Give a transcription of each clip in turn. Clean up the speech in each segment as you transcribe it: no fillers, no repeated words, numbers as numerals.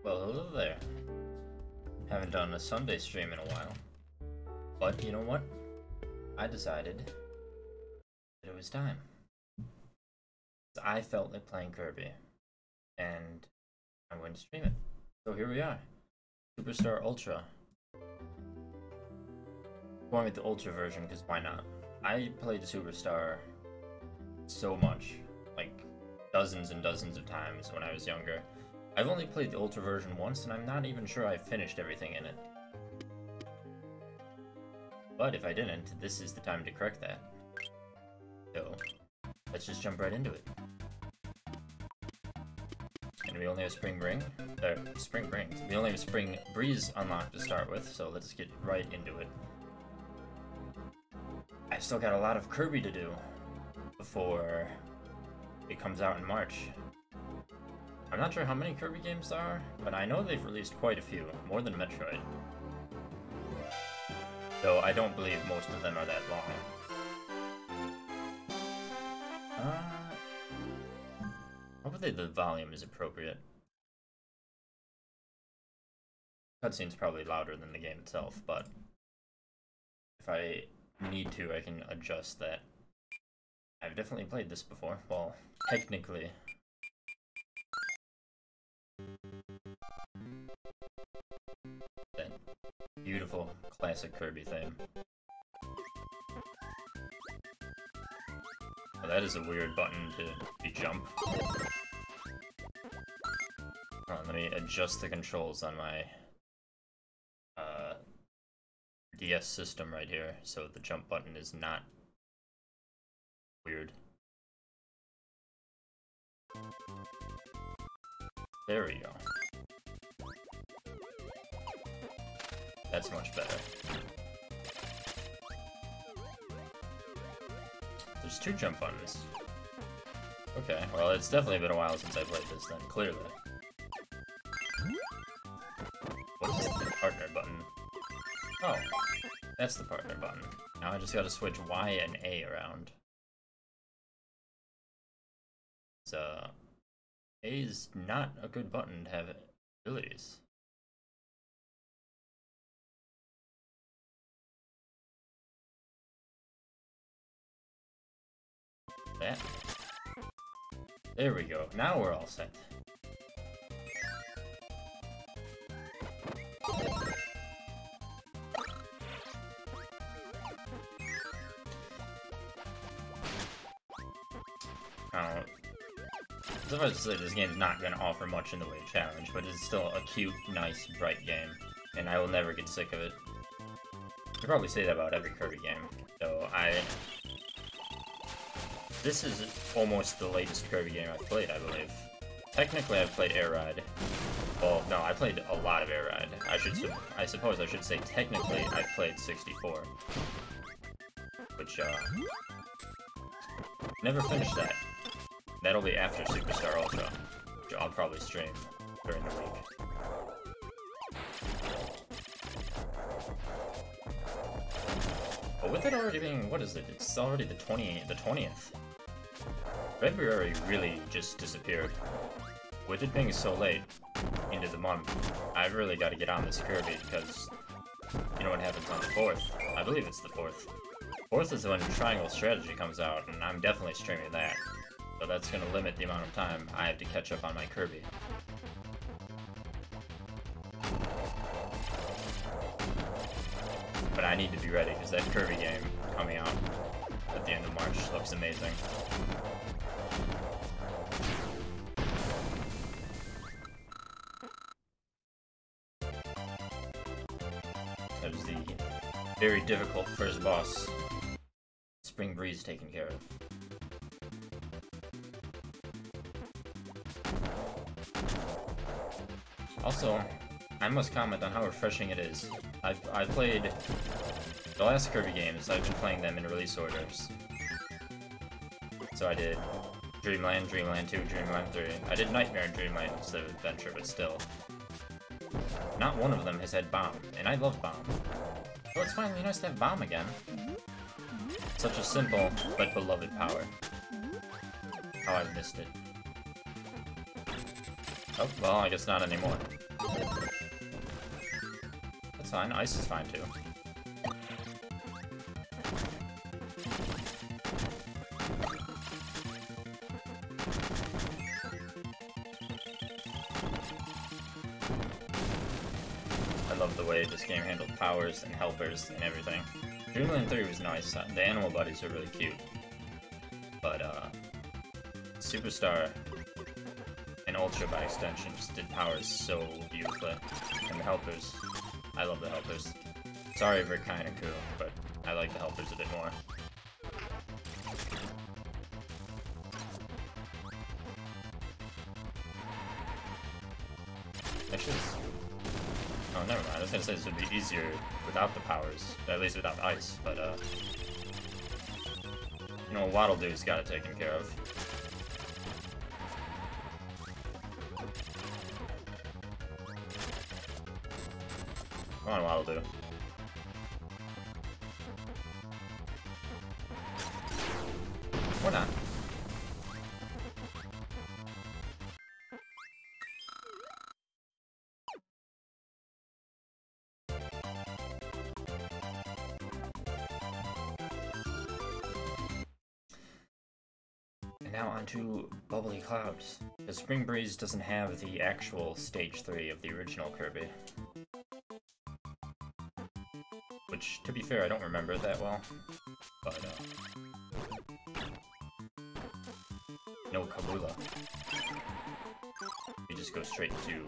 Well, hello there. Haven't done a Sunday stream in a while. But you know what? I decided that it was time. I felt like playing Kirby. And I'm going to stream it. So here we are. Superstar Ultra. Going with the Ultra version, because why not? I played Superstar so much. Like, dozens and dozens of times when I was younger. I've only played the Ultra version once, and I'm not even sure I finished everything in it. But if I didn't, this is the time to correct that. So, let's just jump right into it. And we only have Spring Breeze. We only have Spring Breeze unlocked to start with, so let's get right into it. I still got a lot of Kirby to do before it comes out in March. I'm not sure how many Kirby games there are, but I know they've released quite a few, more than Metroid. Though I don't believe most of them are that long. Hopefully the volume is appropriate. Cutscene's probably louder than the game itself, but if I need to, I can adjust that. I've definitely played this before. Well, technically. That beautiful classic Kirby theme. Oh, that is a weird button to jump. Hold on, let me adjust the controls on my DS system right here, so the jump button is not weird. There we go. That's much better. There's two jump buttons. Okay, well, it's definitely been a while since I played this then, clearly. What is the partner button? Oh, that's the partner button. Now I just gotta switch Y and A around. So, A is not a good button to have abilities. That. There we go. Now we're all set. I was about to say this game's not going to offer much in the way of challenge, but it's still a cute, nice, bright game, and I will never get sick of it. I could probably say that about every Kirby game, so This is almost the latest Kirby game I've played, I believe. Technically, I've played Air Ride. Well, no, I played a lot of Air Ride. I suppose I should say technically I've played 64. Which, never finished that. That'll be after Superstar Ultra, which I'll probably stream during the week. But with it already being, what is it? It's already the 20th. February really just disappeared. With it being so late into the month, I've really got to get on this Kirby because you know what happens on the 4th? I believe it's the 4th. 4th is when Triangle Strategy comes out, and I'm definitely streaming that. So that's going to limit the amount of time I have to catch up on my Kirby. But I need to be ready, because that Kirby game coming out at the end of March looks amazing. That was the very difficult first boss. Spring Breeze taken care of. Also, I must comment on how refreshing it is. I've played the last Kirby games, I've been playing them in release orders. So I did Dreamland, Dreamland 2, Dreamland 3. I did Nightmare and Dreamland instead of Adventure, but still. Not one of them has had Bomb, and I love Bomb. So it's finally nice to have Bomb again. Such a simple, but beloved power. How I've missed it. Oh, well, I guess not anymore. That's fine. Ice is fine too. I love the way this game handled powers and helpers and everything. Dreamland 3 was nice. The animal buddies are really cute. But, Superstar and Ultra by extension just did powers so beautifully. And the helpers. I love the helpers. Sorry for kinda cool, but I like the helpers a bit more. Actually, oh, never mind. I was gonna say this would be easier without the powers, at least without ice, but, you know, Waddle Doo's got it taken care of. Come on, Waddle Doo. Or not. And now onto Bubbly Clouds. The Spring Breeze doesn't have the actual Stage 3 of the original Kirby. Which, to be fair, I don't remember it that well. But, no Kabula. You just go straight to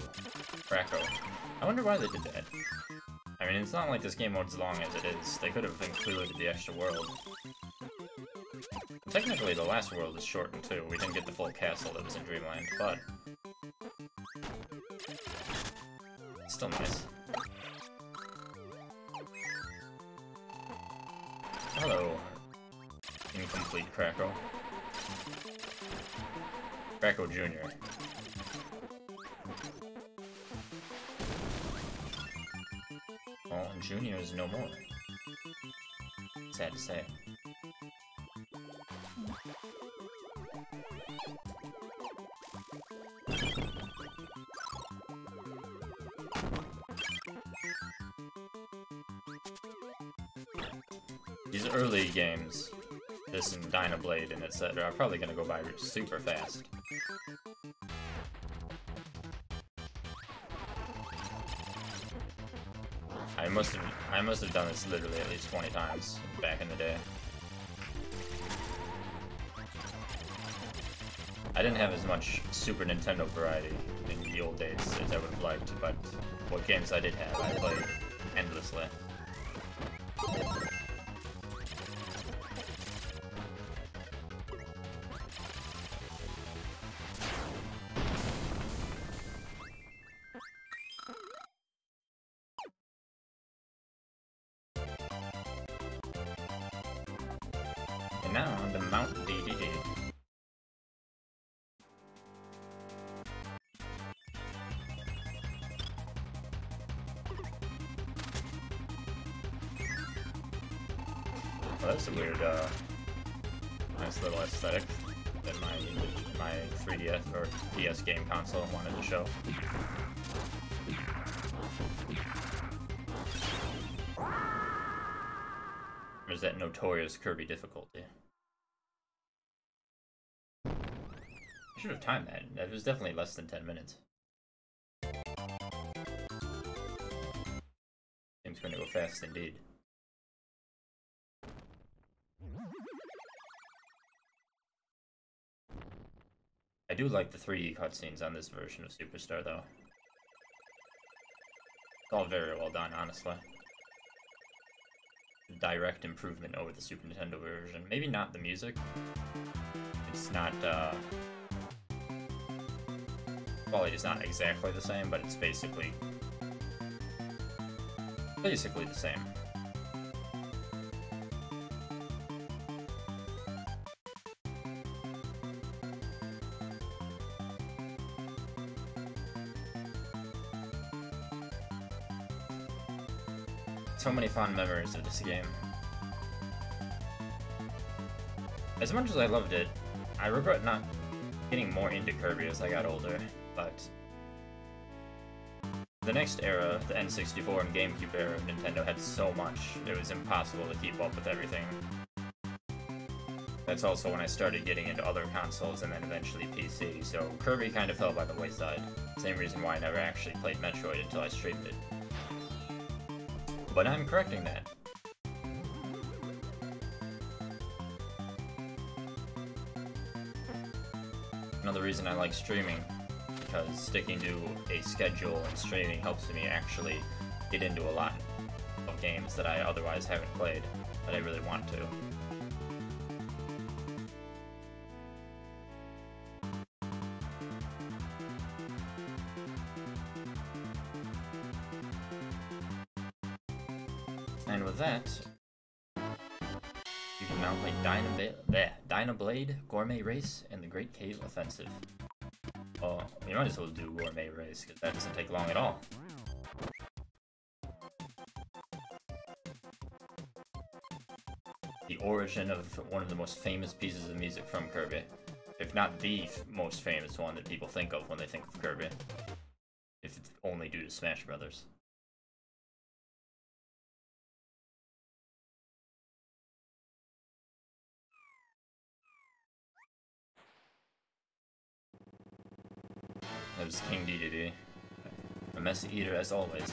Kracko. I wonder why they did that. I mean, it's not like this game mode's long as it is. They could have included the extra world. Technically, the last world is shortened too. We didn't get the full castle that was in Dreamland, but it's still nice. Hello, incomplete Kracko. Kracko Jr. Well, Junior is no more. Sad to say. These early games, this and Dynablade and etc., are probably gonna go by super fast. I must have done this literally at least 20 times back in the day. I didn't have as much Super Nintendo variety in the old days as I would have liked, but what games I did have, I played endlessly. And now on to Mount DDD. Well, that's a weird, nice little aesthetic that my 3DS or DS game console wanted to show. There's that notorious Kirby difficulty. I should have timed that. That was definitely less than 10 minutes. Game's going to go fast indeed. I do like the 3D cutscenes on this version of Superstar, though. It's all very well done, honestly. Direct improvement over the Super Nintendo version. Maybe not the music. It's not, quality is not exactly the same, but it's basically the same. So many fond memories of this game. As much as I loved it, I regret not getting more into Kirby as I got older, but The next era, the N64 and GameCube era of Nintendo, had so much, it was impossible to keep up with everything. That's also when I started getting into other consoles and then eventually PC, so Kirby kind of fell by the wayside. Same reason why I never actually played Metroid until I streamed it. But I'm correcting that. Another reason I like streaming, because sticking to a schedule and streaming helps me actually get into a lot of games that I otherwise haven't played, that I really want to. And with that, you can now play Dynablade, Gourmet Race, and the Great Cave Offensive. Well, you might as well do Gourmet Race, because that doesn't take long at all. The origin of one of the most famous pieces of music from Kirby. If not the most famous one that people think of when they think of Kirby. If it's only due to Smash Brothers. That was King DDD. A messy eater as always.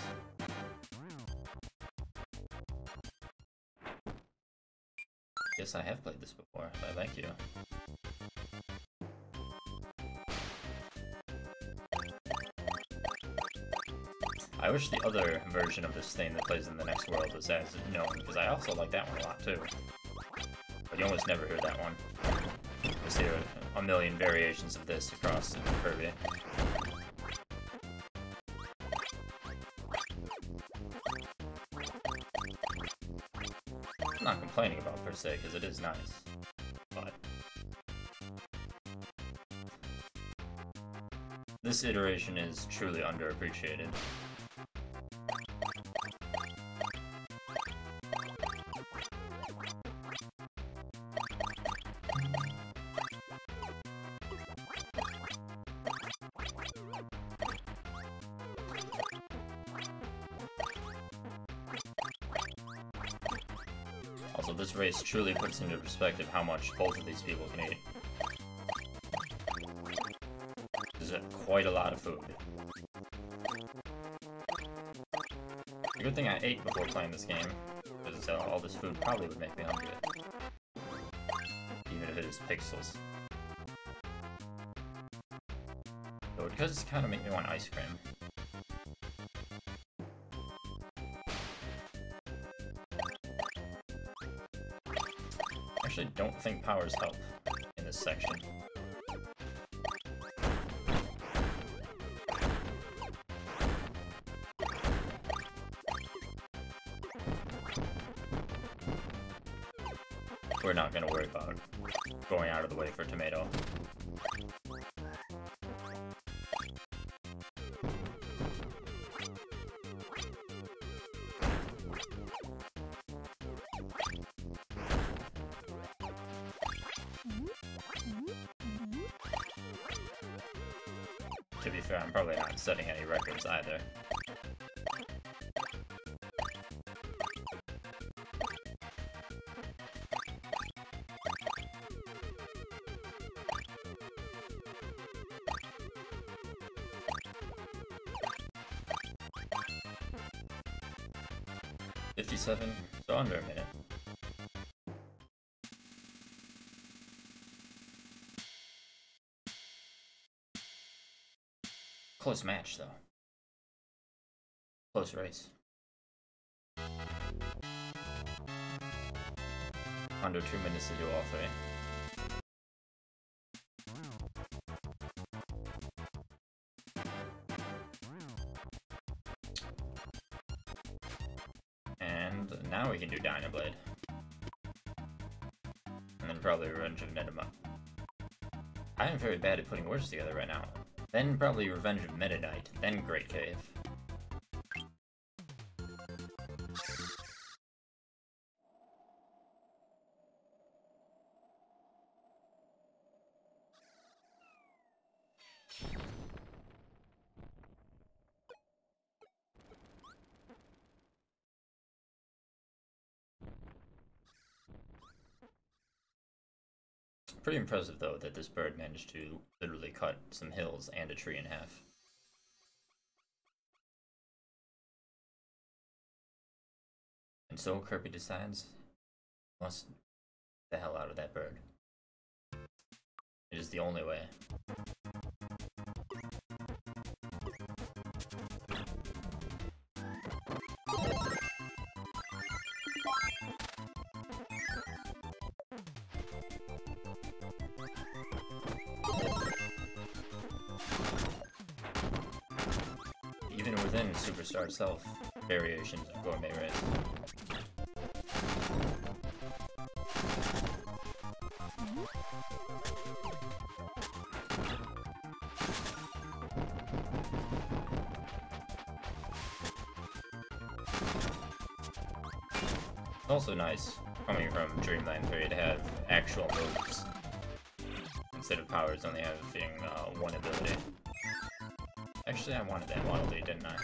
Yes, I have played this before. I like you. I wish the other version of this thing that plays in the next world was as known, because I also like that one a lot too. But you almost never hear that one. You just hear a million variations of this across Kirby. I'm not complaining about per se, because it is nice. But this iteration is truly underappreciated. Also, this race truly puts into perspective how much both of these people can eat. This is quite a lot of food. The good thing I ate before playing this game, because all this food probably would make me hungry. Even if it is pixels. So it does kind of make me want ice cream. Actually, don't think powers help in this section. We're not gonna worry about going out of the way for tomato. To be fair, I'm probably not setting any records either. $57, so under a minute. Close match, though. Close race. Under 2 minutes to do all three. And now we can do Dynablade. And then probably Revenge of Nedima. I am very bad at putting words together right now. Then probably Revenge of Meta Knight, then Great Cave. Pretty impressive, though, that this bird managed to literally cut some hills and a tree in half. And so Kirby decides he wants to get the hell out of that bird. It is the only way. Even within Superstar itself, variations of Gourmet Race. It's also nice, coming from Dreamland 3, to have actual moves, instead of powers only having one ability. Actually, I wanted that Waddle Dee, didn't I?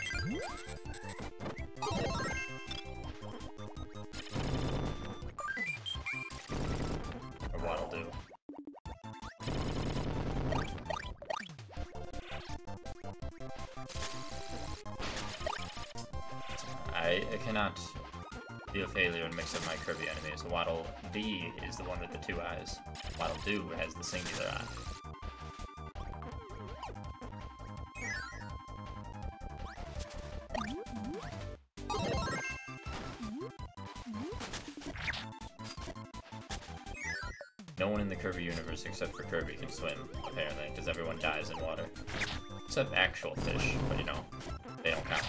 Or Waddle Doo. I cannot be a failure and mix up my Kirby enemies. Waddle Dee is the one with the 2 eyes. Waddle Doo has the singular eye. No one in the Kirby universe except for Kirby can swim, apparently, because everyone dies in water. Except actual fish, but you know, they don't count.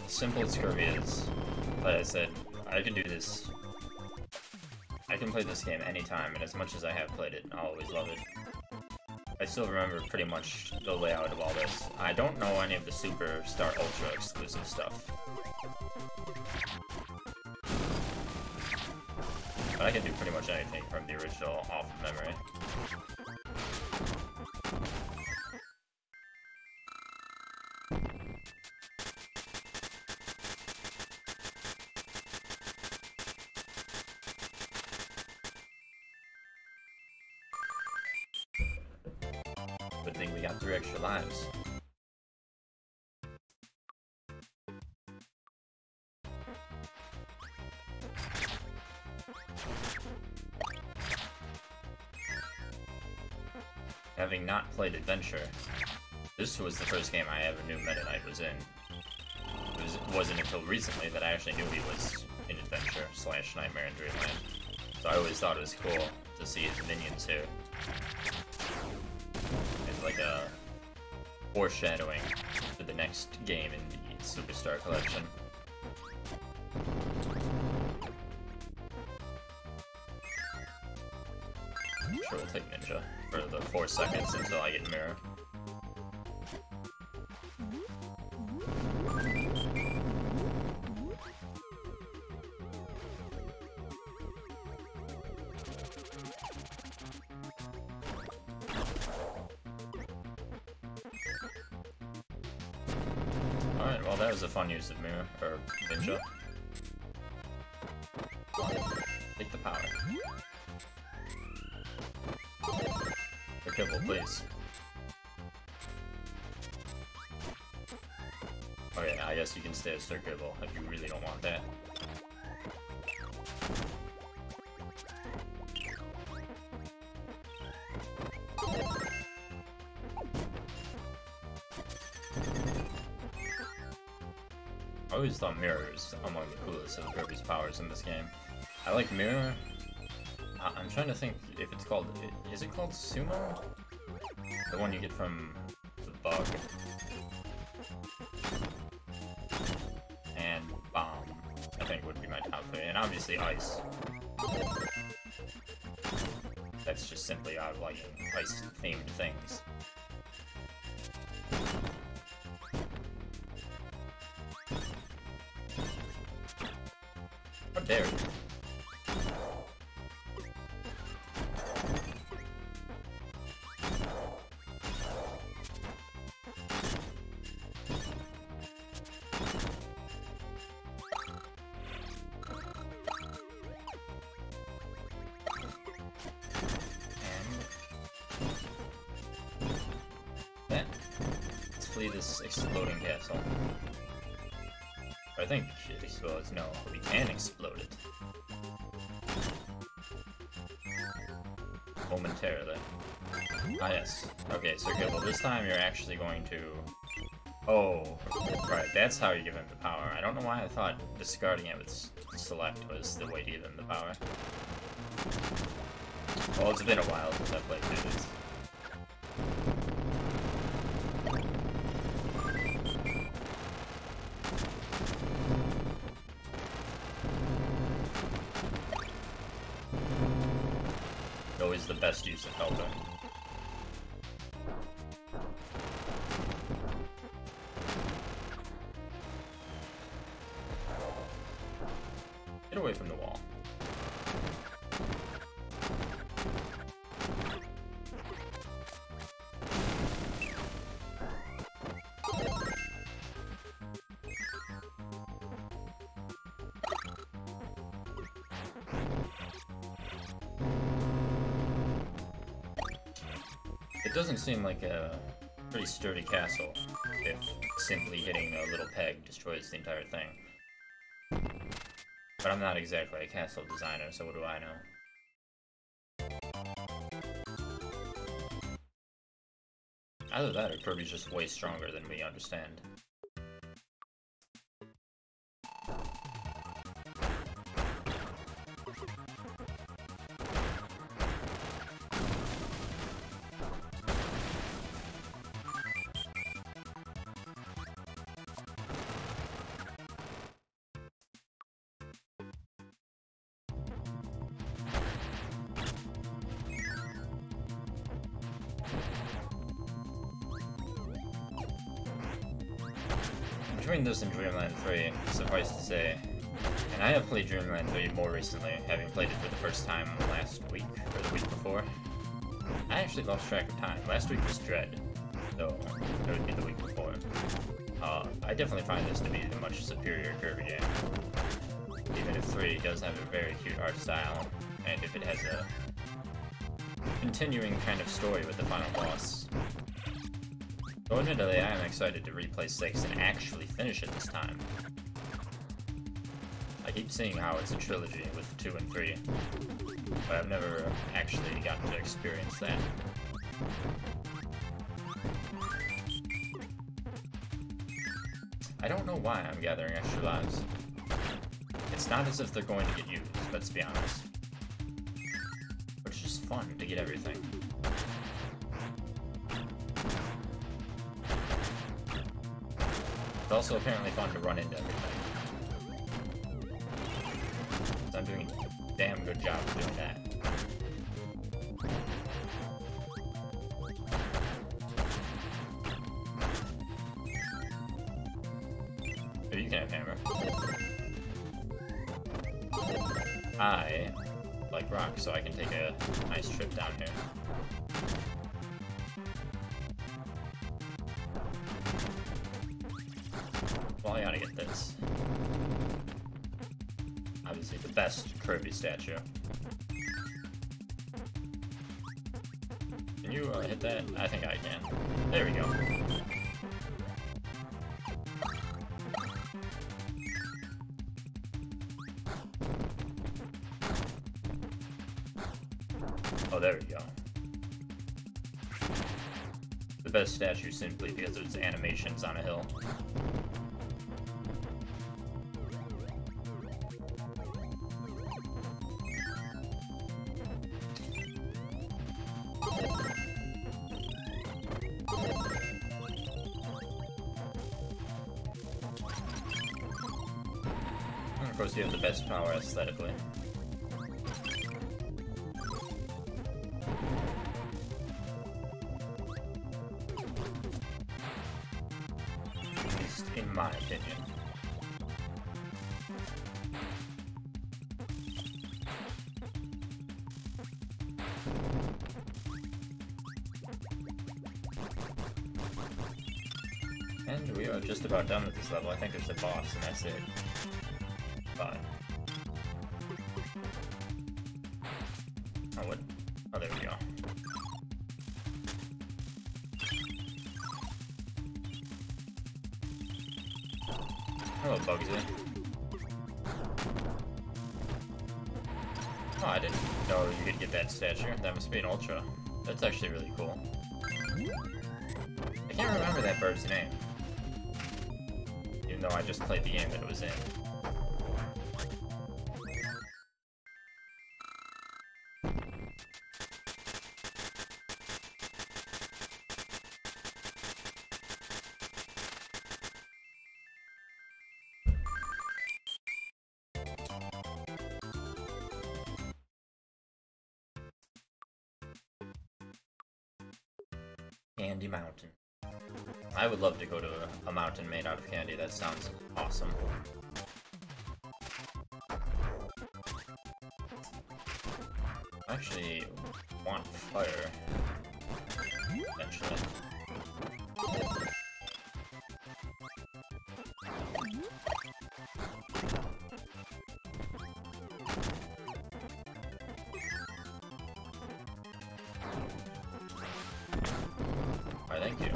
Simple as Kirby is, like I said, I can do this. I can play this game anytime, and as much as I have played it, I'll always love it. I still remember pretty much the layout of all this. I don't know any of the Superstar Ultra exclusive stuff. But I can do pretty much anything from the original off of memory. Good thing we got 3 extra lives. Having not played Adventure, this was the first game I ever knew Meta Knight was in. It wasn't until recently that I actually knew he was in Adventure / Nightmare in Dreamland. So I always thought it was cool to see his minions here. It's like a foreshadowing for the next game in the Superstar Collection. I'm sure we'll take Ninja for the 4 seconds until I get Mirror. Alright, well that was a fun use of Mirror, or Ninja. Take the power. For Kibble, please. Oh yeah, I guess you can stay as Sir Kibble if you really don't want that. I always thought Mirror is among the coolest of Kirby's powers in this game. I like Mirror. I'm trying to think if it's called... Is it called Sumo? The one you get from the bug. And Bomb, I think would be my top 3. And obviously Ice. that's just simply out of liking ice-themed things. How dare you? This exploding castle. I think it explodes. No, we can explode it. Momentarily. Ah, yes. Okay, so okay, well this time you're actually going to... Oh, right, that's how you give him the power. I don't know why I thought discarding it with select was the way to give him the power. Well, it's been a while since I played through this. Always the best use of helper. Get away from the wall. It doesn't seem like a pretty sturdy castle if simply hitting a little peg destroys the entire thing. But I'm not exactly a castle designer, so what do I know? Either that or Kirby's just way stronger than we understand. Between this and Dreamland 3, suffice to say, and I have played Dreamland 3 more recently, having played it for the first time last week, or the week before. I actually lost track of time. Last week was Dread, so it would be the week before. I definitely find this to be a much superior Kirby game. Even if 3 does have a very cute art style, and if it has a continuing kind of story with the final boss. So admittedly, I am excited to replay 6 and actually finish it this time. I keep seeing how it's a trilogy with 2 and 3, but I've never actually gotten to experience that. I don't know why I'm gathering extra lives. It's not as if they're going to get used, let's be honest. But it's just fun to get everything. It's also apparently fun to run into everything. So I'm doing a damn good job of doing that. Oh, you can have hammer. I like rock, so I can take a nice trip down here. Well, I gotta get this. Obviously, the best Kirby statue. Can you hit that? I think I can. There we go. Oh, there we go. The best statue simply because of its animations on a hill. And of course, you have the best power aesthetically. in my opinion. And we are just about done with this level. I think there's a boss and that's it. Fine. Oh, what? Oh, there we go. Hello, Bugsy. Oh, I didn't know you could get that statue. That must be an Ultra. That's actually really cool. I can't remember that bird's name. Even though I just played the game that it was in. Candy Mountain. I would love to go to a mountain made out of candy. That sounds awesome. I actually want fire. Eventually. Why, thank you.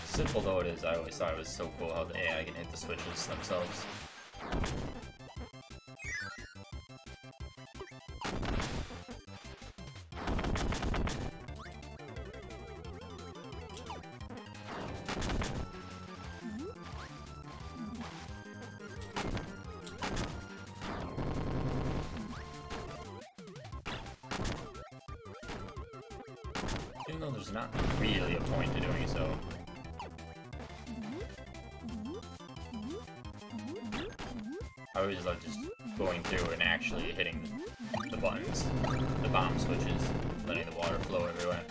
Simple though it is, I always thought it was so cool how the AI can hit the switches themselves. Even though there's not really a point to doing so. I always love just going through and actually hitting the buttons, the bomb switches, letting the water flow everywhere.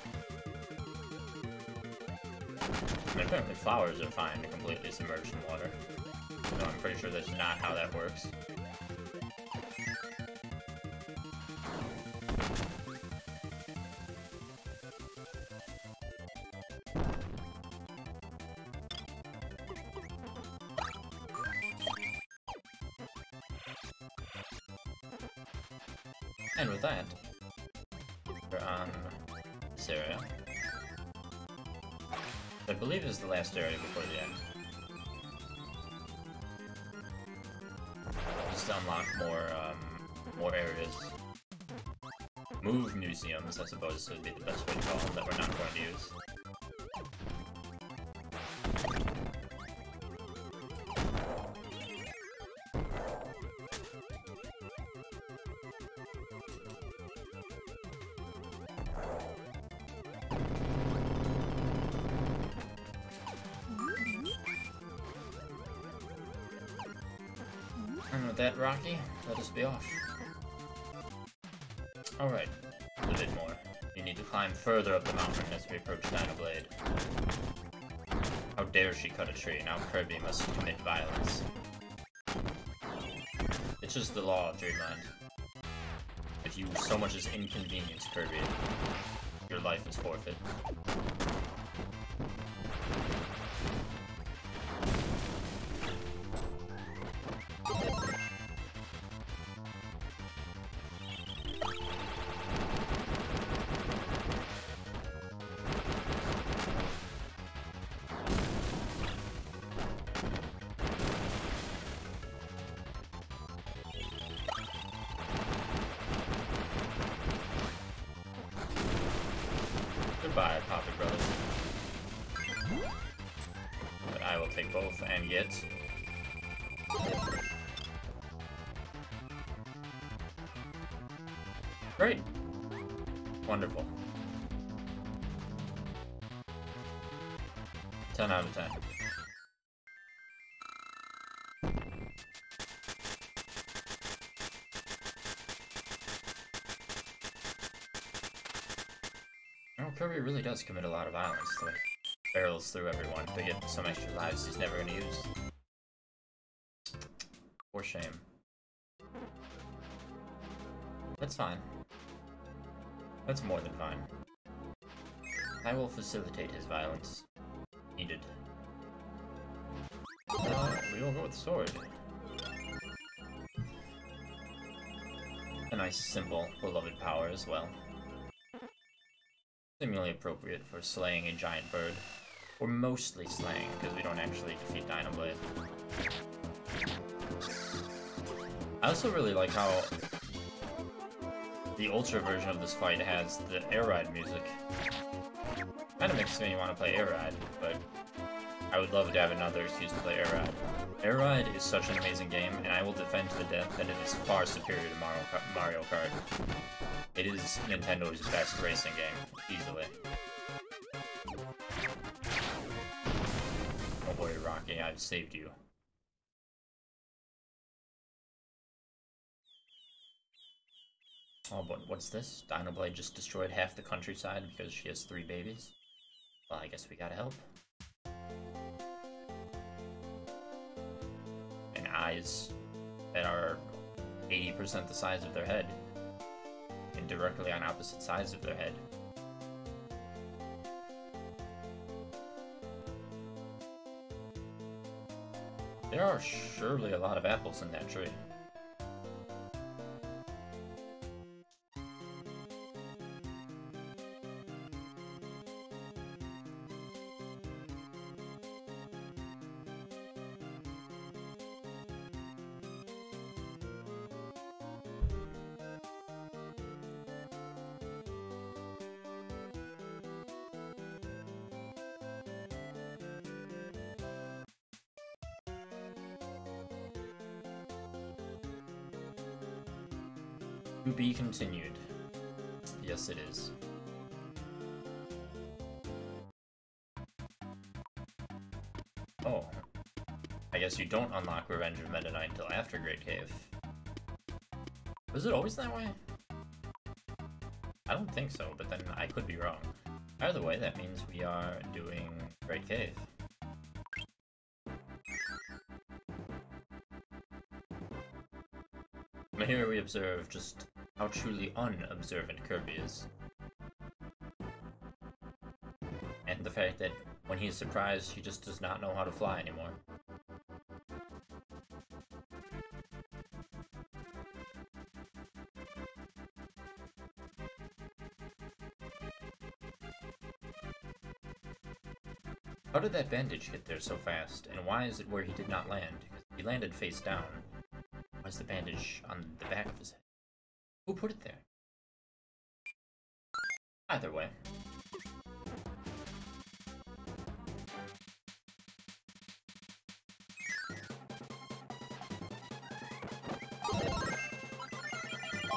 I mean, apparently flowers are fine to completely submerge in water. So I'm pretty sure that's not how that works. And with that, we're on this area. I believe is the last area before the end. Just to unlock more areas. Move museums, I suppose, would be the best way to call them, that we're not going to use. And with that, Rocky, let us be off. Alright, a bit more. You need to climb further up the mountain as we approach Dynablade. How dare she cut a tree? Now Kirby must commit violence. It's just the law of Dreamland. If you so much as inconvenience Kirby, your life is forfeit. Goodbye, Poppy Brothers. But I will take both and get... Great! Wonderful. 10 out of 10. Kirby really does commit a lot of violence to it. Barrels through everyone to get some extra lives he's never gonna use. For shame. That's fine. That's more than fine. I will facilitate his violence. Needed. We will go with sword. A nice, simple, beloved power as well. Seemingly appropriate for slaying a giant bird. Or mostly slaying, because we don't actually defeat Dynablade. I also really like how the Ultra version of this fight has the air ride music. Kinda makes me want to play air ride, but I would love to have another excuse to play air ride. Air ride is such an amazing game, and I will defend to the death that it is far superior to Mario Kart. It is Nintendo's best racing game, easily. Don't worry, Rocky, I've saved you. Oh, but what's this? Dynablade just destroyed half the countryside because she has 3 babies? Well, I guess we gotta help. And eyes that are 80% the size of their head. And directly on opposite sides of their head. There are surely a lot of apples in that tree. To be continued. Yes, it is. Oh. I guess you don't unlock Revenge of Meta Knight until after Great Cave. Was it always that way? I don't think so, but then I could be wrong. Either way, that means we are doing Great Cave. But here we observe just how truly unobservant Kirby is. And the fact that when he is surprised, he just does not know how to fly anymore. How did that bandage get there so fast, and why is it where he did not land? He landed face down. Why is the bandage on the back of his head? Who put it there? Either way.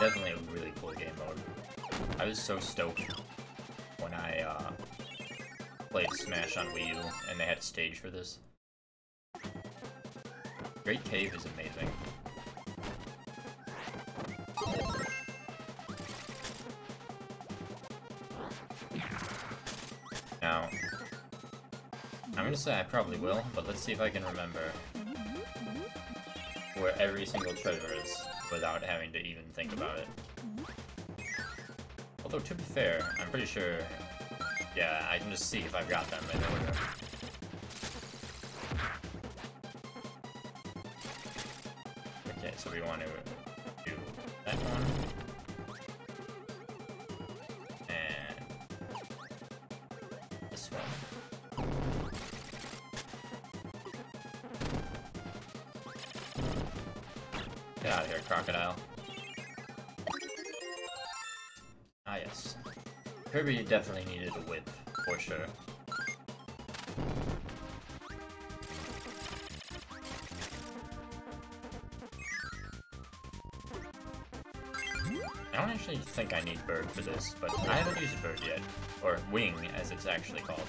Definitely a really cool game mode. I was so stoked when I played Smash on Wii U and they had a stage for this. Great Cave is amazing. Now, I'm gonna say I probably will, but let's see if I can remember where every single treasure is without having to even think about it. Although, to be fair, I'm pretty sure, yeah, I can just see if I've got them in order. Okay, so we want to do that one. And this one. Get out of here, crocodile. Ah, yes. Kirby definitely needed a whip, for sure. I don't actually think I need Bird for this, but I haven't used Bird yet. Or Wing, as it's actually called.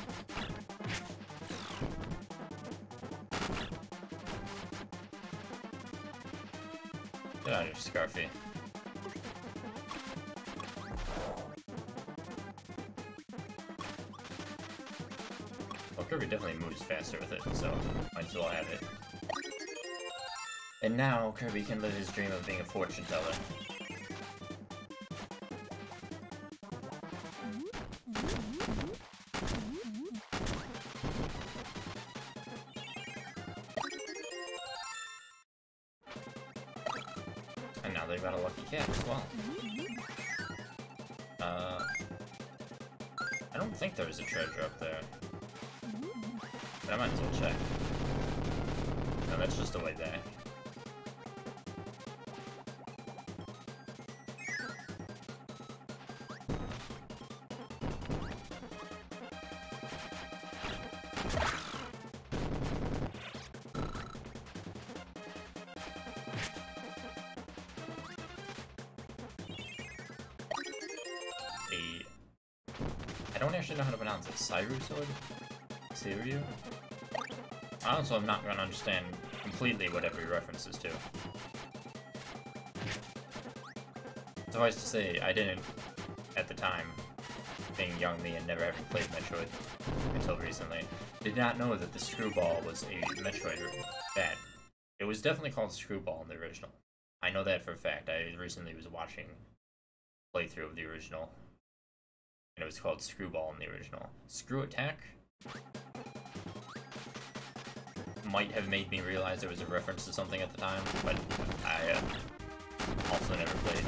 Get out of here, Scarfy. Kirby definitely moves faster with it, so might as well have it. And now Kirby can live his dream of being a fortune teller. And now they've got a lucky cat as well. I don't think there was a treasure up there. But I might as well check. No, that's just a way back. I don't actually know how to pronounce it. Cyru sword? Cyru? I also am not going to understand completely what every reference is to. Suffice to say, I didn't, at the time, being young me and never having played Metroid until recently, did not know that the Screwball was a Metroid bad. It was definitely called Screwball in the original. I know that for a fact. I recently was watching a playthrough of the original, and it was called Screwball in the original. Screw Attack might have made me realize there was a reference to something at the time, but I also never played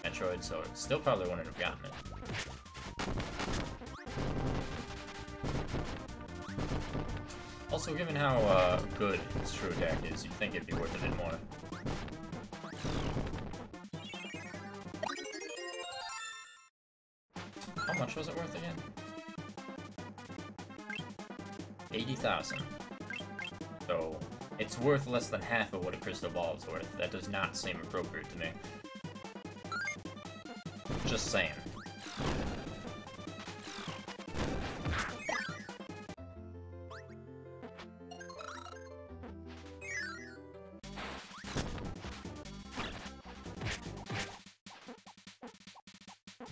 Metroid, so still probably wouldn't have gotten it. Also, given how good Screw Attack is, you'd think it'd be worth a bit more. How much was it worth again? 80,000. So, it's worth less than half of what a crystal ball is worth. That does not seem appropriate to me. Just saying.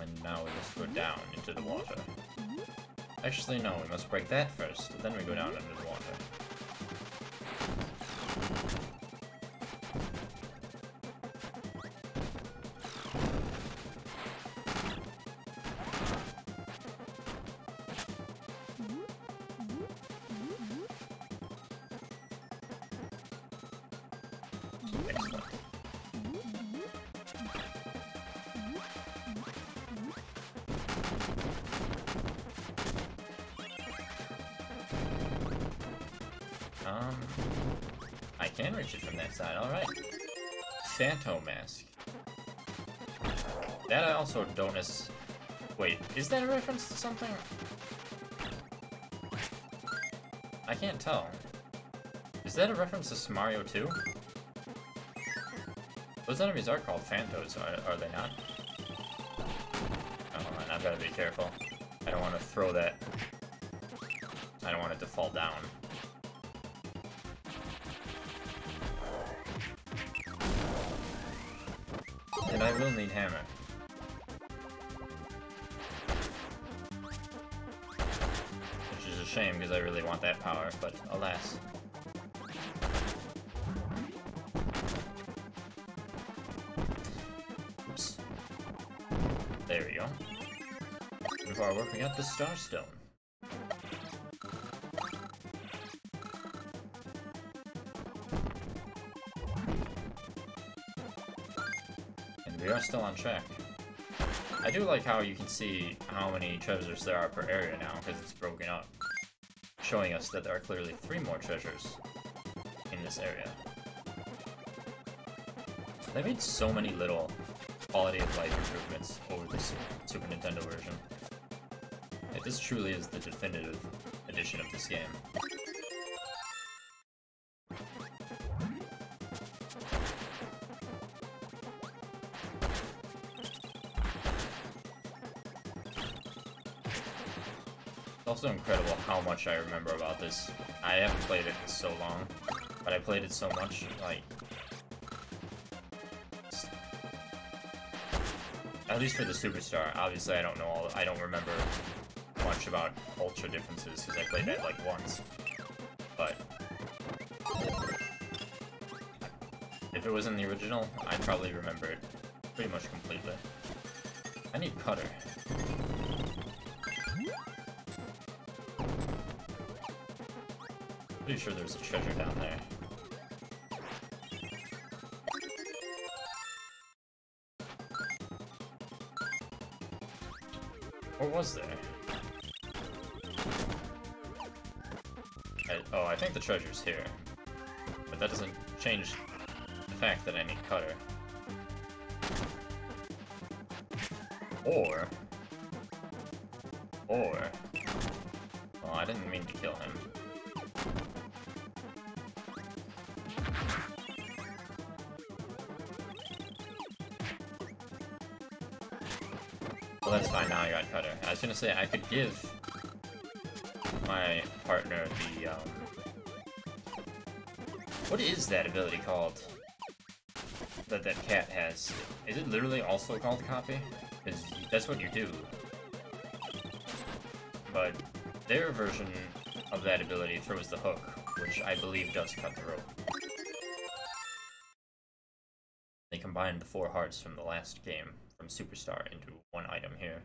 And now we just go down into the water. Actually, no, we must break that first, then we go down into the water. Excellent. I can reach it from that side, alright. Phantom Mask. That I also don't necessarily... Wait, is that a reference to something? I can't tell. Is that a reference to Mario 2? Those enemies are called Phantos, are they not? Oh, and I've got to be careful. I don't want to throw that. I don't want it to fall down. And I will need hammer. Which is a shame, because I really want that power, but alas. Oops. There we go. With our work, we got the Star Stone. We are still on track. I do like how you can see how many treasures there are per area now, because it's broken up, showing us that there are clearly 3 more treasures in this area. They made so many little quality of life improvements over the Super Nintendo version. This truly is the definitive edition of this game. It's also incredible how much I remember about this. I haven't played it in so long, but I played it so much, like... At least for the Superstar. Obviously I don't know all... I don't remember much about Ultra differences because I played that like once. But if it was in the original, I'd probably remember it pretty much completely. I need Cutter. Pretty sure there's a treasure down there. Or was there? Oh, I think the treasure's here. But that doesn't change the fact that I need Cutter. Or... Well, I didn't mean to kill him. Well, that's fine, now I got Cutter. I was gonna say, I could give my partner the, what is that ability called? That cat has? Is it literally also called Copy? Because that's what you do. But their version of that ability throws the hook, which I believe does cut the rope. They combined the 4 hearts from the last game, from Superstar, into one item here,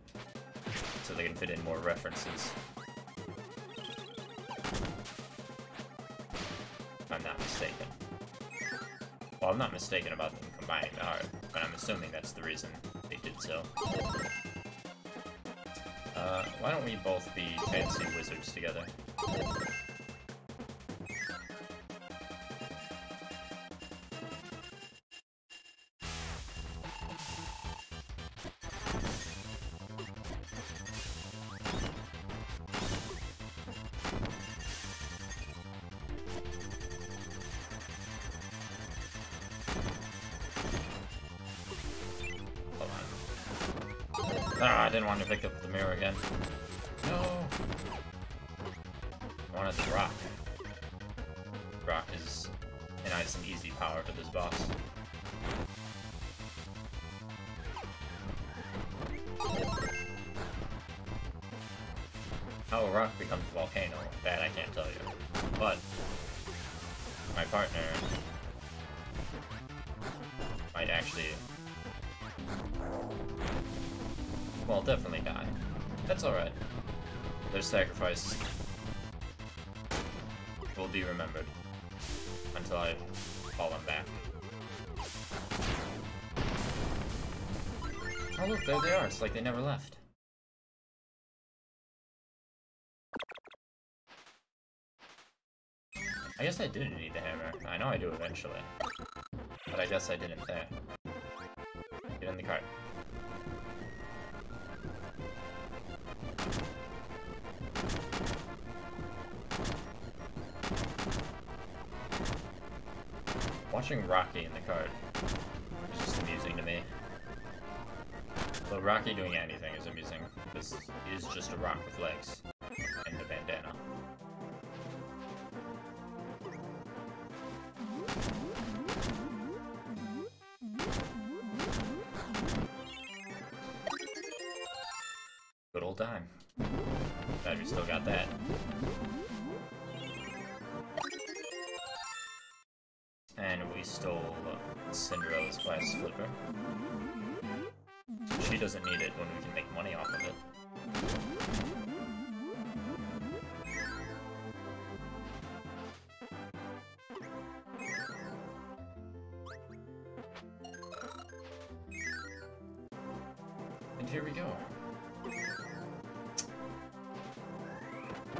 so they can fit in more references. If I'm not mistaken. Well, I'm not mistaken about them combining the heart, but I'm assuming that's the reason they did so. Why don't we both be fancy wizards together? Ah, I didn't want to pick up the mirror again. No! I wanted the rock. Rock is a nice and easy power for this boss. How a rock becomes a volcano, that I can't tell you. But my partner might actually... well, definitely die. That's alright. Their sacrifice will be remembered until I call them back. Oh look, there they are. It's like they never left. I guess I didn't need the hammer. I know I do eventually. But I guess I didn't there. Get in the cart. Watching Rocky in the cart is just amusing to me. So Rocky doing anything is amusing. This is just a rock with legs and a bandana. Good old time. Glad we still got that. And we stole Cinderella's glass slipper. She doesn't need it when we can make money off of it. And here we go.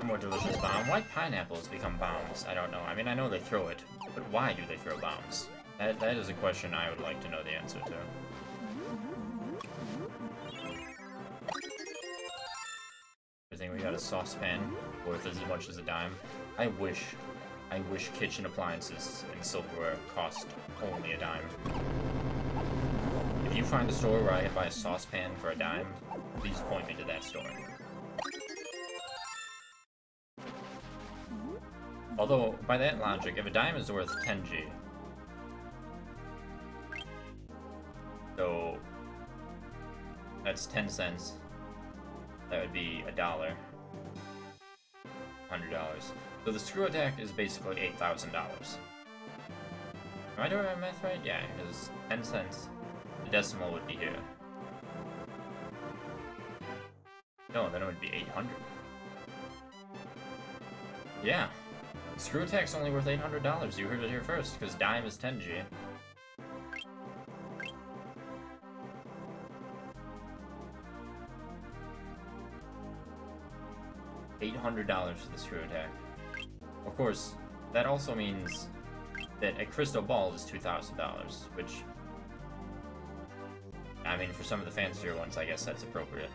More delicious bomb. Why pineapples become bombs? I don't know. I mean, I know they throw it, but why do they throw bombs? That is a question I would like to know the answer to. I think we got a saucepan worth as much as a dime. I wish kitchen appliances and silverware cost only a dime. If you find a store where I can buy a saucepan for a dime, please point me to that store. Although, by that logic, if a dime is worth 10G, so that's 10 cents, that would be $1. $100. So the screw attack is basically $8,000. Am I doing my math right? Yeah, because 10 cents. The decimal would be here. No, then it would be 800. Yeah. Screw attack's only worth $800. You heard it here first, because dime is 10G. $800 for the screw attack. Of course, that also means that a crystal ball is $2,000, which, I mean, for some of the fancier ones, I guess that's appropriate.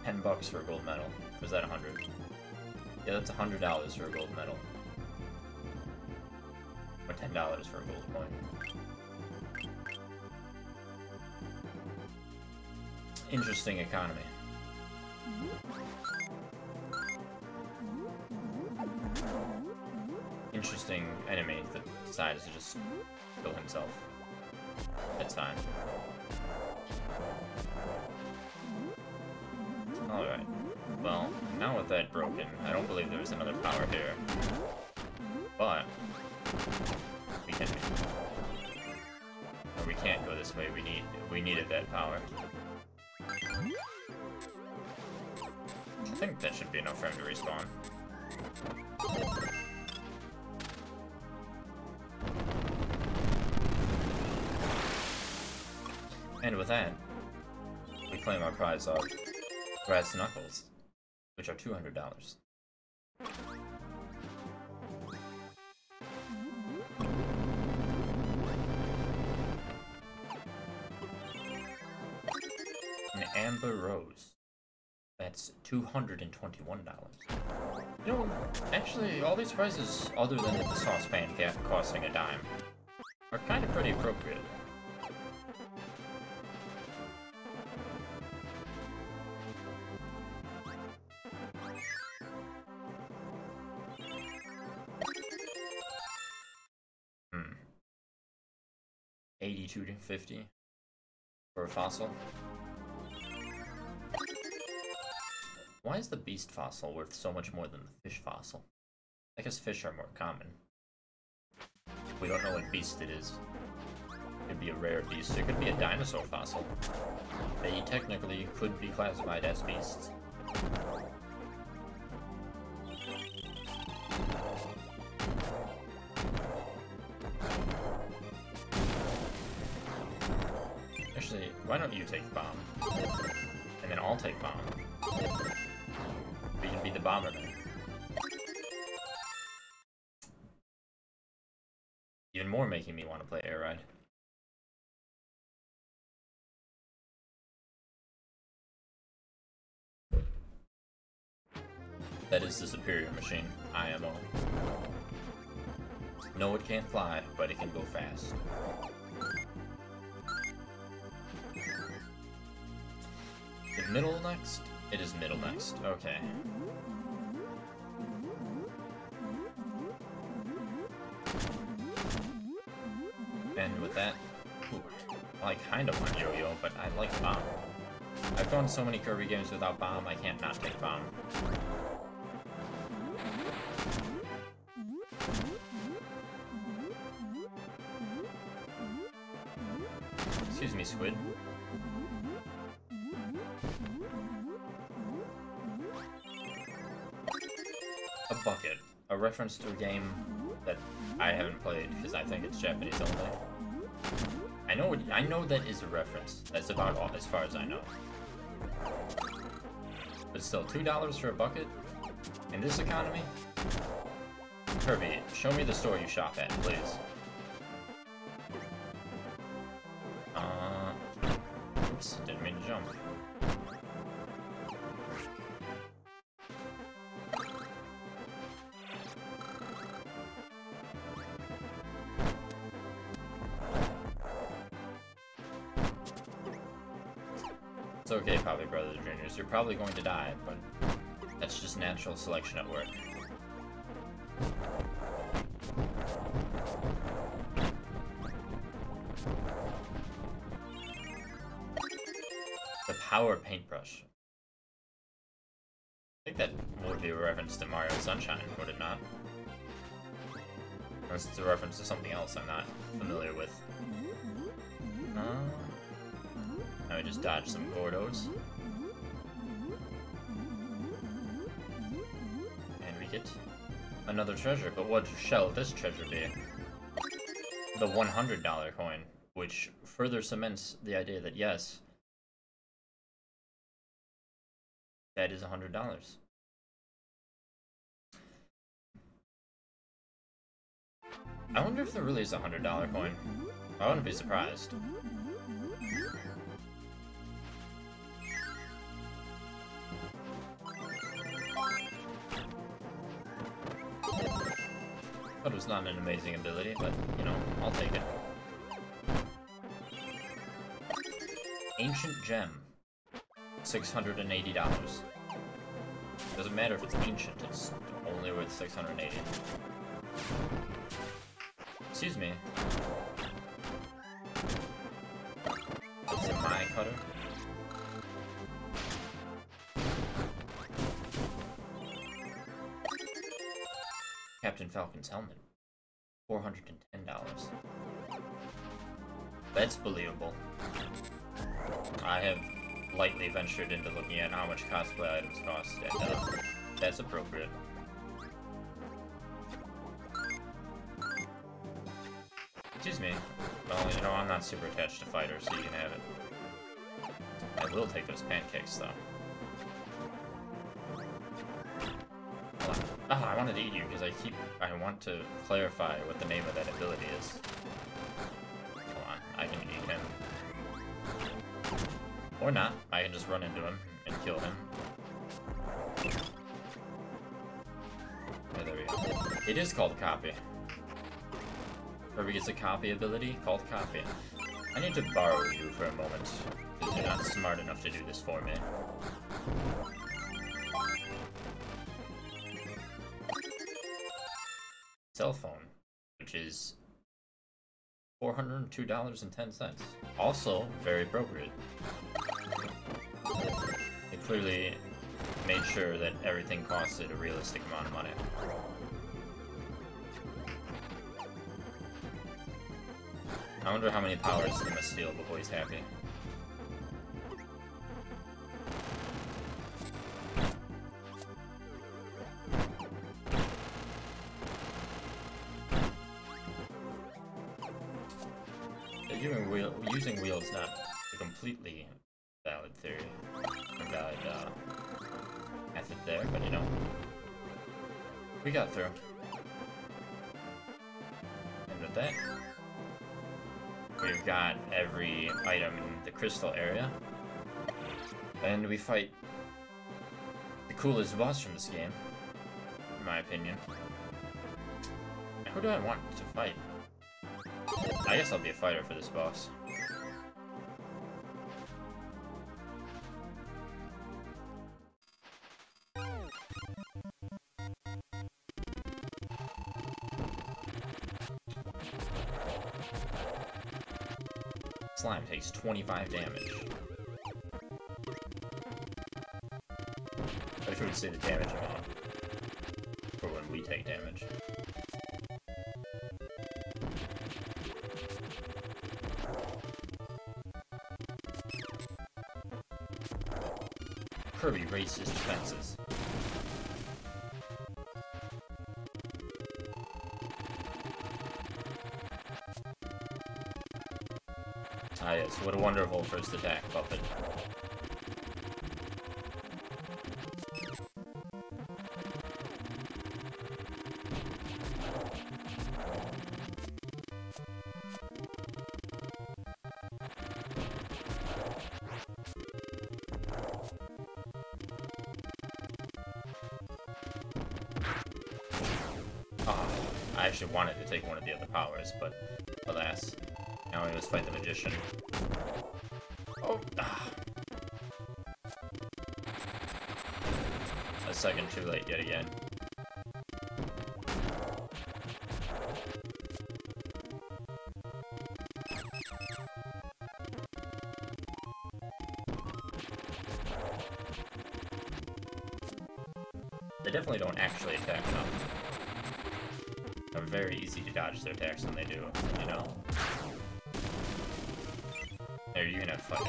$10 for a gold medal. Or is that 100? Yeah, that's $100 for a gold medal. Or $10 for a gold coin. Interesting economy. Interesting enemy that decides to just kill himself. That's fine. Alright. Well, now with that broken, I don't believe there was another power here. But we can or we can't go this way, we needed that power. I think that should be enough for him to respawn. And with that, we claim our prize of brass knuckles, which are $200. An amber rose. That's $221. You know, actually, all these prices, other than the saucepan cap costing a dime, are kind of pretty appropriate. $82.50 for a fossil. Why is the beast fossil worth so much more than the fish fossil? I guess fish are more common. We don't know what beast it is. It could be a rare beast. It could be a dinosaur fossil. They technically could be classified as beasts. Actually, why don't you take bomb? And then I'll take bomb. We can be the bomberman. Even more making me want to play Air Ride. That is the superior machine, IMO. No, it can't fly, but it can go fast. Is middle next? It is middle next. Okay. And with that, ooh, I kind of want Yo-Yo, but I like Bomb. I've gone so many Kirby games without Bomb, I can't not take Bomb. Excuse me, Squid. A bucket. A reference to a game that I haven't played because I think it's Japanese only. I know that is a reference. That's about all as far as I know. But still, $2 for a bucket? In this economy? Kirby, show me the store you shop at, please. Oops, didn't mean to jump. It's okay, Poppy Brothers Juniors. You're probably going to die, but that's just natural selection at work. Power paintbrush. I think that would be a reference to Mario Sunshine, would it not? Unless it's a reference to something else I'm not familiar with. Now we just dodge some Gordos. And we get another treasure, but what shall this treasure be? The $100 coin, which further cements the idea that yes, that is $100. I wonder if there really is a $100 coin. I wouldn't be surprised. Thought it was not an amazing ability, but, you know, I'll take it. Ancient Gem. $680. Doesn't matter if it's ancient, it's only worth $680. Excuse me. That's a my cutter. Captain Falcon's helmet. $410. That's believable. I have lightly ventured into looking at how much cosplay items cost, and that's appropriate. Excuse me. Well, you know, I'm not super attached to fighters, so you can have it. I will take those pancakes, though. Ah, I wanted to eat you because I want to clarify what the name of that ability is. Come on, I can eat him. Or not, I can just run into him and kill him. Oh, there we go. It is called Copy. Kirby gets a copy ability called Copy. I need to borrow you for a moment, because you're not smart enough to do this for me. Cell phone, which is $402.10. Also, very appropriate. They clearly made sure that everything costed a realistic amount of money. I wonder how many powers he must steal before he's happy. Using wheels not a completely valid theory, or valid method there, but you know, we got through. And with that, we've got every item in the crystal area, and we fight the coolest boss from this game, in my opinion. Who do I want to fight? I guess I'll be a fighter for this boss. Slime takes 25 damage. I wish we would say the damage amount for when we take damage. Kirby raised his defenses. Ah yes, what a wonderful first attack, Puppet. I actually wanted to take one of the other powers, but alas, now we must fight the magician. Oh, a second too late yet again. They definitely don't actually attack them. They're very easy to dodge their attacks when they do, you know? There, you can have fun.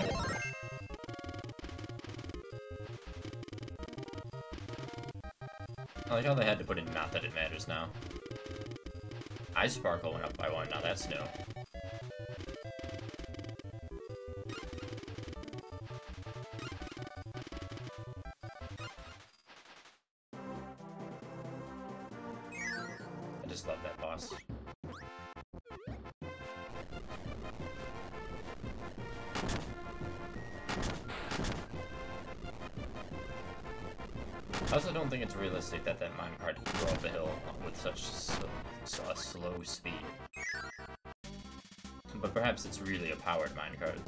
I like how they had to put in not that it matters now. Eye Sparkle went up by 1, now that's new. I just love that boss. I also don't think it's realistic that minecart can go up a hill with such a slow speed. But perhaps it's really a powered minecart.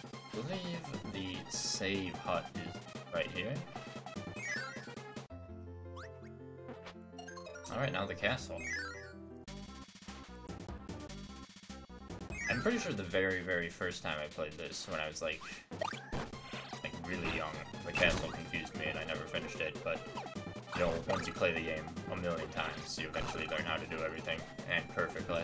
I believe the save hut is right here. Alright, now the castle. I'm pretty sure the very first time I played this, when I was like really young, the castle confused me and I never finished it, but you know, once you play the game a million times, you eventually learn how to do everything, and perfectly.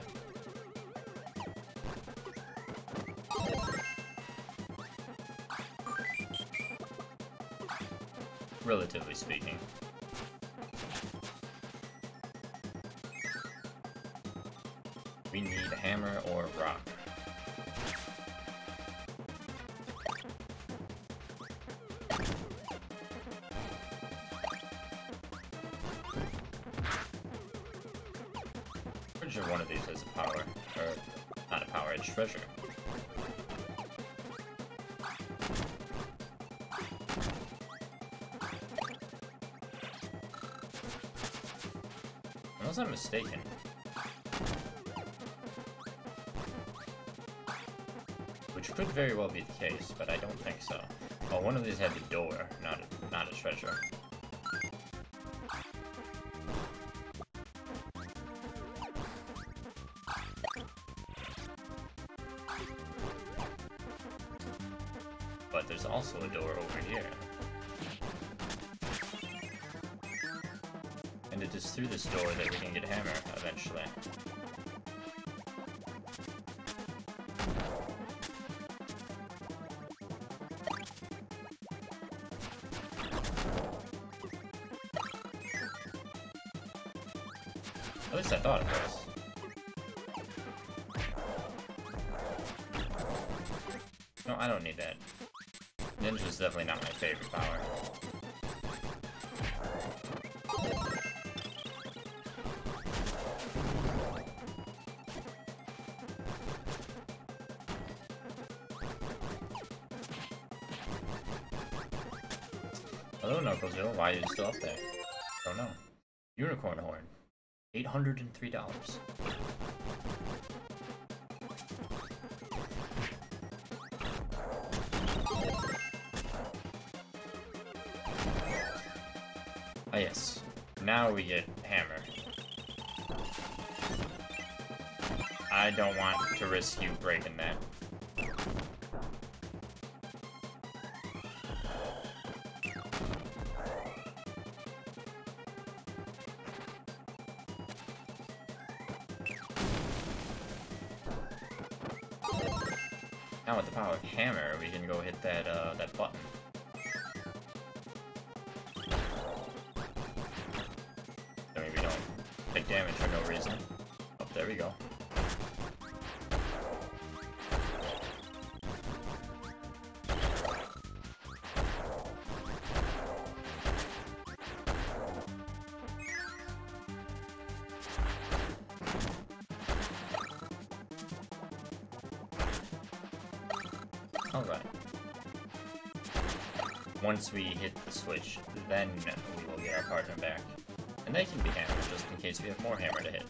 Relatively speaking. We need a hammer or rock. Pretty sure one of these has a power, or not a power, it's treasure. Unless I'm mistaken. Which could very well be the case, but I don't think so. Oh, one of these had a door, not a treasure. But there's also a door over here. And it is through this door that we can get a hammer, eventually. At least I thought it was. No, I don't need that. Ninja is definitely not my favorite power. Hello, Knuckles, why are you still up there? Don't know. Unicorn horn. $803. Oh yes. Now we get hammer. I don't want to risk you breaking that. Now with the power of hammer, we can go hit that that button. So maybe we don't take damage for no reason. Oh, there we go. Alright. Once we hit the switch, then we will get our partner back. And they can be hammered, just in case we have more hammer to hit.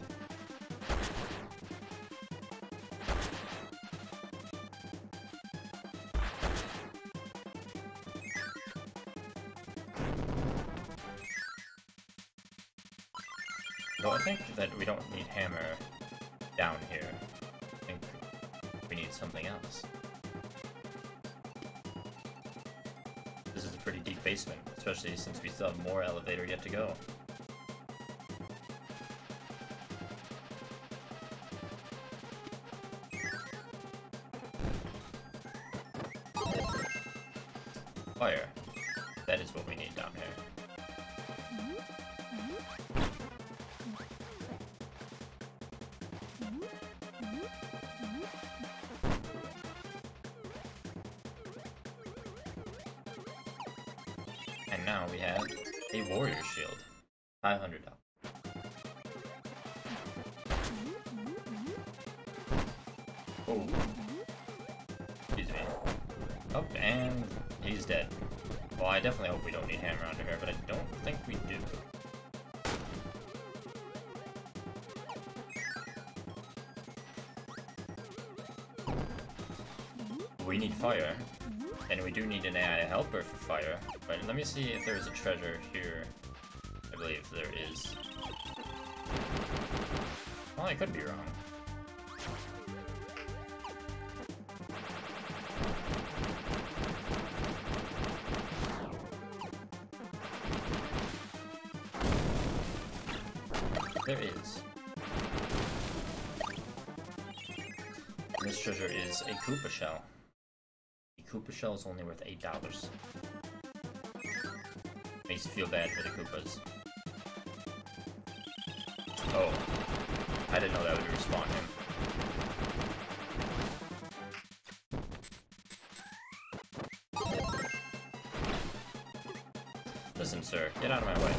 So I think that we don't need hammer down here. I think we need something else. This is the pretty deep basement, especially since we still have more elevator yet to go. Fire. That is what we need down here. And now we have a warrior shield. $500. Oh. Excuse me. Oh, and he's dead. Well, I definitely hope we don't need hammer under here, but I don't think we do. We need fire, and we do need an AI helper for fire. But let me see if there's a treasure here. I believe there is. Well, I could be wrong. There is. And this treasure is a Koopa shell. The Koopa shell is only worth $8. Makes you feel bad for the Koopas. Oh. I didn't know that would respawn him. Listen, sir, get out of my way.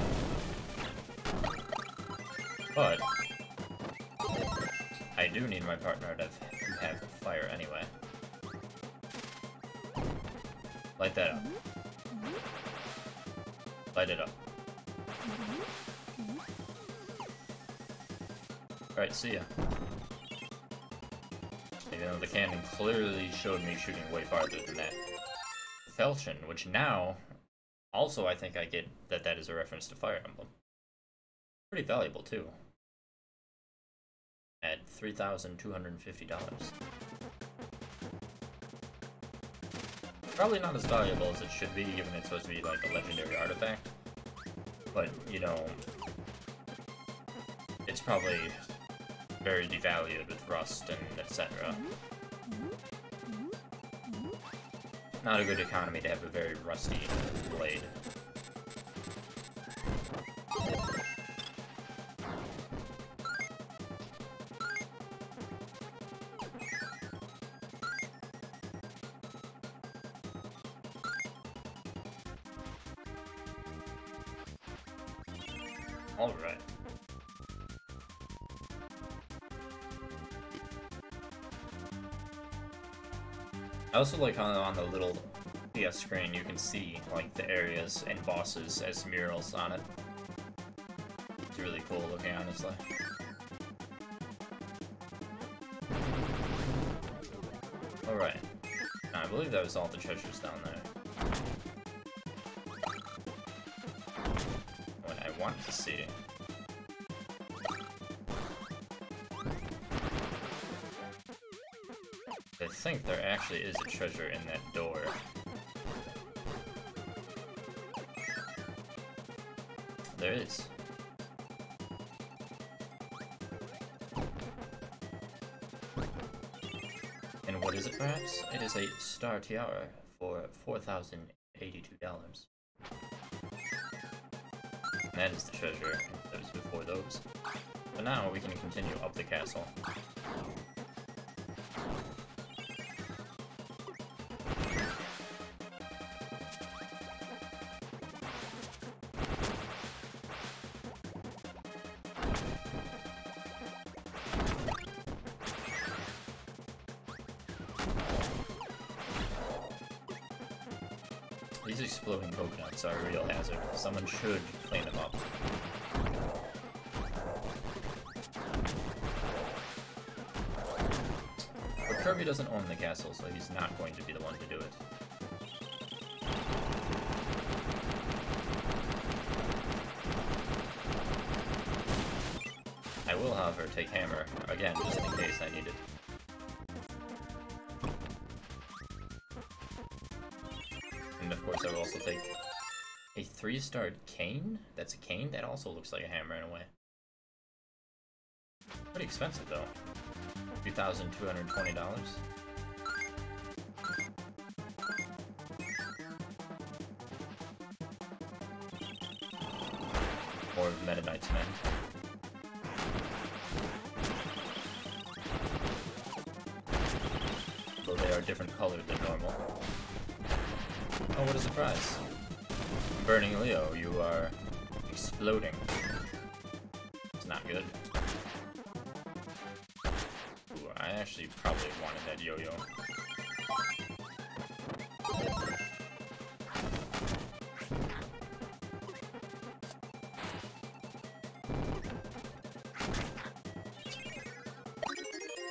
But I do need my partner to have fire anyway. Light that up. Light it up. Alright, see ya. Even though the cannon clearly showed me shooting way farther than that. Falchion, which now, also I think I get that that is a reference to Fire Emblem. Pretty valuable too. At $3,250. Probably not as valuable as it should be, given it's supposed to be like a legendary artifact. But, you know, it's probably very devalued with rust and etc. Not a good economy to have a very rusty blade. Alright. I also like how on the little PS screen you can see like the areas and bosses as murals on it. It's really cool looking, honestly. Alright. I believe that was all the treasures down there. What I want to see. I think there actually is a treasure in that door. There is. And what is it, perhaps? It is a star tiara for $4,082. And that is the treasure that was before those. But now we can continue up the castle. These exploding coconuts are a real hazard. Someone should clean them up. But Kirby doesn't own the castle, so he's not going to be the one to do it. I will, however, take Hammer, again, just in case I need it. And of course I will also take a 3-star cane? That's a cane? That also looks like a hammer in a way. Pretty expensive though. $2,220. More of Meta Knight's Men. Though they are different colored than normal. Oh, what a surprise. Burning Leo, you are exploding. It's not good. Ooh, I actually probably wanted that yo-yo.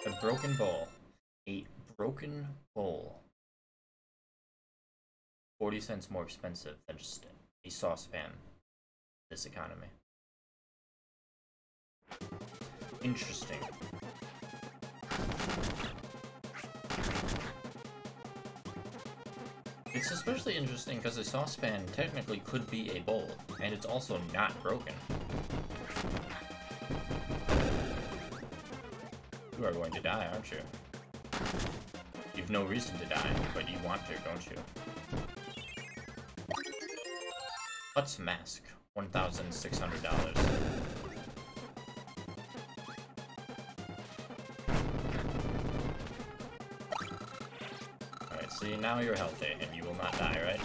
A broken bowl. A broken bowl. 40 cents more expensive than just a saucepan. This economy. Interesting. It's especially interesting because a saucepan technically could be a bowl, and it's also not broken. You are going to die, aren't you? You've no reason to die, but you want to, don't you? Hutt's Mask, $1,600. Alright, see, now you're healthy, and you will not die, right?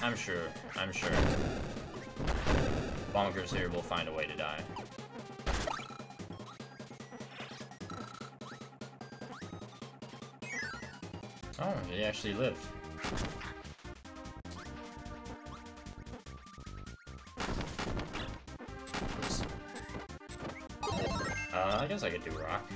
I'm sure. Bonkers here will find a way to die. Oh, he actually lived. Oops. I guess I could do rock.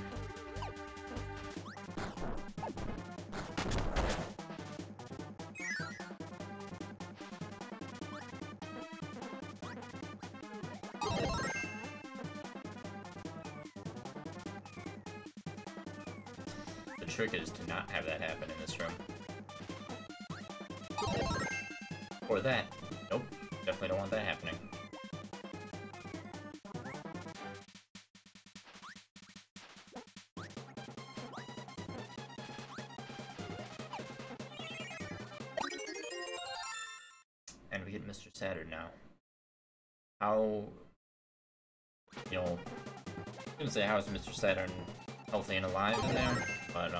The trick is to not have that happen in this room. Or that. Nope. Definitely don't want that happening. And we get Mr. Saturn now. How... You know... I was gonna say, how is Mr. Saturn healthy and alive in there? But,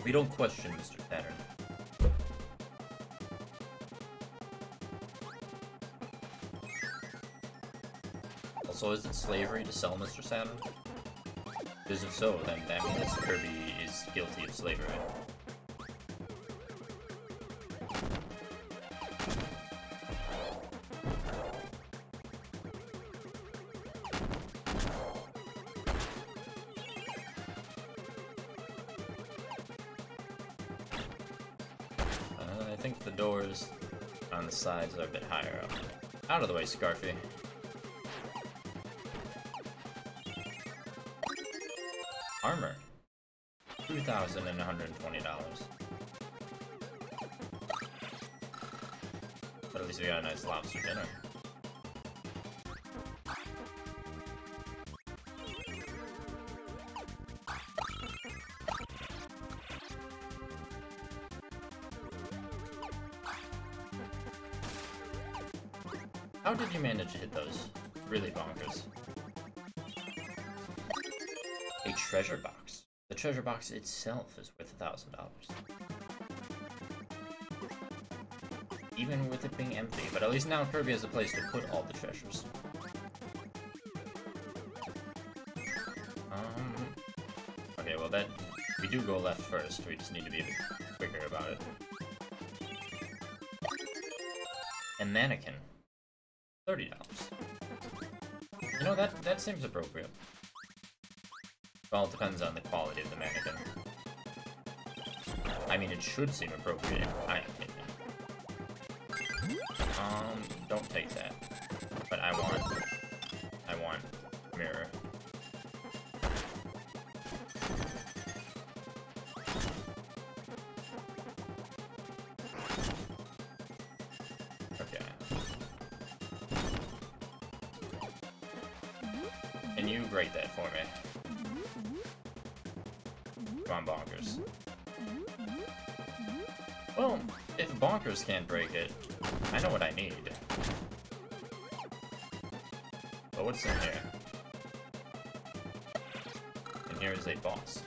we don't question Mr. Saturn. Also, is it slavery to sell Mr. Saturn? Because if so, then that means Kirby is guilty of slavery. I think the doors on the sides are a bit higher up. Out of the way, Scarfy. Armor. $2,120. But at least we got a nice lobster dinner. How did you manage to hit those? Really bonkers. A treasure box. The treasure box itself is worth $1,000. Even with it being empty, but at least now Kirby has a place to put all the treasures. Okay, well that... We do go left first, we just need to be a bit quicker about it. A mannequin. $30. You know, that seems appropriate. Well, it depends on the quality of the mannequin. I mean, it should seem appropriate in my opinion. Don't take that. But I want mirror. you grate that for me? Come on, Bonkers. Well, if Bonkers can't break it, I know what I need. But what's in here? And here is a boss.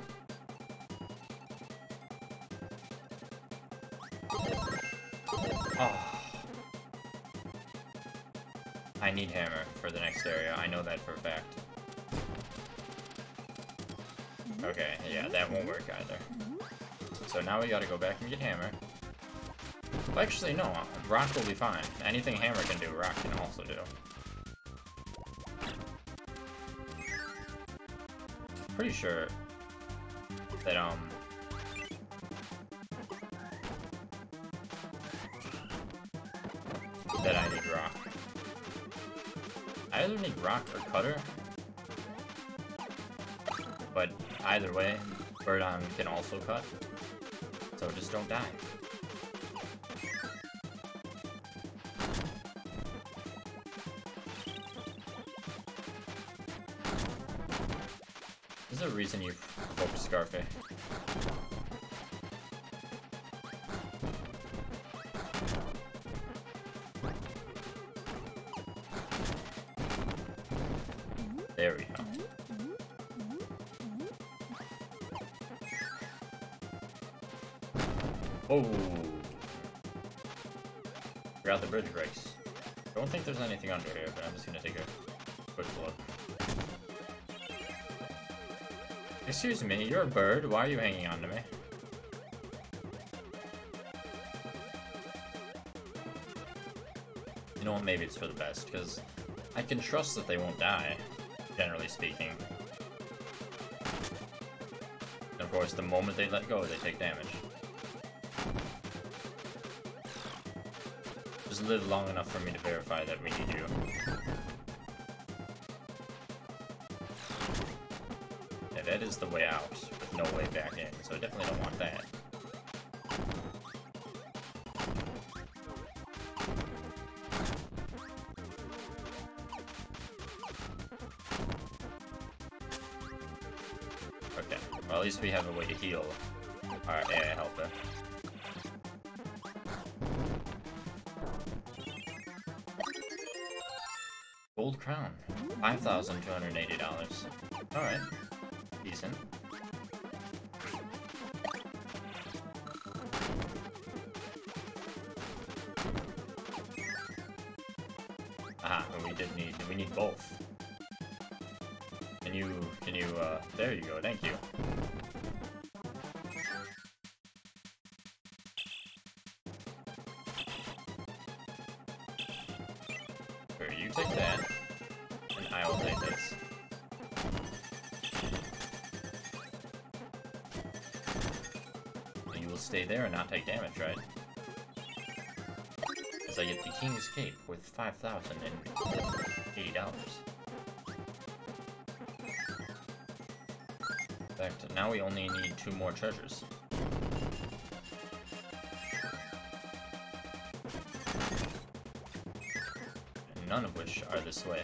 Oh. I need hammer for the next area. I know that for a fact. Okay, yeah, that won't work either. So now we gotta go back and get hammer. Well, actually, no. Rock will be fine. Anything hammer can do, rock can also do. Pretty sure that, that I need rock. I either need rock or cutter. But either way, Birdon can also cut. So just don't die. Is there a reason you focus Scarface? There we go. Oh! Forgot the bridge breaks. Don't think there's anything under here, but I'm just gonna take a quick look. Excuse me, you're a bird. Why are you hanging on to me? You know what? Maybe it's for the best, because I can trust that they won't die, generally speaking. And of course, the moment they let go, they take damage. Just live long enough for me to verify that we need you. Yeah, that is the way out, with no way back in, so I definitely don't want that. Okay, well at least we have a way to heal our AI helper. Gold crown, $5,280. Alright, decent. Aha, we need both. Can you, there you go, thank you. Here, you take that, and I will take this. And you will stay there and not take damage, right? As I get the King's Cape with $5,080. In fact, now we only need 2 more treasures. None of which are this way.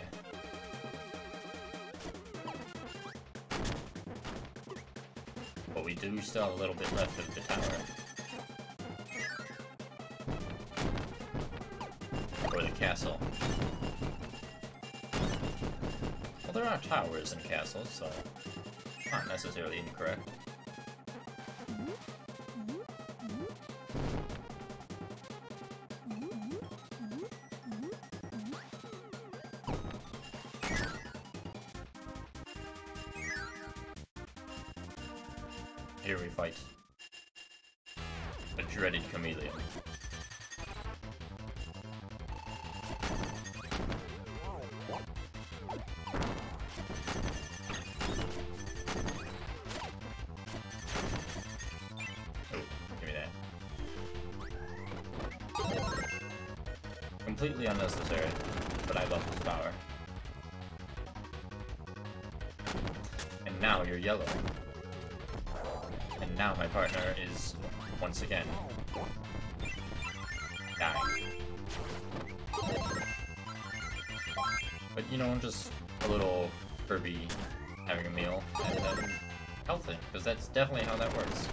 But we do still have a little bit left of the tower. Or the castle. Well, there are towers in castles, so not necessarily incorrect. Here we fight a dreaded chameleon. Completely unnecessary, but I love this power. And now you're yellow. And now my partner is, once again, dying. But you know, just a little Kirby having a meal and then healthy, because that's definitely how that works.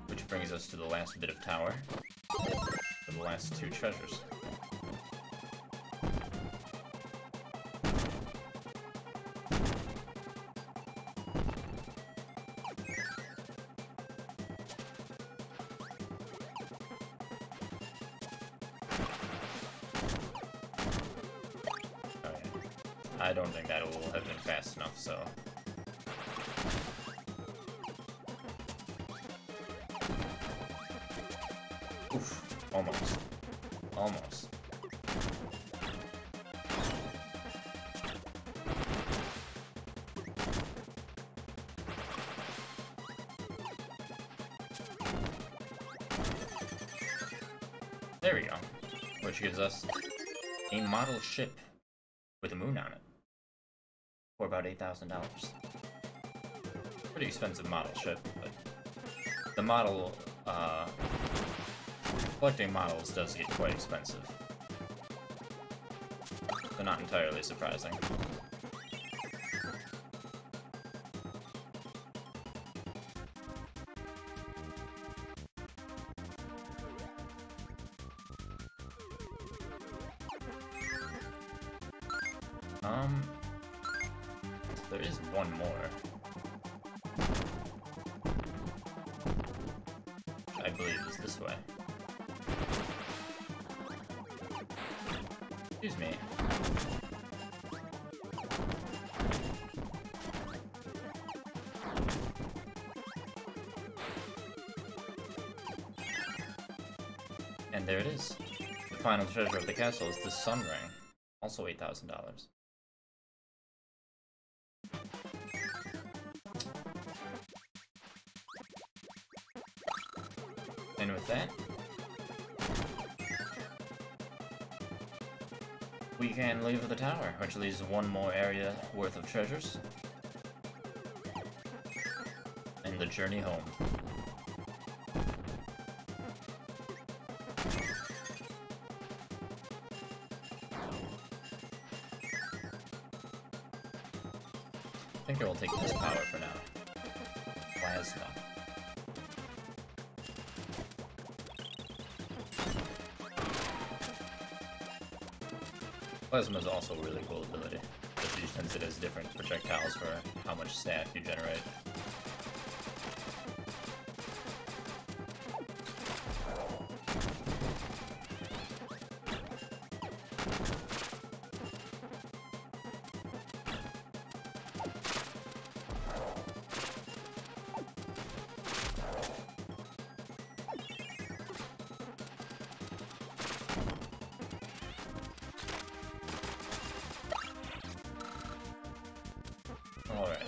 Which brings us to the last bit of tower, for the last two treasures. I don't think that will have been fast enough, so... Oof. Almost. Almost. There we go. Which gives us a model ship with a moon on it. For about $8,000. Pretty expensive model ship, but the model, collecting models does get quite expensive. So not entirely surprising. There is one more. I believe is this way. Excuse me. And there it is. The final treasure of the castle is the sun ring, also $8,000. And with that, we can leave the tower, which leaves one more area worth of treasures. And the journey home. I think I will take this power for now. Plasma. Plasma is also a really cool ability, especially since it has different projectiles for how much stat you generate. Alright.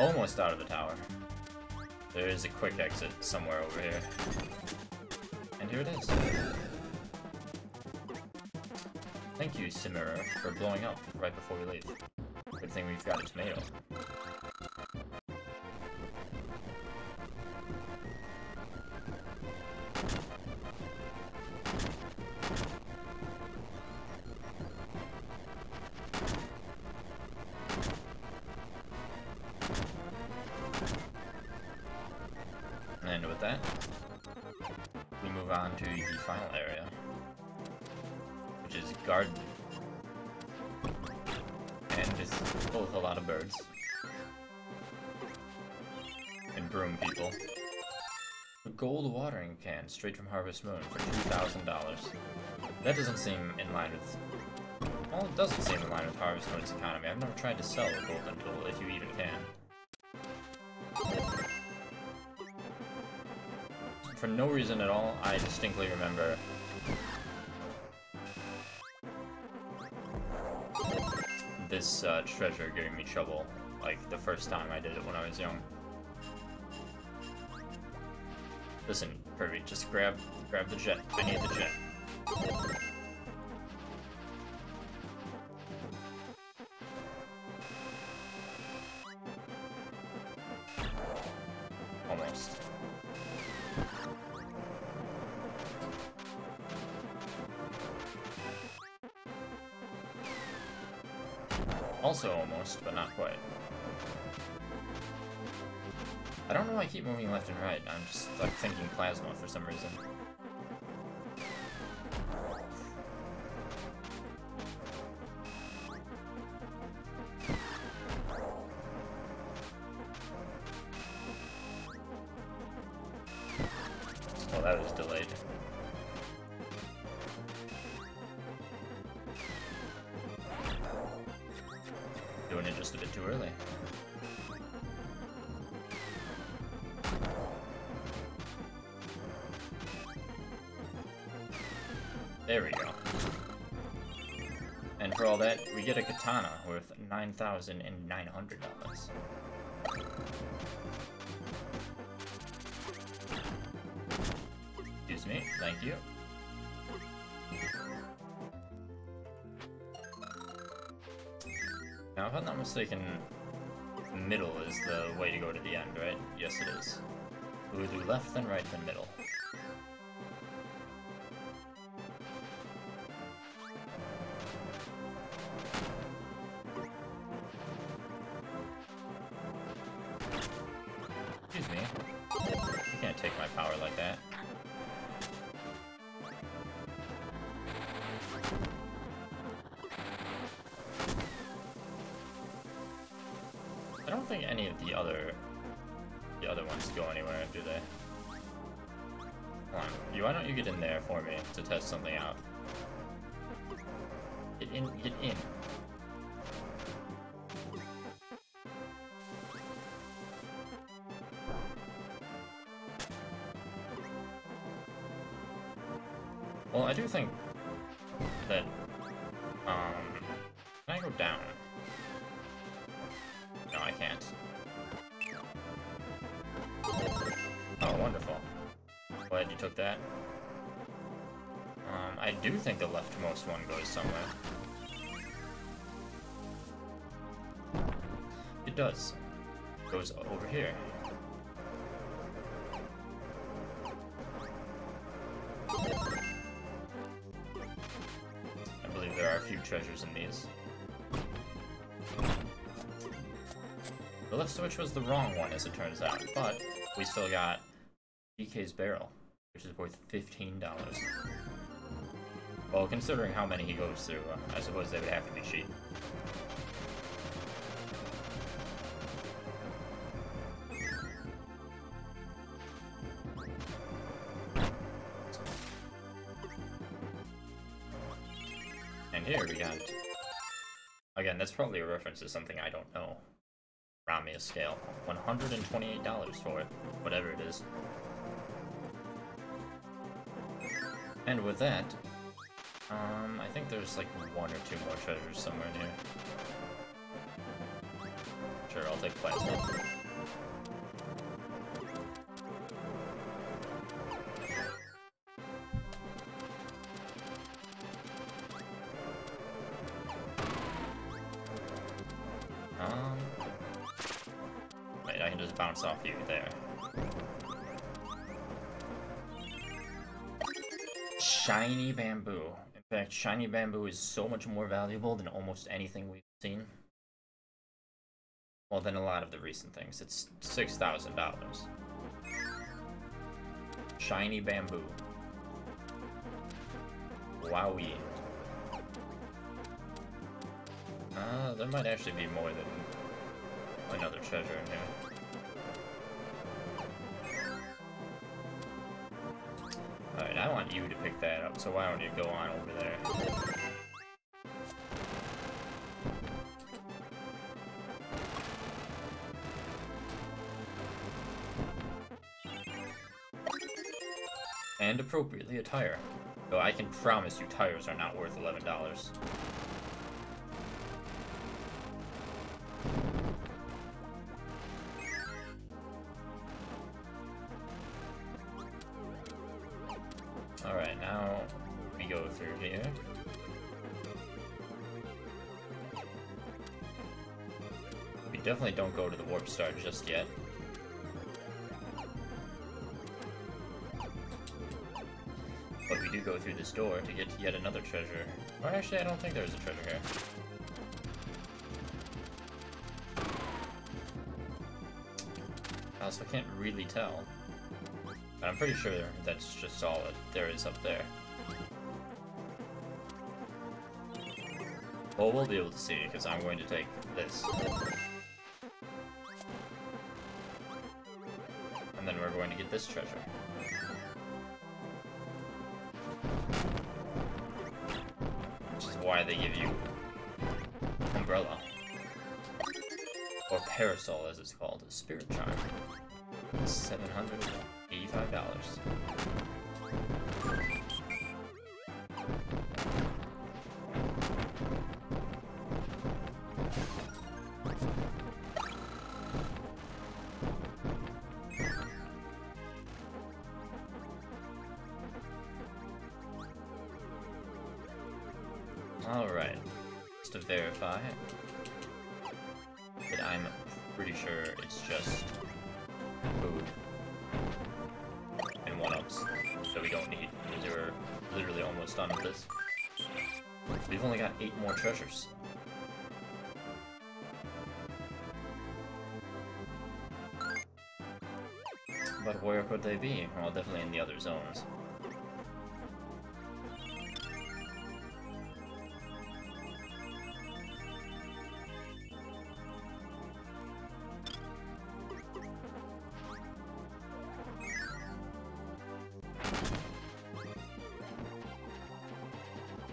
Almost out of the tower. There is a quick exit somewhere over here. And here it is. Thank you, Simmerer, for blowing up right before we leave. Good thing we've got a tomato. And with that, we move on to the final area, which is garden. And it's full of a lot of birds. And broom people. A gold watering can straight from Harvest Moon for $2,000. That doesn't seem in line with... Well, it doesn't seem in line with Harvest Moon's economy. I've never tried to sell a golden tool, if you even can. For no reason at all, I distinctly remember this treasure giving me trouble, like the first time I did it when I was young. Listen, Kirby, just grab the jet. I need the jet. almost. Also almost, but not quite. I don't know why I keep moving left and right. I'm just like thinking plasma for some reason. Well, that was delayed. Doing it just a bit too early. There we go. And for all that, we get a katana worth $9,900. Excuse me, thank you. Now, if I'm not mistaken, middle is the way to go to the end, right? Yes, it is. We'll do left, then right, then middle. Excuse me. You can't take my power like that. I don't think any of the other ones go anywhere, do they? Come on, why don't you get in there for me to test something out? Get in, get in. Well, I do think that, can I go down? No, I can't. Oh, wonderful. Glad you took that. I do think the leftmost one goes somewhere. It does. It goes over here. I believe there are a few treasures in these. The left switch was the wrong one, as it turns out, but we still got DK's barrel, which is worth $15. Well, considering how many he goes through, I suppose they would have to be cheap. And here we got... Again, that's probably a reference to something I don't know. Ramia scale. $128 for it, whatever it is. And with that, I think there's like one or two more treasures somewhere near. Sure, I'll take plasma. Wait, I can just bounce off you there. Shiny bamboo. In fact, shiny bamboo is so much more valuable than almost anything we've seen. Well, than a lot of the recent things. It's $6,000. Shiny bamboo. Wowee. There might actually be more than another treasure in here. Alright, I want you to pick that up, so why don't you go on over there? And appropriately a tire. Though I can promise you tires are not worth $11. Alright, now we go through here. We definitely don't go to the warp star just yet. do go through this door to get yet another treasure. Or actually, I don't think there's a treasure here. I also can't really tell. But I'm pretty sure that's just all that there is up there. Well, we'll be able to see, because I'm going to take this. And then we're going to get this treasure. Which is why they give you umbrella. Or parasol, as it's called. A spirit charm. $785. Alright, just to verify that I'm pretty sure it's just food and 1-ups that we don't need, because we're literally almost done with this. We've only got 8 more treasures. But where could they be? Well, definitely in the other zones.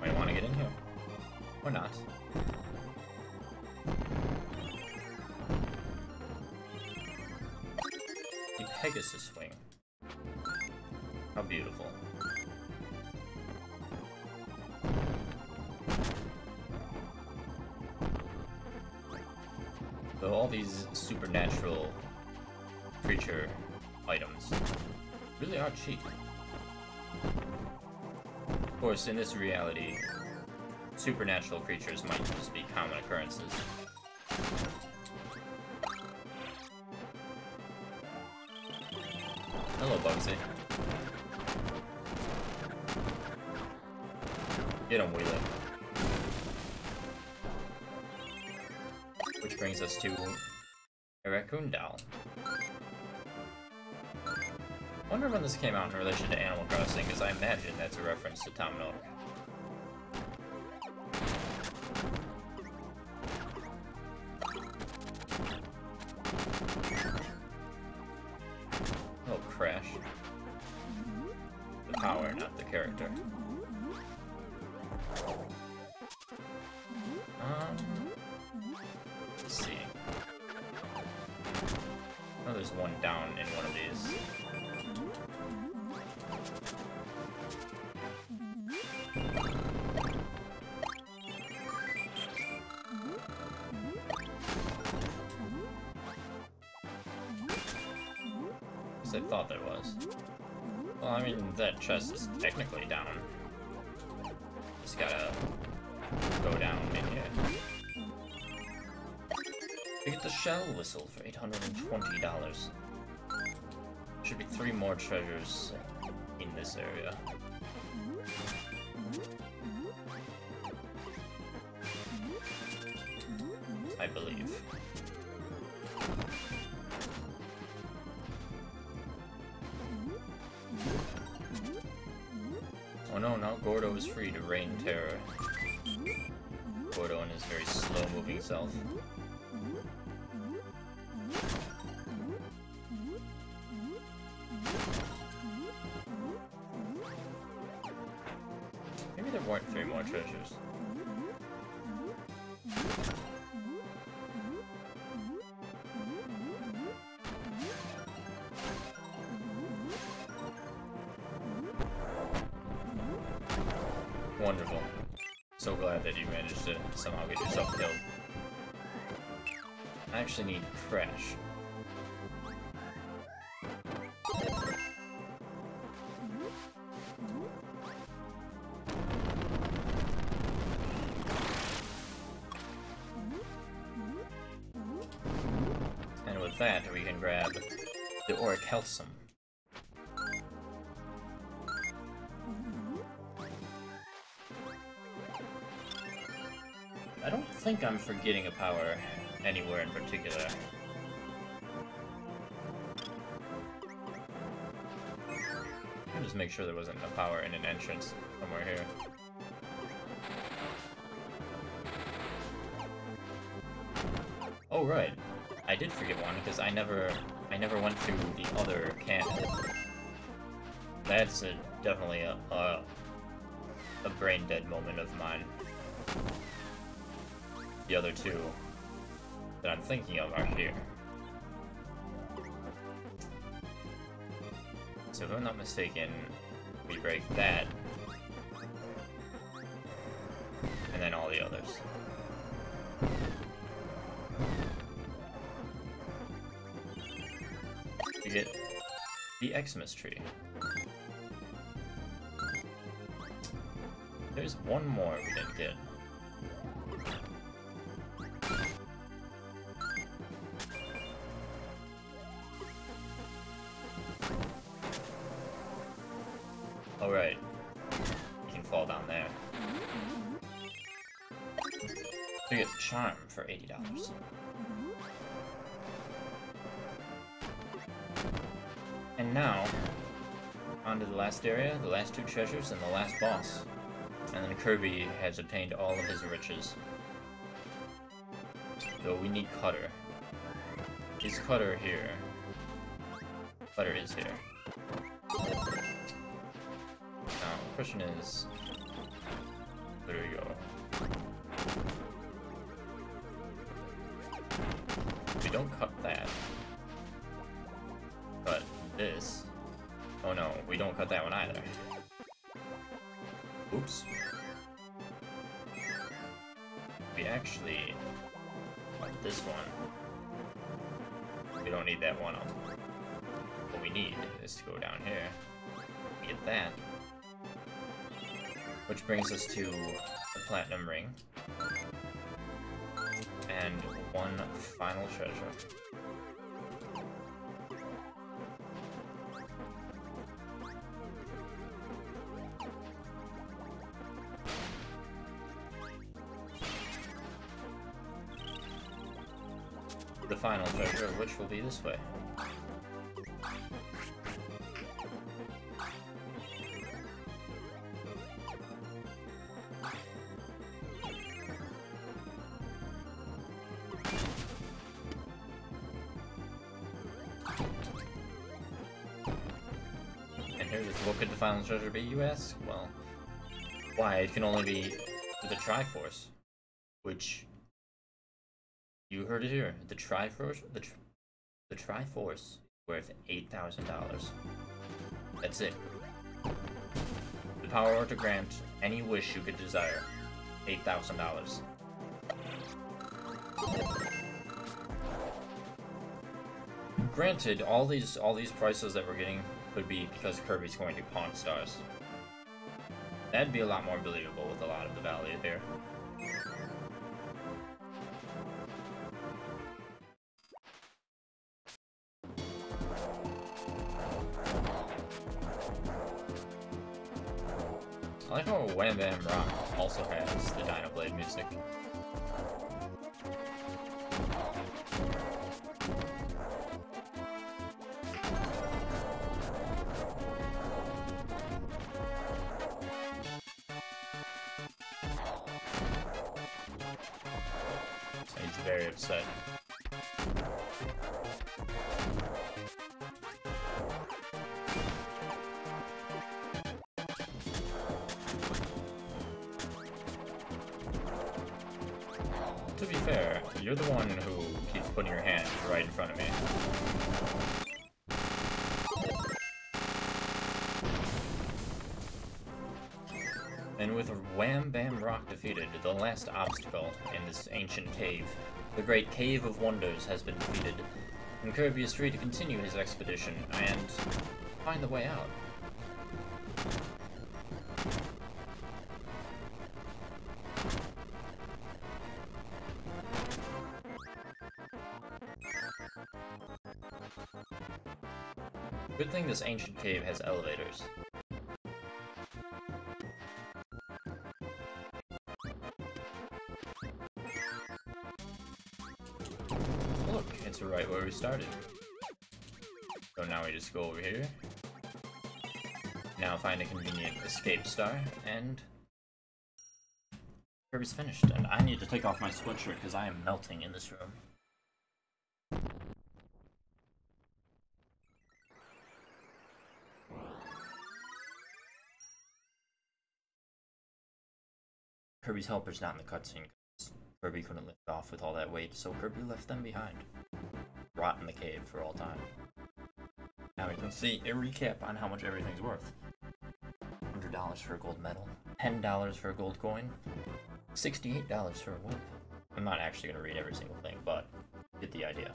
Might want to get in here. Or not. The Pegasus wing. How beautiful. Though all these supernatural creature items really are cheap. Of course, in this reality, supernatural creatures might just be common occurrences. Hello, Bugsy. Get him, Wheeler. Which brings us to a raccoon doll. I wonder when this came out in relation to Animal Crossing, because I imagine that's a reference to Tom Nook. Oh, crash. The power, not the character. Let's see. Oh, there's one down in one of these. I thought there was. Well, I mean, that chest is technically down. Just gotta go down in here. You get the shell whistle for $820. Should be 3 more treasures in this area. I believe. Oh no, now Gordo is free to reign terror. Gordo and his very slow-moving self. Maybe there weren't 3 more treasures. Wonderful. So glad that you managed to somehow get yourself killed. I actually need Crash. And with that, we can grab the Auric Calcium. think I'm forgetting a power anywhere in particular. I'll just make sure there wasn't a power in an entrance somewhere here. Oh right, I did forget one because I never went through the other cannon. That's definitely a brain dead moment of mine. The other two that I'm thinking of are here. So if I'm not mistaken, we break that, and then all the others. We get the Xmas tree. There's one more we didn't get. Oh right, you can fall down there. You get charm for $80. And now, on to the last area, the last two treasures, and the last boss. And then Kirby has obtained all of his riches. So we need Cutter. Is Cutter here? Cutter is here. Now, the question is... where do we go? We don't cut that. Cut this. Oh no, we don't cut that one either. Oops. We actually cut this one. We don't need that one up. What we need is to go down here. Get that. Which brings us to the Platinum Ring. And one final treasure. The final treasure, which will be this way. And here's what could the final treasure be, you ask? Well, why, it can only be the Triforce, which... you heard it here. The Triforce, the Triforce, worth $8,000. That's it. The power to grant any wish you could desire. $8,000. Granted, all these prices that we're getting could be because Kirby's going to pawn stars. That'd be a lot more believable with a lot of the value here. I like how Wham Bam Rock also has the Dino Blade music. He's very upset. To be fair, you're the one who keeps putting your hand right in front of me. And with Wham Bam Rock defeated, the last obstacle in this ancient cave, the Great Cave of Wonders, has been defeated, and Kirby is free to continue his expedition and find the way out. Good thing this ancient cave has elevators. started. So now we just go over here. Now find a convenient escape star, and Kirby's finished. And I need to take off my sweatshirt because I am melting in this room. Kirby's helper's not in the cutscene. Kirby couldn't lift off with all that weight, so Kirby left them behind. Rot in the cave for all time. Now we can see a recap on how much everything's worth. $100 for a gold medal, $10 for a gold coin, $68 for a whip. I'm not actually going to read every single thing, but get the idea.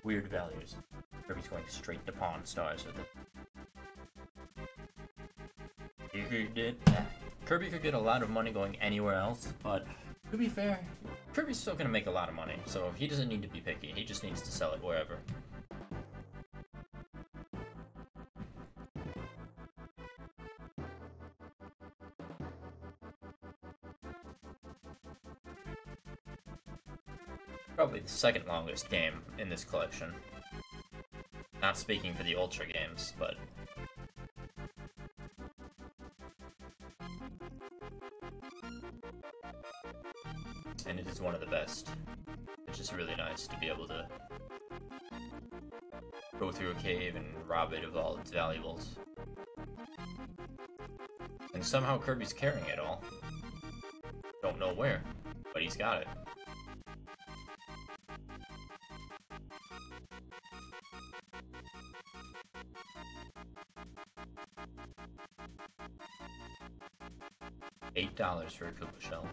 Weird values. Kirby's going straight to pawn stars with it. Kirby could get a lot of money going anywhere else, but to be fair, Kirby's still going to make a lot of money, so he doesn't need to be picky. He just needs to sell it wherever. Probably the second longest game in this collection. Not speaking for the Ultra games, but... and it is one of the best. It's just really nice to be able to go through a cave and rob it of all its valuables. And somehow Kirby's carrying it all. Don't know where, but he's got it. $8 for a Koopa shell.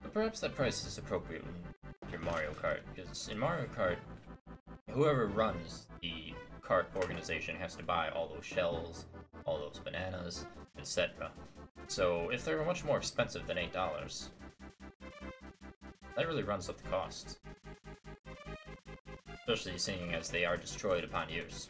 But perhaps that price is appropriate with your Mario Kart, because in Mario Kart, whoever runs the kart organization has to buy all those shells, all those bananas, etc. So if they're much more expensive than $8, that really runs up the cost. Especially seeing as they are destroyed upon use.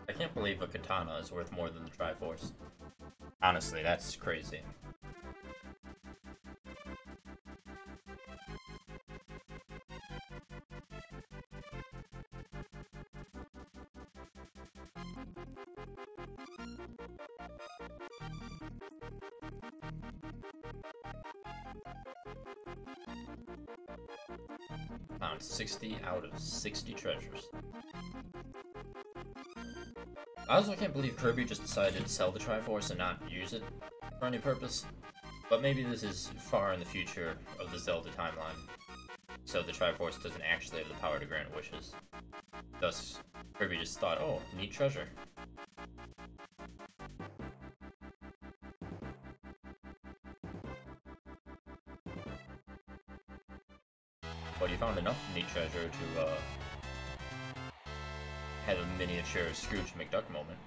I can't believe a katana is worth more than the Triforce. Honestly, that's crazy. Found 60 out of 60 treasures. I also can't believe Kirby just decided to sell the Triforce and not use it for any purpose. But maybe this is far in the future of the Zelda timeline, so the Triforce doesn't actually have the power to grant wishes. Thus, Kirby just thought, oh, neat treasure. But he found enough neat treasure to, have a miniature Scrooge McDuck moment.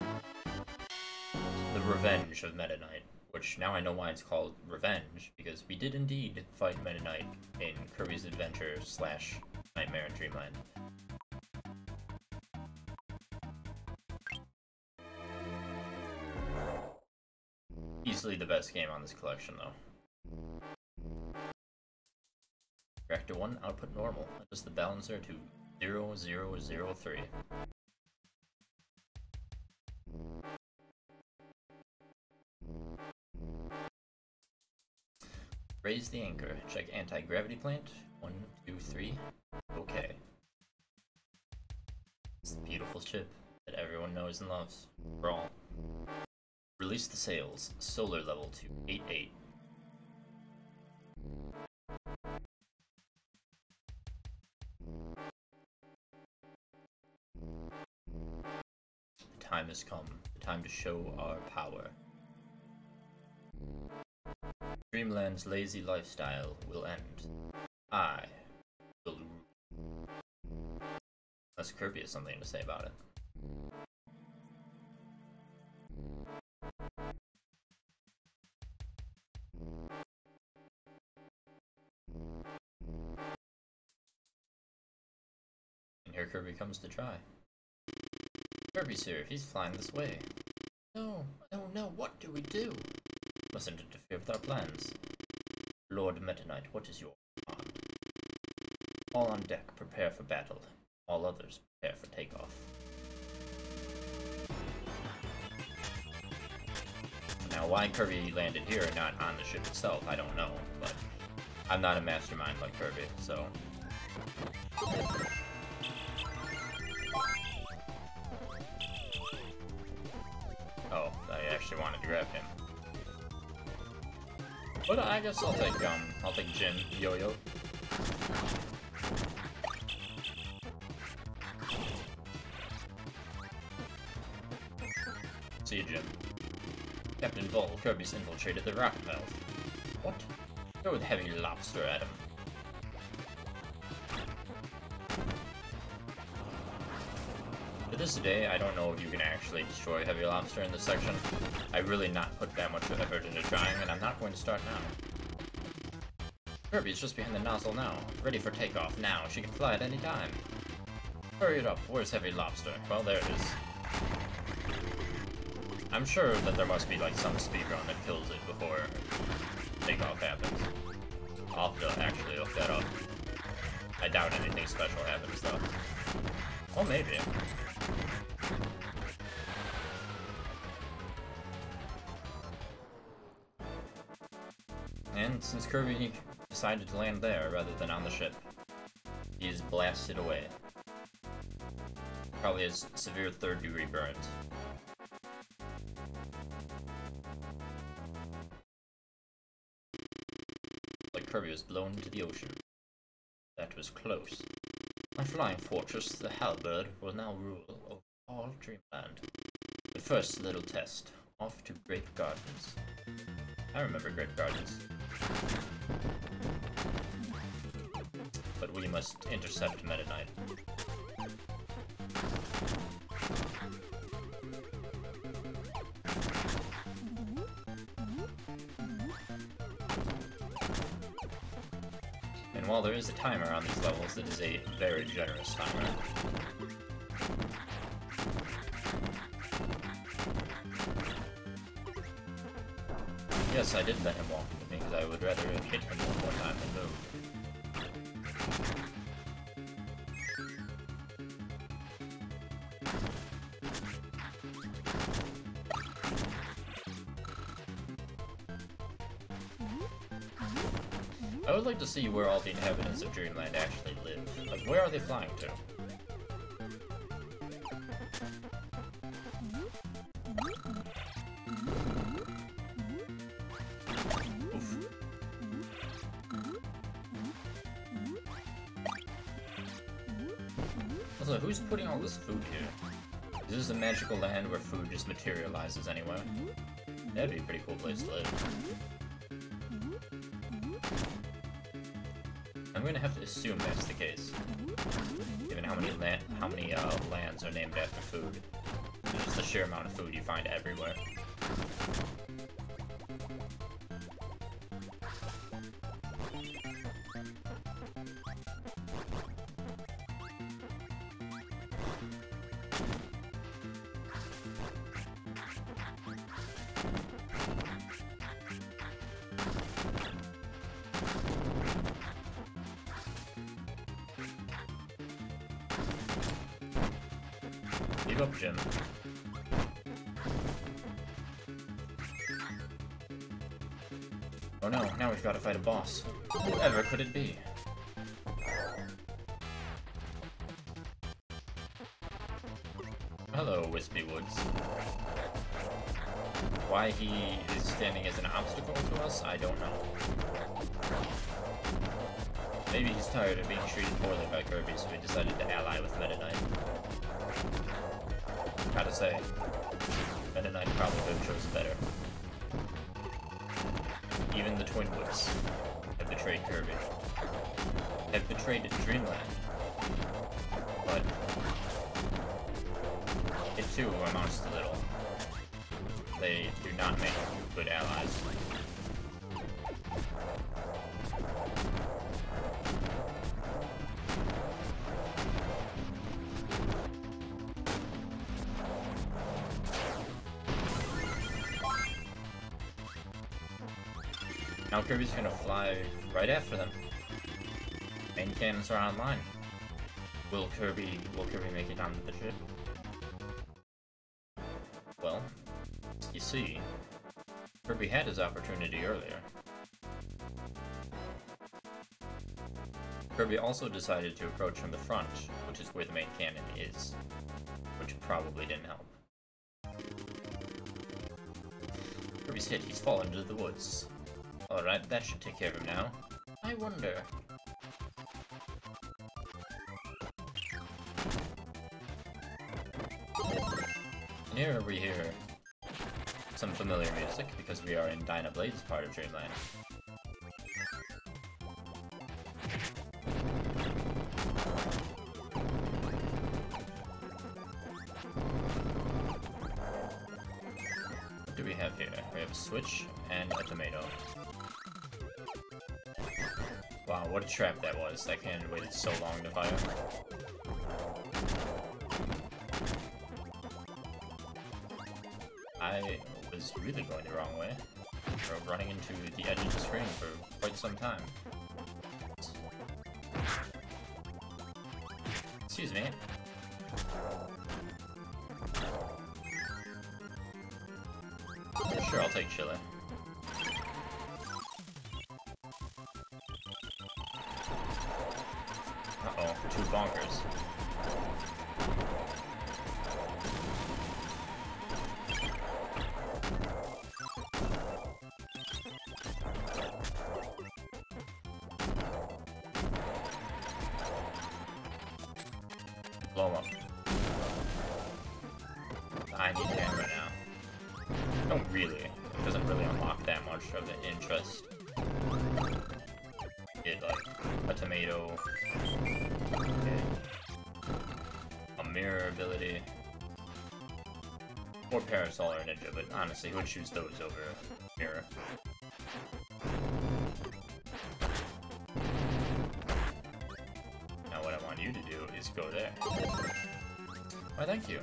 The Revenge of Meta Knight, which now I know why it's called Revenge, because we did indeed fight Meta Knight in Kirby's Adventure / Nightmare in Dreamland. Easily the best game on this collection, though. Reactor 1, output normal. Adjust the balancer to 0003. Raise the anchor. Check anti-gravity plant. 1, 2, 3. Okay. It's the beautiful ship that everyone knows and loves. For all. Release the sails. Solar level to 88. The time has come. The time to show our power. Dreamland's lazy lifestyle will end. I will rule. Unless Kirby has something to say about it. And here Kirby comes to try. Kirby's here. He's flying this way. No. Oh no, what do we do? Mustn't interfere with our plans. Lord Meta Knight, what is your command? All on deck, prepare for battle. All others, prepare for takeoff. Now, why Kirby landed here and not on the ship itself, I don't know, but I'm not a mastermind like Kirby, so... Oh, I actually wanted to grab him. But I guess I'll take Jin, Yo-Yo. See you, Jim. Captain Vol, Kirby's infiltrated the rock mouth. What? Throw the heavy lobster at him. To this day, I don't know if you can actually destroy heavy lobster in this section. I've really not put that much effort into trying, and I'm not going to start now. Kirby's just behind the nozzle now, ready for takeoff now. She can fly at any time. Hurry it up, where's heavy lobster? Well, there it is. I'm sure that there must be like some speedrun that kills it before takeoff happens. I'll have to actually look that up. I doubt anything special happens though. Well, maybe. And since Kirby decided to land there rather than on the ship, he is blasted away. Probably has severe third-degree burns. Like Kirby was blown into the ocean. That was close. My flying fortress, the Halberd, will now rule over all Dreamland. But first, a little test. Off to Grape Gardens. I remember Grape Gardens. But we must intercept Meta Knight. And while there is a timer on these levels, it is a very generous timer. Yes, I did let him walk into me because I would rather hit him one more time than move. I would like to see where all the inhabitants of Dreamland actually live. Like, where are they flying to? Oof. Also, who's putting all this food here? Is this a magical land where food just materializes anywhere? That'd be a pretty cool place to live. I'm gonna have to assume that's the case, given how many lands are named after food. And just the sheer amount of food you find everywhere. Keep up, Jim. Oh no, now we've got to fight a boss. Whoever could it be? Hello, Wispy Woods. Why he is standing as an obstacle to us, I don't know. Maybe he's tired of being treated poorly by Kirby, so he decided to ally with Meta Knight. Gotta say, Meta Knight probably could have chosen better. Even the Twin Woods have betrayed Kirby. Have betrayed Dreamland. But it too amounts to little. They do not make good allies. Now Kirby's gonna fly right after them. Main cannons are online. Will Kirby make it onto the ship? Well, you see, Kirby had his opportunity earlier. Kirby also decided to approach from the front, which is where the main cannon is, which probably didn't help. Kirby's hit, he's fallen into the woods. Alright, that should take care of him now. I wonder... And here we hear some familiar music, because we are in Dynablade's part of Dreamland. What do we have here? We have a switch and a tomato. Wow, what a trap that was. That cannon waited so long to fire. I was really going the wrong way. Or running into the edge of the screen for quite some time. Excuse me. Sure, I'll take Chiller. Uh-oh, 2 bonkers. Blow him up. I need camera now. Don't really. It doesn't really unlock that much of an interest. It, like, a tomato. Okay. A mirror ability. Or Parasol or Ninja, but honestly, who would choose those over mirror? Now what I want you to do is go there. Why, thank you.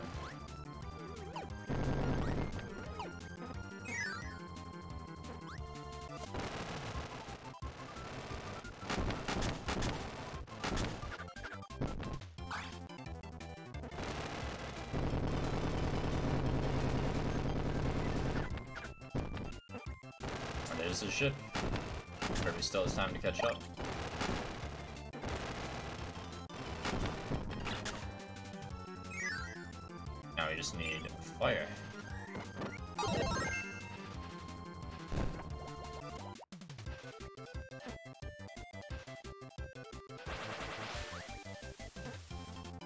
There's his ship. Kirby still has time to catch up. Now we just need fire.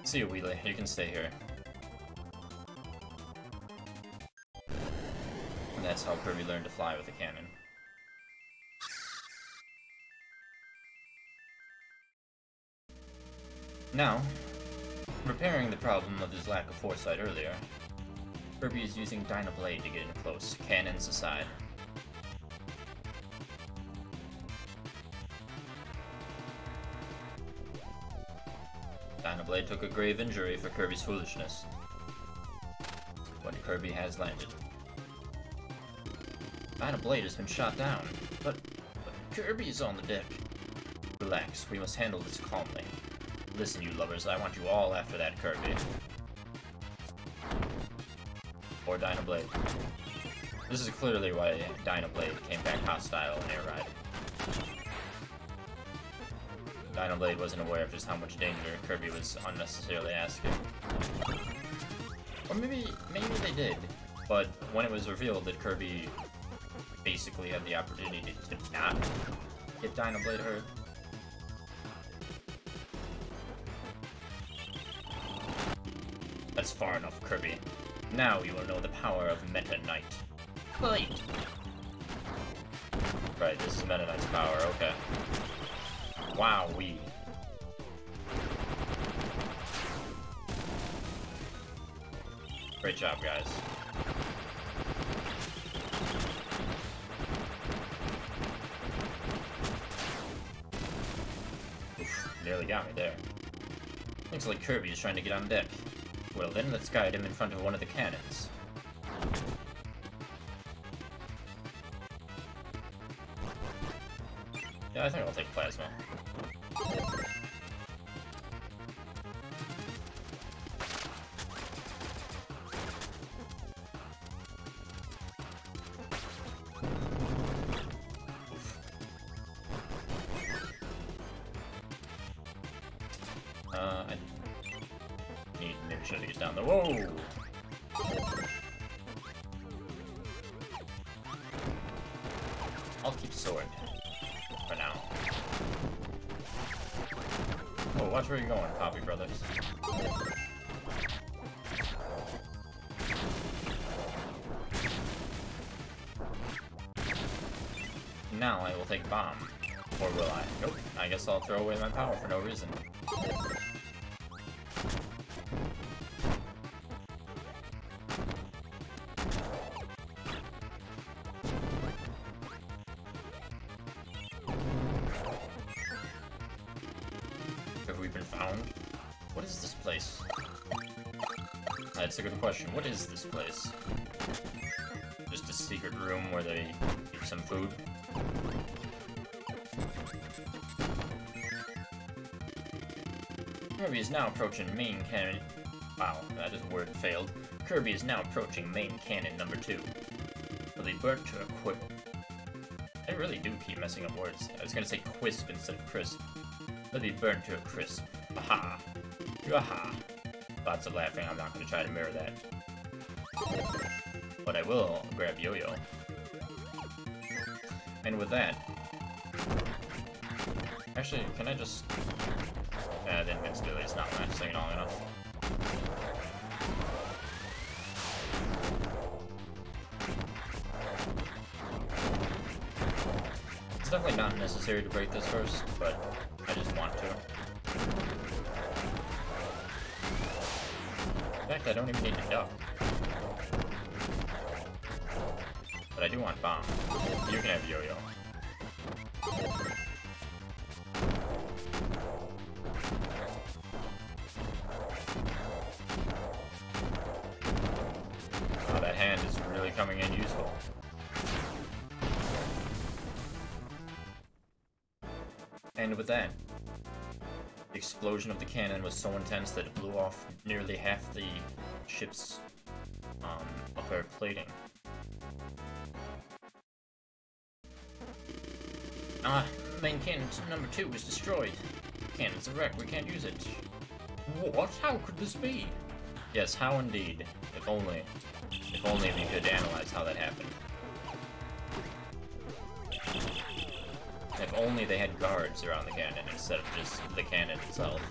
See you, Wheelie. You can stay here. And that's how Kirby learned to fly with a cannon. Now, repairing the problem of his lack of foresight earlier, Kirby is using Dynablade to get in close, cannons aside. Dynablade took a grave injury for Kirby's foolishness, but Kirby has landed. Dynablade has been shot down, but Kirby is on the deck. Relax, we must handle this calmly. Listen, you lovers, I want you all after that Kirby. Or Dynablade. This is clearly why Dynablade came back hostile in Air Ride. Dynablade wasn't aware of just how much danger Kirby was unnecessarily asking. Or maybe they did, but when it was revealed that Kirby basically had the opportunity to not get Dynablade hurt, that's far enough, Kirby. Now you will know the power of Meta Knight. Fight! Right, this is Meta Knight's power, okay. Wowee. Great job, guys. Oof, nearly got me there. Looks like Kirby is trying to get on deck. Well then, let's guide him in front of one of the cannons. I think I'll take plasma. I need to make sure to get down there. Whoa! I'll keep sword for now. Oh, watch where you're going, Poppy Brothers. Now I will take bomb. Or will I? Nope. I guess I'll throw away my power for no reason. Have we been found? What is this place? That's a good question. What is this place? Just a secret room where they eat some food? Kirby is now approaching main cannon. Wow, that is a word failed. Kirby is now approaching main cannon number 2. Will be burnt to a quip. I really do keep messing up words. I was gonna say quisp instead of crisp. Will be burnt to a crisp. Aha! Aha! Lots of laughing. I'm not gonna try to mirror that. But I will grab Yo-Yo. And with that... Actually, can I just... the invincibility is not lasting long enough. It's definitely not necessary to break this first, but I just want to. In fact, I don't even need to duck. But I do want bomb. You can have Yo-Yo. Oh, that hand is really coming in useful. And with that, the explosion of the cannon was so intense that it blew off nearly half the ship's upper plating. Main cannon number 2 was destroyed. Cannon's a wreck, we can't use it. What? How could this be? Yes, how indeed. If only we could analyze how that happened. If only they had guards around the cannon instead of just the cannon itself.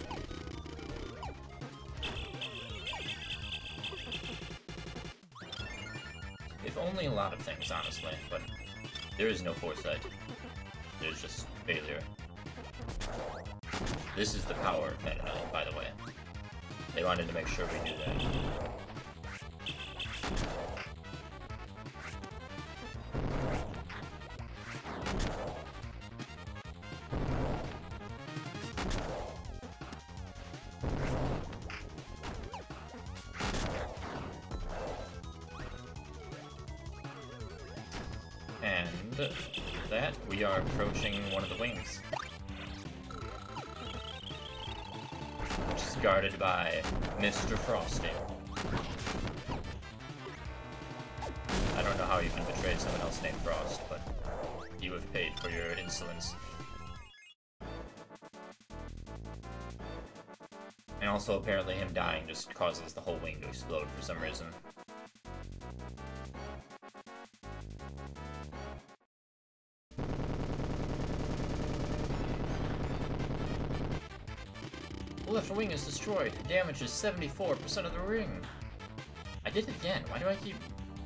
If only a lot of things, honestly, but there is no foresight. There's just failure. This is the power of Meta Knight, by the way. They wanted to make sure we knew that. And that, we are approaching one of the wings. Which is guarded by Mr. Frosty. I don't know how you can betray someone else named Frost, but you have paid for your insolence. And also, apparently him dying just causes the whole wing to explode for some reason. The left wing is destroyed. Damages 74% of the ring. I did it again. Why do I keep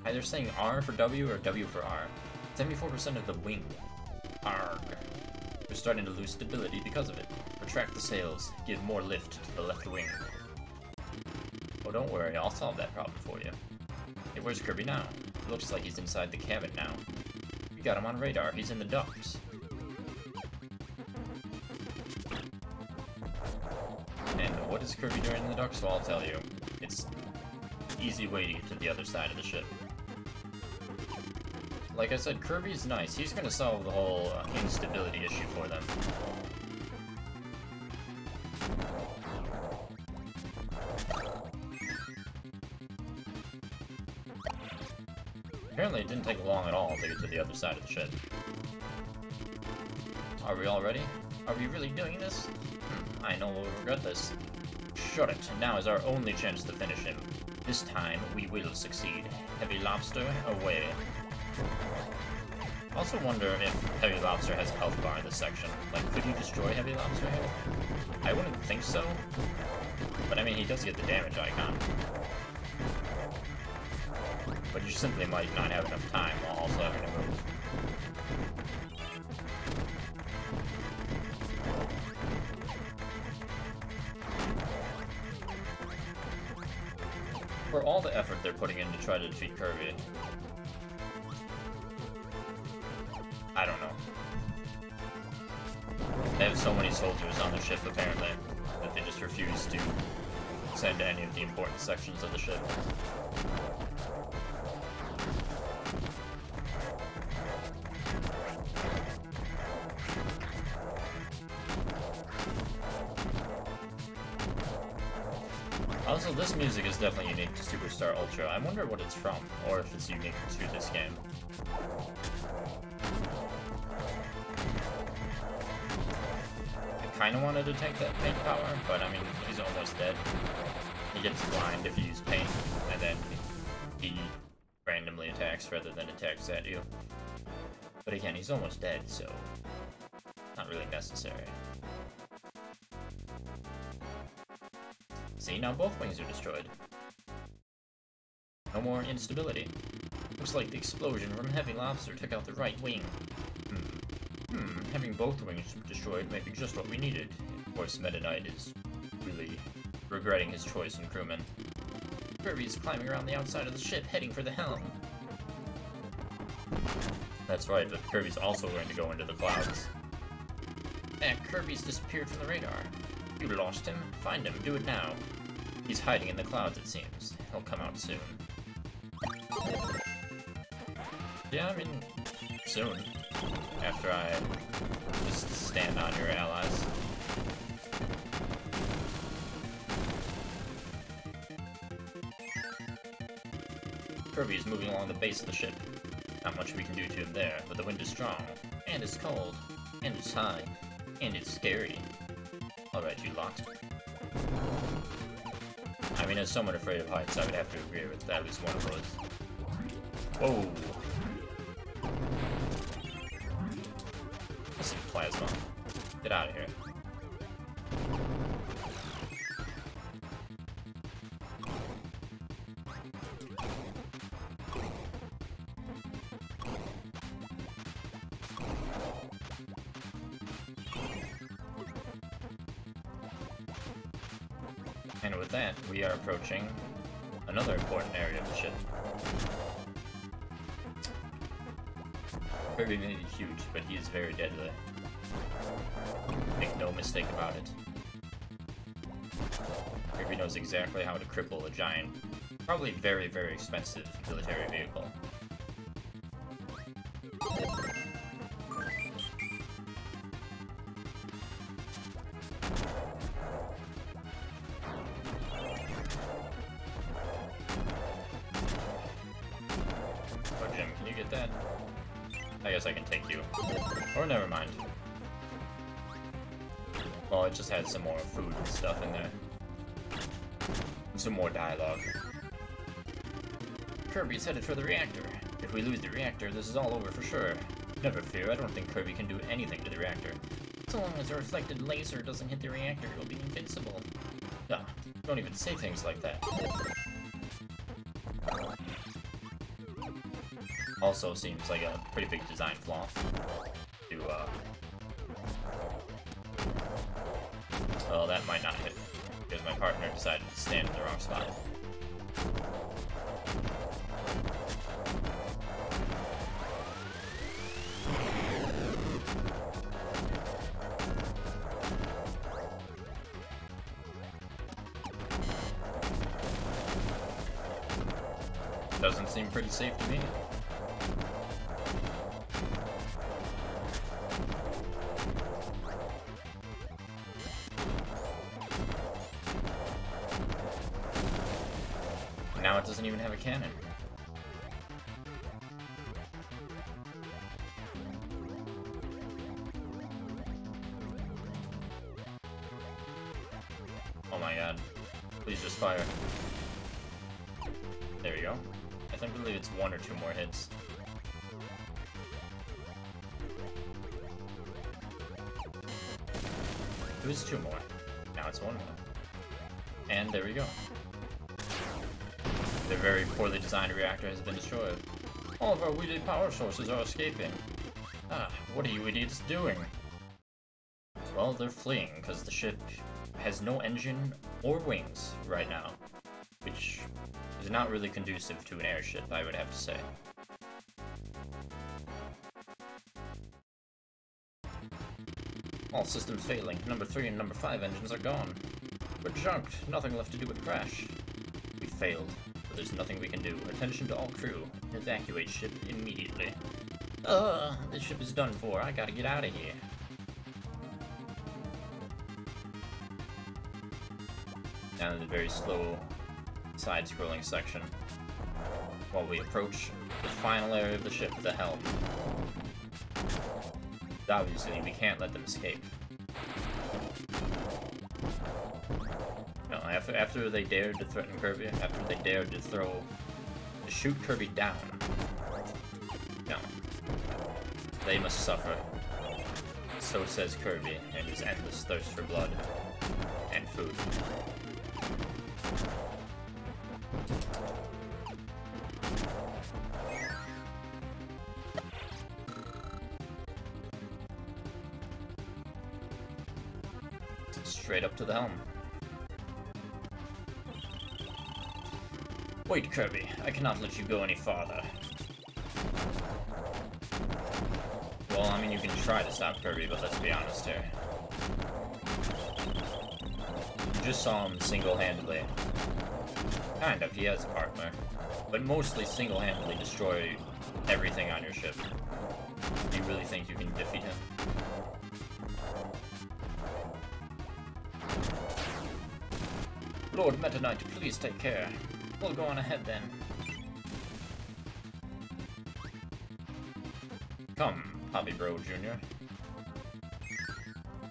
either saying R for W or W for R? 74% of the wing. Arg. We're starting to lose stability because of it. Retract the sails. Give more lift to the left wing. Oh, don't worry. I'll solve that problem for you. Hey, where's Kirby now? It looks like he's inside the cabin now. We got him on radar. He's in the ducts. And what is Kirby doing in the ducts? Well, I'll tell you. It's an easy way to get to the other side of the ship. like I said, Kirby's nice. He's gonna solve the whole instability issue for them. Apparently it didn't take long at all to get to the other side of the ship. Are we all ready? Are we really doing this? I know we'll regret this. Shut it. Now is our only chance to finish him. This time, we will succeed. Heavy Lobster, away. I also wonder if Heavy Lobster has a health bar in this section. Like, could you destroy Heavy Lobster here? I wouldn't think so. But I mean, he does get the damage icon. But you simply might not have enough time while also having to move. For all the effort they're putting in to try to defeat Kirby, I don't know. They have so many soldiers on the ship, apparently, that they just refuse to send to any of the important sections of the ship. Also, this music is definitely unique to Superstar Ultra. I wonder what it's from, or if it's unique to this game. I kinda wanted to take that paint power, but I mean, he's almost dead. He gets blind if you use paint, and then he randomly attacks rather than attacks at you. But again, he's almost dead, so not really necessary. See, now both wings are destroyed. No more instability. Looks like the explosion from Heavy Lobster took out the right wing. Having both wings destroyed may be just what we needed. Of course, Meta Knight is really regretting his choice in crewman. Kirby's climbing around the outside of the ship, heading for the helm. That's right, but Kirby's also going to go into the clouds. Kirby's disappeared from the radar. You lost him. Find him. Do it now. He's hiding in the clouds, it seems. He'll come out soon. Yeah, I mean, soon. After I just stand on your allies. Kirby is moving along the base of the ship. Not much we can do to him there, but the wind is strong, and it's cold, and it's high, and it's scary. Alright, you lot. I mean, as someone afraid of heights, I would have to agree with at least one of those. Whoa! This is plasma. Get out of here. And with that, we are approaching another important area of the ship. Kirby may be huge, but he is very deadly. Make no mistake about it. Kirby knows exactly how to cripple a giant, probably very, very expensive military vehicle. That? I guess I can take you. Or never mind. Well, it just had some more food and stuff in there. And some more dialogue. Kirby's headed for the reactor. If we lose the reactor, this is all over for sure. Never fear, I don't think Kirby can do anything to the reactor. So long as a reflected laser doesn't hit the reactor, it'll be invincible. Ah, don't even say things like that. Also seems like a pretty big design flaw to, well, that might not hit, because my partner decided to stand in the wrong spot. Doesn't seem pretty safe to me. now it doesn't even have a cannon. Oh my god. Please just fire. There we go. I believe it's 1 or 2 more hits. It was 2 more. Now it's 1 more. And there we go. The very poorly designed reactor has been destroyed. All of our wheelie power sources are escaping. Ah, what are you idiots doing? Well, they're fleeing because the ship has no engine or wings right now, which is not really conducive to an airship, I would have to say. All systems failing. Number 3 and number 5 engines are gone. We're junked. Nothing left to do but crash. We failed, but there's nothing we can do. Attention to all crew. Evacuate ship immediately. This ship is done for. I gotta get out of here. Down in the very slow side-scrolling section, while we approach the final area of the ship, the helm. Obviously, we can't let them escape. No, after they dared to threaten Kirby, after they dared to shoot Kirby down, no. They must suffer. So says Kirby and his endless thirst for blood and food. Straight up to the helm. Wait, Kirby, I cannot let you go any farther. Well, I mean, you can try to stop Kirby, but let's be honest here. You just saw him single-handedly. Kind of, he has a partner. But mostly single-handedly destroy everything on your ship. Do you really think you can defeat him? Lord Meta Knight, please take care. We'll go on ahead then. Come, Poppy Bro Jr.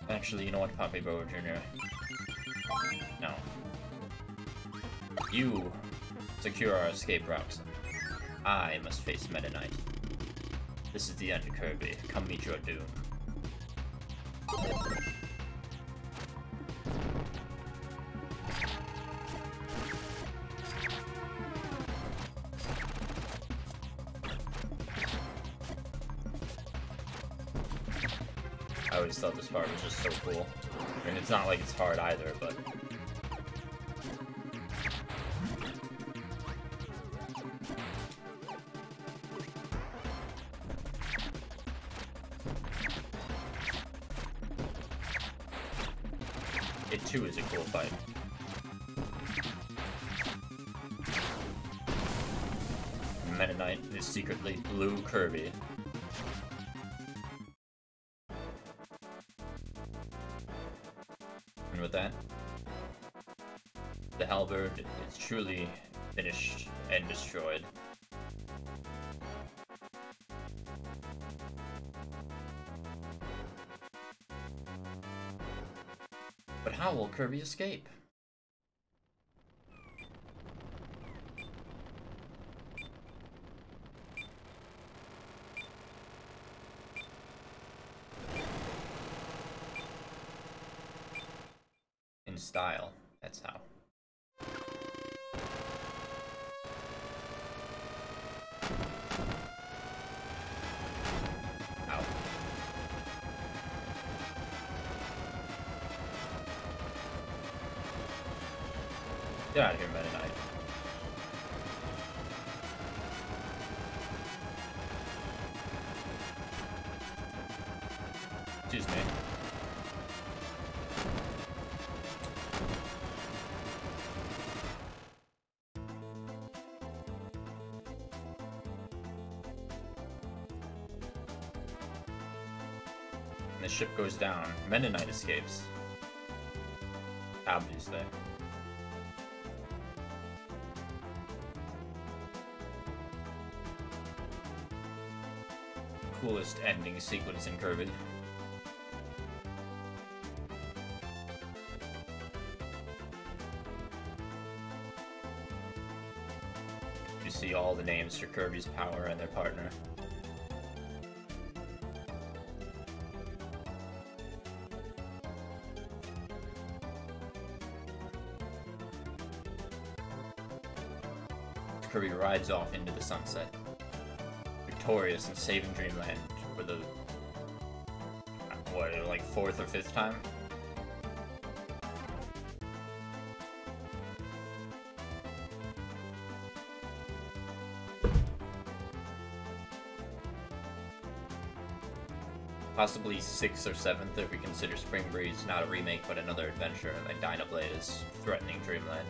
Actually, you know what, Poppy Bro Jr.? No. You secure our escape routes. I must face Meta Knight. This is the end, Kirby. Come meet your doom. I always thought this part was just so cool. I mean, it's not like it's hard either, but... it too is a cool fight. Meta Knight is secretly Blue Kirby. And with that, the halberd is truly finished and destroyed. But how will Kirby escape? In style, that's how. Ow. Get out of here, Meta Knight. Excuse me. The ship goes down. Meta Knight escapes. Obviously. coolest ending sequence in Kirby. You see all the names for Kirby's power and their partner. Kirby rides off into the sunset, victorious and saving Dreamland for the, what, like 4th or 5th time? Possibly 6th or 7th if we consider Spring Breeze not a remake but another adventure, like Dynablade is threatening Dreamland.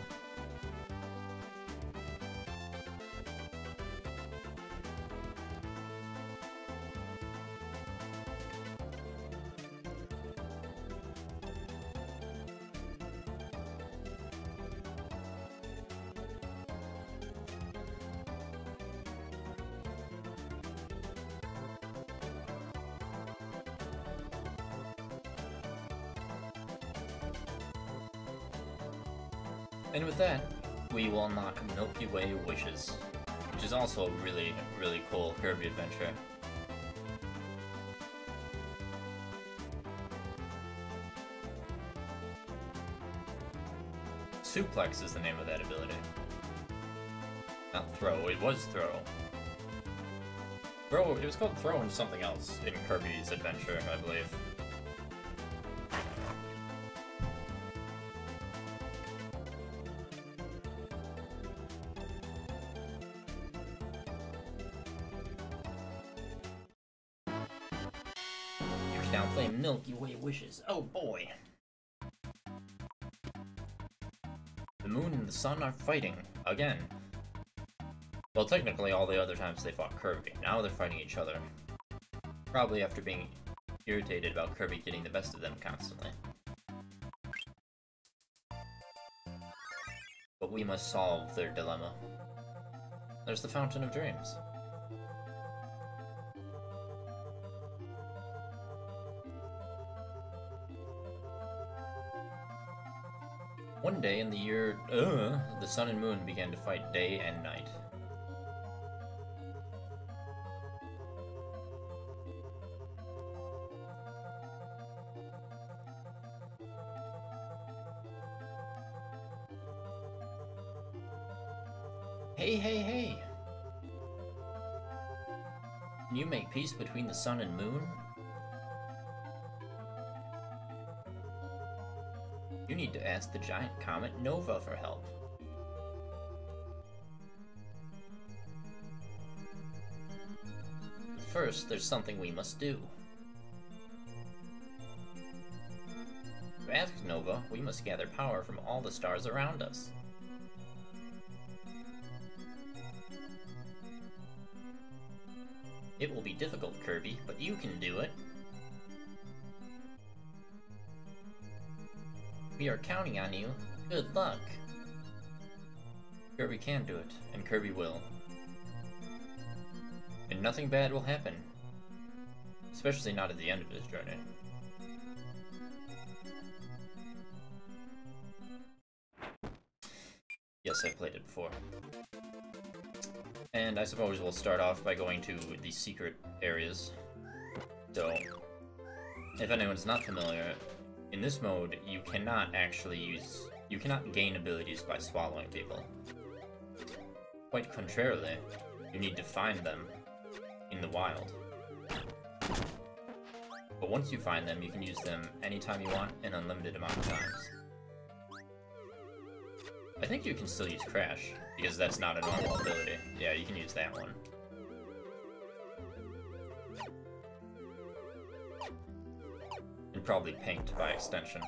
And with that, we will unlock Milky Way Wishes, which is also a really, really cool Kirby adventure. Suplex is the name of that ability. Not throw, it was throw. Throw, it was called throw and something else in Kirby's adventure, I believe. Now playing Milky Way Wishes. Oh boy. The moon and the sun are fighting again. Well, technically all the other times they fought Kirby. Now they're fighting each other. Probably after being irritated about Kirby getting the best of them constantly. But we must solve their dilemma. There's the Fountain of Dreams. One day in the year, the sun and moon began to fight day and night. Hey, hey, hey! Can you make peace between the sun and moon? You need to ask the giant comet Nova for help. First, there's something we must do. To ask Nova, we must gather power from all the stars around us. It will be difficult, Kirby, but you can do it. We are counting on you. Good luck. Kirby can do it, and Kirby will. And nothing bad will happen. Especially not at the end of this journey. Yes, I've played it before. And I suppose we'll start off by going to the secret areas. So, if anyone's not familiar, in this mode, you cannot gain abilities by swallowing people. Quite contrarily, you need to find them in the wild. But once you find them, you can use them anytime you want, an unlimited amount of times. I think you can still use Crash, because that's not a normal ability. Yeah, you can use that one. And probably Paint by extension.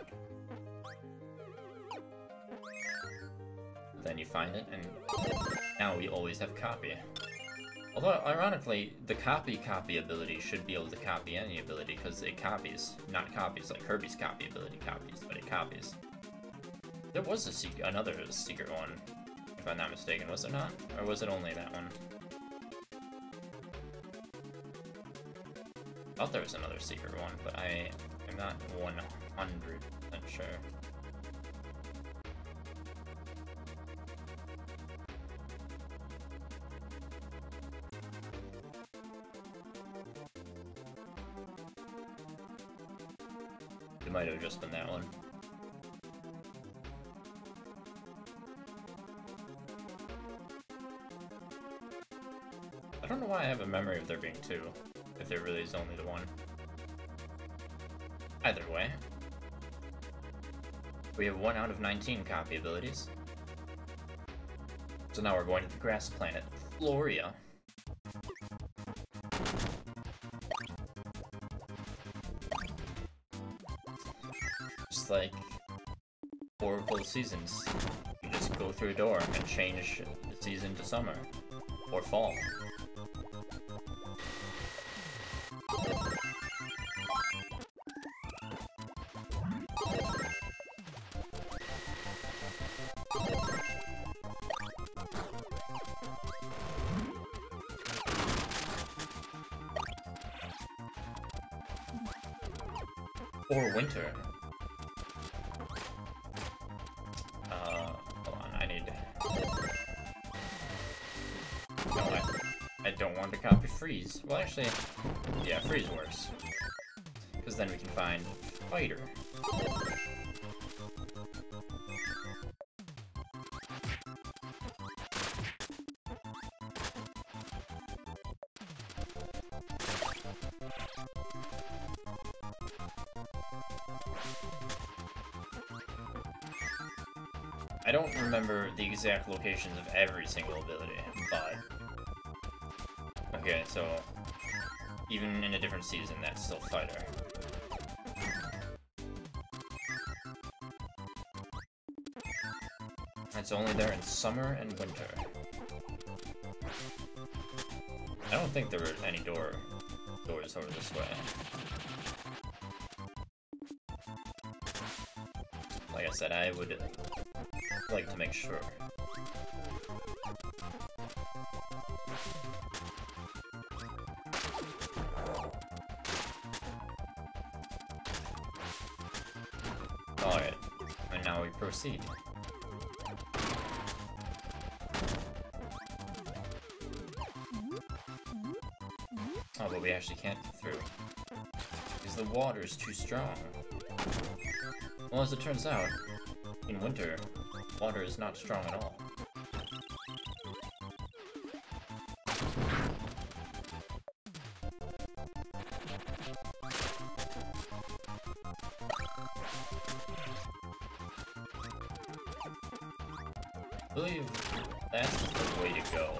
Then you find it, and now we always have Copy. Although, ironically, the copy ability should be able to copy any ability, because it copies. Not copies like Kirby's copy ability copies, but it copies. There was another secret one, if I'm not mistaken, was there not? Or was it only that one? Thought there was another secret one, but I'm not 100% sure. It might have just been that one. I don't know why I have a memory of there being two, if there really is only the one. Either way, we have 1 out of 19 copy abilities. So now we're going to the grass planet, Floria. Just like Oracle seasons, you just go through a door and change the season to summer or fall. Or winter. Hold on, I need... No, I don't want to copy freeze. Well, actually, yeah, freeze works. Because then we can find fighter. I don't remember the exact locations of every single ability, but... Okay, so... Even in a different season, that's still fighter. It's only there in summer and winter. I don't think there were any doors over this way. Like I said, I would like to make sure. Alright, and now we proceed. Oh, but we actually can't get through. Because the water is too strong. Well, as it turns out, in winter, water is not strong at all. I believe that's the way to go.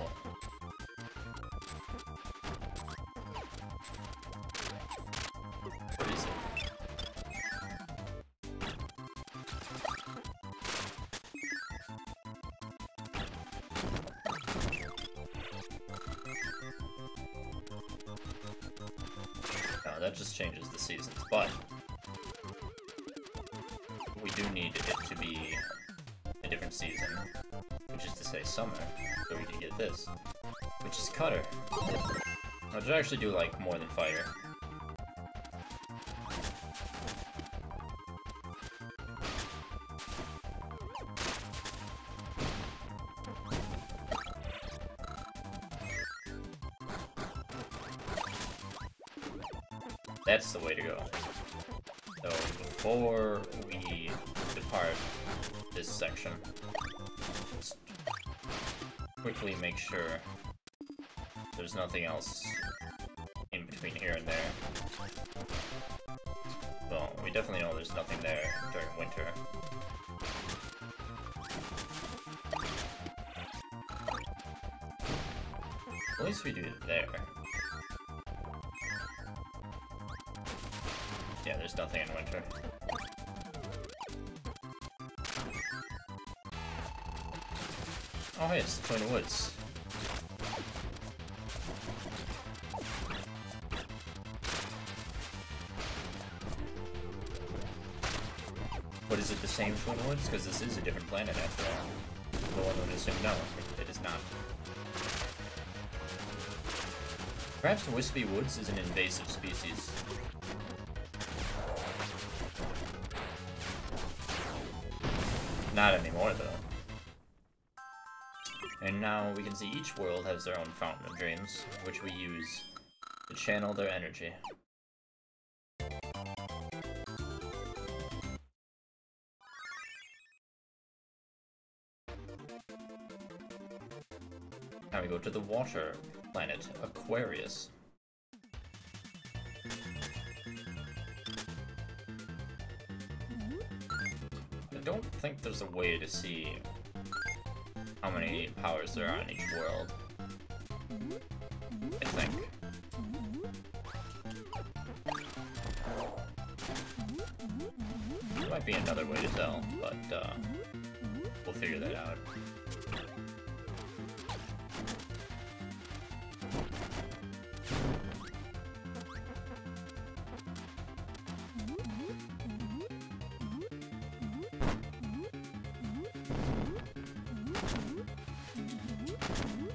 What is it? No, that just changes the seasons, but we do need it to be a different season, which is to say summer, so we can get this, which is cutter. Which I actually do like more than fighter. That's the way to go. So before we depart this section, let's quickly make sure there's nothing else in between here and there. Well, we definitely know there's nothing there during winter. At least we do it there. Yeah, there's nothing in winter. Oh hey, it's the Twin Woods. But is it the same Twin Woods? Because this is a different planet after all. The one would assume no, it is not. Perhaps Wispy Woods is an invasive species. Not anymore, though. And now we can see each world has their own fountain of dreams, which we use to channel their energy. Now we go to the water planet, Aquarius. I don't think there's a way to see how many powers there are in each world. I think. There might be another way to tell, but we'll figure that out.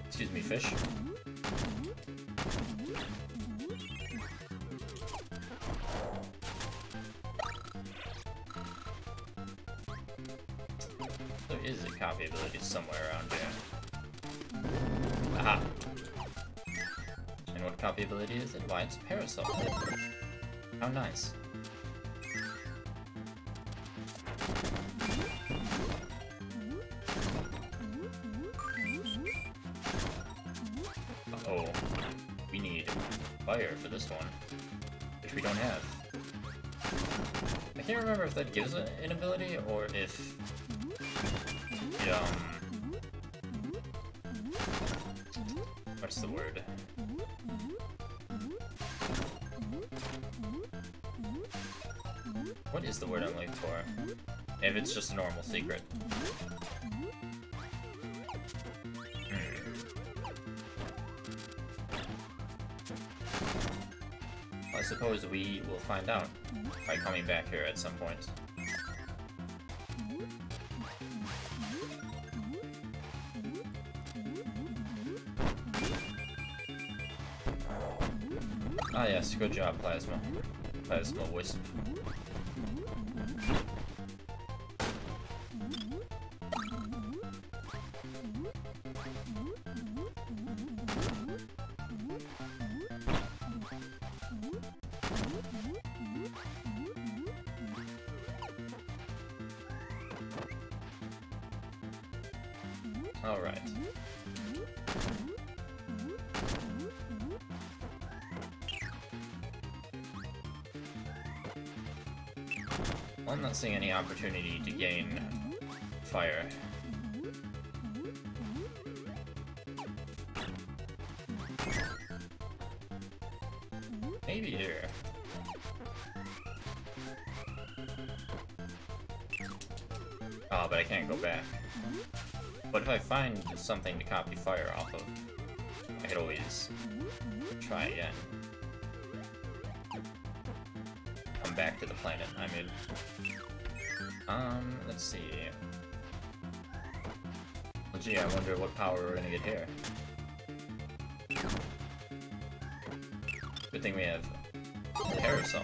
Excuse me, fish. There is a copy ability somewhere around here. Aha! And what copy ability is it? Why, it's Parasol. How nice. Uh-oh. We need fire for this one, which we don't have. I can't remember if that gives an ability, or if it, what's the word? What is the word I'm looking for? If it's just a normal secret. I suppose we will find out by coming back here at some point. Ah yes, good job, Plasma. Plasma Wisp. Alright. Well, I'm not seeing any opportunity to gain fire. Maybe here. Oh, but I can't go back. But if I find something to copy fire off of, I could always try again. Come back to the planet I'm in. Let's see. Well, gee, I wonder what power we're gonna get here. Good thing we have Parasol.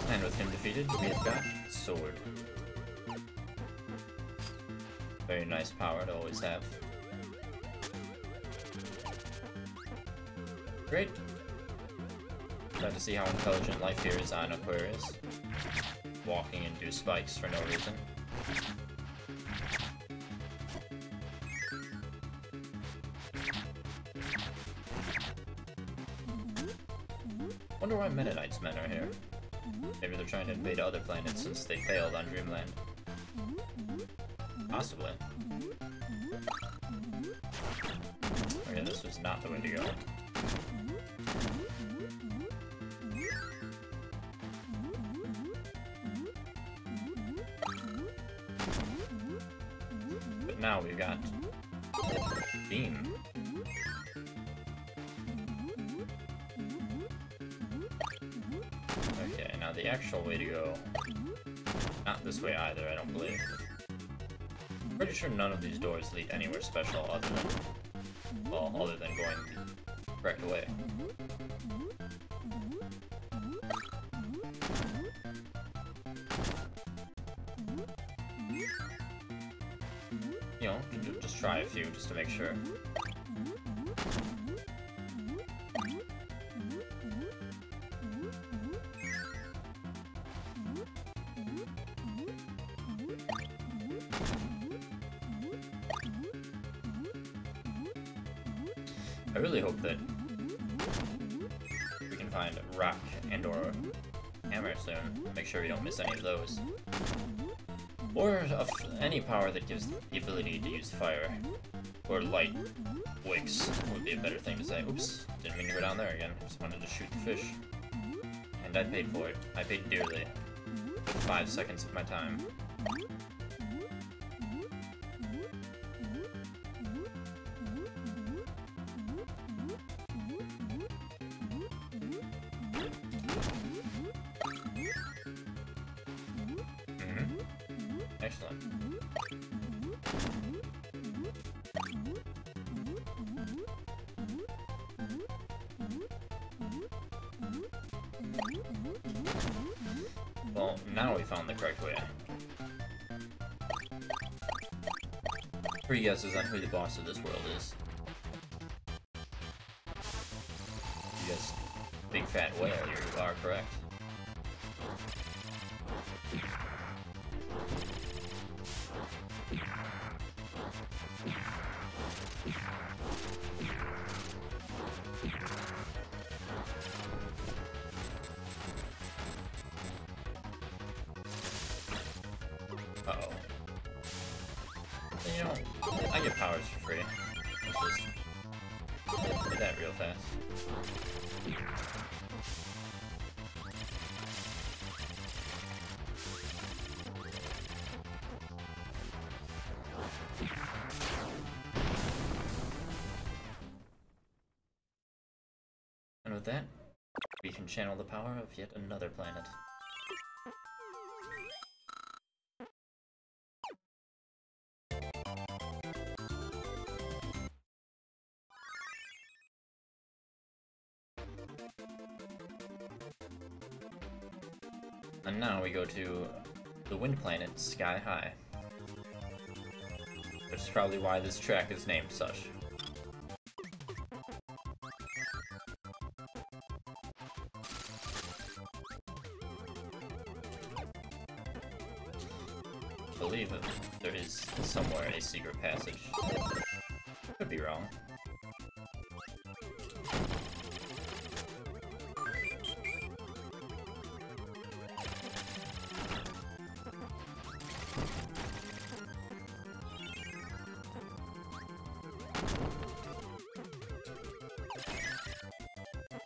And with him defeated, we have got Sword. Very nice power to always have. Great. Glad to see how intelligent life here is on Aquarius. Walking into spikes for no reason. Wonder why Meta Knight's men are here. Maybe they're trying to invade other planets since they failed on Dreamland. Possibly. Okay, this was not the way to go. But now we've got Beam. actual way to go. Not this way either, I don't believe. Pretty sure none of these doors lead anywhere special other than, well, other than going the correct way. You know, just try a few just to make sure. I really hope that we can find rock and or hammer soon. Make sure we don't miss any of those. Or any power that gives the ability to use fire. Or light wicks would be a better thing to say. Oops, didn't mean to go down there again. Just wanted to shoot the fish. And I paid for it. I paid dearly. With 5 seconds of my time. Excellent. Well, now we found the correct way. 3 guesses on who the boss of this world is. Yes, big fat whale, you are correct. Uh-oh. You know, I get powers for free. Let's just do that real fast. And with that, we can channel the power of yet another planet. And now we go to the wind planet, Sky High. Which is probably why this track is named such. I believe that there is somewhere a secret passage. Could be wrong.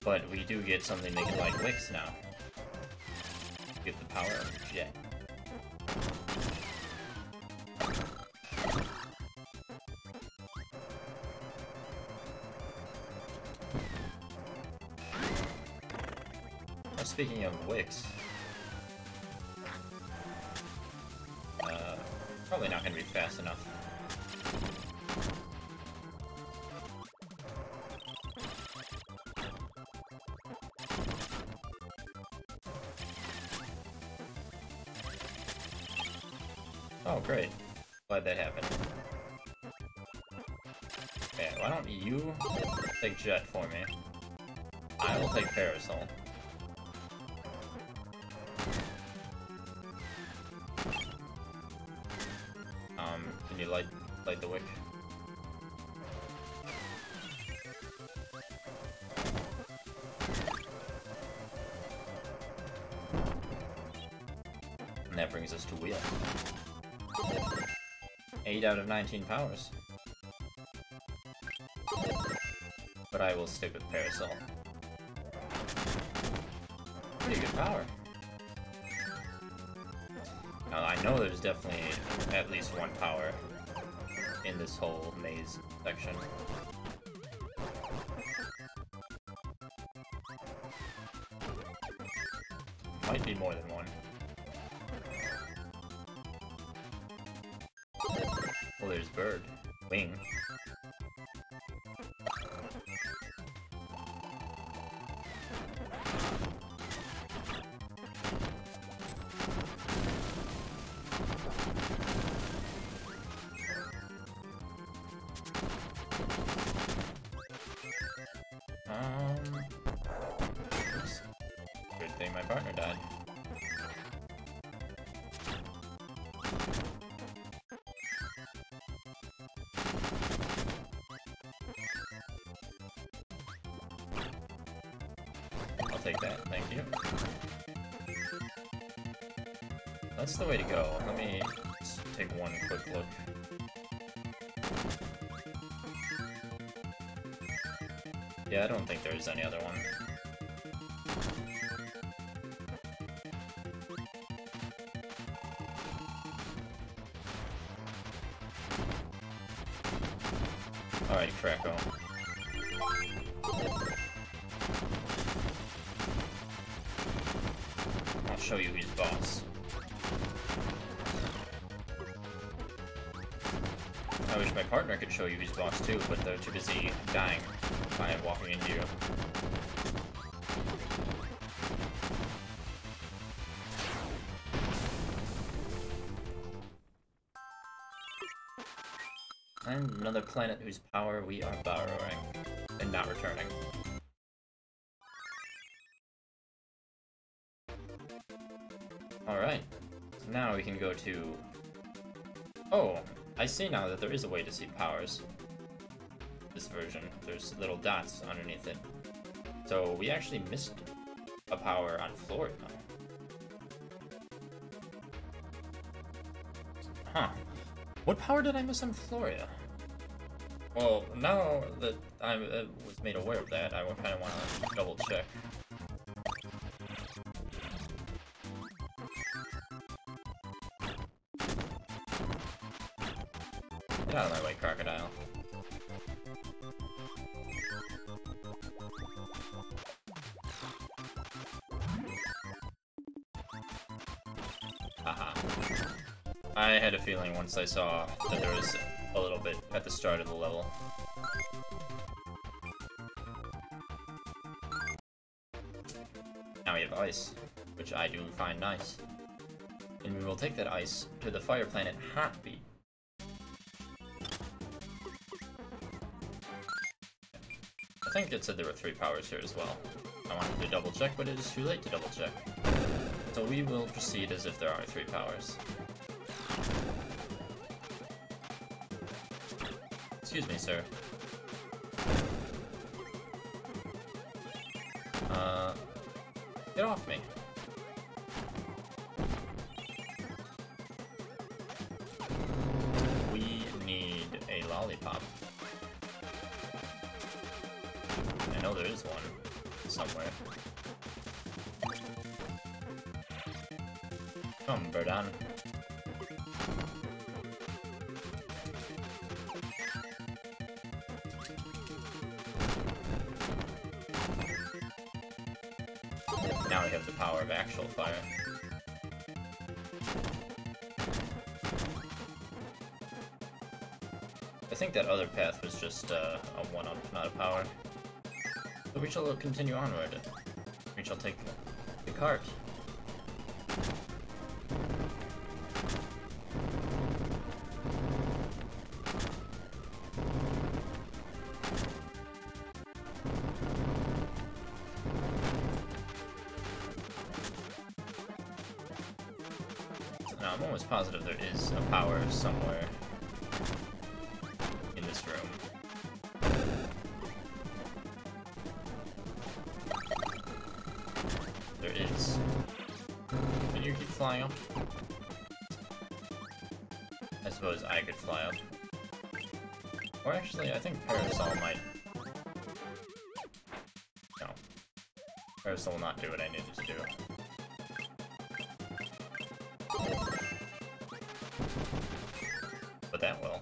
But we do get something making like wicks now. Get the power of jet. Speaking of wicks, probably not going to be fast enough. Oh, great. Glad that happened. Okay, why don't you take jet for me? I will take parasol. Can you light the wick? And that brings us to wheel. 8 out of 19 powers. But I will stick with parasol. Pretty good power. Now, I know there's definitely at least one power in this whole maze section. Might be more than there's bird. Wing. Good thing my partner died. I'll take that, thank you. That's the way to go. Let me just take one quick look. Yeah, I don't think there's any other one. Alright, Kracko. I'll show you who's boss. I wish my partner could show you who's boss too, but they're too busy dying by walking into you. And another planet whose power we are borrowing and not returning. Alright, now we can go to... Oh, I see now that there is a way to see powers. This version, there's little dots underneath it. So we actually missed a power on Florida. Huh. What power did I miss on Florida? Well, now that I was made aware of that, I kind of want to double check. Get out of my way, crocodile. Haha. I had a feeling once I saw that there was a little bit at the start of the level. Now we have ice, which I do find nice. And we will take that ice to the fire planet Heartbeat. I think it said there were 3 powers here as well. I wanted to double check, but it is too late to double check. So we will proceed as if there are 3 powers. Excuse me, sir. Get off me. We need a lollipop. I know there is one somewhere. Come, Birdan. Now we have the power of actual fire. I think that other path was just a one-up, not a power. But we shall continue onward. We shall take the cart. Now, I'm almost positive there is a power somewhere in this room. There is. Can you keep flying up? I suppose I could fly up. Or actually, I think Parasol might... No. Parasol will not do what I needed to do. But that will.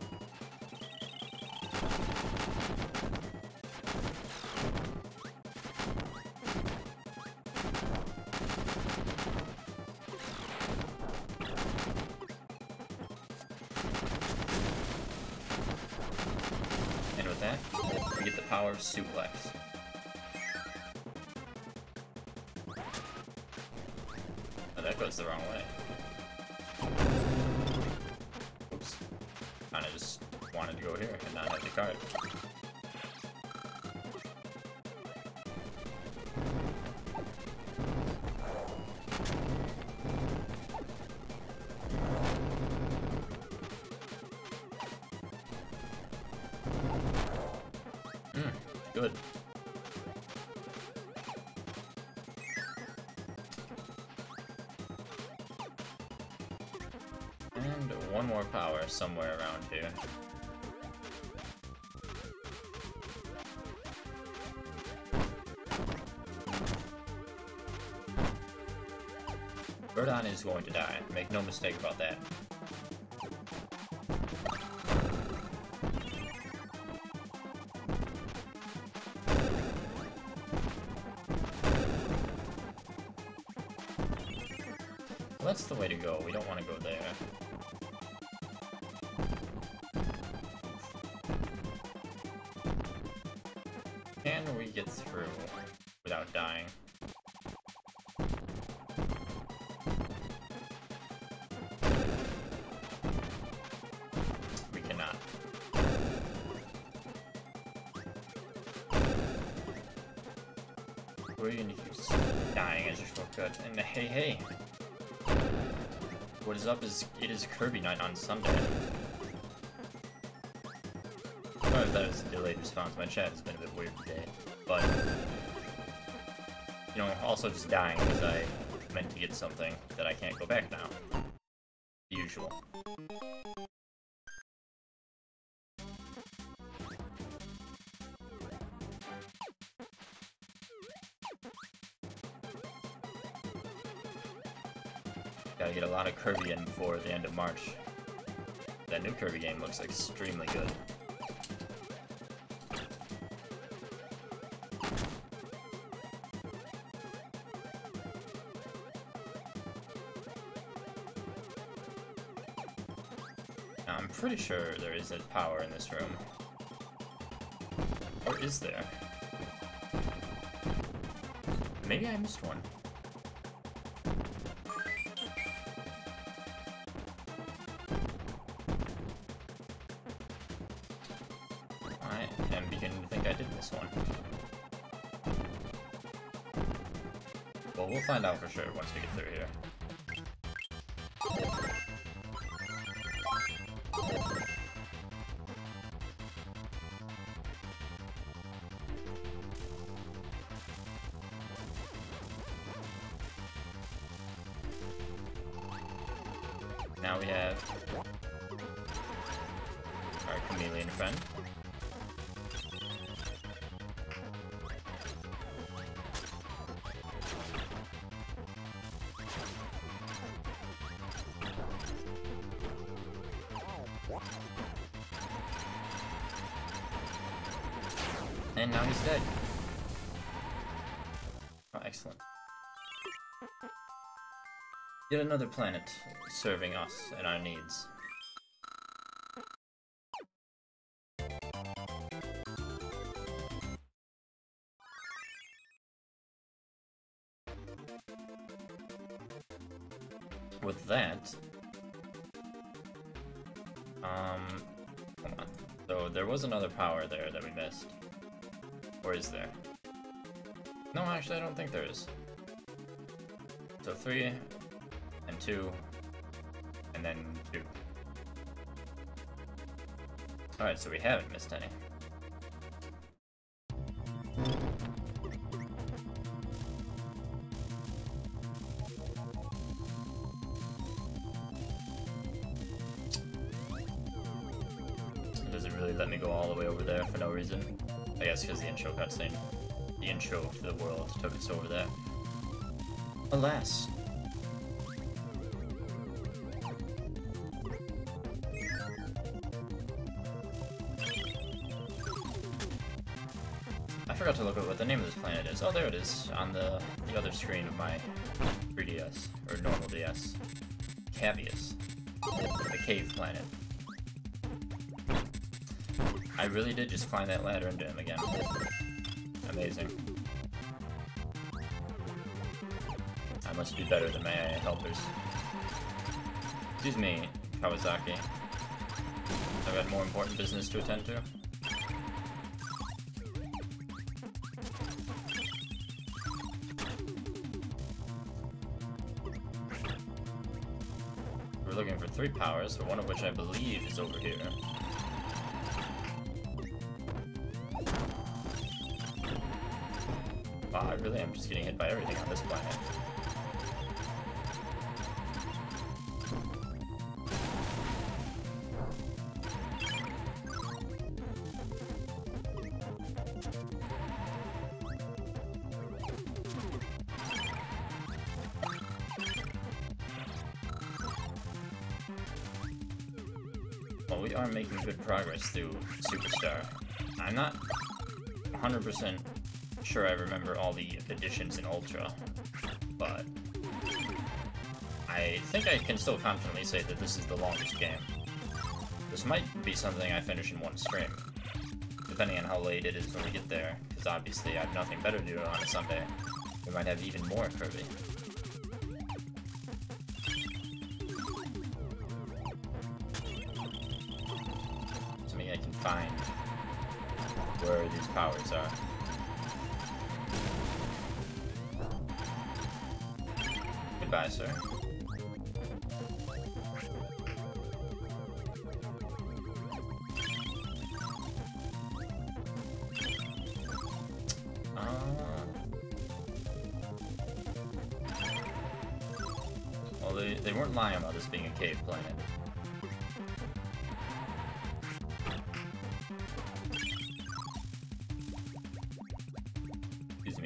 power suplex. Oh, that goes the wrong way. Oops. Kinda just wanted to go here and not have the card. Good. And one more power somewhere around here. Verdon is going to die. Make no mistake about that. That's the way to go. We don't want to go there. Can we get through without dying? We cannot. We're gonna use dying as your shortcut. And hey. What is up is it is Kirby night on Sunday. Sorry if that was a delayed response. My chat has been a bit weird today. But, you know, also just dying because I meant to get something that I can't go back now. Usual. Gotta get a lot of Kirby in before the end of March. That new Kirby game looks extremely good. Now, I'm pretty sure there is a power in this room. Or is there? Maybe I missed one. I'm beginning to think I did miss one. Well, we'll find out for sure once we get through here. Now we have our chameleon friend. And now he's dead. Oh, excellent. Yet another planet serving us and our needs. With that, hold on. So there was another power there that we missed. Or is there? No, actually I don't think there is. So 3 and 2 and then 2. Alright, so we haven't missed any. Does it really let me go all the way over there for no reason? I guess because the intro cutscene. The intro to the world took us over there. Alas. I forgot to look at what the name of this planet is. Oh, there it is, on the other screen of my 3DS, or normal DS. Cavius. The cave planet. I really did just climb that ladder into him again. Amazing. I must be better than my helpers. Excuse me, Kawasaki. I've got more important business to attend to. We're looking for 3 powers, but one of which I believe is over here. Wow, I really am just getting hit by everything on this planet. Well, we are making good progress through Superstar. I'm not 100% sure I remember all the additions in Ultra, but I think I can still confidently say that this is the longest game. This might be something I finish in one stream, depending on how late it is when we get there, because obviously I have nothing better to do on a Sunday. We might have even more Kirby. I can find where these powers are. Goodbye, sir. Well, they weren't lying about this being a cave planet.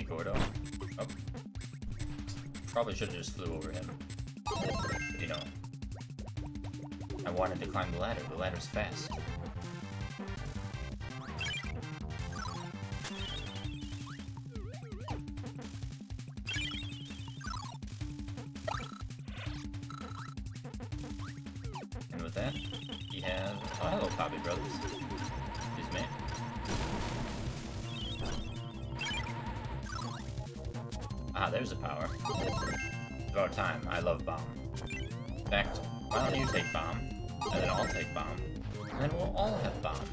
Gordo. Oh. Probably should have just flew over him. But, you know, I wanted to climb the ladder. The ladder's fast. And with that, we have... Oh, hello, Poppy Brothers. Excuse me. Ah, there's a power. It's about time. I love Bomb. In fact, why don't you take Bomb, and then I'll take Bomb, and then we'll all have Bomb.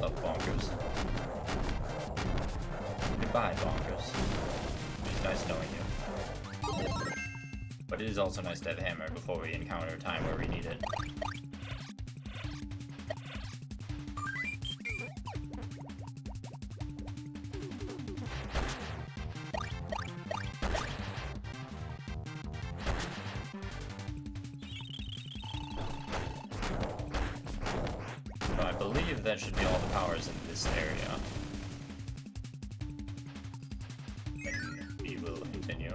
Love Bonkers. Goodbye, Bonkers. It's nice knowing you. But it is also nice to have Hammer before we encounter a time where we need it. So I believe that should be all the powers in this area. And we will continue.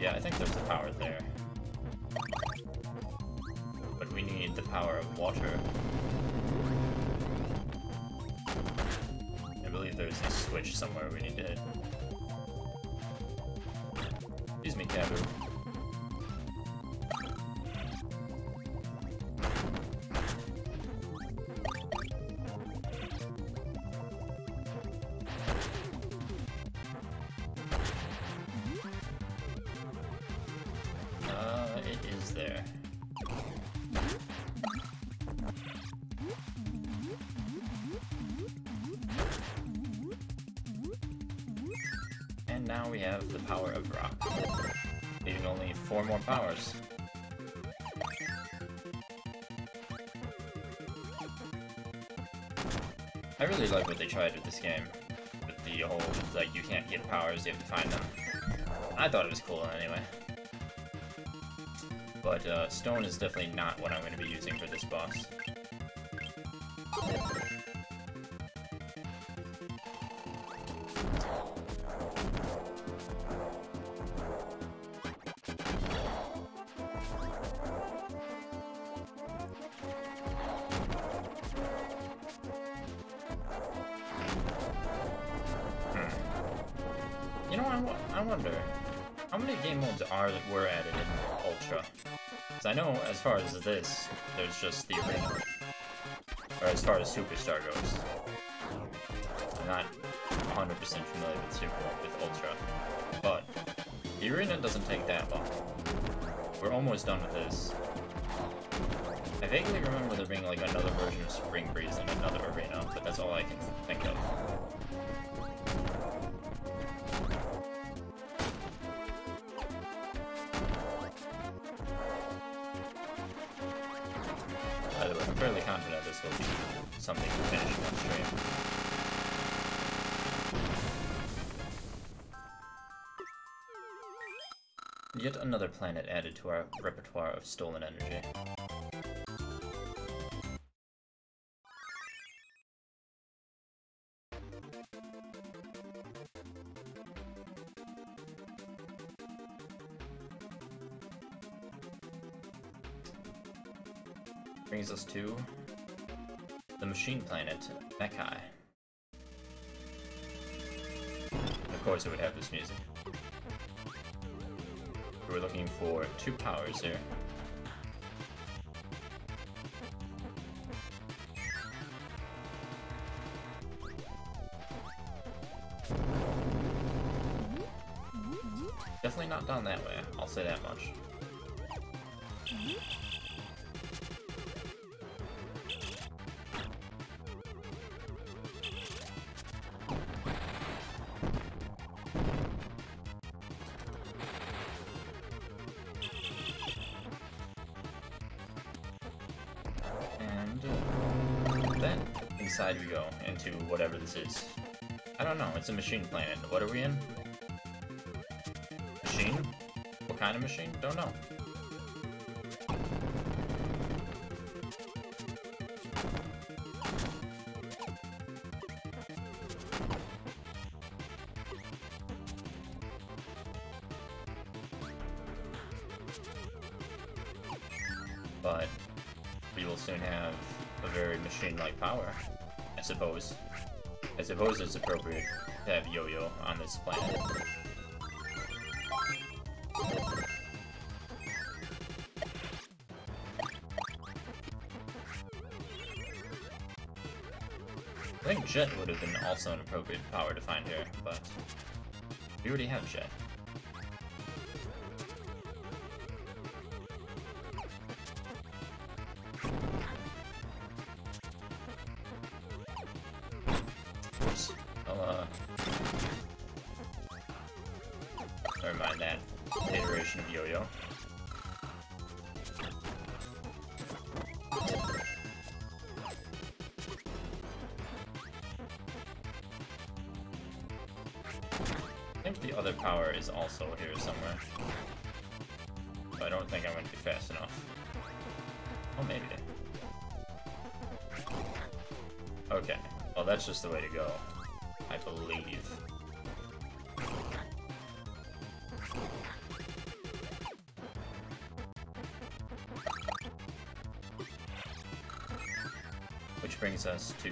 Yeah, I think there's a power there. But we need the power of water. I believe there's a switch somewhere we need to hit. Excuse me, Kabu. It is there. And now we have the power of rock. Needing only 4 more powers. I really like what they tried with this game. With the whole, like, you can't get powers, you have to find them. I thought it was cool anyway. But stone is definitely not what I'm going to be using for this boss. I wonder, how many game modes were added in Ultra? Because I know as far as this, there's just the arena. Or as far as Superstar goes. I'm not 100% familiar with Ultra. But the arena doesn't take that long. We're almost done with this. I vaguely remember there being like another version of Spring Breeze in another arena, but that's all I can think of. By the way, I'm fairly confident this will be something to finish in one stream. Yet another planet added to our repertoire of stolen energy. Brings us to the machine planet, Mekai. Of course it would have this music. We're looking for 2 powers here. Definitely not down that way, I'll say that much. Inside we go, into whatever this is. I don't know, it's a machine planet. What are we in? Machine? What kind of machine? Don't know. But we will soon have a very machine-like power. I suppose it's appropriate to have Yo-Yo on this planet. I think Jet would have been also an appropriate power to find here, but we already have Jet. Never mind that iteration of Yo-Yo. I think the other power is also here somewhere. But I don't think I'm going to be fast enough. Oh, maybe. Okay. Well, that's just the way to go, I believe. Which brings us to...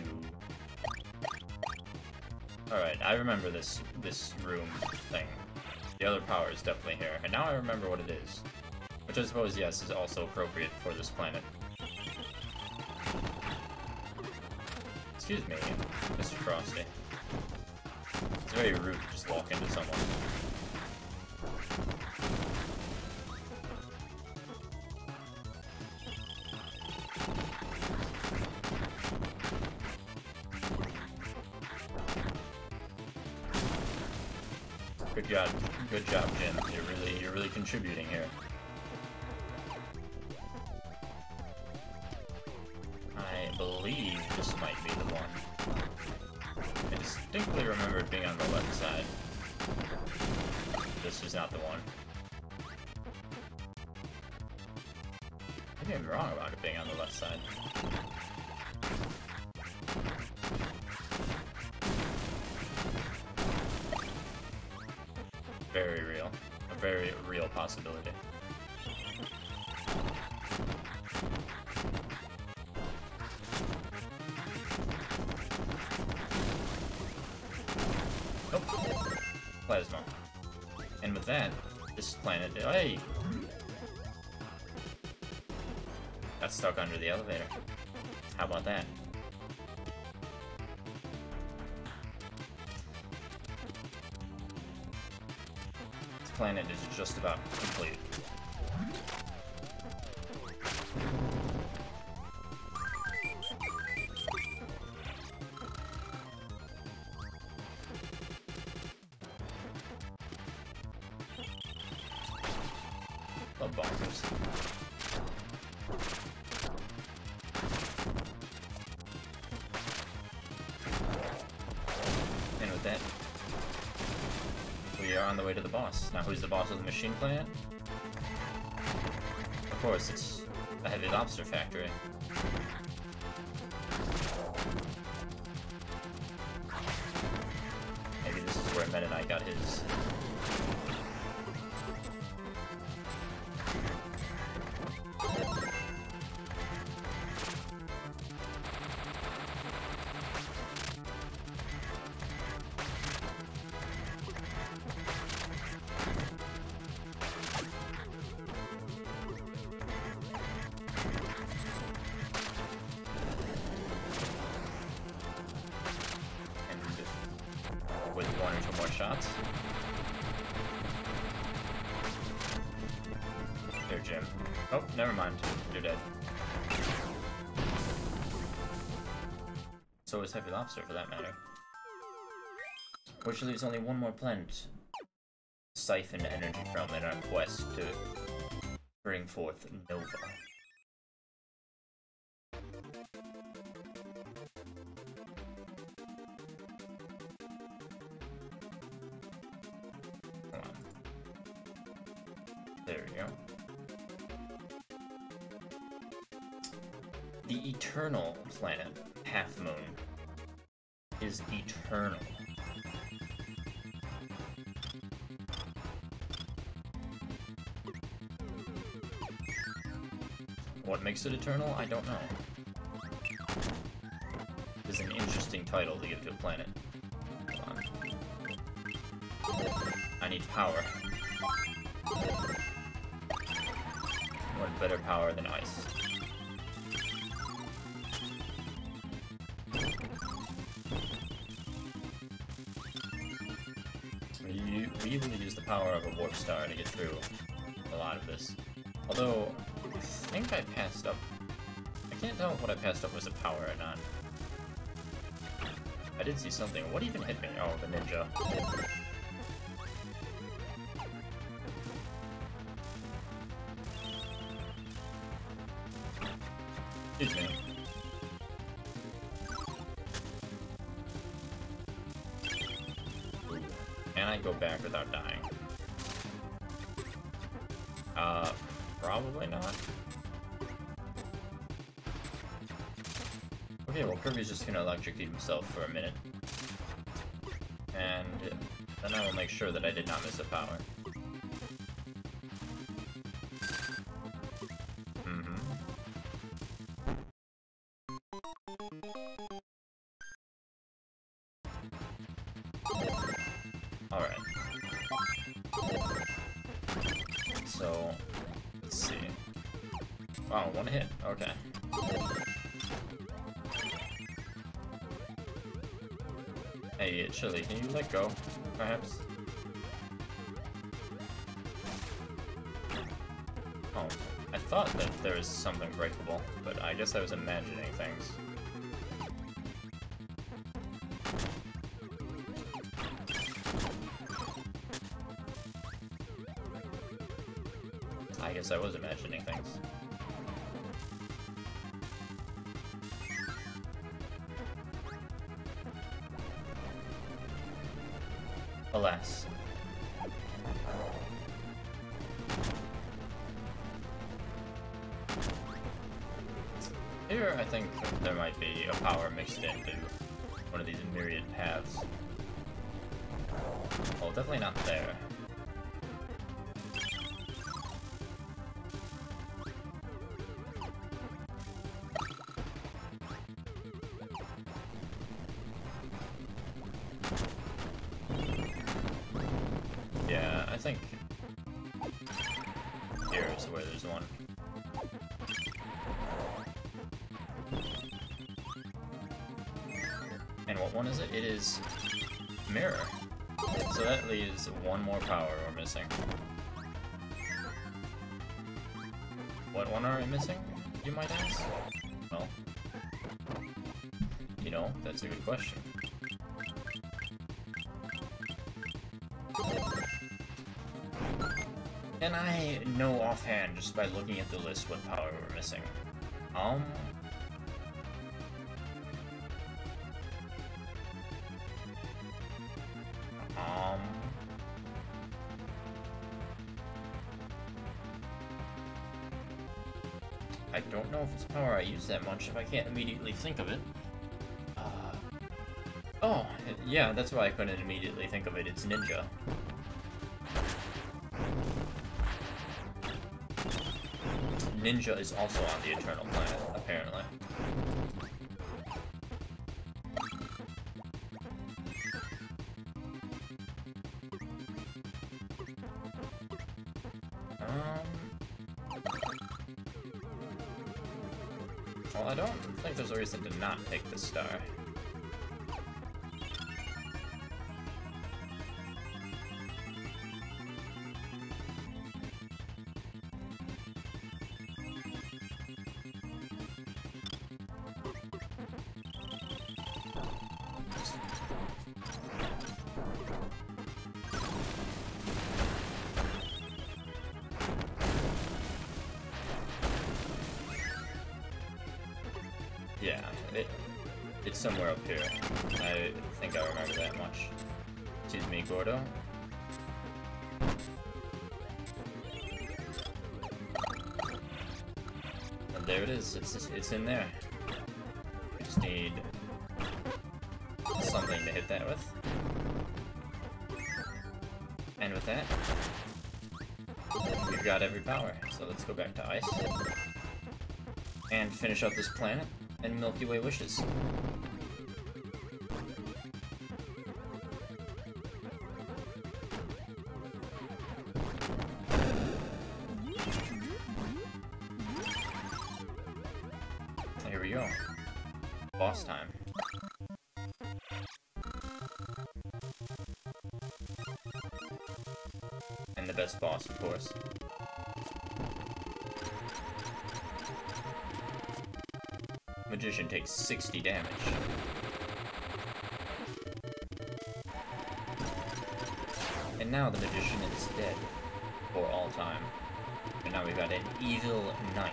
Alright, I remember this room thing. The other power is definitely here, and now I remember what it is. Which I suppose, yes, is also appropriate for this planet. Excuse me, Mr. Frosty. It's very rude to just walk into someone. Good job, Jim. You're really contributing here. I believe this might be the one. I distinctly remember it being on the left side. This is not the one. Maybe I'm wrong about it being on the left side. Very real. A very real possibility. Nope. Plasma. And with that, this planet... Hey! Got stuck under the elevator. How about that? This planet is just about complete. Love bonkers. And with that, we are on the way to the boss. Now, who's the boss of the machine planet? Of course, it's the Heavy Lobster Factory. Maybe this is where Meta Knight got his. With one or two more shots. There, Jim. Oh, never mind. You're dead. So is Heavy Lobster, for that matter. Which leaves only one more planet. Siphon energy from in our quest to bring forth Nova. There we go. The eternal planet, Half Moon, is eternal. What makes it eternal? I don't know. It's an interesting title to give to a planet. Hold on. I need power. What better power than ice? We usually use the power of a warp star to get through a lot of this. Although, I think I passed up... I can't tell if what I passed up was a power or not. I did see something. What even hit me? Oh, the ninja. Excuse me. Can I go back without dying? Probably not. Okay, well, Kirby's just gonna electrocute himself for a minute. And then I will make sure that I did not miss a power. Alright. So, let's see. Wow, one hit. Okay. Hey, Chili, can you let go, perhaps? Oh, I thought that there was something breakable, but I guess I was imagining things. I guess I was imagining things. Alas. Here, I think there might be a power mixed into one of these myriad paths. Oh, definitely not there. I think here's where there's one. And what one is it? It is mirror. So that leaves one more power we're missing. What one are we missing, you might ask? Well, you know, that's a good question. And I know offhand, just by looking at the list, what power we're missing. I don't know if it's power I use that much if I can't immediately think of it. Oh, yeah, that's why I couldn't immediately think of it. It's Ninja. Ninja is also on the Eternal Planet, apparently. Well, I don't think there's a reason to not take the star. Yeah, it's somewhere up here. I think I remember that much. Excuse me, Gordo. And there it is. It's in there. We just need something to hit that with. And with that, we've got every power. So let's go back to ice and finish up this planet. And Milky Way wishes. Here we go. Boss time. And the best boss, of course. Magician takes 60 damage. And now the Magician is dead. For all time. And now we've got an evil knight.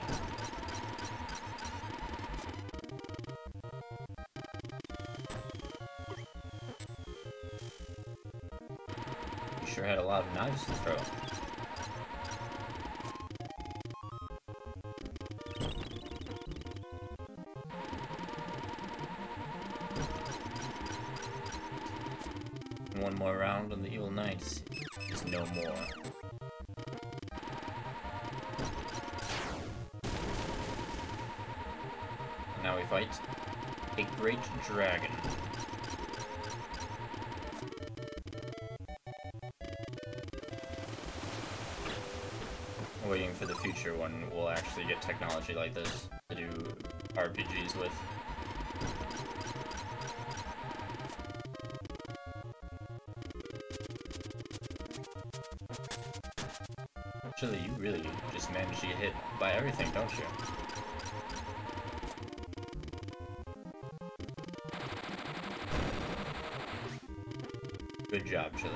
He sure had a lot of knives to throw. One more round and the Evil Knight is no more. And now we fight a great dragon. Waiting for the future when we'll actually get technology like this to do RPGs with. Actually, you really just manage to get hit by everything, don't you? Good job, Chili.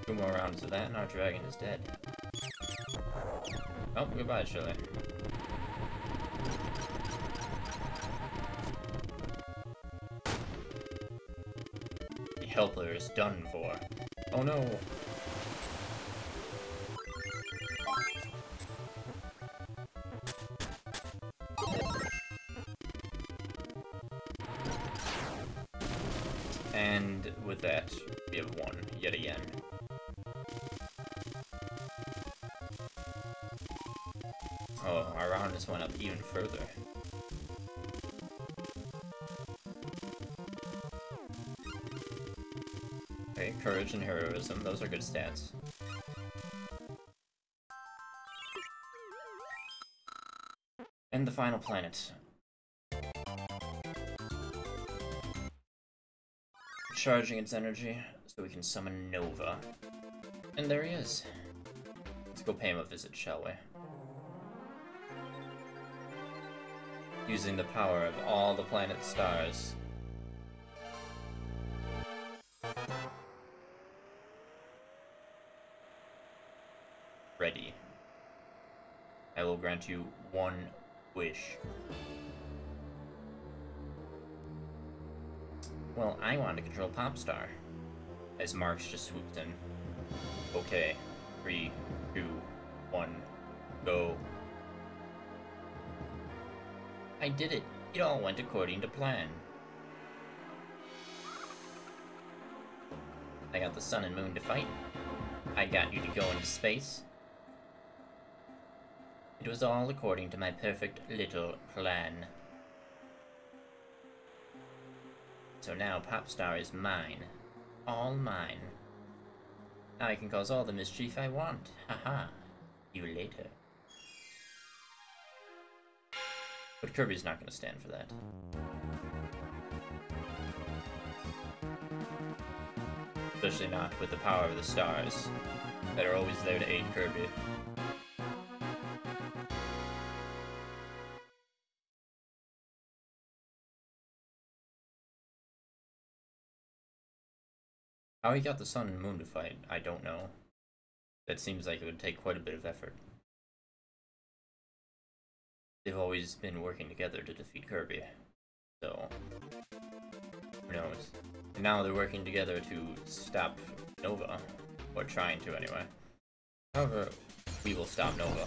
2 more rounds of that and our dragon is dead. Oh, goodbye, Chili. The helper is done for. Oh no! And with that, we have won yet again. Oh, our round just went up even further. Okay, courage and heroism, those are good stats. And the final planet. Charging its energy so we can summon Nova. And there he is. Let's go pay him a visit, shall we? Using the power of all the planet's stars. Ready. I will grant you one wish. Well, I want to control Popstar. As Marx just swooped in. Okay. 3, 2, 1, go. I did it. It all went according to plan. I got the sun and moon to fight. I got you to go into space. It was all according to my perfect little plan. So now Popstar is mine. All mine. Now I can cause all the mischief I want. Haha. You later. But Kirby's not going to stand for that. Especially not with the power of the stars that are always there to aid Kirby. How he got the sun and moon to fight, I don't know. That seems like it would take quite a bit of effort. They've always been working together to defeat Kirby. So, who knows? And now they're working together to stop Nova. Or trying to, anyway. However, we will stop Nova.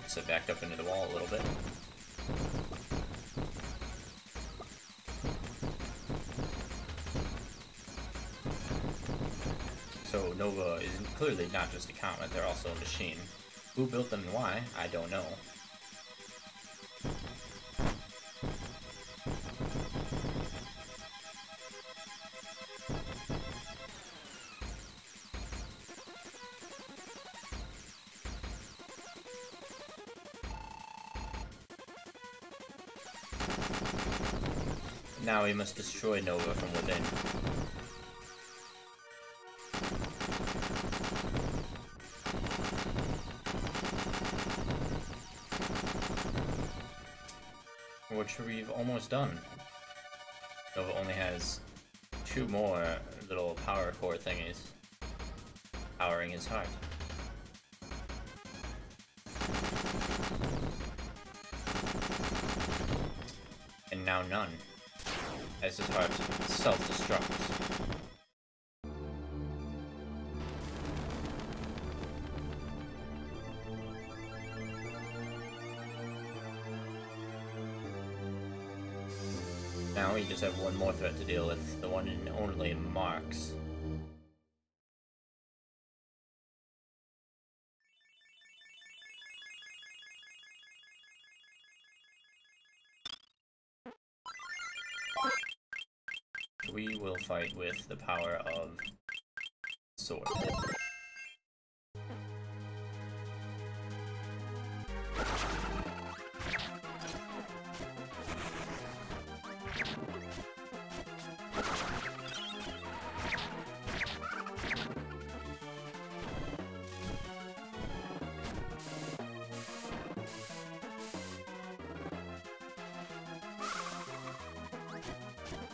So backed up into the wall a little bit. So Nova is clearly not just a comet, they're also a machine. Who built them and why, I don't know. Now we must destroy Nova from within. Which we've almost done. Nova only has 2 more little power core thingies powering his heart. And now none, as his heart self-destructs. Now we just have one more threat to deal with, the one and only Marx. We will fight with the power of sword.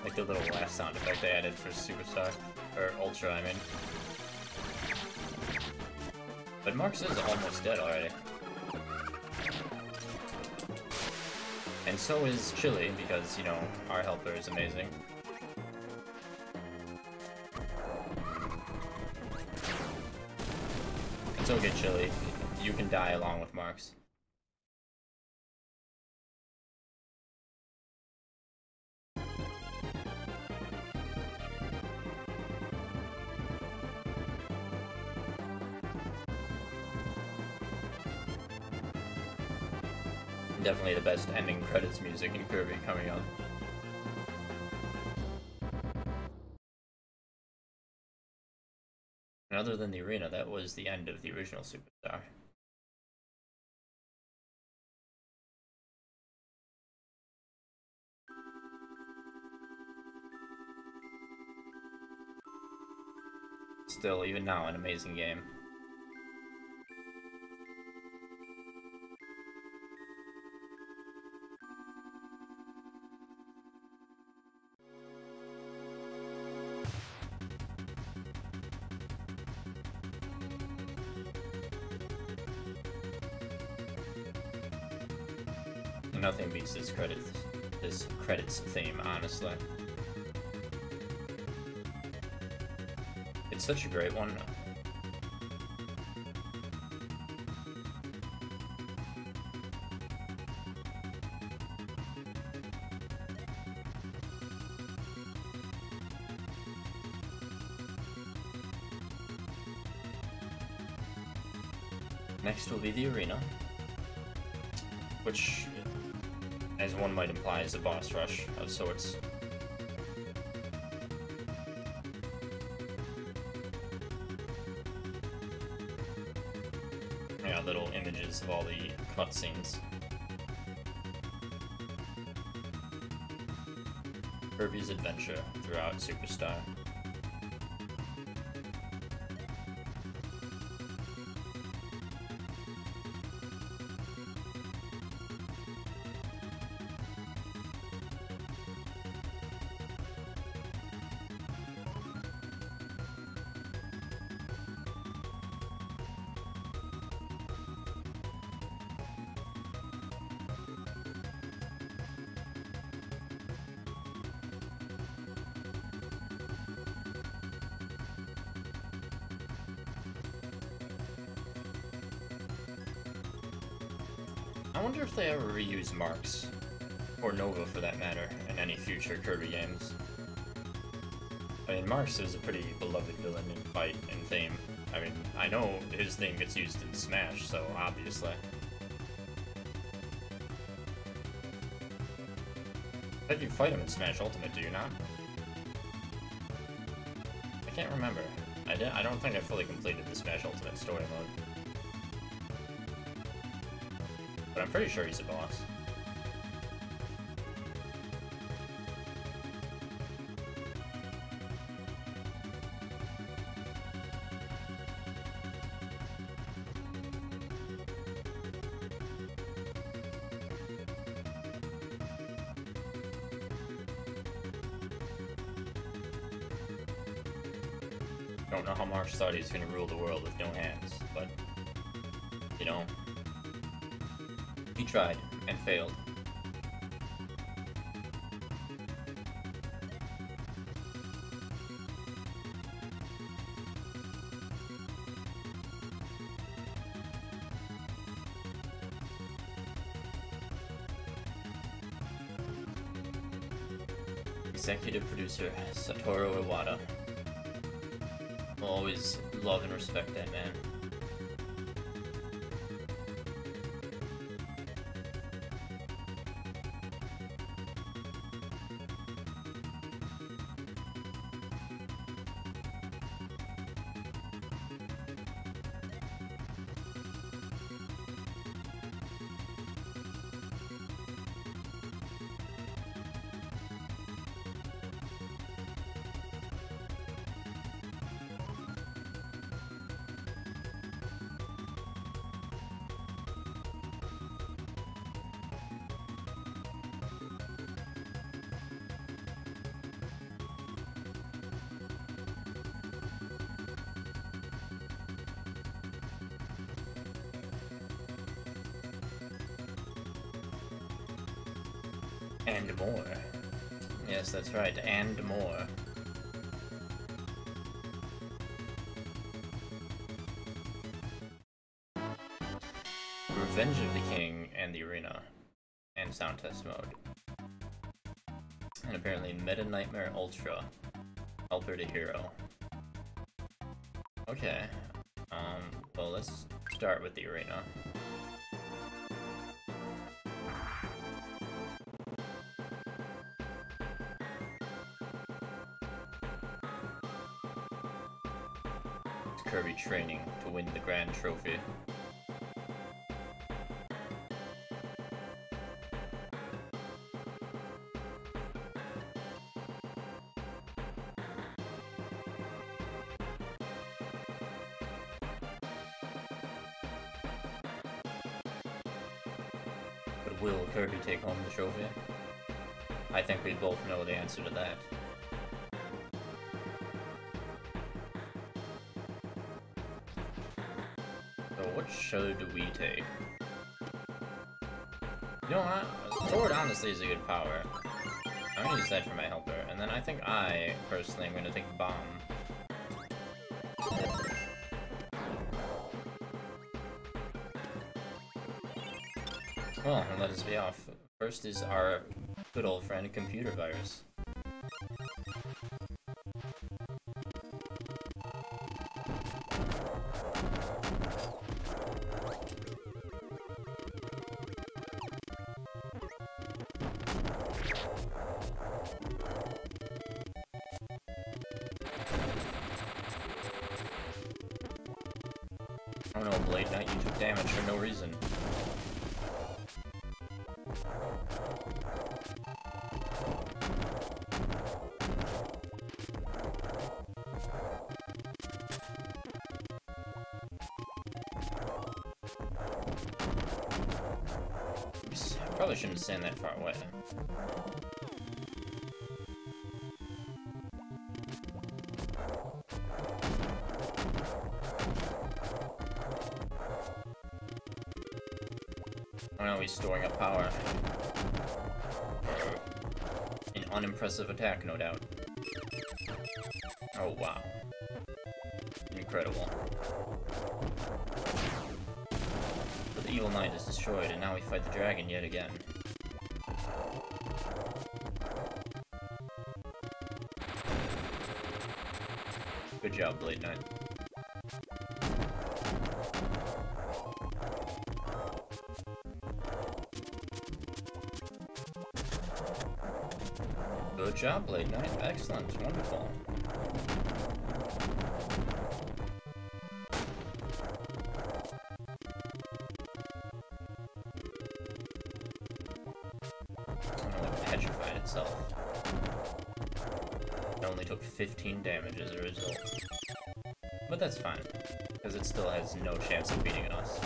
Like the little last sound effect they added for Superstar, or Ultra, I mean. But Marx is almost dead already. And so is Chili, because, you know, our helper is amazing. And so get Chili. You can die along with Marx. Definitely the best ending credits music in Kirby coming up. And other than the arena, that was the end of the original Superstar. Still, even now, an amazing game. Nothing beats this credits theme, honestly. It's such a great one. Next will be the arena, which, as one might imply, is a boss rush of sorts. Yeah, little images of all the cutscenes. Kirby's adventure throughout Superstar. I wonder if they ever reuse Marks, or Nova for that matter, in any future Kirby games. I mean, Marks is a pretty beloved villain in fight and theme. I mean, I know his theme gets used in Smash, so obviously. But you fight him in Smash Ultimate, do you not? I can't remember. I don't think I fully completed the Smash Ultimate story mode. But I'm pretty sure he's a boss. Don't know how Marsh thought he was going to rule the world with no hands, but, you know, he tried and failed. Executive producer Satoru Iwata. I'll always love and respect that man. And more. Yes, that's right, and more. Revenge of the King and the Arena, and Sound Test Mode. And apparently Meta Nightmare Ultra, Helper to Hero. Okay, well let's start with the Arena. Kirby training to win the grand trophy. But will Kirby take home the trophy? I think we both know the answer to that. So what should we take? You know what? Sword honestly is a good power. I'm gonna use that for my helper, and then I think I, personally, am gonna take Bomb. Well, let us be off. First is our good old friend, Computer Virus. Oh no, Blade Knight, you took damage for no reason. Oops, probably shouldn't stand that far away. Oh no, he's storing up power. An unimpressive attack, no doubt. Oh wow. Incredible. But the Evil Knight is destroyed, and now we fight the dragon yet again. Good job, Blade Knight. Good job, Blade Knight. Excellent. Wonderful. Oh, it petrified itself. It only took 15 damage as a result. But that's fine, because it still has no chance of beating us.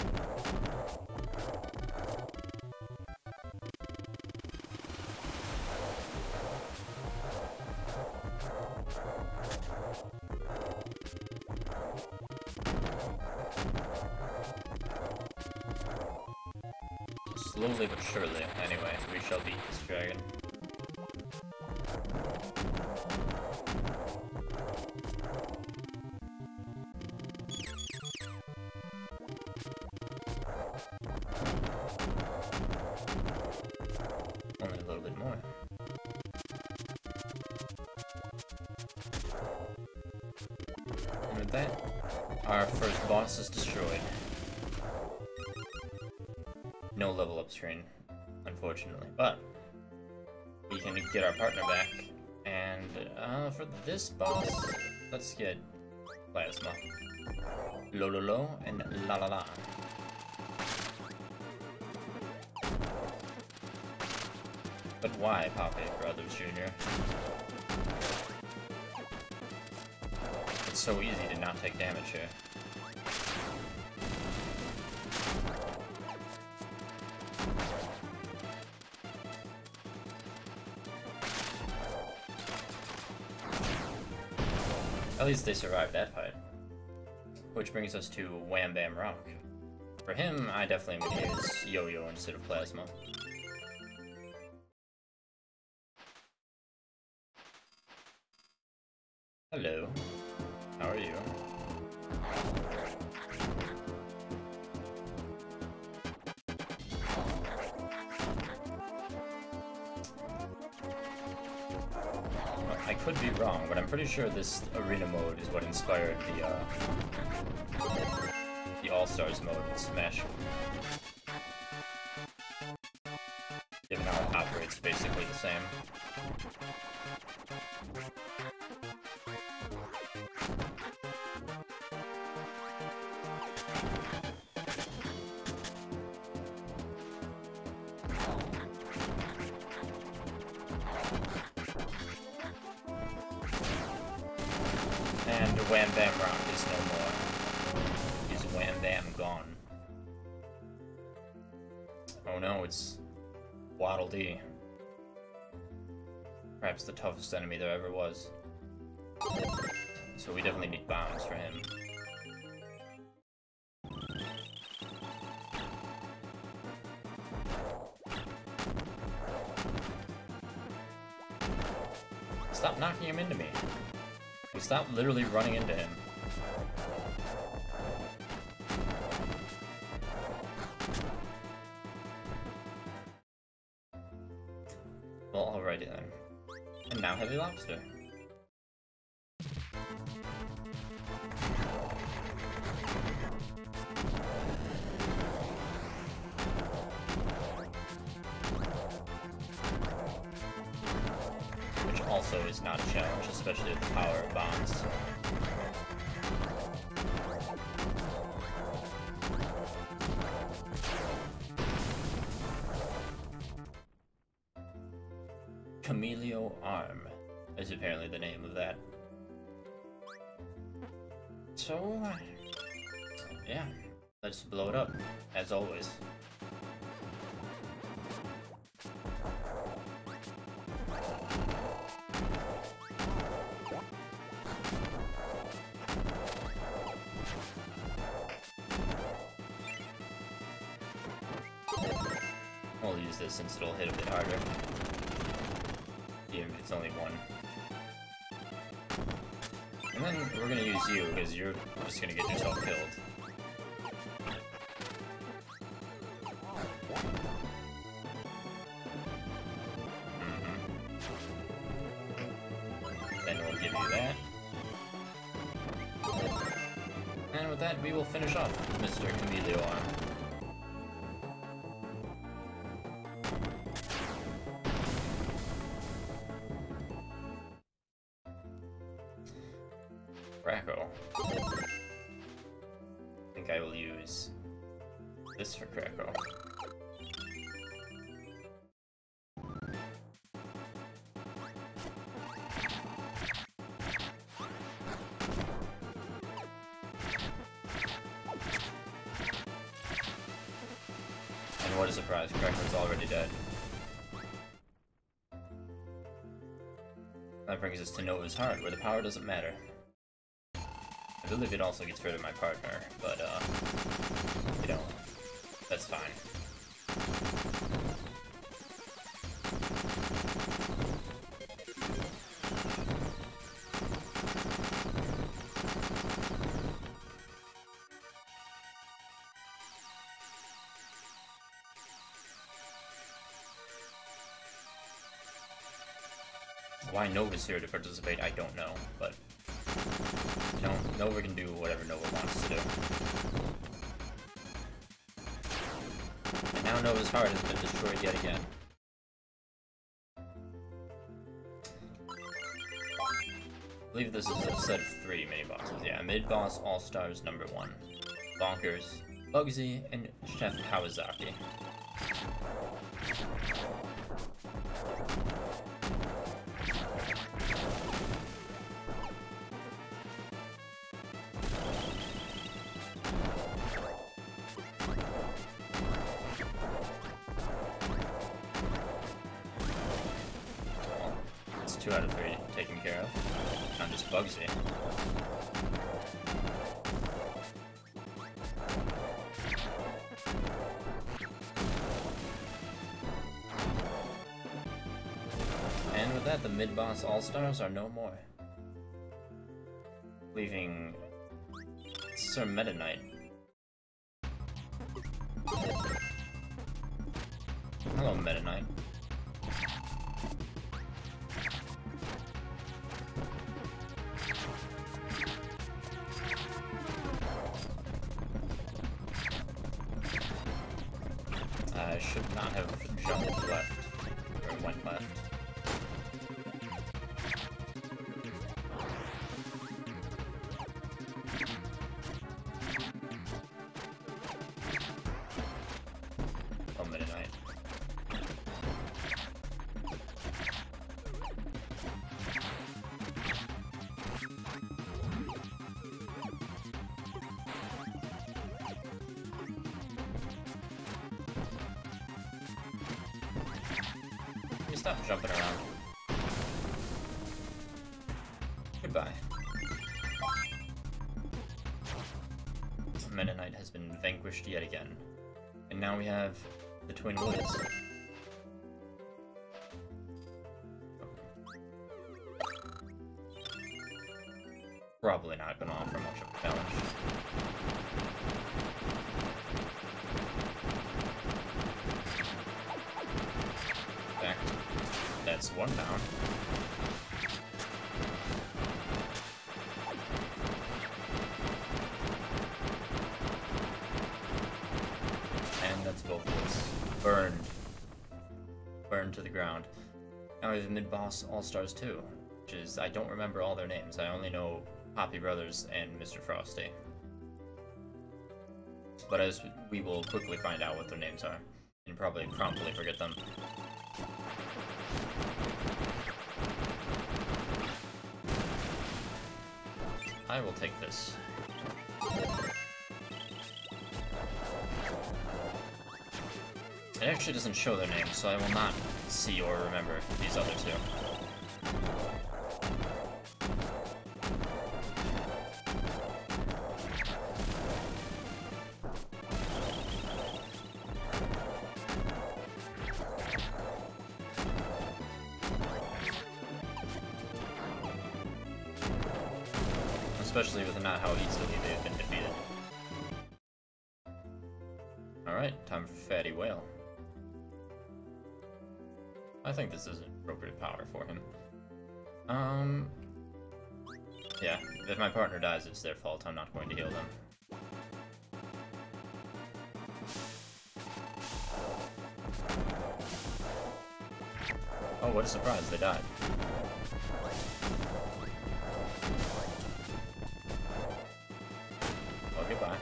Slowly but surely, anyway, we shall beat this dragon. Only a little bit more. And with that, our first boss is destroyed. No level up screen, unfortunately, but we can get our partner back, and for this boss, let's get Plasma. Lo and la la la. But why Poppy Brothers Jr.? It's so easy to not take damage here. At least they survived that fight. Which brings us to Wham Bam Rock. For him, I definitely am going to use Yo-Yo instead of Plasma. Hello. How are you? I could be wrong, but I'm pretty sure this arena mode is what inspired the All-Stars mode in Smash. Given how it operates basically the same. Wham Bam Rock is no more. He's Wham Bam gone. Oh no, it's Waddle Dee. Perhaps the toughest enemy there ever was. So we definitely need bombs for him. Stop knocking him into me. We stop literally running into him. Well, alrighty then. And now Heavy Lobster. Which also is not a challenge, especially with the power of bombs. Camelio Arm is apparently the name of that. So, yeah, let's blow it up, as always. We'll use this since it'll hit a bit harder. Even if it's only one. And then we're gonna use you, because you're just gonna get yourself killed. Then we'll give you that. And with that, we will finish off Mr. Camelio Arm. Kracko. I think I will use this for Kracko. And what a surprise, Kracko's already dead. That brings us to Nova's Heart, where the power doesn't matter. I believe it also gets rid of my partner, but, you know, that's fine. Why Nova's here to participate, I don't know, but... You know, Nova can do whatever Nova wants to do. And now Nova's heart has been destroyed yet again. I believe this is a set of 3 mini-bosses. Yeah, Mid-Boss All-Stars number 1. Bonkers, Bugsy, and Chef Kawasaki. It's 2 out of 3 taken care of. Not just Bugsy. And with that, the mid-boss all-stars are no more. Leaving Sir Meta Knight. Hello, Meta Knight. I should not have jumped left, or went left. Oh, Meta Knight. Stop jumping around. Goodbye. Meta Knight has been vanquished yet again. And now we have the Twin Woods. Probably not gonna offer much of a challenge. In fact, that's one down. And that's both of us. Burned. Burned to the ground. Now we have Mid-Boss All-Stars 2, which is, I don't remember all their names. I only know Poppy Brothers and Mr. Frosty. But as we will quickly find out what their names are, and probably promptly forget them. I will take this. It actually doesn't show their names, so I will not see or remember these other two. Especially with not how easily they've been defeated. Alright, time for Fatty Whale. I think this is an appropriate power for him. Yeah, if my partner dies, it's their fault. I'm not going to heal them. Oh, what a surprise, they died. Well, goodbye.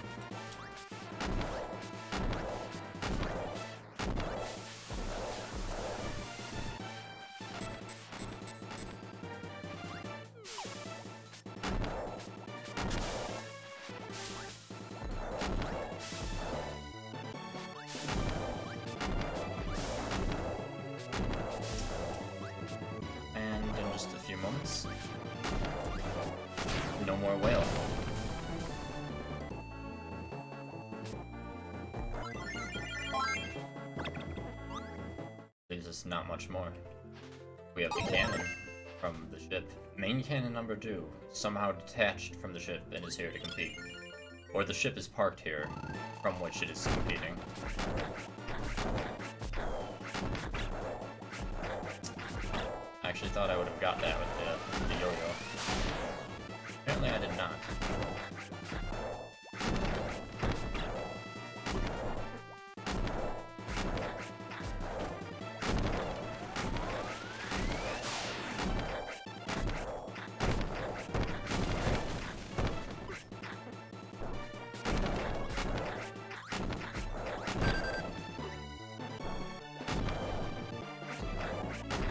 Just a few moments. No more whale. Leaves us not much more. We have the cannon from the ship. Main cannon number 2, somehow detached from the ship and is here to compete. Or the ship is parked here, from which it is competing. I actually thought I would have got that with the yo-yo. Apparently I did not.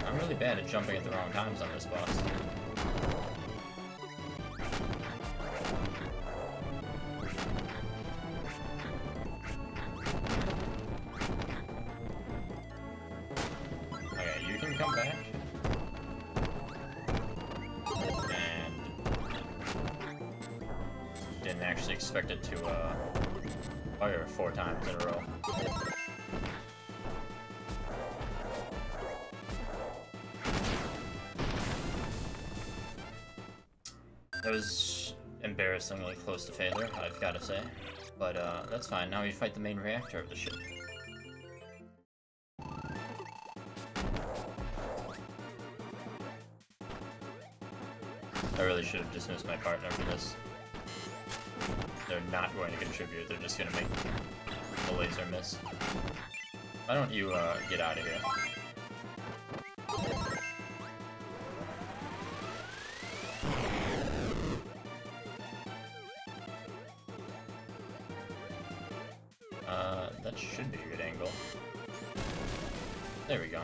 I'm really bad at jumping at the wrong times on this boss. Okay, you can come back. And didn't actually expect it to fire 4 times in a row. That was embarrassingly close to failure, I've got to say. But that's fine, now we fight the main reactor of the ship. I really should have dismissed my partner for this. They're not going to contribute, they're just going to make the laser miss. Why don't you get out of here? That should be a good angle. There we go.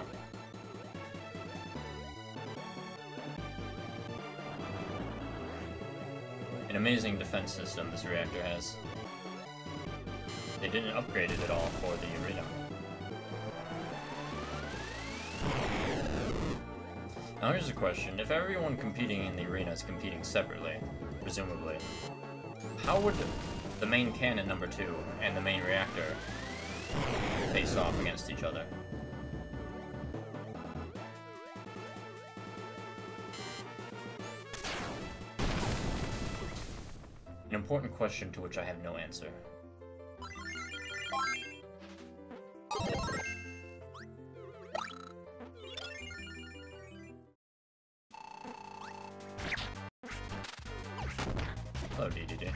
An amazing defense system this reactor has. They didn't upgrade it at all for the arena. Now here's a question. If everyone competing in the arena is competing separately, presumably, how would the main cannon number 2 and the main reactor face off against each other? An important question to which I have no answer. Hello, DDD.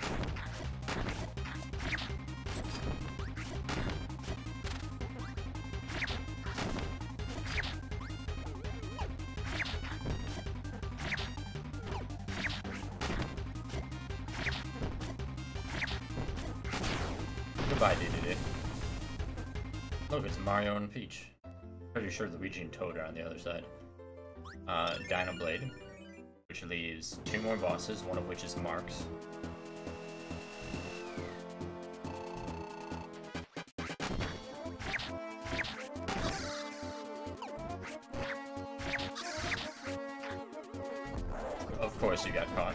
Goodbye, DDD. Look, it's Mario and Peach. Pretty sure Luigi and Toad are on the other side. Dino Blade, which leaves 2 more bosses, one of which is Mark's. Of course you got caught.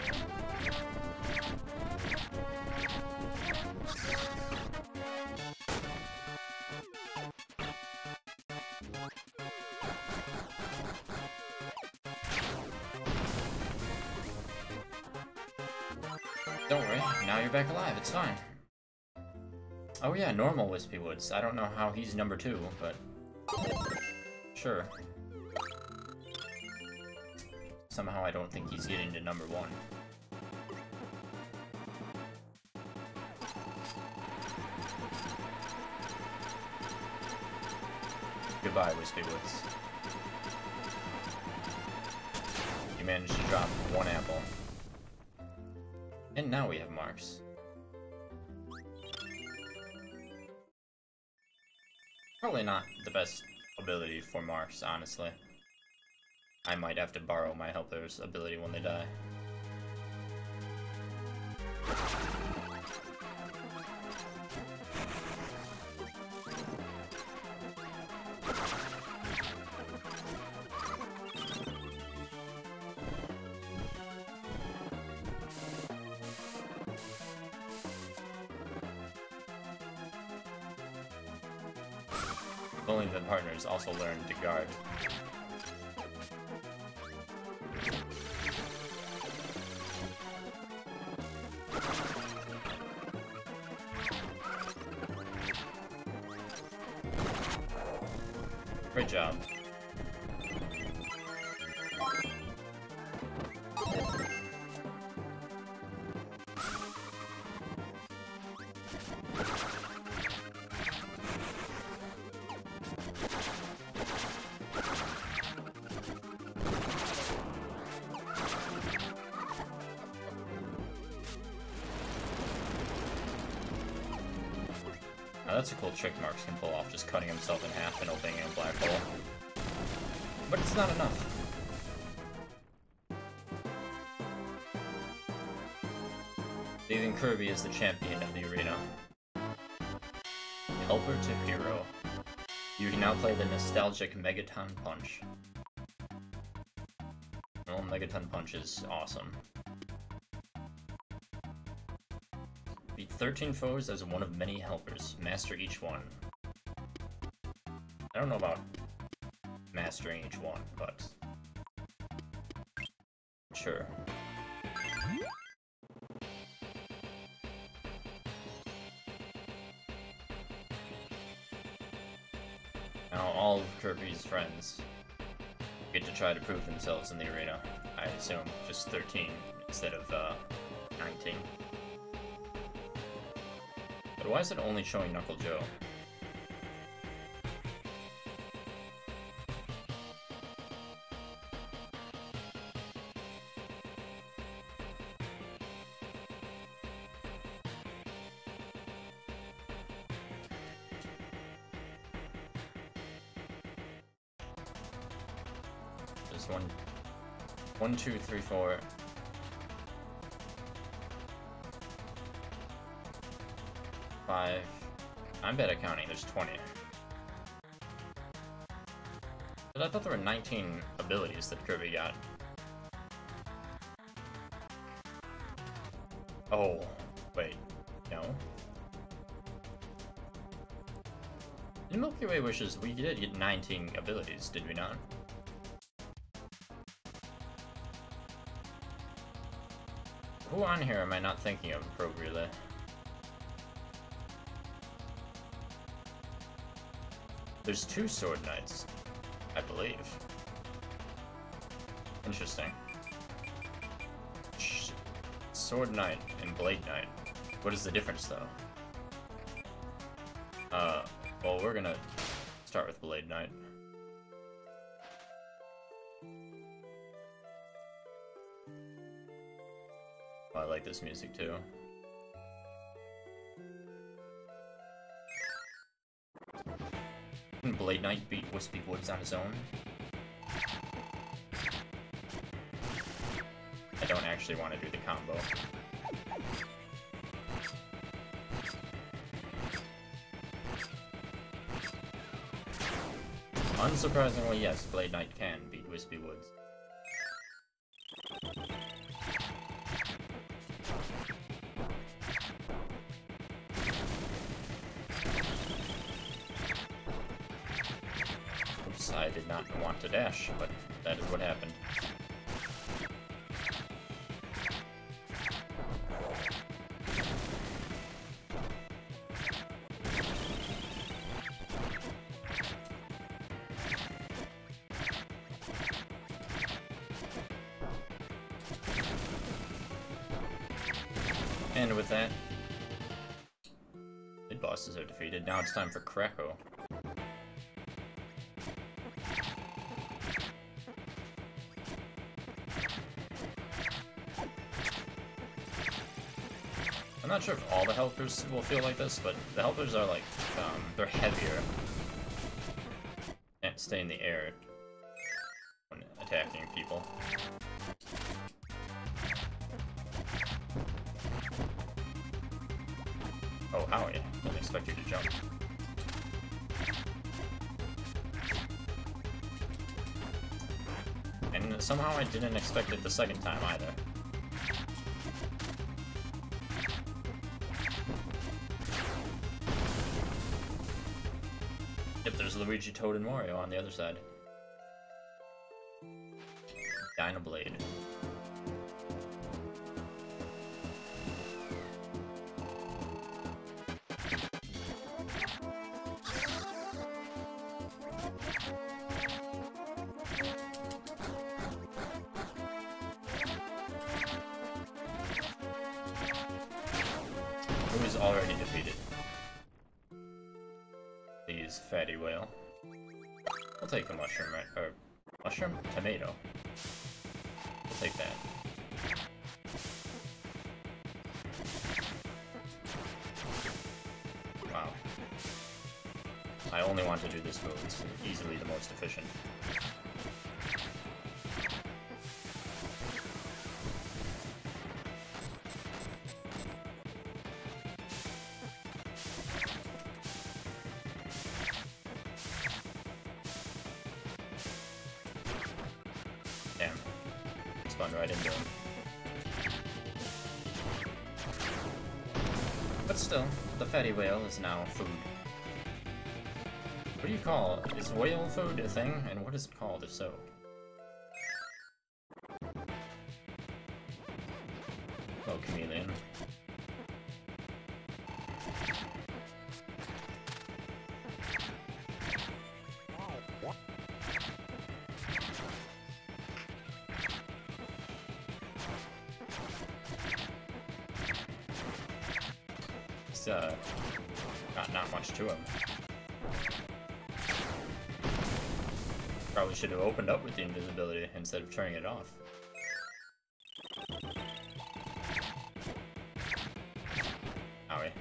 Don't worry, now you're back alive, it's fine. Oh yeah, normal Wispy Woods. I don't know how he's number 2, but... sure. Somehow I don't think he's getting to number 1. Goodbye, Wispy Woods. You managed to drop 1 apple. And now we have Marks. Probably not the best ability for Marks, honestly. I might have to borrow my helper's ability when they die. Only the partners also learn to guard. Great job. Now that's a cool trick Marks can pull off, just cutting himself in half and opening a black hole. But it's not enough. Leaving Kirby as the champion of the arena. Helper to hero. You can now play the nostalgic Megaton Punch. Well, Megaton Punch is awesome. Beat 13 foes as one of many helpers. Master each one. I don't know about mastering each one, but sure. Now all of Kirby's friends get to try to prove themselves in the arena. I assume just 13 instead of 19. But why is it only showing Knuckle Joe? There's one, 2, 3, 4. 5. I'm bad at counting, there's 20. But I thought there were 19 abilities that Kirby got. Oh, wait, no. In Milky Way Wishes, we did get 19 abilities, did we not? Who on here am I not thinking of appropriately? There's 2 Sword Knights, I believe. Interesting. Sword Knight and Blade Knight. What is the difference, though? Well, we're gonna start with Blade Knight. Oh, I like this music, too. Can Blade Knight beat Wispy Woods on his own? I don't actually want to do the combo. Unsurprisingly, yes, Blade Knight can beat Wispy Woods. Oops, I did not want to dash, but that is what happened. And with that, mid bosses are defeated. Now it's time for Krako. I'm not sure if all the helpers will feel like this, but the helpers are like, they're heavier and stay in the air when attacking people. Oh, Howie. Didn't expect you to jump. And somehow I didn't expect it the second time either. Yep, there's Luigi, Toad, and Mario on the other side. Dynablade. Who is already defeated? Please, Fatty Whale. We'll take the mushroom, right? Or, mushroom? Tomato. We'll take that. Wow. I only want to do this move. It's easily the most efficient. Damn. Spun right into him. But still, the fatty whale is now food. What do you call it? Is whale food a thing? And what is it called if so? Oh, chameleon. It's, not much to him. Probably should have opened up with the invisibility instead of turning it off. Owie.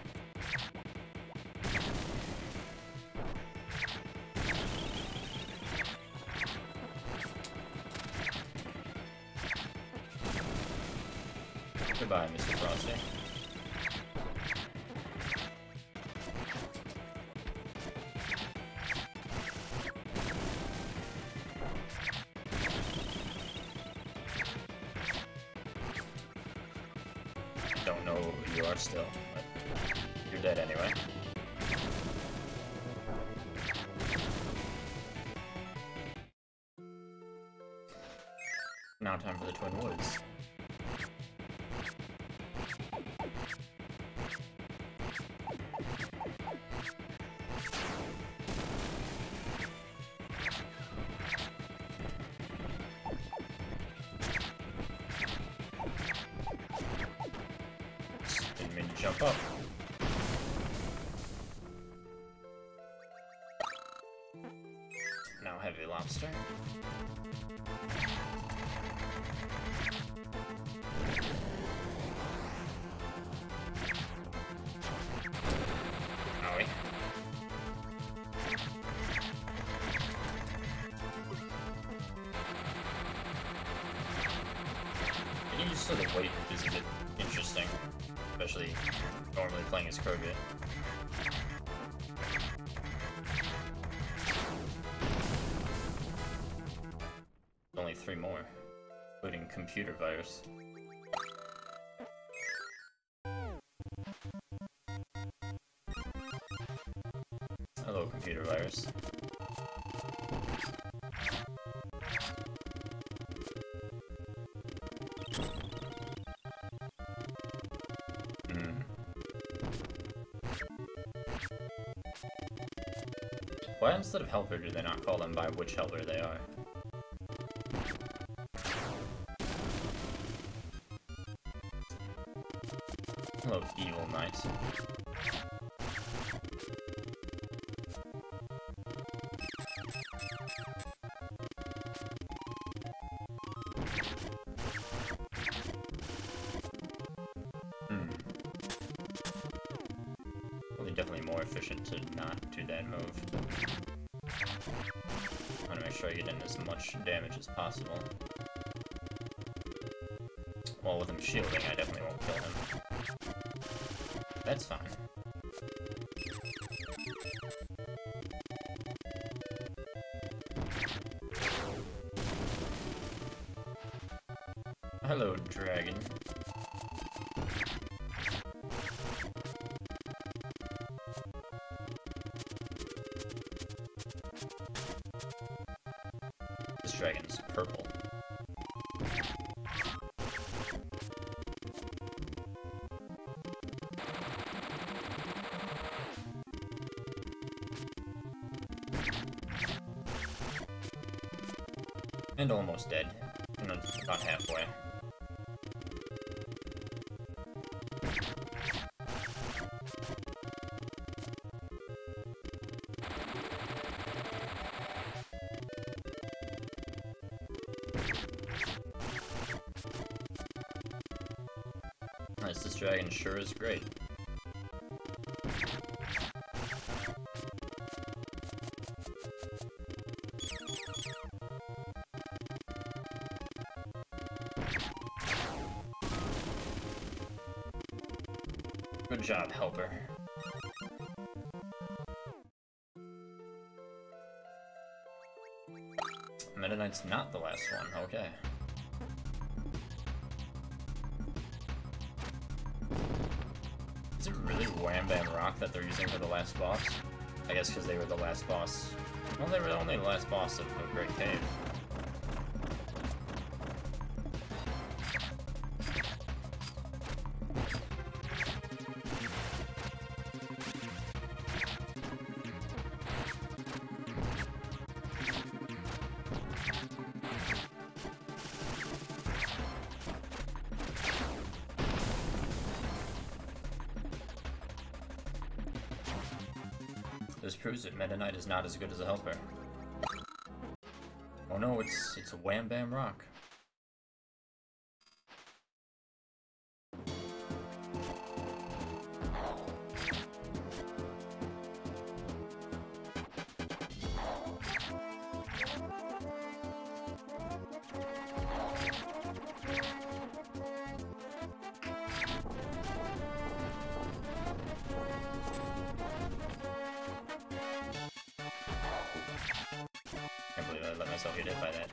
Goodbye, Mr. Frosty. don't know who you are still, but you're dead anyway. Now time for the Twin Woods. Didn't mean to jump up. Now Heavy Lobster. Owie. Getting used to the weight is a bit interesting, especially normally playing as Kirby. Only 3 more, including computer virus. Hello, computer virus. Why instead of helper do they not call them by which helper they are? Hello, evil knight. Probably definitely more efficient to not do that move. I want to make sure I get in as much damage as possible. Well, with him shielding, I definitely won't kill him. That's fine. Hello, dragon. This dragon's purple. And almost dead. And about halfway. Nice, this dragon sure is great. Good job, helper. Meta Knight's not the last one, okay. Is it really Wham Bam Rock that they're using for the last boss? I guess because they were the last boss. Well, they were only the last boss of a Great Cave. This proves that Meta Knight is not as good as a helper. Oh no, it's a Wham Bam Rock. Can't believe I let myself get hit by that.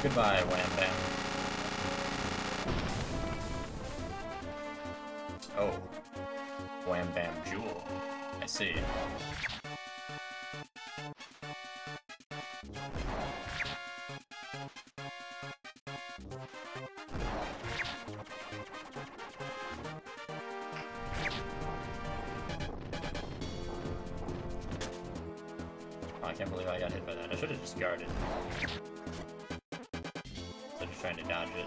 Goodbye, Wham Bam. Oh. Wham Bam Jewel. I see. Oh, I can't believe I got hit by that. I should have just guarded. Instead of trying to dodge it.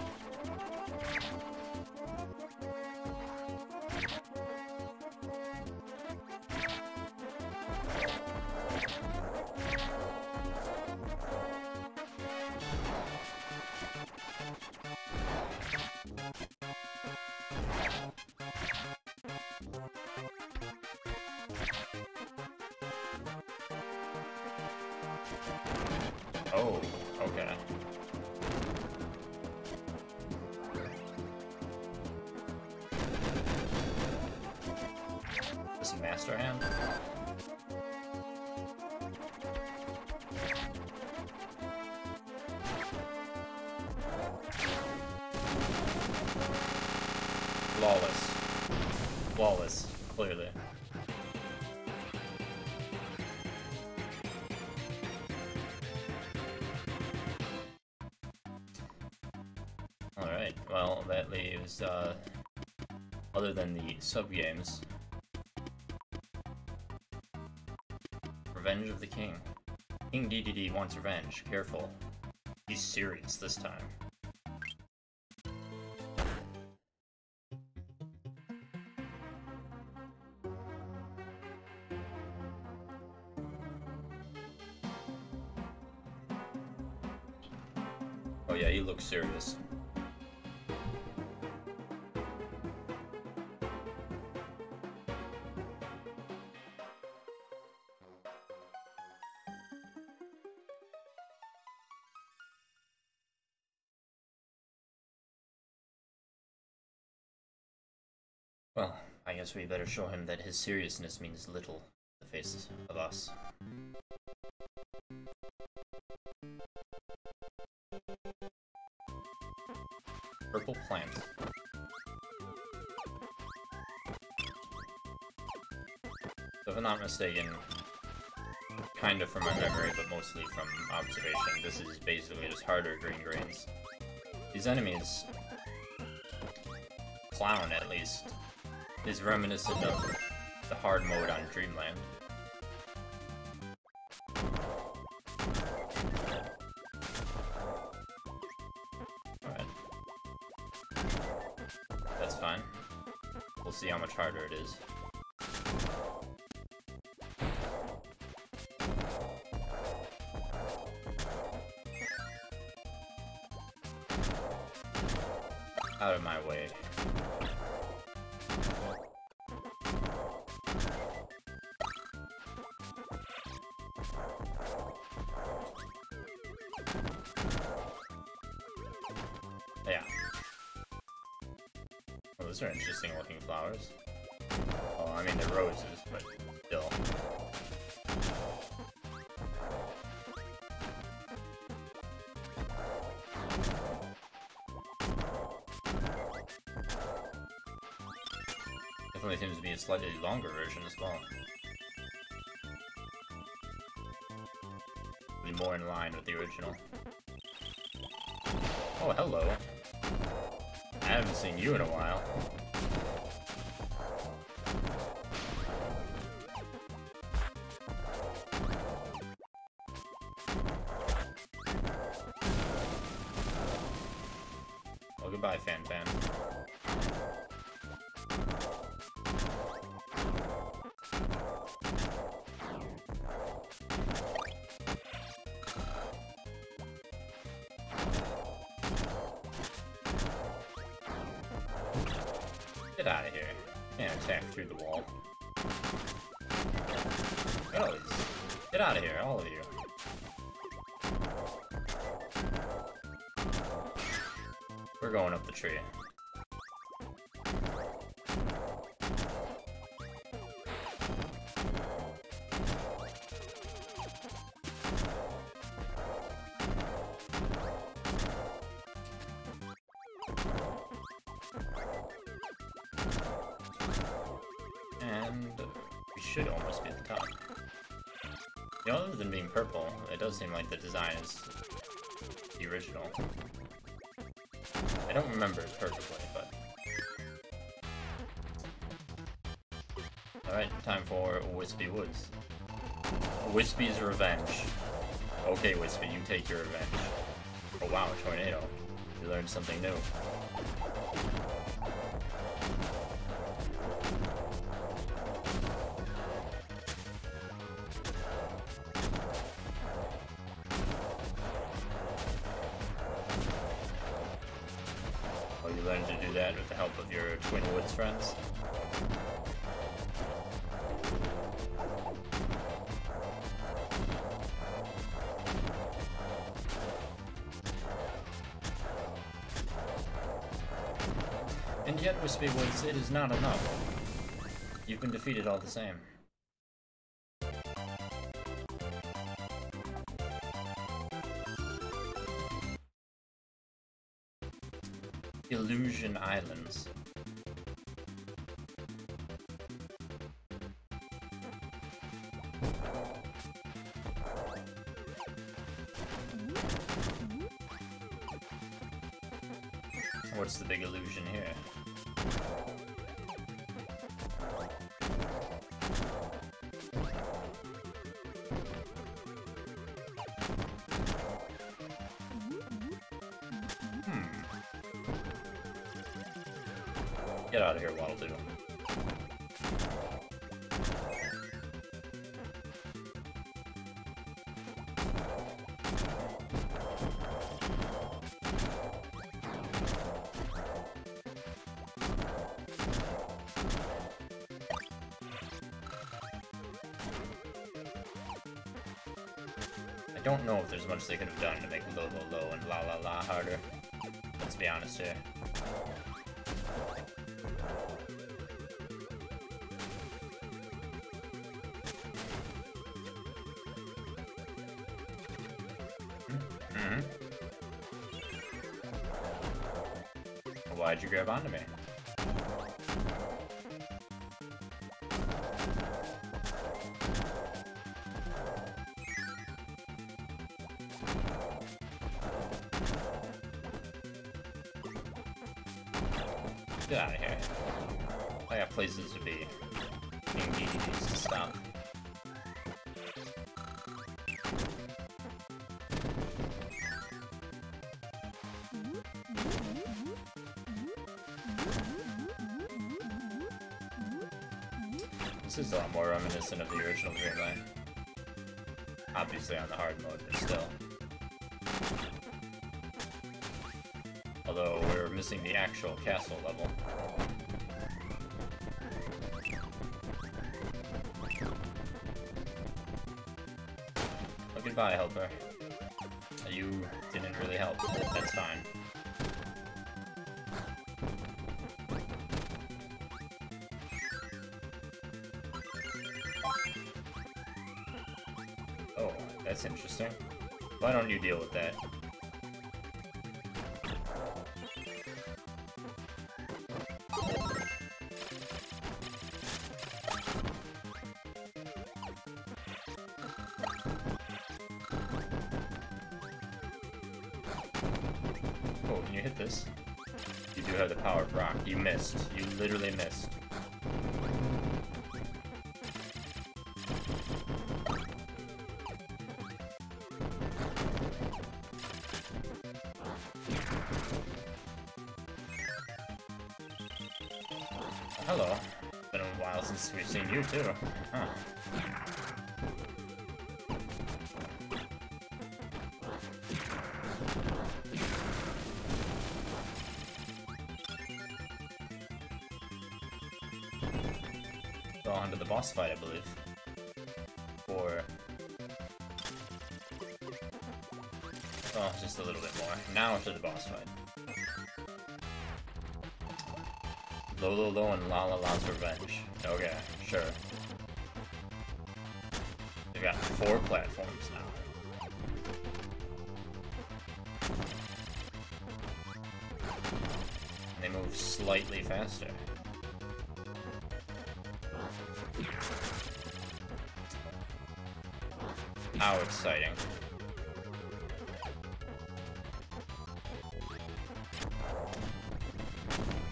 Oh, okay. This is Master Hand? Flawless. Flawless, clearly. Alright, well, that leaves, other than the sub-games, Revenge of the King. King DDD wants revenge. Careful. He's serious this time. Oh yeah, he looks serious. Well, I guess we better show him that his seriousness means little in the face of us. Purple plant. So if I'm not mistaken, kind of from my memory, but mostly from observation, this is basically just harder green grains. These enemies, Clown at least, is reminiscent of the hard mode on Dreamland. Alright. That's fine. We'll see how much harder it is. Out of my way. Yeah. Well, those are interesting looking flowers. Well, I mean, they're roses, but still. Definitely seems to be a slightly longer version as well. Be more in line with the original. Oh, hello. I haven't seen you in a while. Well, goodbye, Fan Fan. Get out of here. Can't attack through the wall. Get out of here, all of you. We're going up the tree. should almost be at the top. You know, other than being purple, it does seem like the design is the original. I don't remember it perfectly, but... Alright, time for Wispy Woods. Wispy's Revenge. Okay, Wispy, you take your revenge. Oh wow, a tornado. You learned something new. Oh, you learned to do that with the help of your Twin Woods friends? And yet, Wispy Woods, it is not enough. You've been defeated all the same. Illusion Islands. What's the big illusion here? Get out of here, Waddle Doo. I don't know if there's much they could have done to make low, low, low and la la la harder. Let's be honest here. Why'd you grab onto me? Get out of here. I got places to be. King Dee needs to stop. This is a lot more reminiscent of the original Dreamland. Obviously on the hard mode, but still. Although we're missing the actual castle level. Oh, goodbye, helper. You didn't really help. That's fine. Oh, that's interesting. Why don't you deal with that? Oh, can you hit this? You do have the power of rock. You missed. You literally missed. Hello. Been a while since we've seen you too. Huh. Go on to the boss fight, I believe. Or... oh, just a little bit more. Now to the boss fight. Low, low, low, and La La La's Revenge. Okay, sure. They've got 4 platforms now. And they move slightly faster. How exciting.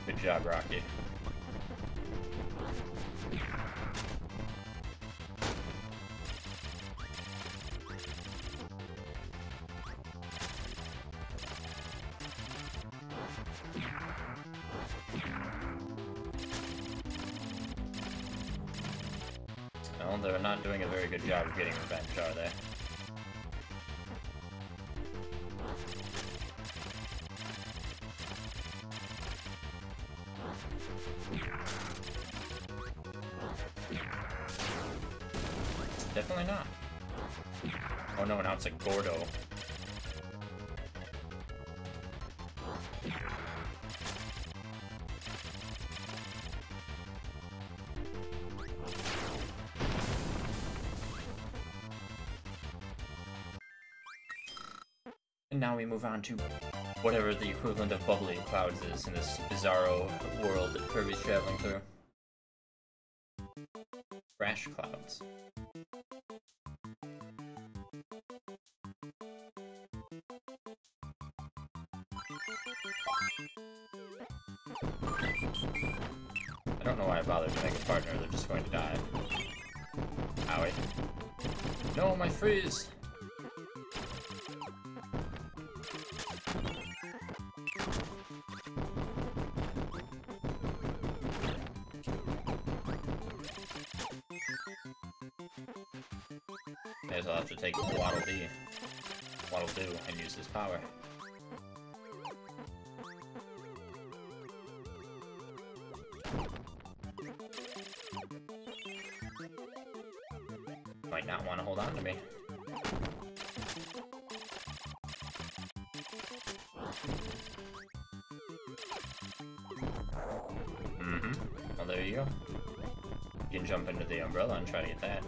Good job, Rocky. Well, they're not doing a very good job of getting revenge, are they? Definitely not. Oh no, now it's a Gordo. And now we move on to whatever the equivalent of bubbly clouds is in this bizarro world that Kirby's traveling through. Crash clouds. I don't know why I bothered to make a partner, they're just going to die. Owie. No, my freeze! I guess I'll have to take Waddle Dee, and use his power. Might not want to hold on to me. Well, there you go. You can jump into the umbrella and try to get that.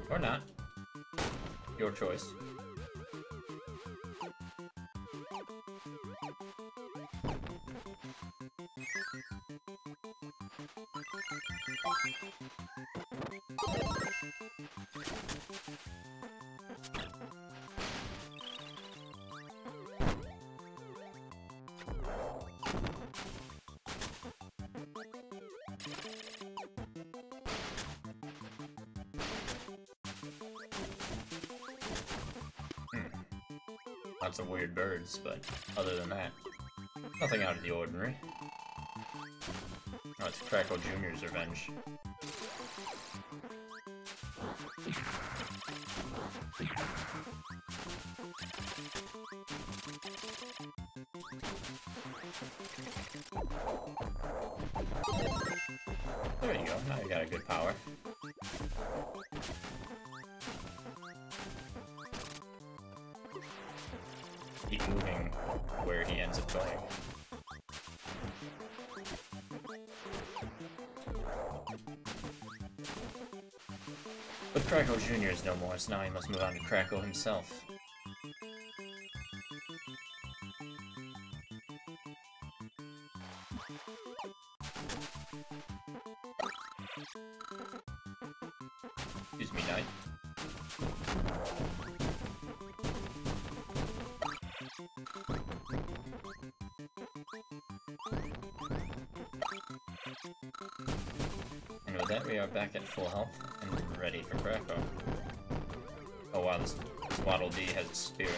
Or not. Your choice. Lots of weird birds, but other than that, nothing out of the ordinary. Oh, it's Crackle Jr.'s revenge. There you go, now you got a good power. Keep moving where he ends up going. But Crackle Jr. is no more, so now he must move on to Crackle himself. Excuse me, Knight. And with that, we are back at full health and ready for Crackle. Oh wow, this Waddle Dee has a spirit.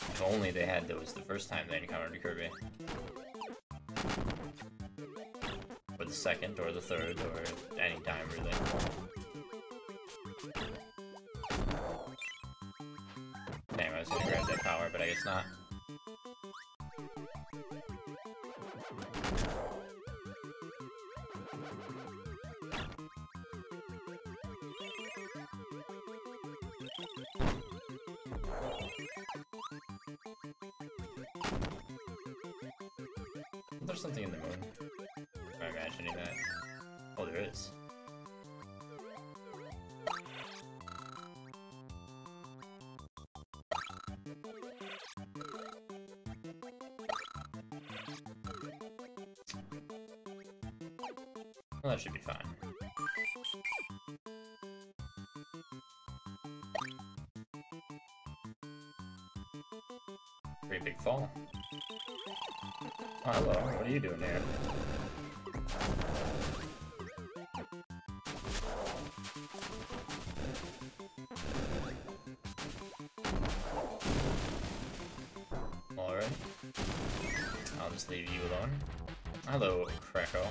If only they had those the first time they encountered Kirby. Or the second, or the third, or any time really. Damn, I was gonna grab that power, but I guess not. There's something in the moon. Am I imagining that? Oh, there is. Well, that should be fine. Pretty big fall. Oh, hello. What are you doing here? Alright. I'll just leave you alone. Hello, Krakow.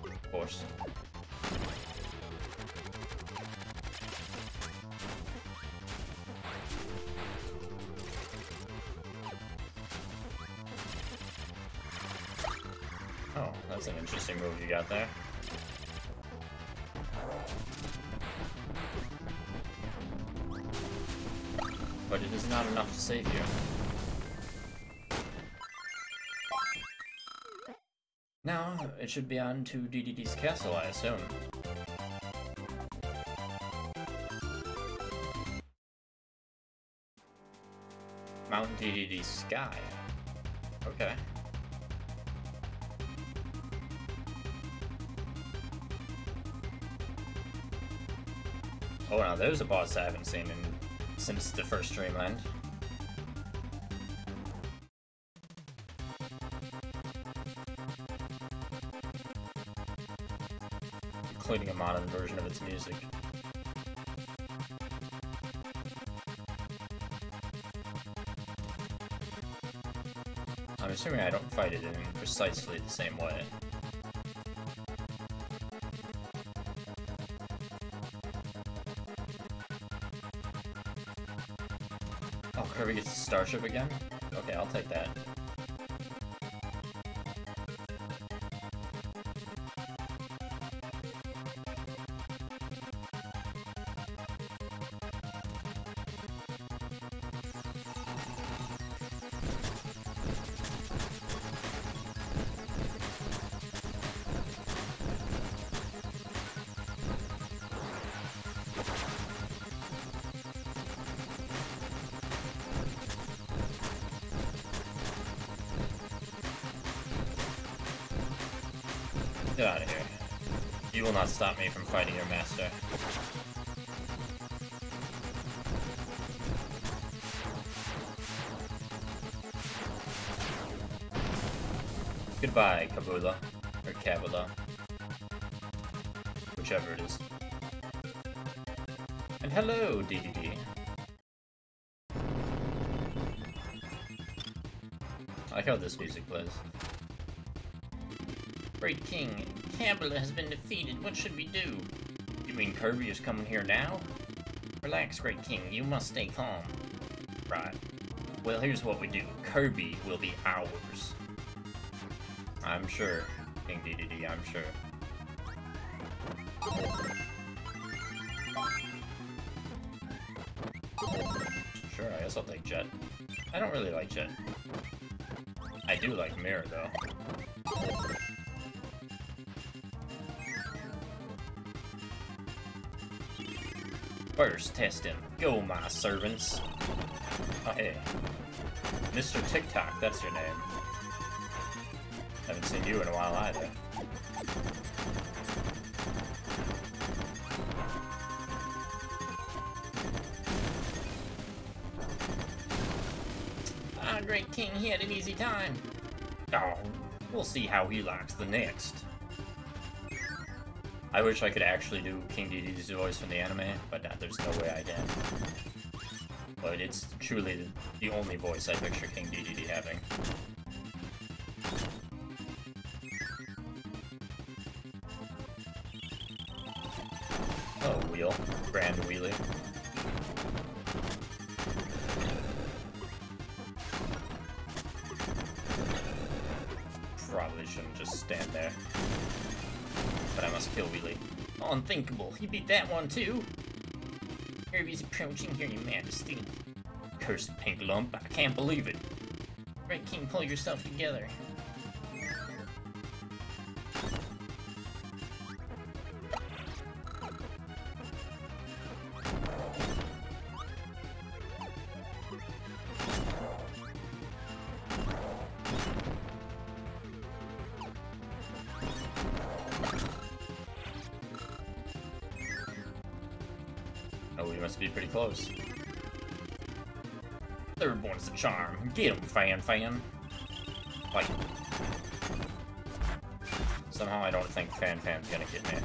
Of course. Oh, that's an interesting move you got there. But it is not enough to save you. Now, it should be on to DDD's castle, I assume. Mount DDD's sky. Okay. Oh, now there's a boss I haven't seen since the first Dreamland. Including a modern version of its music. I'm assuming I don't fight it in precisely the same way. Oh, Kirby gets a starship again? Okay, I'll take that. Get out of here. You will not stop me from fighting your master. Goodbye, Kabula. Or Kabula. Whichever it is. And hello, DDD. I like how this music plays. Great King, Kabula has been defeated. What should we do? You mean Kirby is coming here now? Relax, Great King. You must stay calm. Right. Well, here's what we do. Kirby will be ours. I'm sure, King DDD, I'm sure. Sure, I guess I'll take Jet. I don't really like Jet. I do like Mirror, though. First, test him. Go, my servants. Oh, hey. Mr. TikTok, that's your name. Haven't seen you in a while either. Ah, Great King, he had an easy time. Oh, we'll see how he likes the next. I wish I could actually do King DDD's voice from the anime, but there's no way I can. But it's truly the only voice I picture King DDD having. Oh, wheel. Grand wheelie. Probably shouldn't just stand there. But I must kill Wheelie. Unthinkable. He beat that one too. Kirby's approaching here, your majesty. Cursed pink lump. I can't believe it. Great King, pull yourself together. Oh, we must be pretty close. Third one's the charm. Get him, fan. Like, somehow I don't think Fan's gonna get me.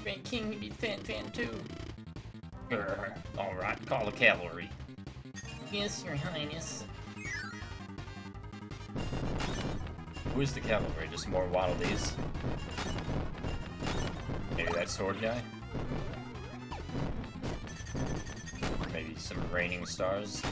Fan King beat Fan too. Alright, call the cavalry. Yes, your highness. Who's the cavalry? Just more Waddle Dees? Maybe that sword guy? Maybe some raining stars?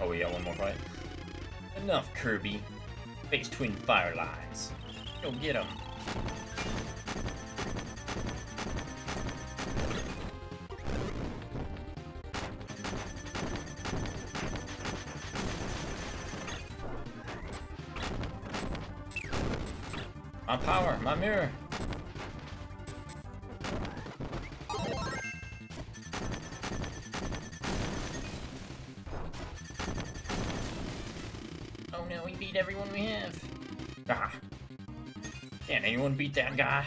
Oh, we got one more fight? Enough, Kirby. Face twin fire lines. Go get him. My power, my mirror. Oh no, we beat everyone we have. Ah. Can't anyone beat that guy?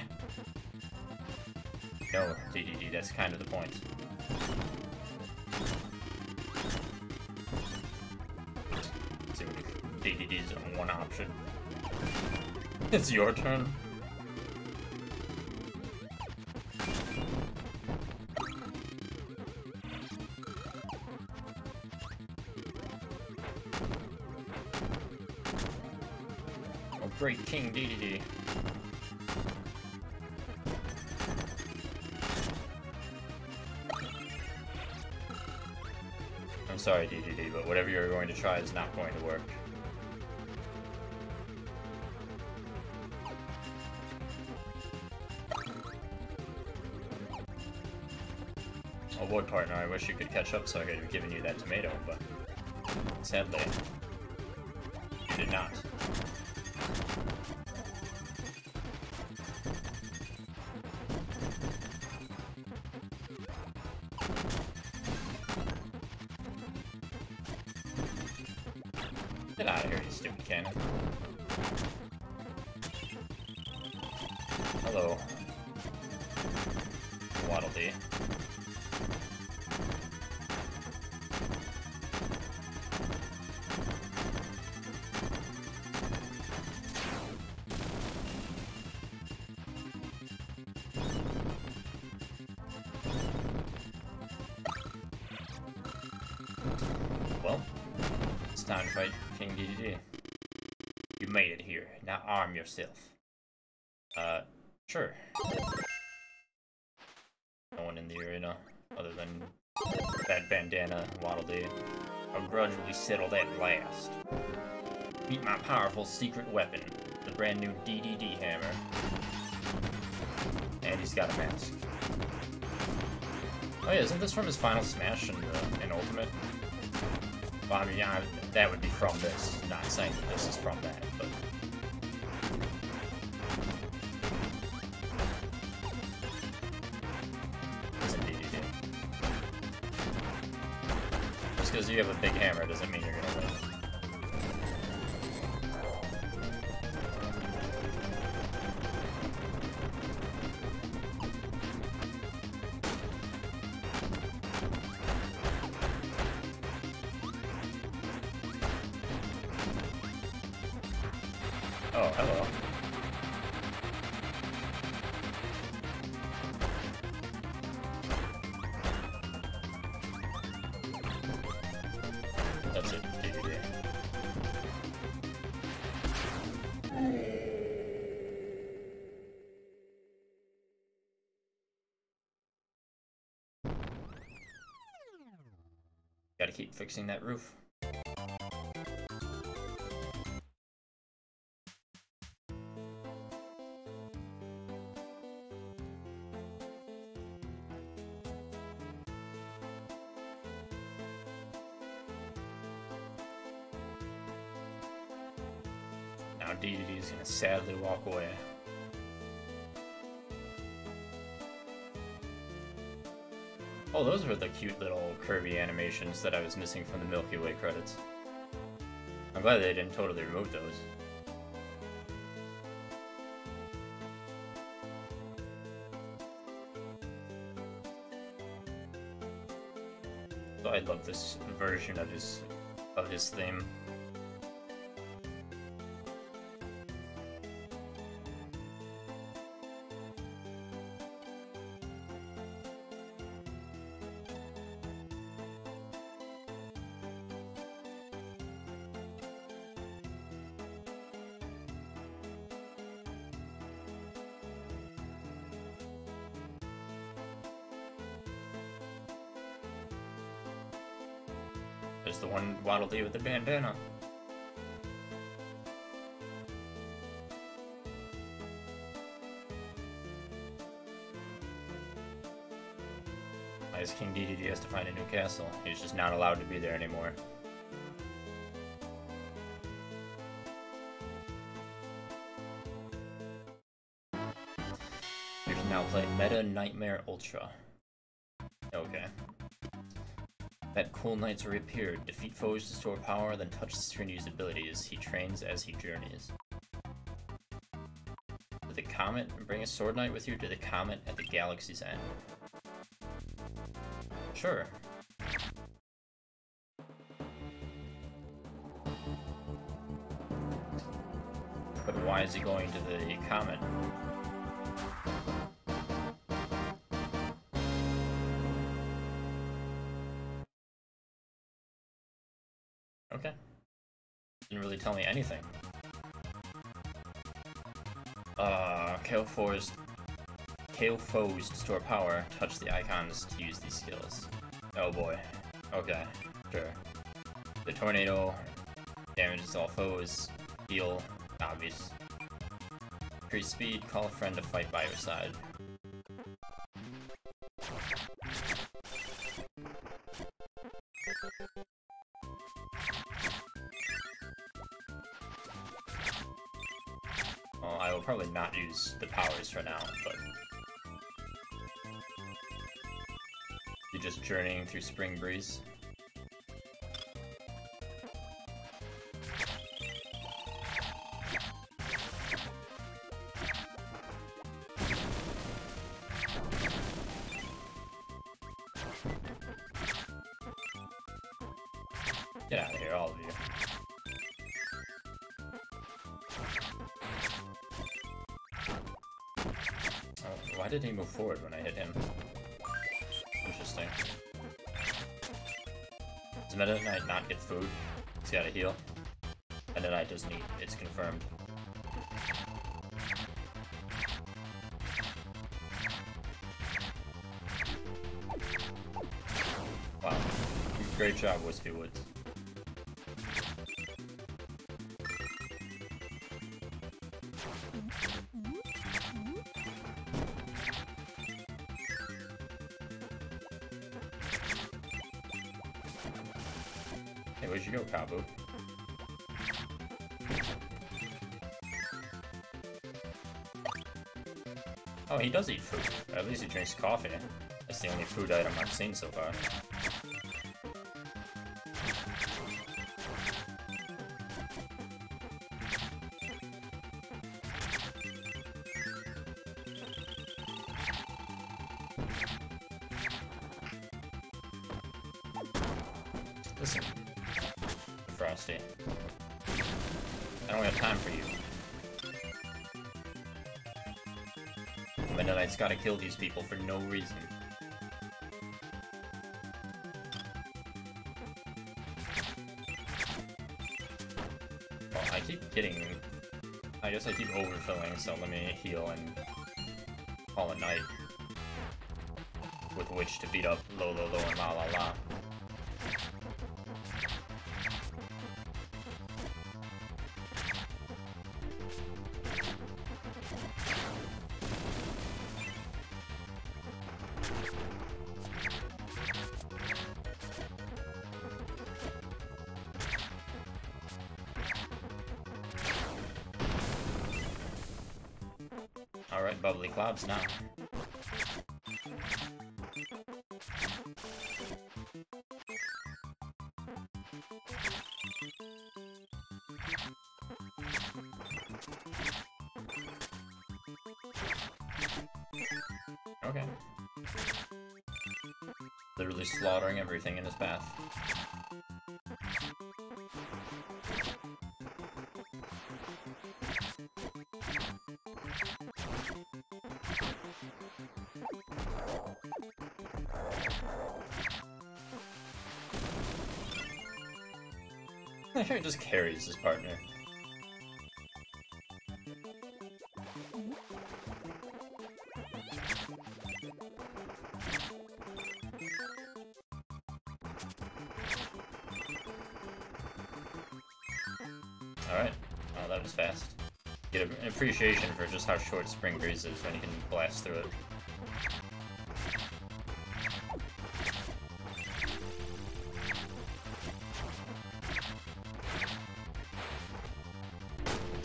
No, DDD, that's kind of the point. Let's see what DDD's one option. It's your turn. Oh, great King DDD. I'm sorry, DDD, but whatever you're going to try is not going to work. Oh boy, partner, I wish you could catch up so I could have given you that tomato, but sadly, you did not. Get out of here, you stupid cannon. Hello. Waddle Dee. Well, it's time to fight King DDD. You made it here. Now arm yourself. Sure. No one in the arena, other than that bandana Waddle Dee. I'll grudgingly settle that last. Meet my powerful secret weapon, the brand new DDD hammer. And he's got a mask. Oh yeah, isn't this from his final smash in Ultimate? Well, I mean, yeah, that would be from this. Not saying that this is from that, but... Isn't DDD. Just because you have a big hammer doesn't mean you're gonna win. Oh, hello. That's it, DDD. Gotta keep fixing that roof. now DDD is gonna sadly walk away. Oh, those were the cute little Kirby animations that I was missing from the Milky Way credits. I'm glad they didn't totally remove those. So I love this version of his theme. There's the one Waddle Dee with the bandana. As King DDD has to find a new castle. He's just not allowed to be there anymore. You can now play Meta Nightmare Ultra. Okay. That cool knight's reappeared. Defeat foes to store power, then touch the screen to use abilities. He trains as he journeys. To the comet, bring a sword knight with you to the comet at the galaxy's end. Sure. But why is he going to the comet? Okay. Didn't really tell me anything. KO foes to store power, touch the icons to use these skills. Oh boy. Okay, sure. The tornado damages all foes, heal, obvious. Increase speed, call a friend to fight by your side. Well, I will probably not use the powers for now, but you're just journeying through Spring Breeze. Get out of here, all of you. Oh, why did he move forward when I hit him? Interesting. Does Meta Knight not get food? He's gotta heal. And then I doesn't eat. It's confirmed. Wow. Great job, Wispy Woods. Hey, where'd you go, Kabu? Oh, he does eat food. At least he drinks coffee. That's the only food item I've seen so far. Listen, Frosty. I don't have time for you. Meta Knight's gotta kill these people for no reason. Well, I keep getting... I guess I keep overfilling, so let me heal and call a knight. With which to beat up Lo Lo Lo and La La La. Alright, bubbly clouds now. Okay. Literally slaughtering everything in his path. He just carries his partner. Alright, oh, that was fast. Get an appreciation for just how short Spring Breeze is when you can blast through it.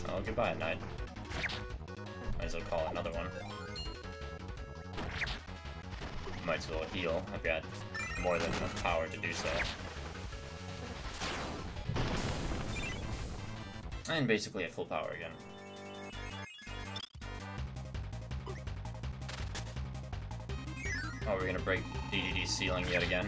Oh, goodbye, Knight. Might as well call another one. Might as well heal. I've got more than enough power to do so. And basically at full power again. Oh, we're gonna break DDD's ceiling yet again.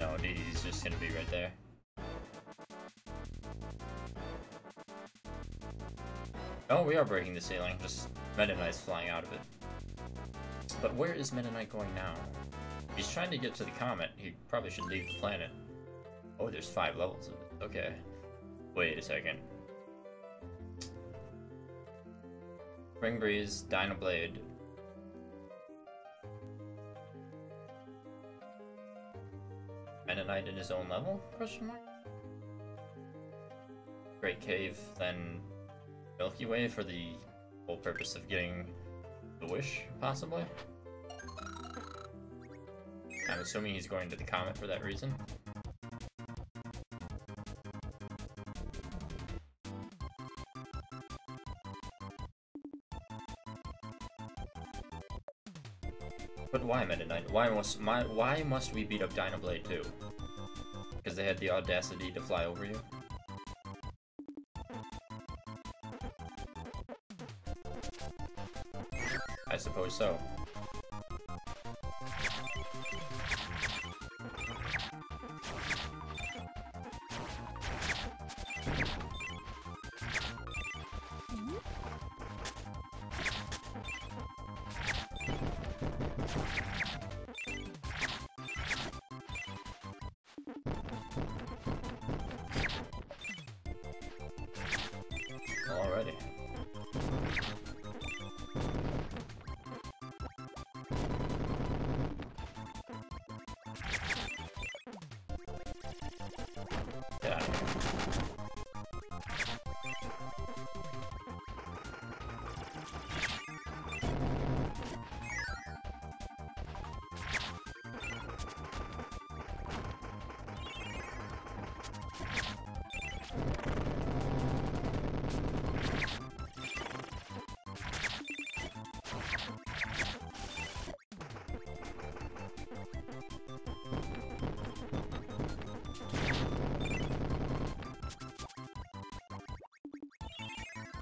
No, DDD's just gonna be right there. Oh, we are breaking the ceiling, just Meta Knight's flying out of it. But where is Meta Knight going now? He's trying to get to the comet. He probably should leave the planet. Oh, there's 5 levels of it. Okay. Wait a second. Spring Breeze, Dynablade. Meta Knight in his own level? Question mark? Great Cave, then Milky Way for the whole purpose of getting the wish, possibly? I'm assuming he's going to the comet for that reason. But why Meta Knight? Why must we beat up Dynablade too? Because they had the audacity to fly over you? I suppose so. Alrighty. Get out of here.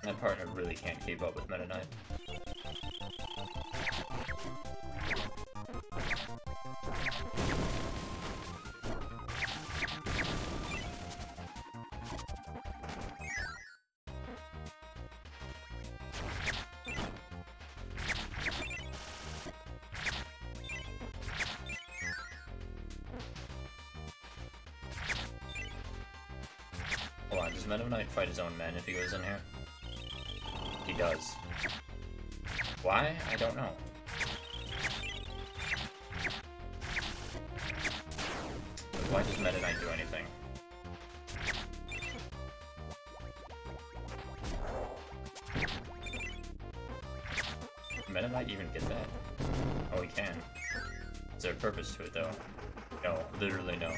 That partner really can't keep up with Meta Knight. Hold on, does Meta Knight fight his own men if he goes in here? He does. Why? I don't know. But why does Meta Knight do anything? Meta Knight even get that? Oh, we can. Is there a purpose to it, though? No, literally no.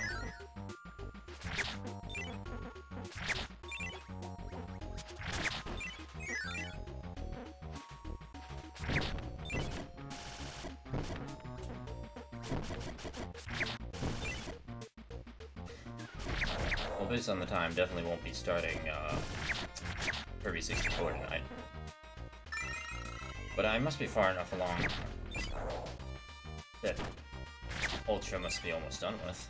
Well, based on the time, definitely won't be starting Kirby 64 tonight. But I must be far enough along that Ultra must be almost done with.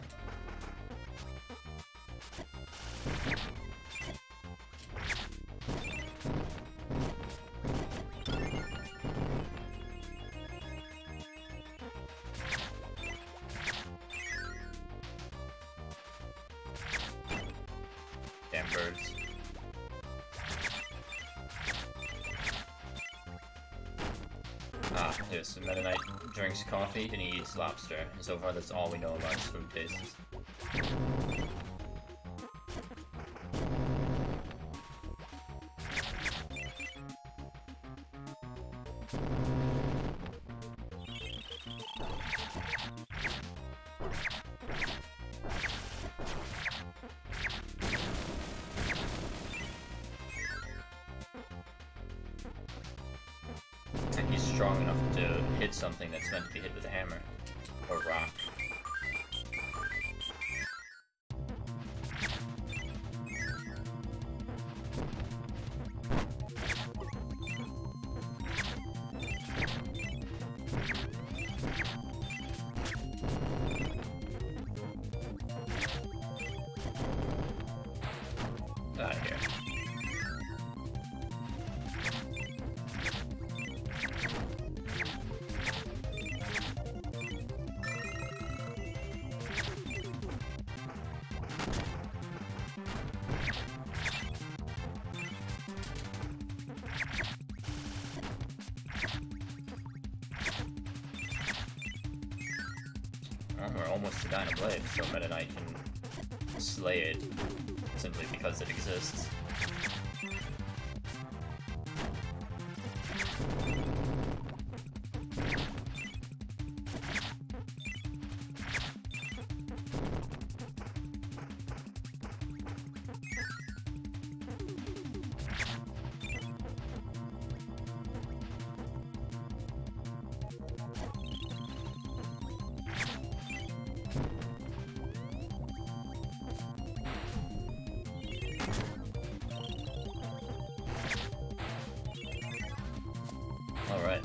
Damn birds. Ah, yes, Meta Knight drinks coffee and he eats lobster. And so far, that's all we know about his food tastes. And he's strong enough to hit something that's meant to be hit with a hammer. Or rock. Out of here. Well, we're almost to Dyna Blade, so Meta Knight can slay it simply because it exists. Alright.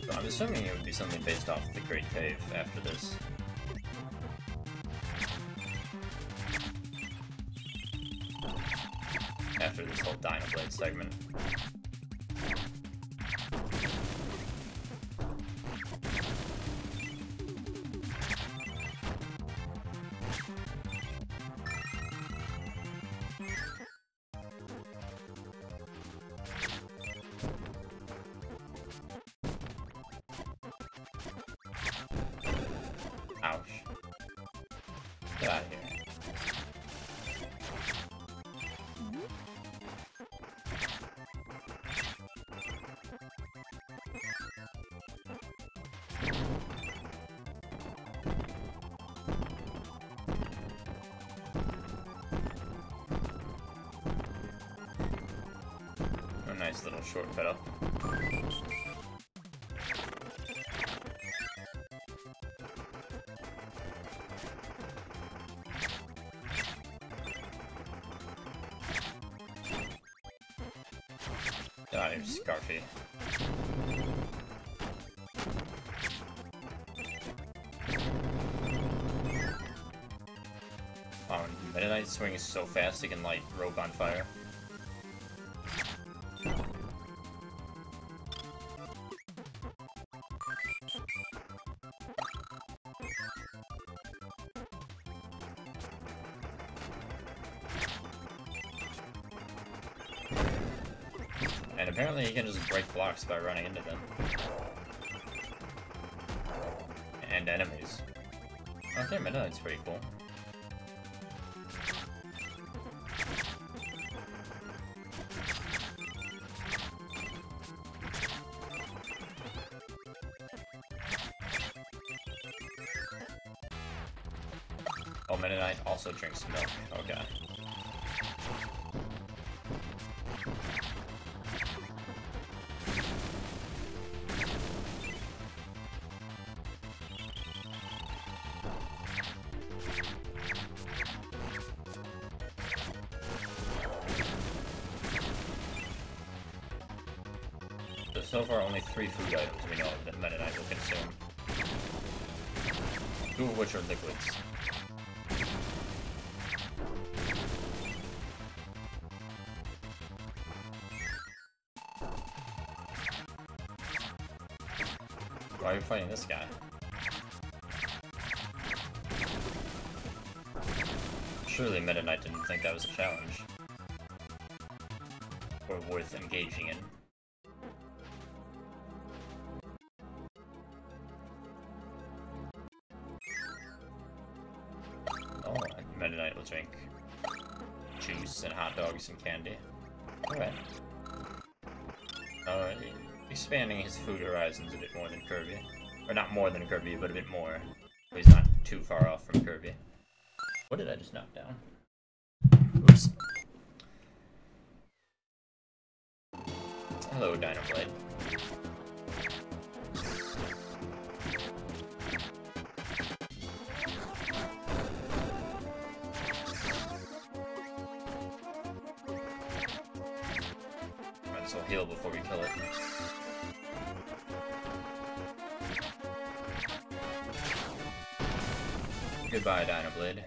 So I'm assuming it would be something based off the Great Cave after this. After this whole Dyna Blade segment. Ouch. Get out of here. A nice little shortcut up. Get out of here, Scarfy. Oh, Meta Knight swing is so fast it can light rope on fire. And apparently you can just break blocks by running into them. And enemies. Okay, Meta Knight's pretty cool. Oh, Mennonite also drinks milk. Okay. So far, only 3 food items we know of that Mennonite will consume. 2 of which are liquids. Why are you fighting this guy? Surely Mennonite didn't think that was a challenge. Or worth engaging in. Mennonite will drink juice and hot dogs and candy. Alright. Expanding his food horizons a bit more than Kirby. Or not more than Kirby, but a bit more. But he's not too far off from Kirby. What did I just knock down? Oops. Hello, Dynablade. This will heal before we kill it. Goodbye, Dynablade.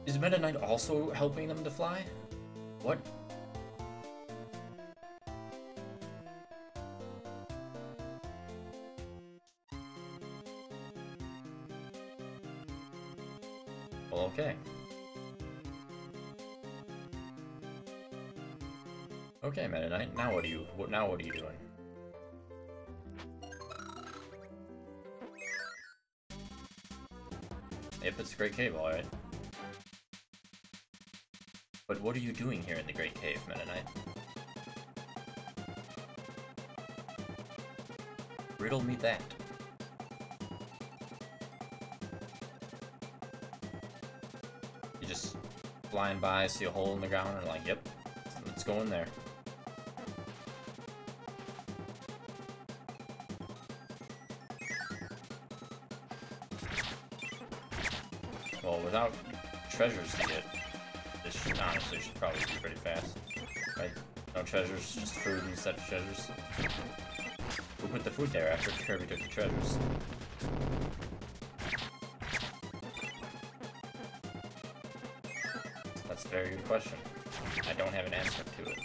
Is Mennonite also helping them to fly? What? Well, okay. Okay, Mennonite. Now what are you doing? Yep, it's a Great Cave, alright. But what are you doing here in the Great Cave, Mennonite? Riddle me that. You just flying by, see a hole in the ground, and like, yep, let's go in there. Well, without treasures to get, this should honestly probably be pretty fast. Right? No treasures, just food instead of treasures. Who put the food there after Kirby took the treasures? That's a very good question. I don't have an answer to it.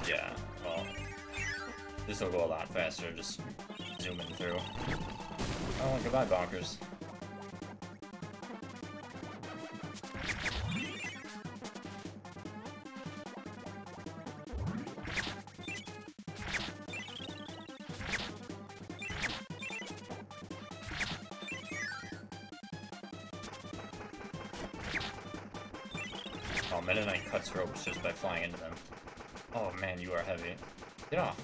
Yeah, well, this will go a lot faster, just zooming through. Oh, goodbye, Bonkers. Oh, Mennonite cuts ropes just by flying into them. Oh man, you are heavy. Get off.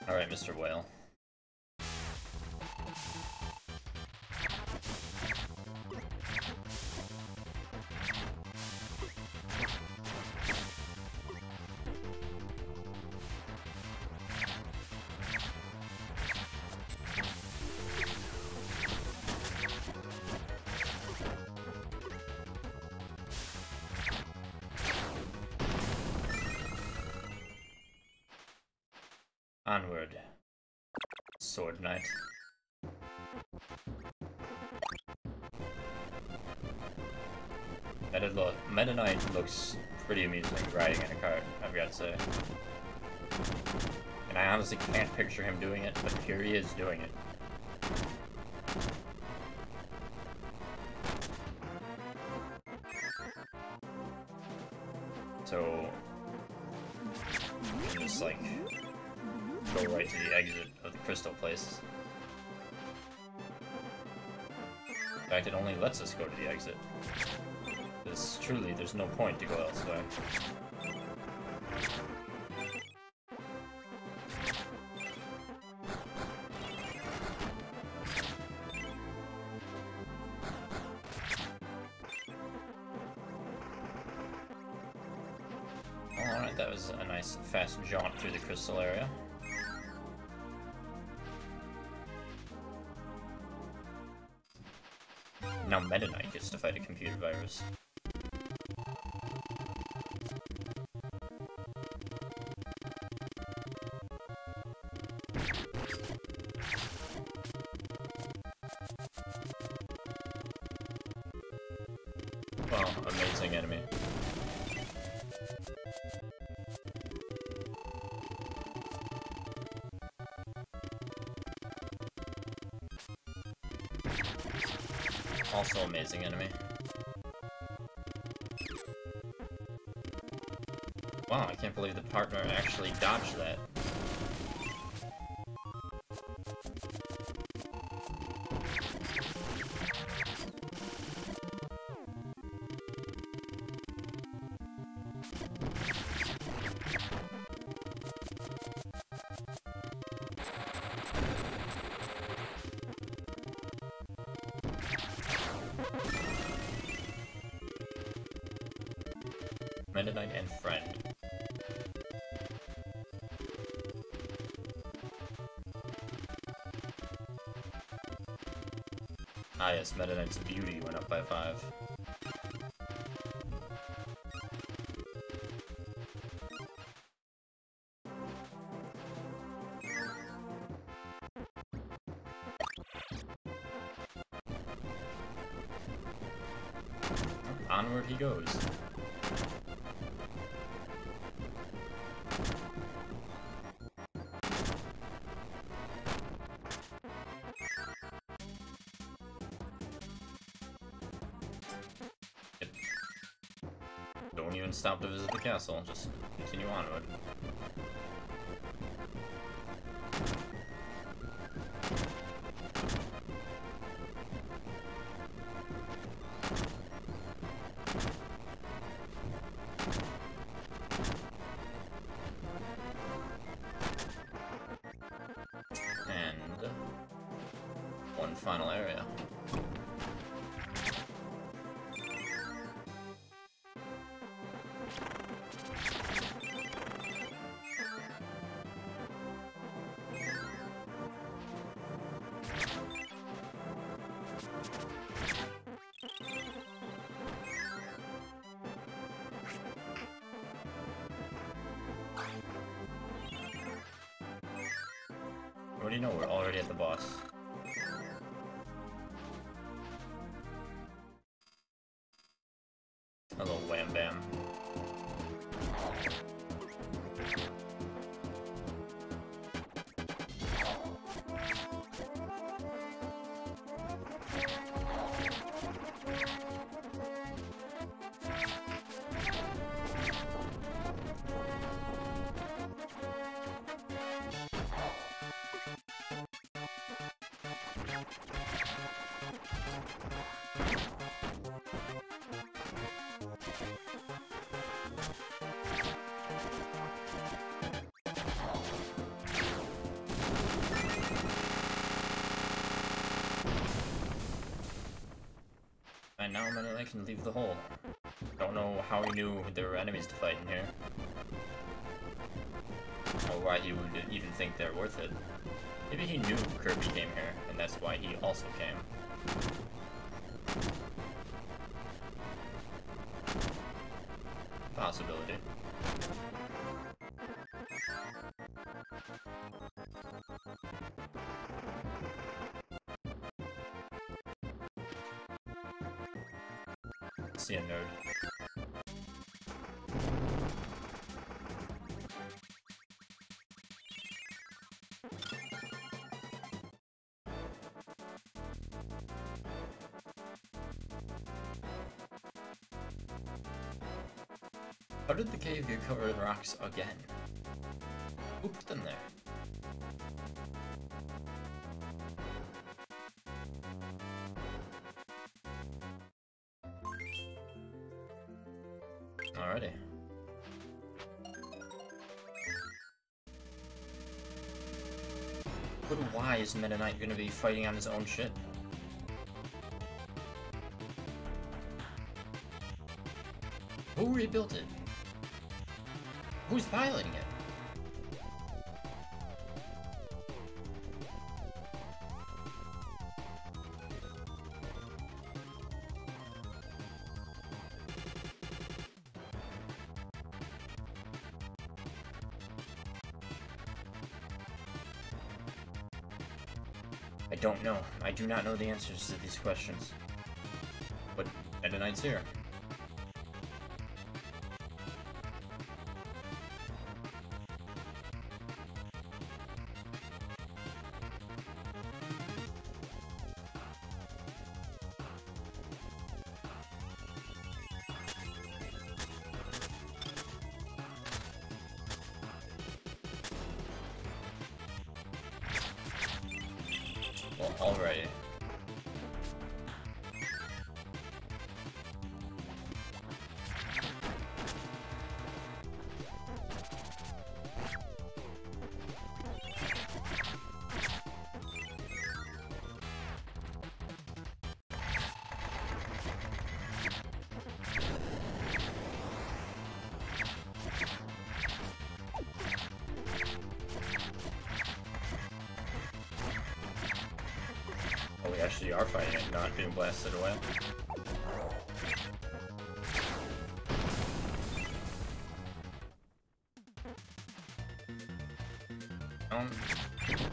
Alright, Mr. Whale. Onward. Sword Knight. Meta Knight looks pretty amusing riding in a cart, I've got to say. And I honestly can't picture him doing it, but here he is doing it. So, you can just like go right to the exit of the crystal place. In fact, it only lets us go to the exit. Because truly, there's no point to go elsewhere. Alright, that was a nice fast jaunt through the crystal area. Now Meta Knight gets to fight a computer virus. Wow, amazing enemy. Also amazing enemy. Wow, I can't believe the partner actually dodged that. Meta Knight and friend. Ah yes, Meta Knight's beauty went up by 5. Onward he goes. Don't even stop to visit the castle, just continue onward. And one final area. What do you know? We're already at the boss. Hello, Wham Bam. And now I can leave the hole. Don't know how he knew there were enemies to fight in here. Or why he would even think they're worth it. Maybe he knew Kirby came here, and that's why he also came. Possibility. See a nerd. How did the cave get covered in rocks again? Who put them there? Alrighty. But why is Meta Knight gonna be fighting on his own ship? Who rebuilt it? Who's piloting it? I don't know. I do not know the answers to these questions. But Meta Knight's here. Well, alrighty. Oh, we actually are fighting it, not being blasted away.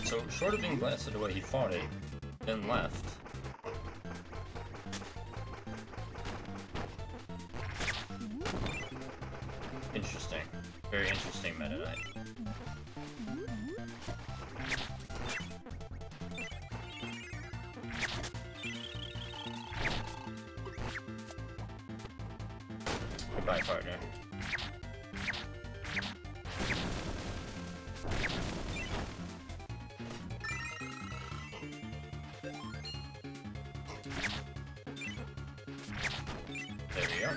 So short of being blasted away, he fought it, then left. Interesting. Very interesting Meta Knight. Goodbye, partner. There we go.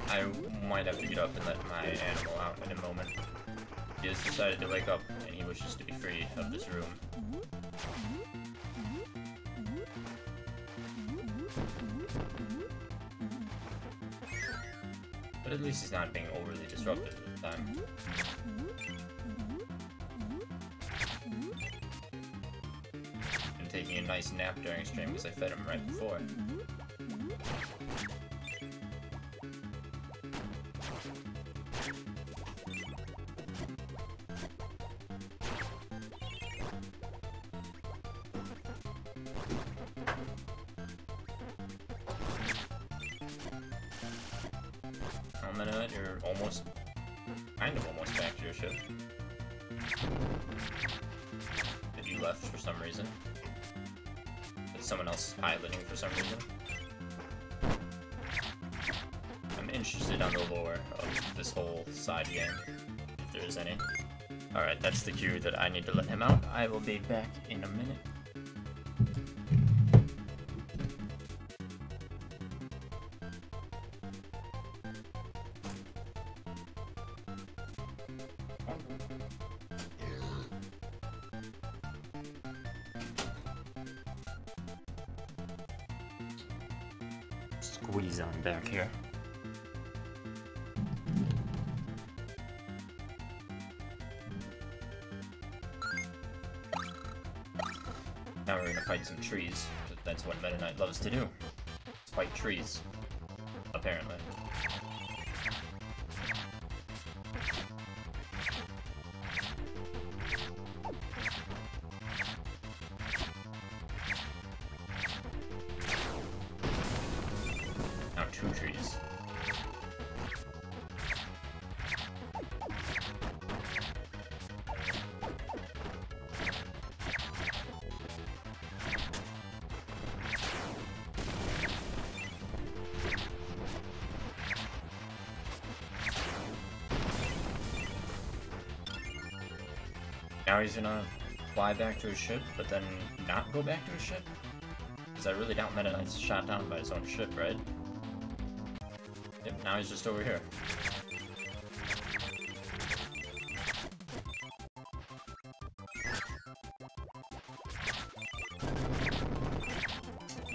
I might have to get up and let my animal out in a moment. He has decided to wake up, and he wishes to be free of this room. But at least he's not being overly disruptive at the time. And taking a nice nap during stream because I fed him right before. Minute, you're almost, kind of almost back to your ship. That you left for some reason. That someone else is piloting for some reason. I'm interested on the lore of this whole side game, if there is any. Alright, that's the cue that I need to let him out. I will be back in a minute. Squeeze on back here. Now we're gonna fight some trees. That's what Meta Knight loves to do. Fight trees. Apparently. Now he's gonna fly back to his ship, but then not go back to his ship? Because I really doubt Meta Knight's shot down by his own ship, right? Yep, now he's just over here.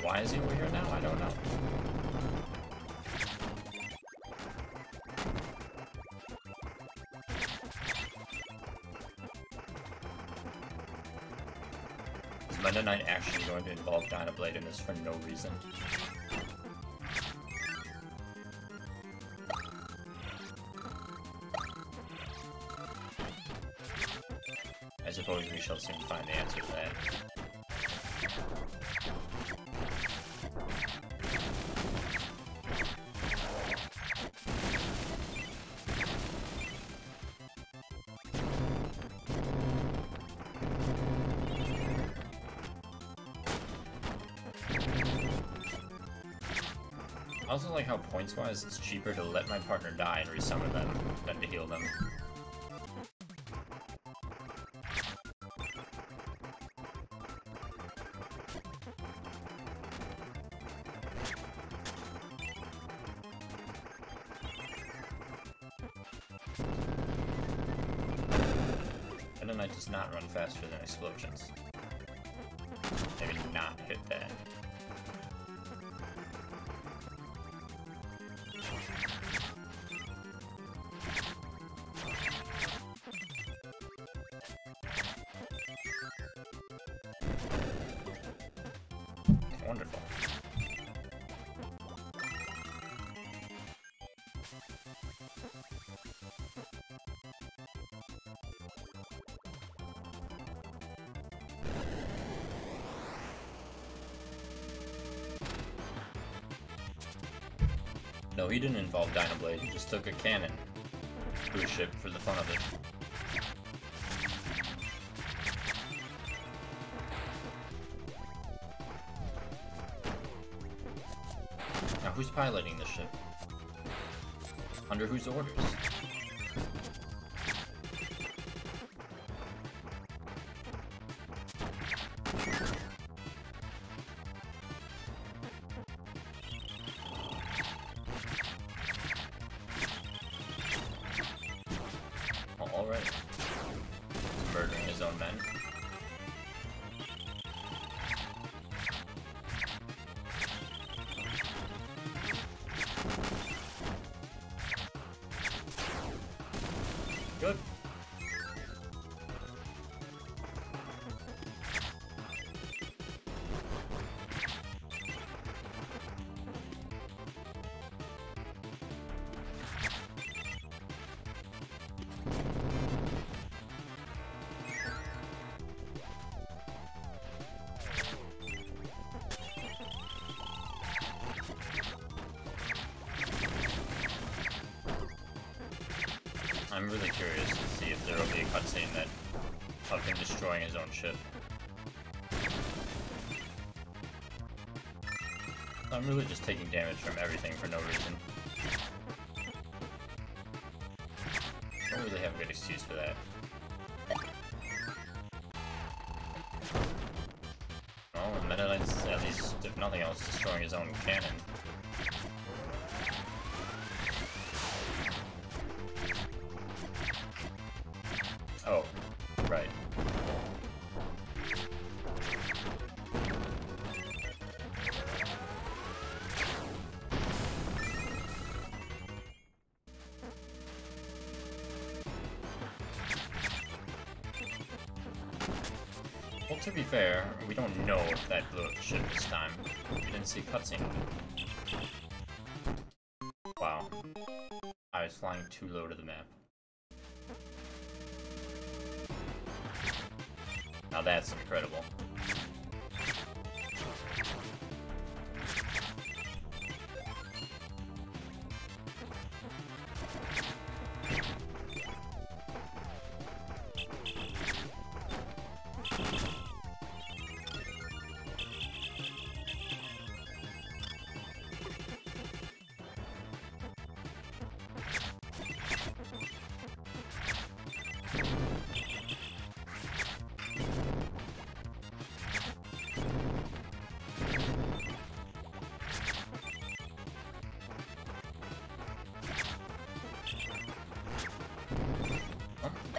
Why is he over here now? I don't know. Is Meta Knight actually going to involve Dynablade in this for no reason? I suppose we shall soon find the answer to that. I also like how points-wise it's cheaper to let my partner die and resummon them than to heal them. Meta Knight does not run faster than explosions. Maybe not hit that. Wonderful. No, he didn't involve Dynablade, he just took a cannon to his ship for the fun of it. Now who's piloting this ship? Under whose orders? Alright. He's murdering his own men. Good. I'm really curious to see if there will be a cutscene that of him destroying his own ship. I'm really just taking damage from everything for no reason. Don't really have a good excuse for that. Oh, and Meta Knight's at least, if nothing else, destroying his own cannon. Oh, right. Well, to be fair, we don't know if that blew up the ship this time. We didn't see a cutscene. Wow. I was flying too low to the map. Now that's incredible.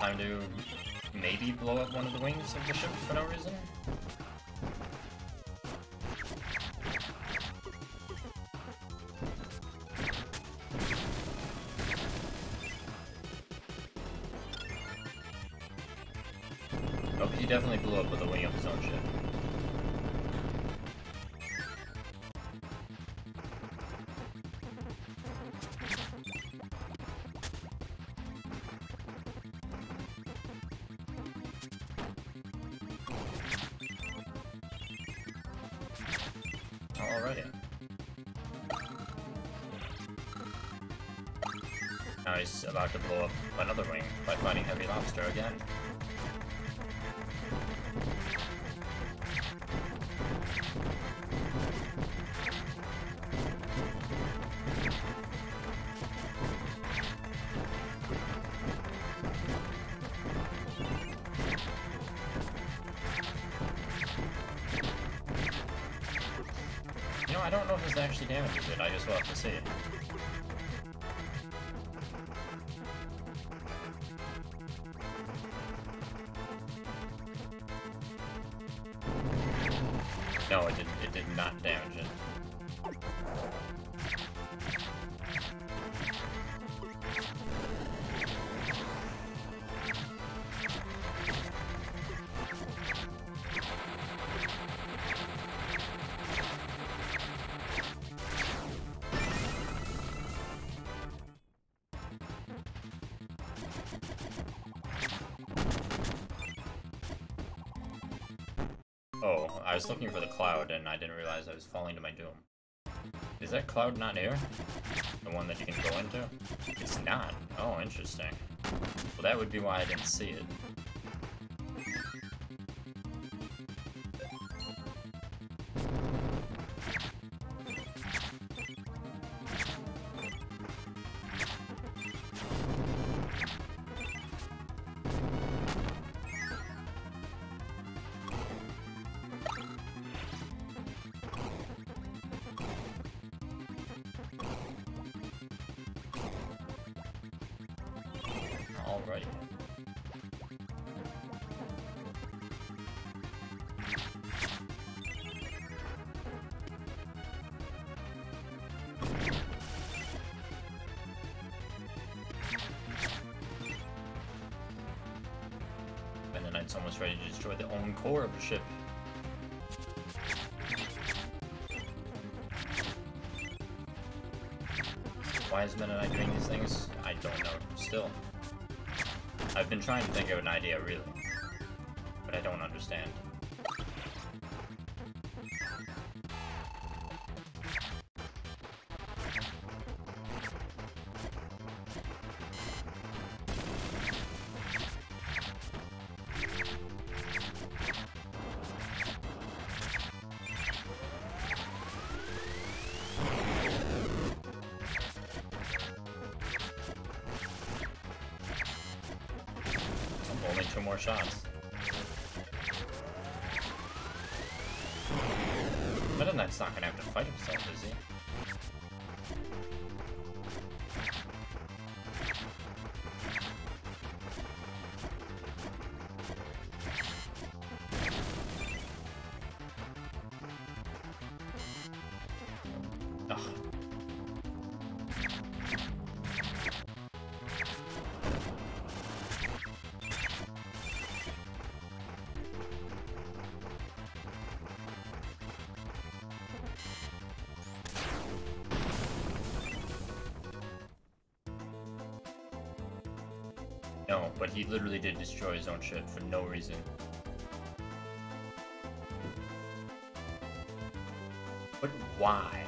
time to maybe blow up one of the wings of the ship for no reason. Oh, he definitely blew up with a wing of his own ship. Alrighty. Now he's about to blow up another wing by fighting Heavy Lobster again. You know, I don't know if this actually damages it, I just will have to see it. No, it did not damage it. Oh, I was looking for the cloud and I didn't realize I was falling to my doom. Is that cloud not here? The one that you can go into? It's not. Oh, interesting. Well, that would be why I didn't see it. Alrighty. And the Knight's almost ready to destroy the own core of the ship. Why is Meta Knight doing these things? I don't know. Still. I've been trying to think of an idea, really. But I don't understand. Only 2 more shots. Meta Knight's not gonna have to fight himself, is he? Ugh. No, but he literally did destroy his own ship for no reason. But why?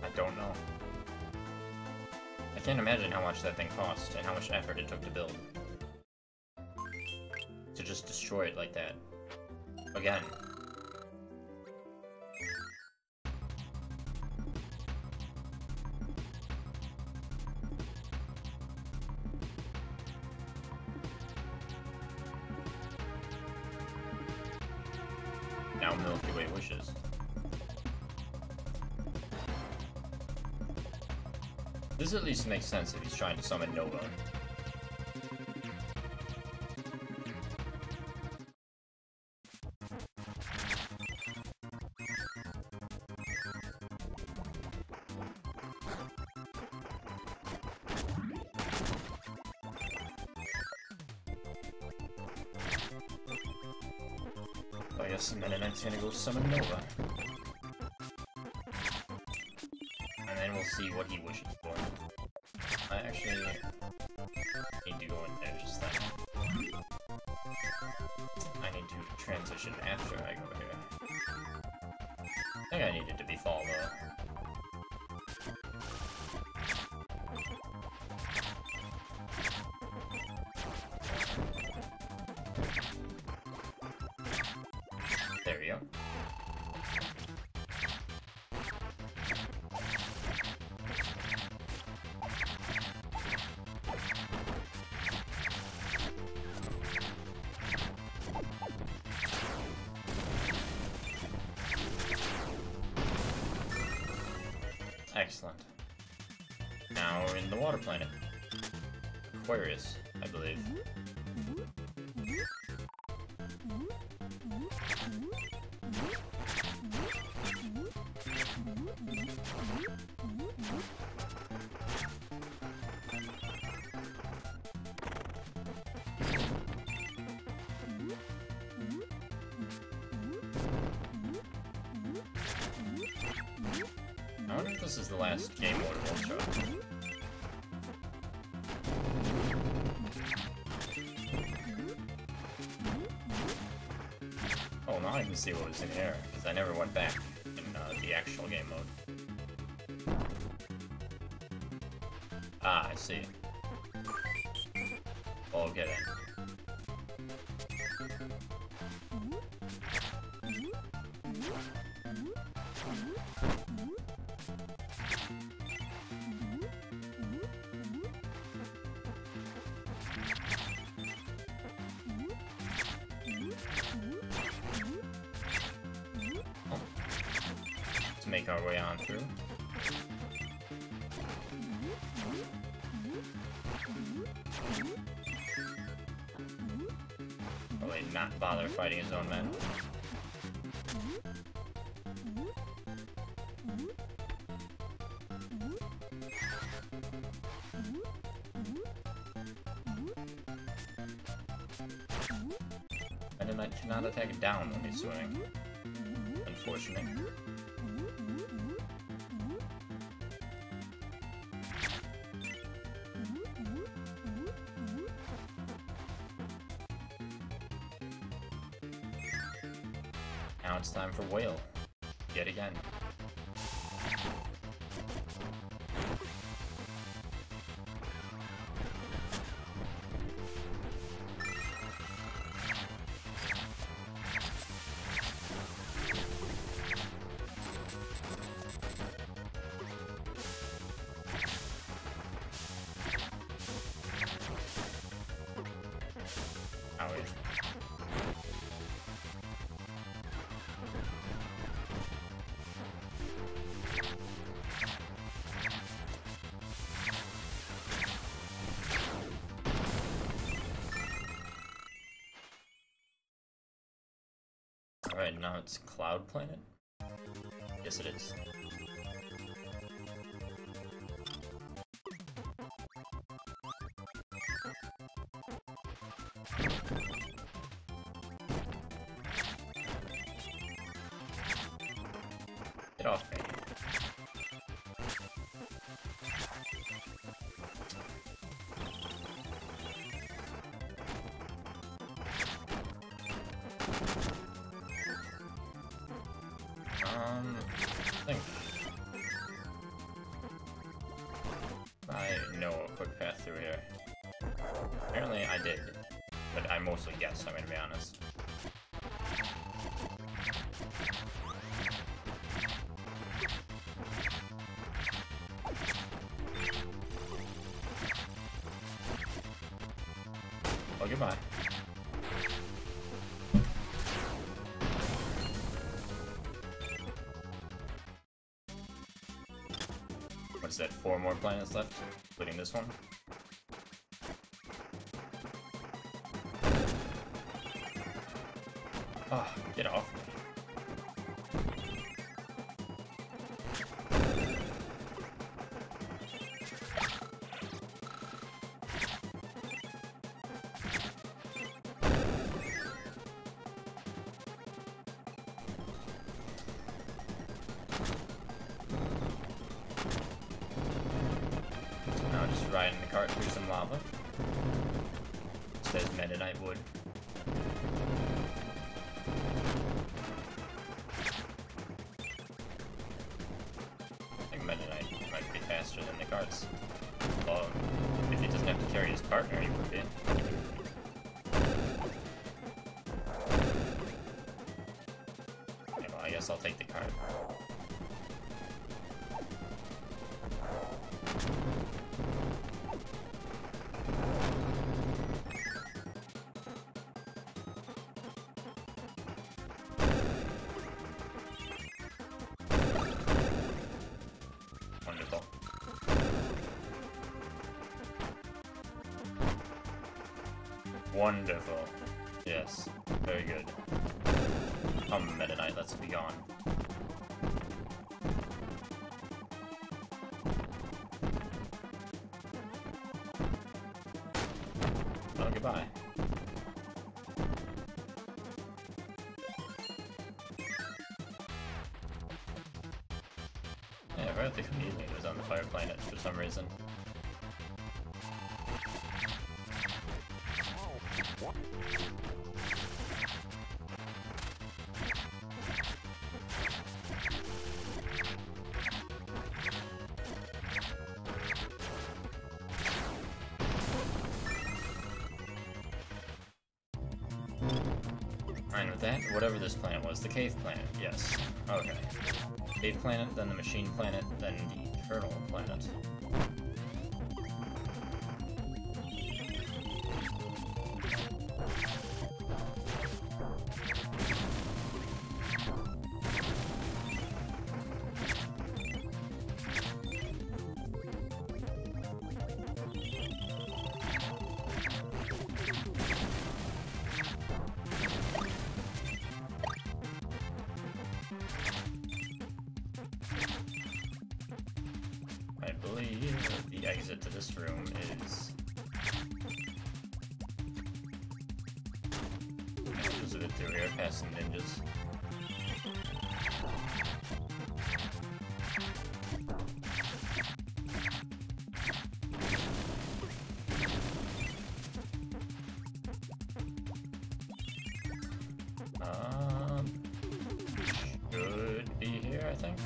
I don't know. I can't imagine how much that thing cost and how much effort it took to build. To just destroy it like that. Again. Now Milky Way wishes. This at least makes sense if he's trying to summon Nova. I guess Meta Knight's gonna go summon Nova. And then we'll see what he wishes for. I actually need to go in there just then. I need to transition after I go here. I think I needed to be fall though. There we go. Excellent. Now we're in the water planet. Aquarius, I believe. I wonder if this is the last game mode of Ultra. Oh, now I can see what was in here, because I never went back in the actual game mode. Ah, I see. Okay then. Let's make our way on through. Probably not bother fighting his own men. And I cannot attack down when he's swimming. Unfortunate. Now it's time for Whale. Yet again. Owie. Alright, now it's Cloud Planet? Yes, it is. Get off me. I think I know a quick path through here. Apparently I did, but I mostly guessed, I'm gonna be honest. Oh, goodbye. Is that 4 more planets left, including this one? Oh, get off me. Now just riding the cart through some lava. It says Meta Knight would. Might be faster than the carts. Well, if he doesn't have to carry his partner, he would be. Okay, well, I guess I'll take the cart. Wonderful. Wonderful. Yes. Very good. Come, Meta Knight, let's be gone. Oh, goodbye. Yeah, right at the chameleon was on the fire planet for some reason. Fine with that. Whatever this planet was, the cave planet, yes. Okay. Cave planet, then the machine planet, then the eternal planet. I believe the exit to this room is... There's a bit through here, past some ninjas. Should be here, I think.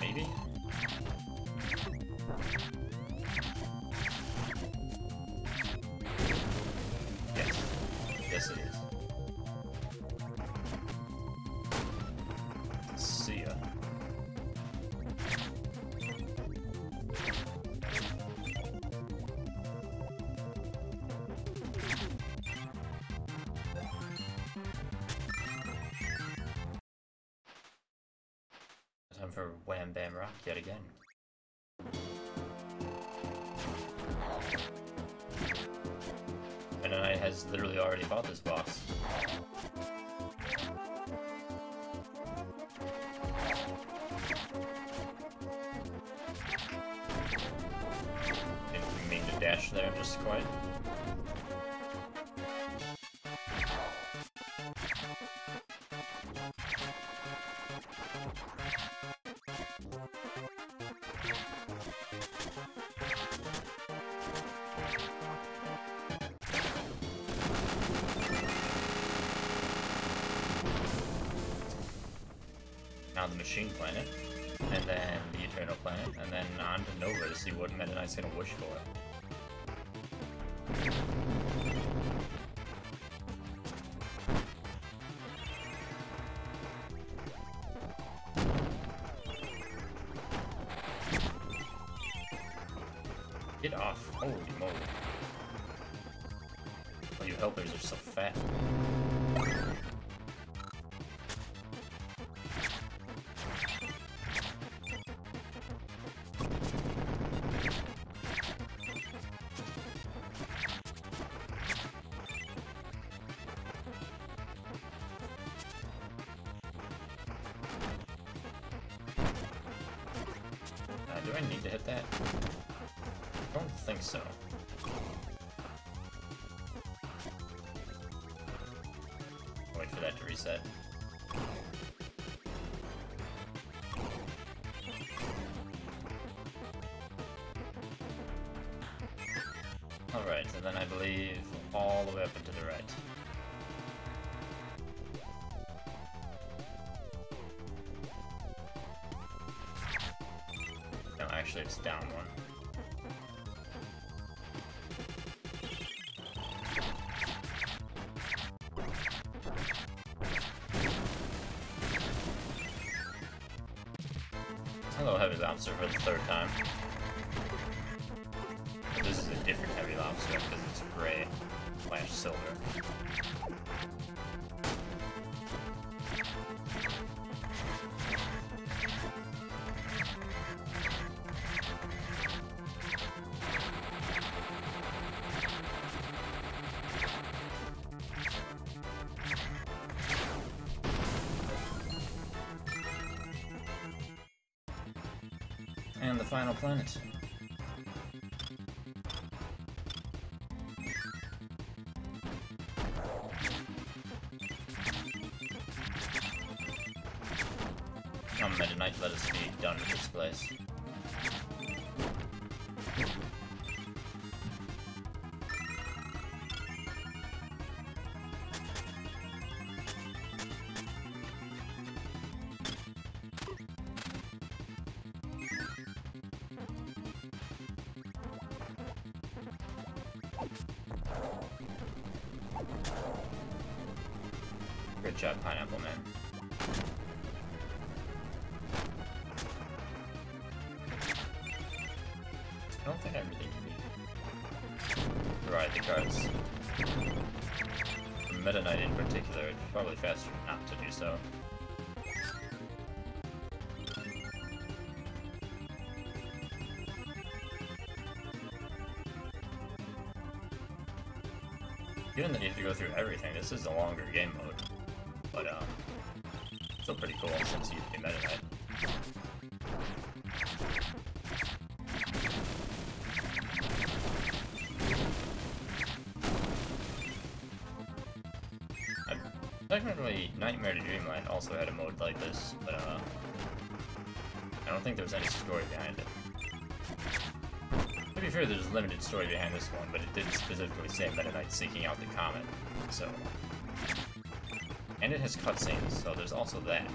Maybe? Yes. Yes, it is. See ya. Time for Wham Bam Rock yet again. And I has literally already fought this boss. Didn't mean to dash there just quite. Now the machine planet, and then the eternal planet, and then on to Nova to see what Meta Knight's gonna wish for. Get off. Holy moly. Oh, you helpers are so fat. Do I need to hit that? I don't think so. Wait for that to reset. Alright, and then I believe all the way up and to the right. No, actually it's down one. Hello, Heavy Lobster for the third time. But this is a different Heavy Lobster because it's gray / silver. And the final planet. Come Meta Knight, let us be done with this place. Good job, Pineapple Man. I don't think I really need to ride the cards. For Meta Knight in particular, it's probably faster not to do so. Given that you have to go through everything, this is a longer game mode. But, still pretty cool since you used to be Meta Knight. Technically, Nightmare to Dreamland also had a mode like this, but, I don't think there was any story behind it. To be fair, there's limited story behind this one, but it did specifically say Meta Knight seeking out the comet, so... And it has cutscenes, so there's also that.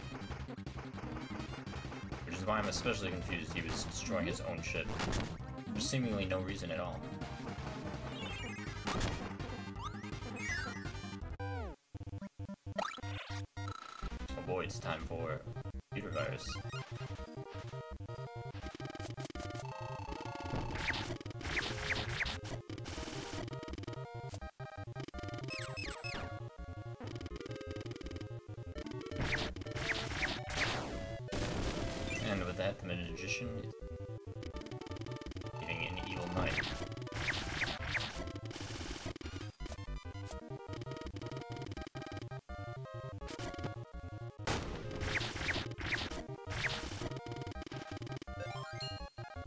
Which is why I'm especially confused he was destroying his own ship. For seemingly no reason at all. Oh boy, it's time for computer virus. And with that, the magician is getting an evil knight.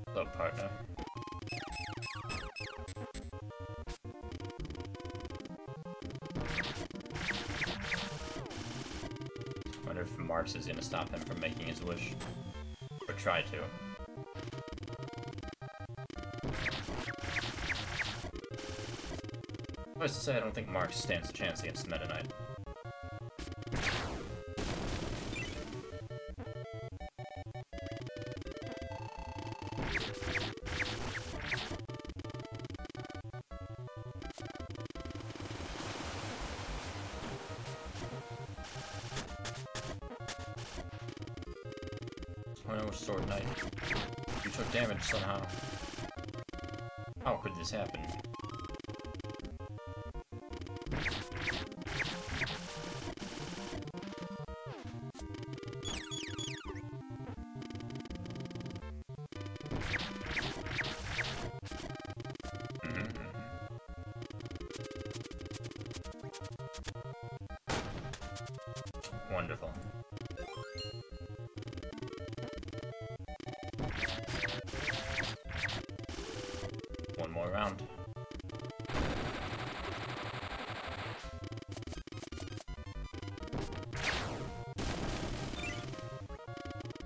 Hello, partner. I wonder if Marx is gonna stop him from making his wish. Or try to. Needless to say, I don't think Marx stands a chance against Meta Knight. Oh, Sword Knight. You took damage somehow. How could this happen? Wonderful. around.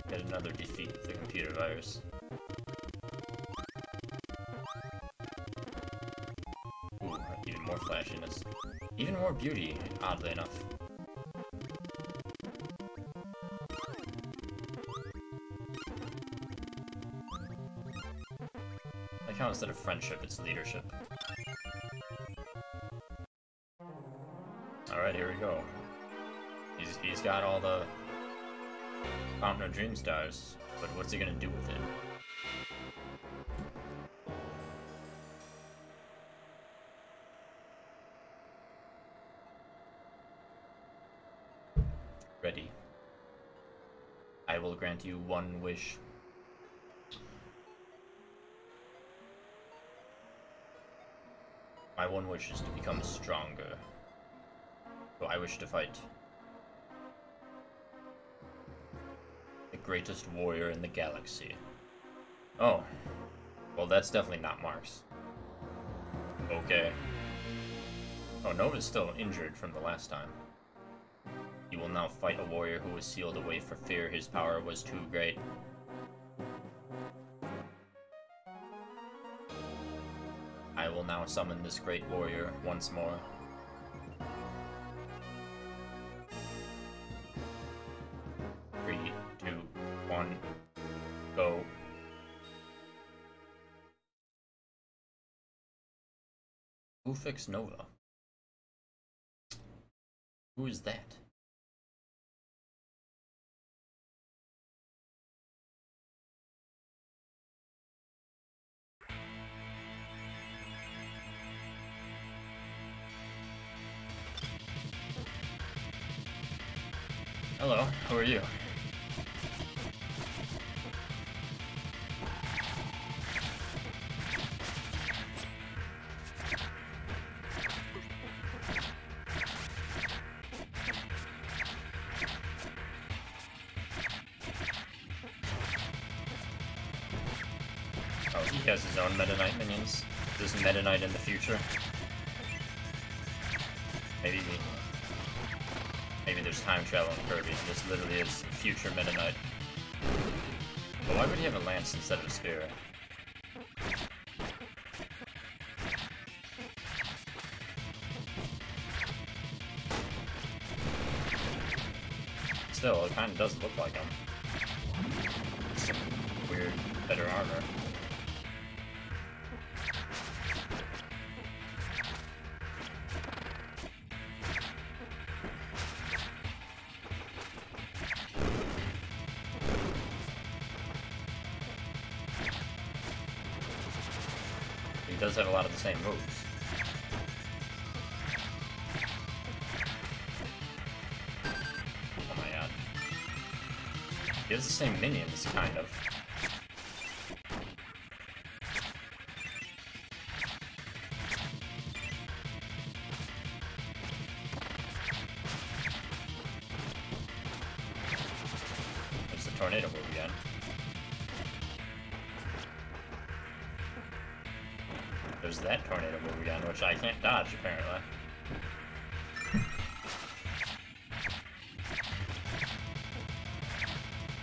Get another defeat of the computer virus. Ooh, even more flashiness. Even more beauty, oddly enough. Like how instead of friendship, it's leadership. Alright, here we go. He's got all the Fountain of Dream Stars, but what's he gonna do with it? Ready. I will grant you one wish. My one wish is to become stronger. So I wish to fight the greatest warrior in the galaxy. Oh. Well, that's definitely not Mark's. Okay. Oh, Nova's still injured from the last time. He will now fight a warrior who was sealed away for fear his power was too great. I will now summon this great warrior once more. 3, 2, 1, go. Who fixed Nova? Who is that? Hello, who are you? Oh, he has his own Meta Knight minions. Is this Meta Knight in the future? Maybe there's time travel in Kirby, and this literally is future Meta Knight. But why would he have a lance instead of a spear? Still, it kinda does look like him. Some weird, better armor. He does have a lot of the same moves. Oh my god. He has the same minions, kind of. There's the tornado move again. There's that tornado move again, which I can't dodge, apparently.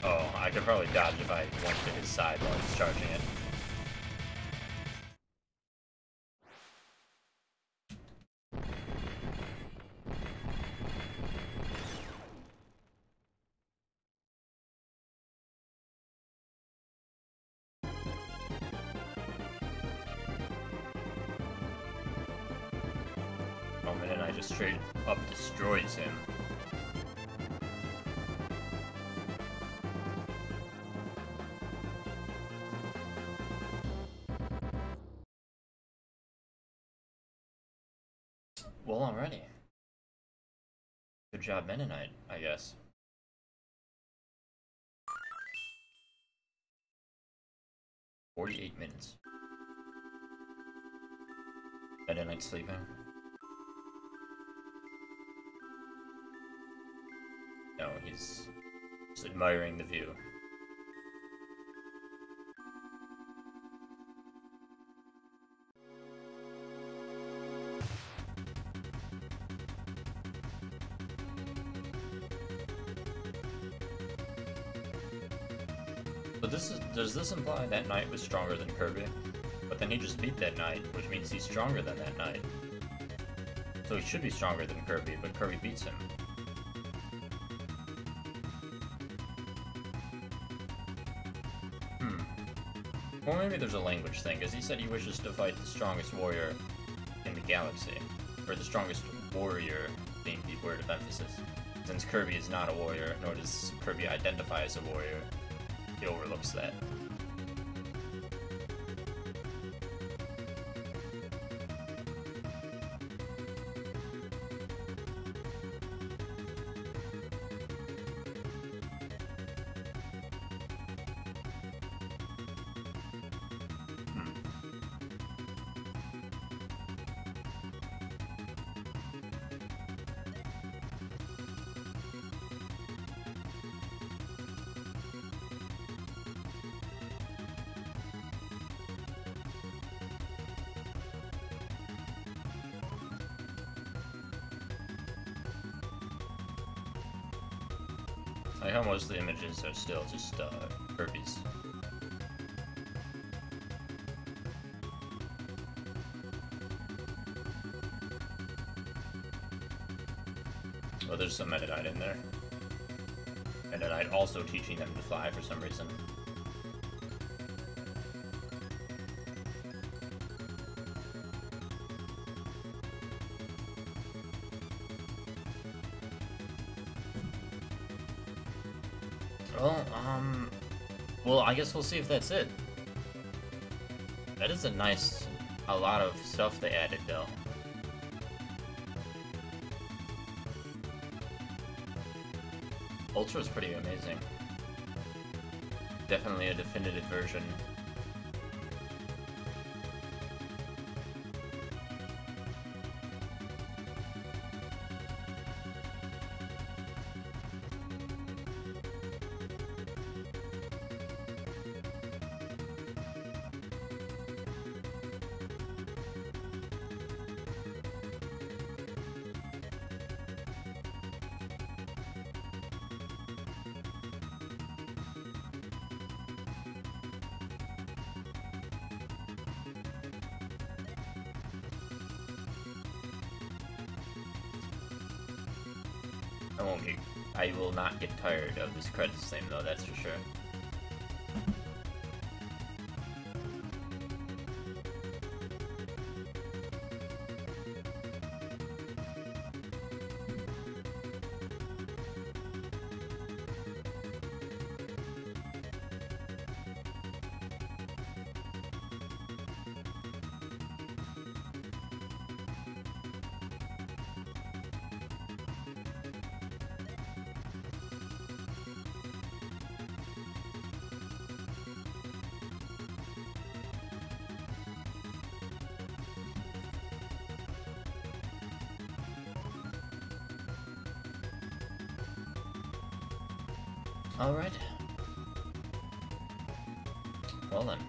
Oh, I could probably dodge if I went to his side while he's charging it. And I just straight up destroys him. Well, already. Good job, Meta Knight, I guess. "48 minutes. Meta Knight sleeping. No, he's just admiring the view. But does this imply that knight was stronger than Kirby? But then he just beat that knight, which means he's stronger than that knight. So he should be stronger than Kirby, but Kirby beats him. Or maybe there's a language thing, because he said he wishes to fight the strongest warrior in the galaxy. Or the strongest warrior being the word of emphasis. Since Kirby is not a warrior, nor does Kirby identify as a warrior, he overlooks that. I like how most of the images are still just Kirby's. Oh, there's some Meta-Knight in there. Meta-Knight also teaching them to fly for some reason. Well, I guess we'll see if that's it. That is a lot of stuff they added, though. Ultra is pretty amazing. Definitely a definitive version. I will not get tired of this credits thing, though, that's for sure. Alright. Well then.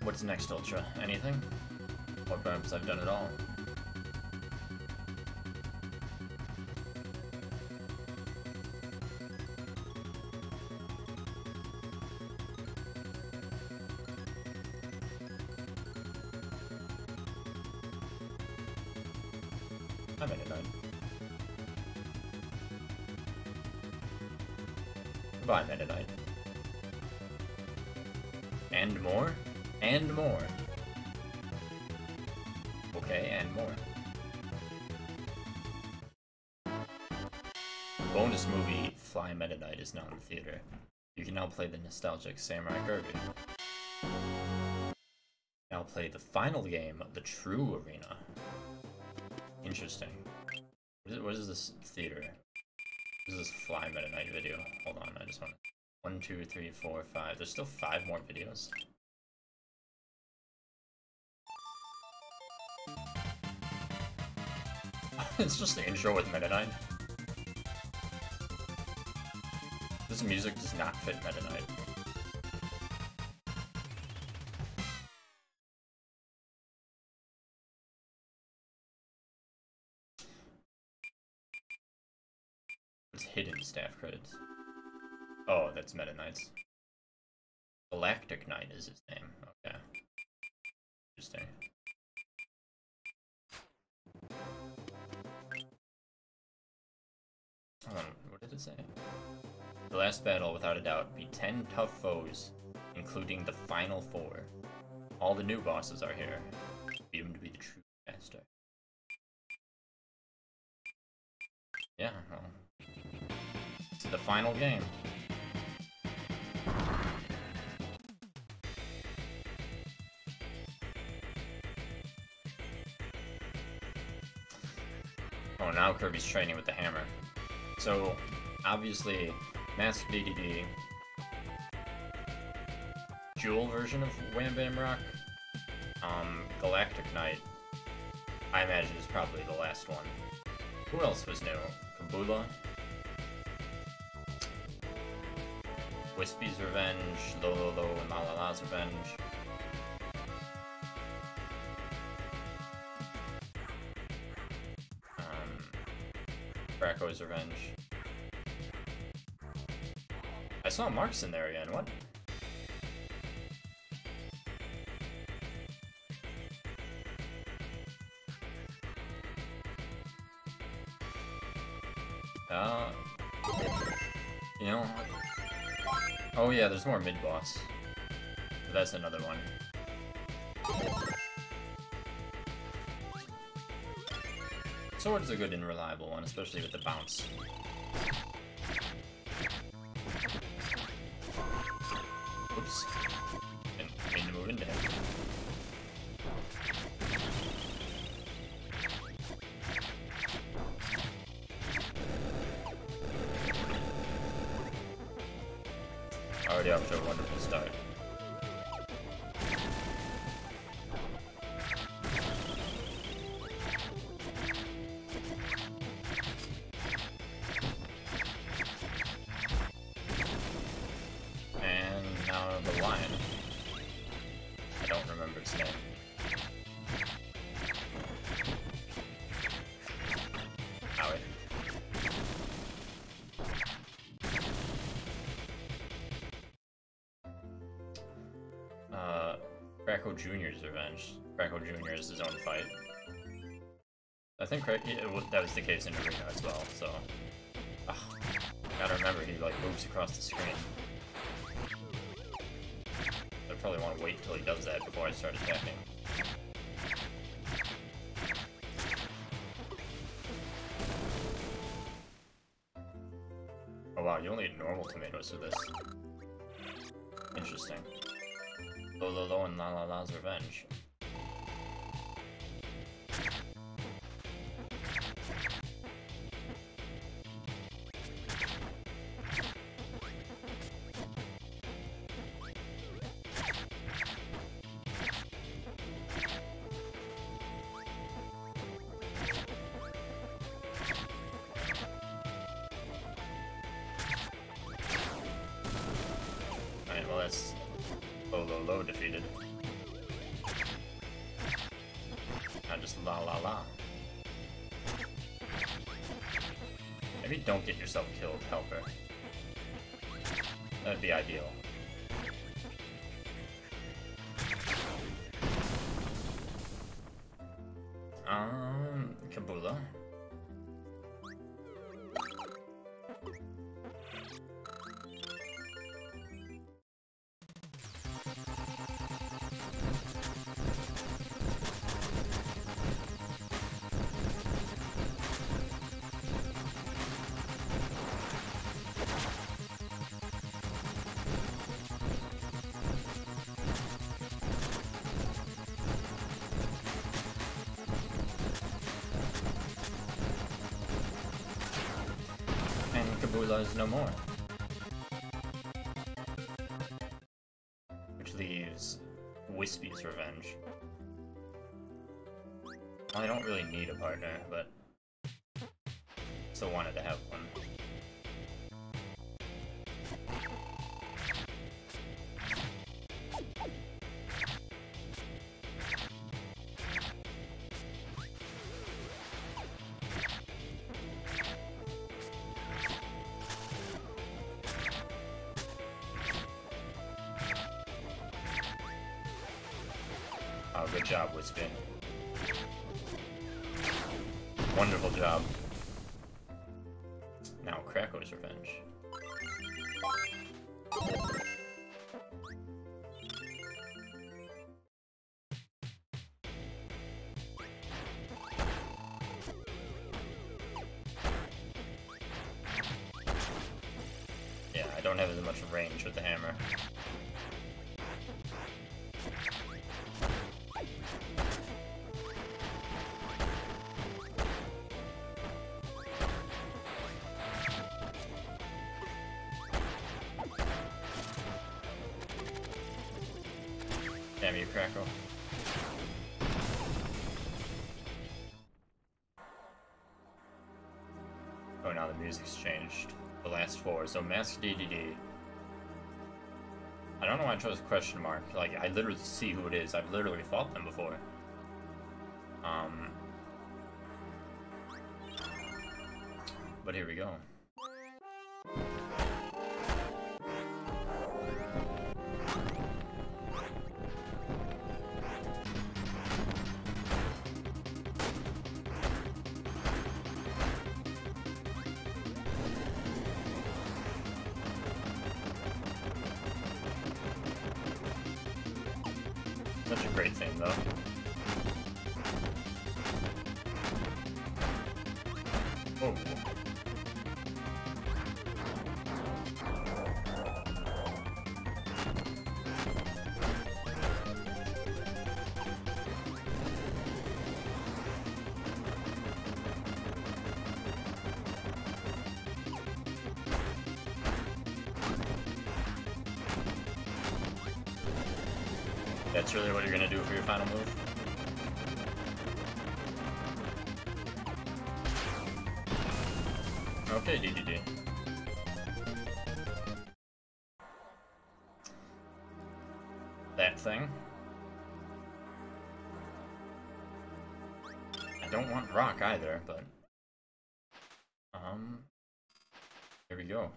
What's next, Ultra? Anything? Or perhaps I've done it all? I'm at a 9. Goodbye, Meta Knight. And more? And more. Okay, and more. Bonus movie Fly Meta Knight is now in the theater. You can now play the nostalgic Samurai Kirby. Now play the final game of the true arena. Interesting. What is this theater? This is this Fly Meta Knight video. Hold on, I just want to... 1, 2, 3, 4, 5. There's still 5 more videos. It's just the intro with Meta Knight. This music does not fit Meta Knight. It's hidden staff credits. Oh, that's Meta Knight's. Galactic Knight is his name. Okay. Interesting. Hold on, what did it say? The last battle, without a doubt, be 10 tough foes, including the final 4. All the new bosses are here. Beat him to be the true master. Yeah, well, it's the final game. Oh, now Kirby's training with the hammer. So, obviously, Mask DDD, Jewel version of Wham Bam Rock, Galactic Knight, I imagine is probably the last one. Who else was new? Kabula, Wispy's Revenge, Lo, and La La La's Revenge. Bracco's Revenge. I saw Marks in there again, what? You know... Oh yeah, there's more mid-boss. That's another one. Sword's a good and reliable one, especially with the bounce. Oops. Didn't mean to move into him. Already off to a wonderful start. And now the lion. I don't remember its name. Owie. Bracco Jr.'s Revenge. Bracco Jr. is his own fight. I think that was the case in Arena as well, so... gotta remember, he like moves across the screen. I probably want to wait until he does that before I start attacking. Oh wow, you only need normal tomatoes for this. Interesting. Lo and La La's Revenge. Alright, well that's Lo defeated. Now just La La. Maybe don't get yourself killed, Helper. That'd be ideal. Kabula. Kabula is no more. Which leaves Wispy's Revenge. Well, I don't really need a partner, but still wanted to have one. Good job, Wispin. Wonderful job. Now, Krako's revenge. Yeah, I don't have as much range with the hammer. Damn you, Crackle. Oh, now the music's changed. The last four. So, Mask DDD. I don't know why I chose question mark. Like, I literally see who it is. I've literally fought them before. But here we go. Such a great thing, though. Oh. That's really what you're gonna do for your final move? Okay, DDD. That thing. I don't want rock either, but... Here we go.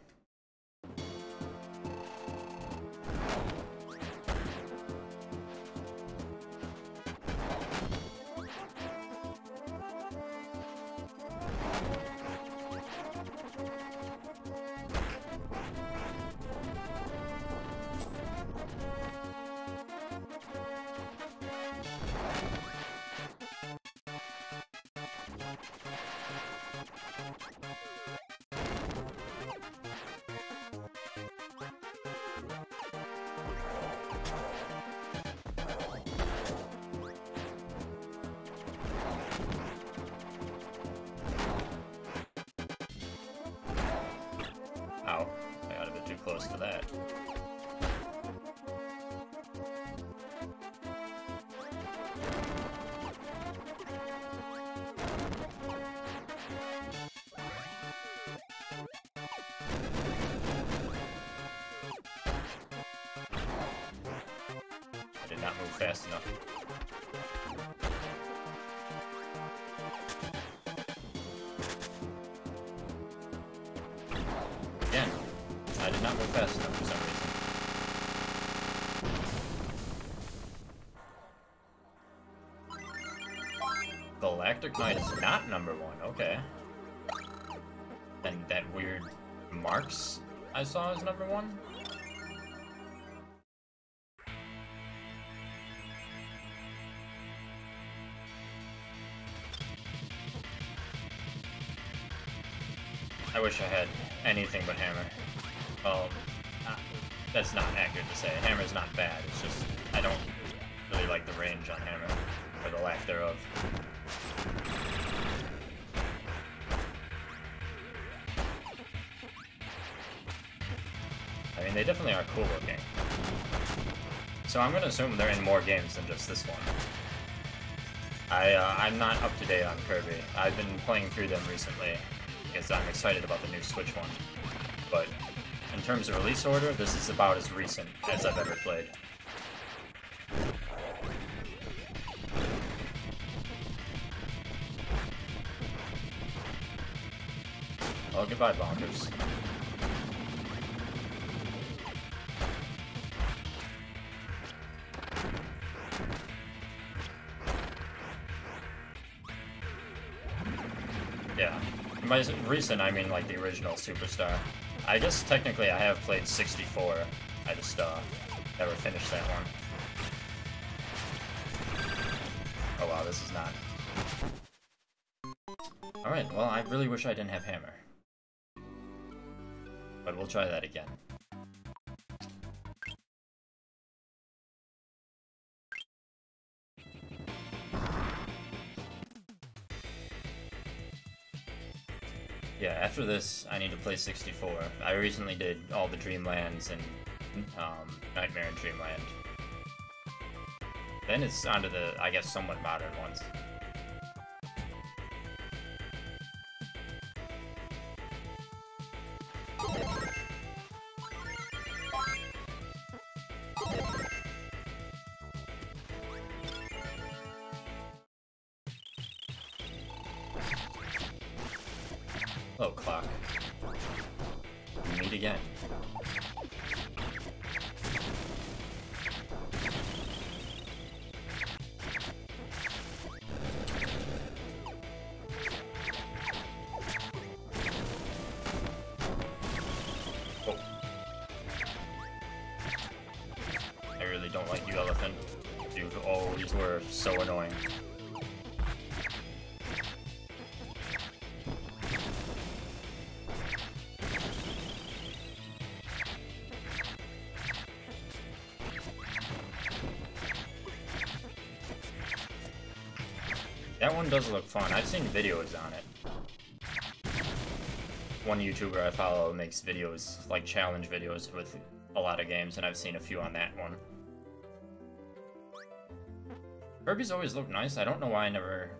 Ow, I got a bit too close to that. I did not move fast enough. Again, I did not move fast enough for some reason. Galactic Knight is not number one, okay. And that weird Marks I saw as number one? I wish I had anything but hammer. Well, that's not accurate to say. Hammer's not bad, it's just I don't really like the range on hammer, or the lack thereof. I mean, they definitely are cool looking. So I'm gonna assume they're in more games than just this one. I'm not up to date on Kirby. I've been playing through them recently, because I'm excited about the new Switch one. But in terms of release order, this is about as recent as I've ever played. Oh, goodbye, Bonkers. By recent, I mean like the original Superstar. I guess technically I have played 64. I just never finished that one. Oh wow, this is not. Alright, well I really wish I didn't have Hammer. But we'll try that again. Yeah, after this, I need to play 64. I recently did all the Dreamlands and Nightmare in Dreamland. Then it's onto the, I guess, somewhat modern ones. Hello, clock. We meet again. Oh. I really don't like you, elephant. You always were so annoying. That one does look fun. I've seen videos on it. One YouTuber I follow makes videos, like challenge videos with a lot of games, and I've seen a few on that one. Kirby's always looked nice. I don't know why I never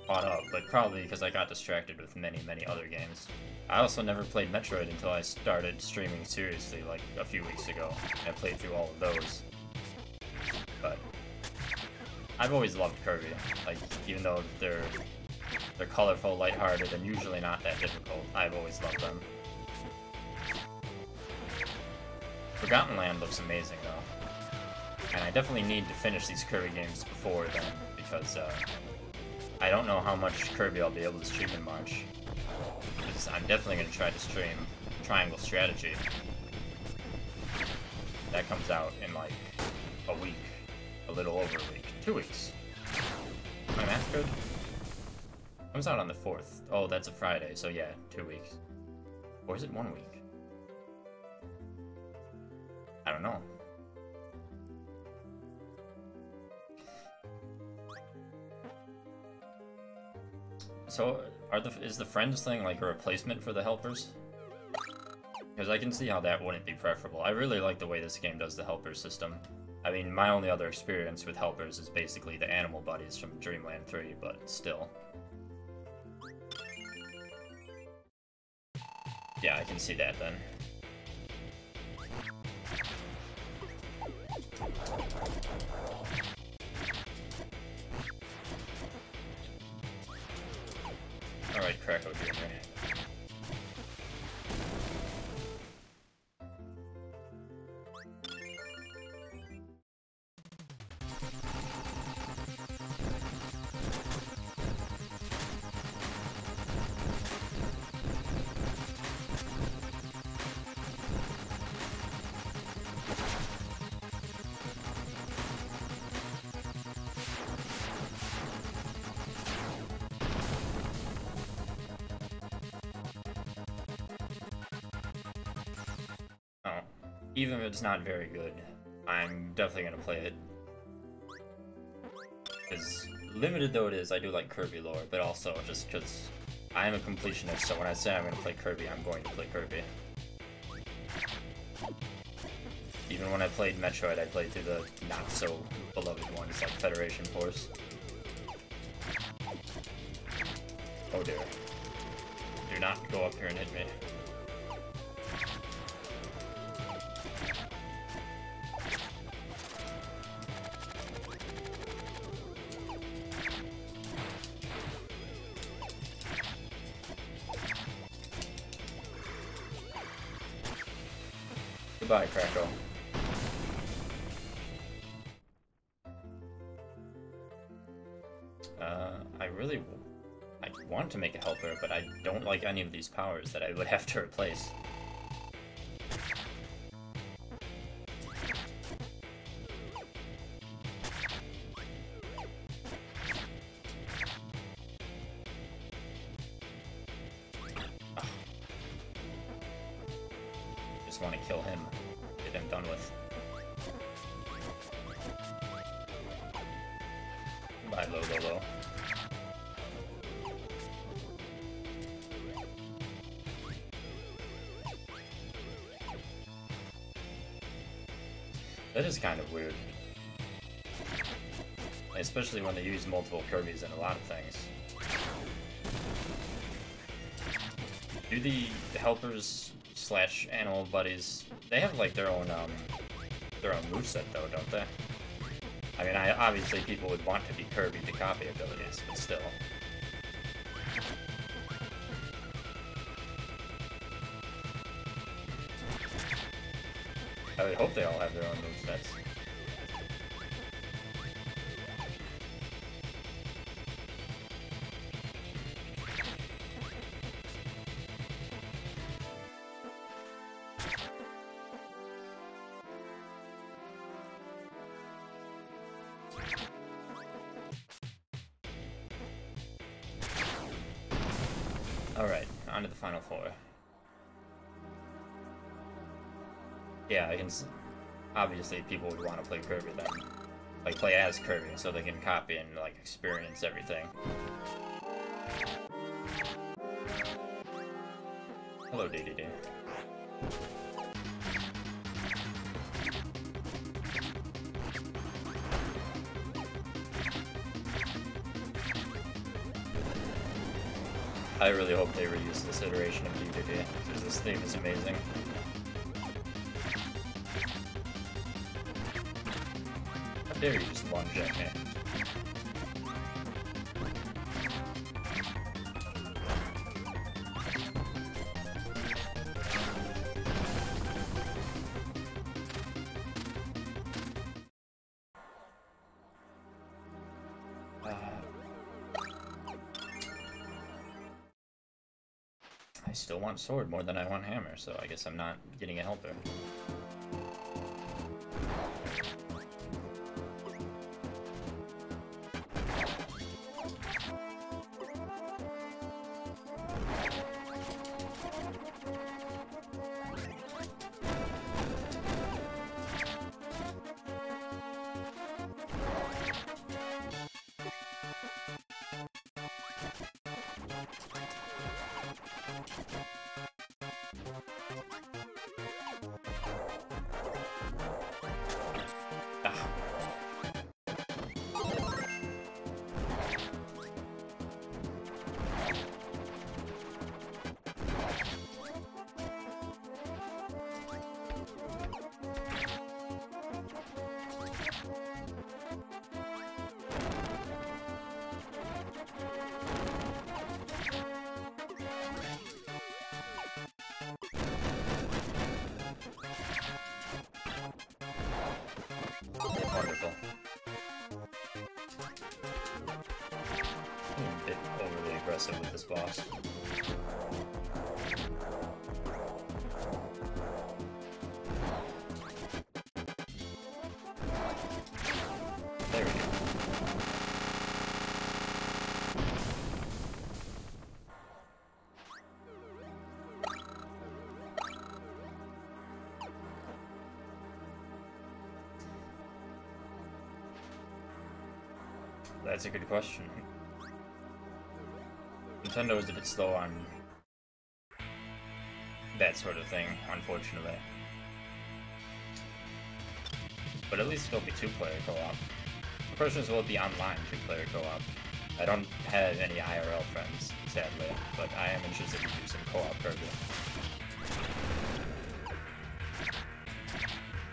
caught up, but probably because I got distracted with many, many other games. I also never played Metroid until I started streaming seriously like a few weeks ago. I played through all of those. But I've always loved Kirby, like, even though they're colorful, lighthearted, and usually not that difficult, I've always loved them. Forgotten Land looks amazing, though. And I definitely need to finish these Kirby games before then, because, I don't know how much Kirby I'll be able to stream in March. Because I'm definitely going to try to stream Triangle Strategy. That comes out in, like, a week. A little over a week. 2 weeks. My math good? Comes out on the 4th. Oh, that's a Friday, so yeah, 2 weeks. Or is it 1 week? I don't know. So, is the friends thing like a replacement for the helpers? Because I can see how that wouldn't be preferable. I really like the way this game does the helper system. I mean, my only other experience with helpers is basically the animal buddies from Dreamland 3, but still. Yeah, I can see that then. Alright, Kracko Jr. Even if it's not very good, I'm definitely gonna play it. Because, limited though it is, I do like Kirby lore, but also just because I'm a completionist, so when I say I'm gonna play Kirby, I'm going to play Kirby. Even when I played Metroid, I played through the not-so-beloved ones, like Federation Force. Oh dear. Do not go up here and hit me. Goodbye, Kracko. I want to make a helper, but I don't like any of these powers that I would have to replace. Just want to kill him. Get him done with. Bye, low, low, low. That is kind of weird. Especially when they use multiple Kirbys in a lot of things. Do the helpers slash animal buddies, they have like their own moveset though, don't they? I mean, obviously people would want to be Kirby to copy abilities, but still. I would hope they all have their own movesets. Alright, on to the final four. Yeah, I can obviously people would want to play Kirby then. Like, play as Kirby, so they can copy and, like, experience everything. Hello, DDD. I really hope they reuse this iteration of DDD, because this theme is amazing. How dare you just one-jet me? I still want sword more than I want hammer, so I guess I'm not getting a helper. Wonderful. I'm a bit overly aggressive with this boss. There we go. That's a good question. Nintendo is a bit slow on that sort of thing, unfortunately. But at least it'll be two-player co-op. The question is, will it be online two-player co-op? I don't have any IRL friends, sadly, but I am interested in using co-op Kirby.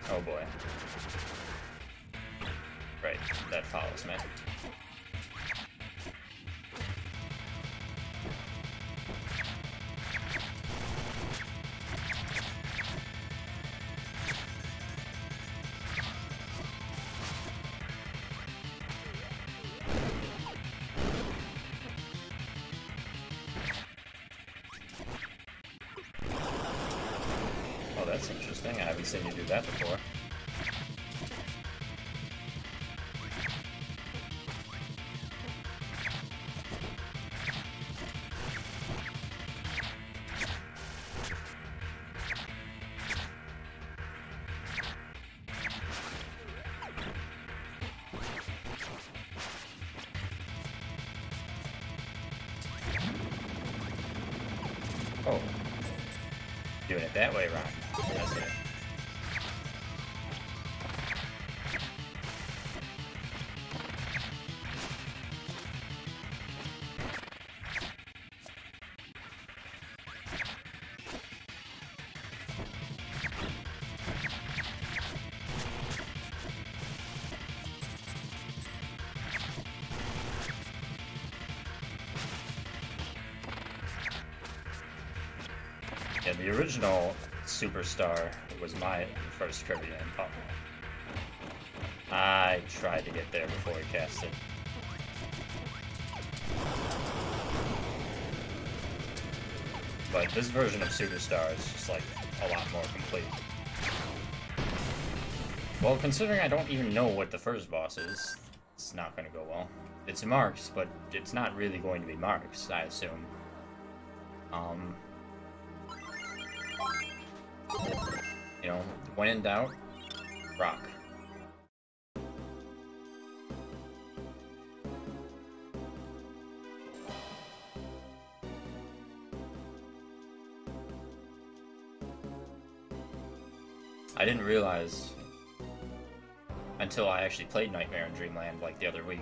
Oh boy. Right, that follows me. interesting. I haven't seen you do that before. Oh. Doing it that way, Ron. That's it. Yeah, the original Superstar was my first Kirby game. Oh. I tried to get there before he cast it. But this version of Superstar is just like a lot more complete. Well, considering I don't even know what the first boss is, it's not going to go well. It's Marks, but it's not really going to be Marks, I assume. You know, when in doubt, rock. I didn't realize until I actually played Nightmare in Dreamland like the other week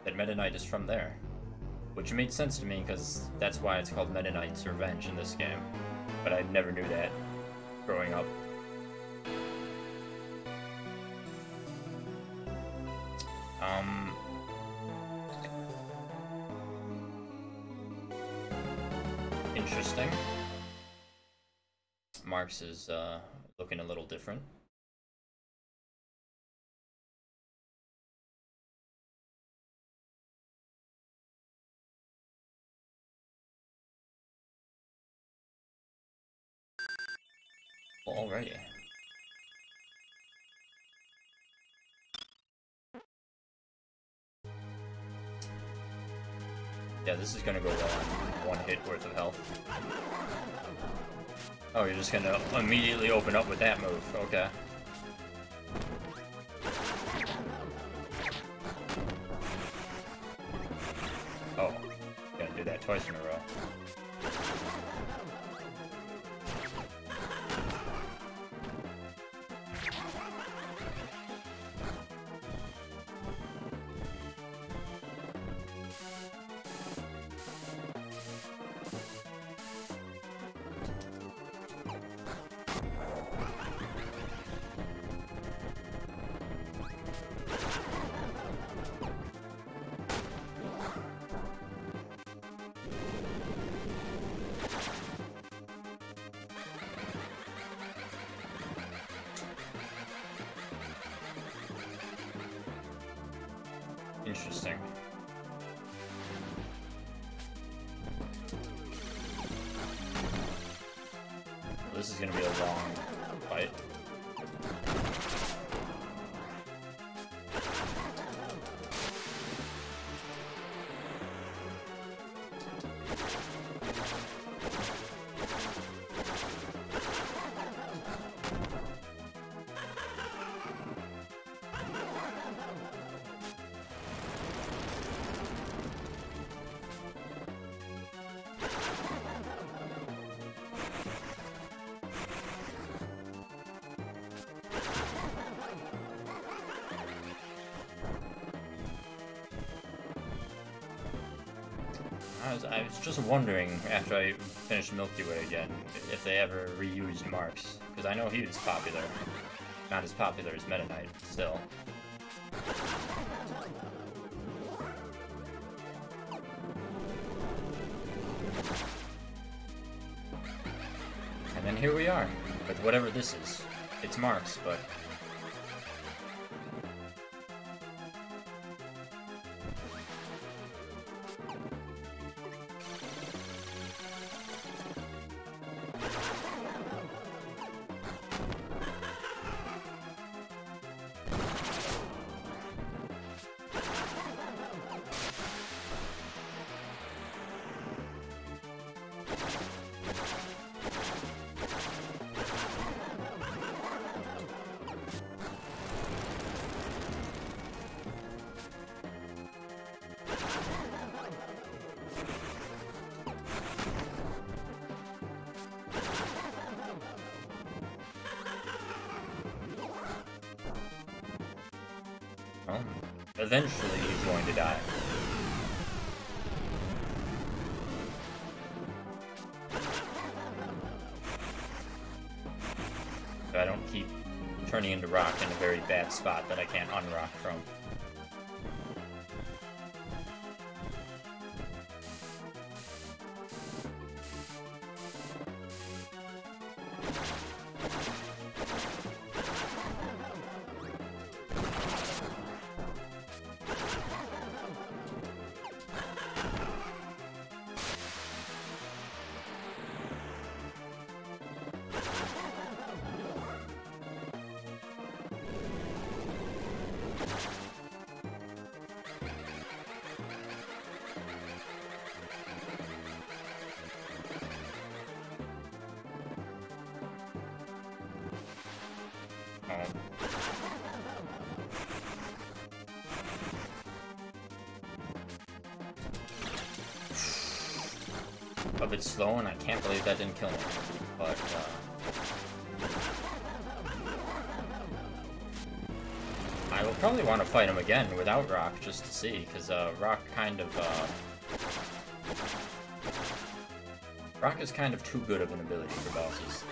that Meta Knight is from there. Which made sense to me because that's why it's called Meta Knight's Revenge in this game. But I never knew that growing up. Interesting. Marks is looking a little different. Alrighty. Yeah, this is gonna go well on 1 hit worth of health. Oh, you're just gonna immediately open up with that move. Okay. Oh, gonna do that twice in a row. Interesting. This is gonna be a long fight. I was just wondering, after I finished Milky Way again, if they ever reused Marks. Because I know he was popular. Not as popular as Meta Knight, still. And then here we are, with whatever this is. It's Marks, but... Well, eventually he's going to die. If I don't keep turning into rock in a very bad spot that I can't unrock from. A bit slow, and I can't believe that didn't kill me. But, I will probably want to fight him again without Rock, just to see, because, Rock is kind of too good of an ability for bosses.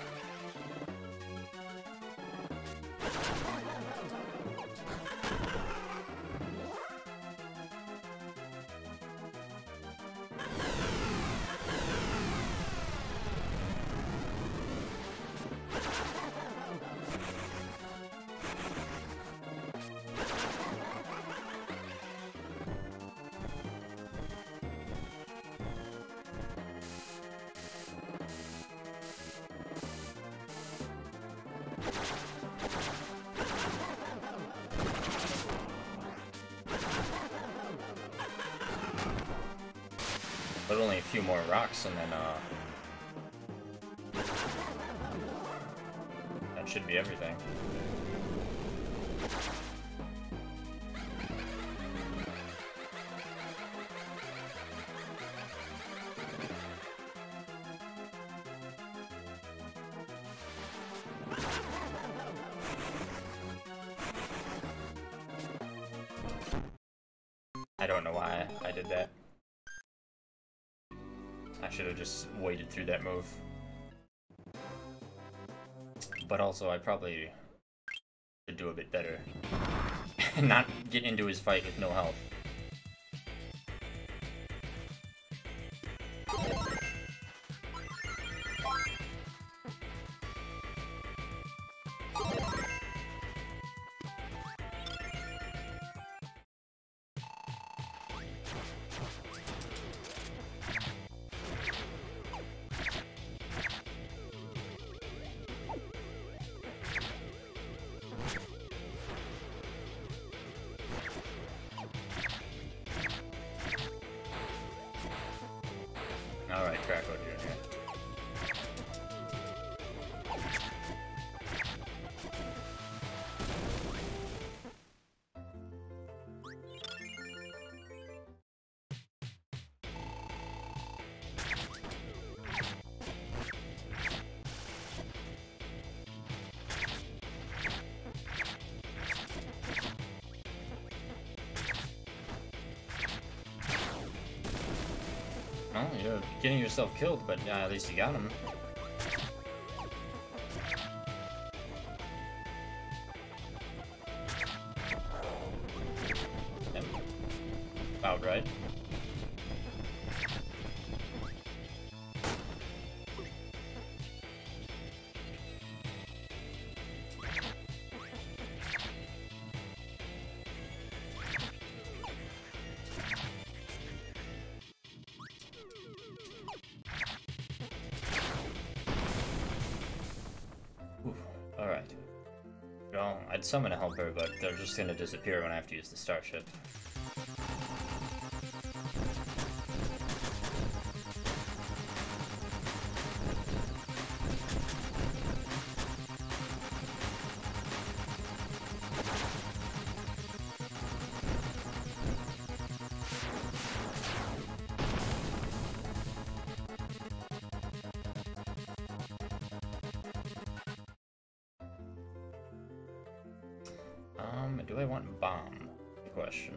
But only a few more rocks, and then, that should be everything. I don't know why I did that. I should have just waited through that move. But also, I probably should do a bit better. And not get into his fight with no health. Alright, Krakow Jr. Well, you're getting yourself killed, but at least you got him. Yep. About right. Alright. Well, I'd summon a helper, but they're just gonna disappear when I have to use the starship. Do I want bomb? question.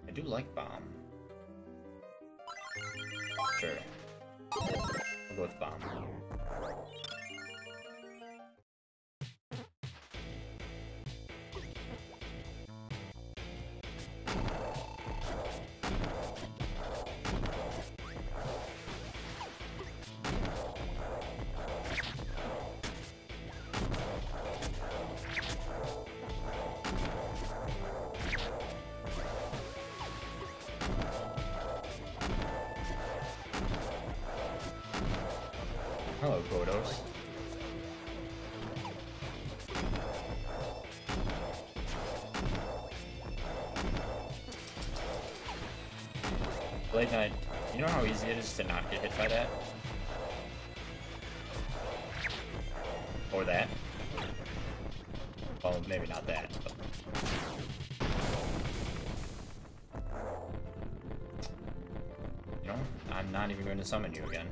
I do like bomb. Sure. I'll go with bomb. Hello, Godos. Blade Knight, you know how easy it is to not get hit by that? Or that? Well, maybe not that, but... You know, I'm not even going to summon you again.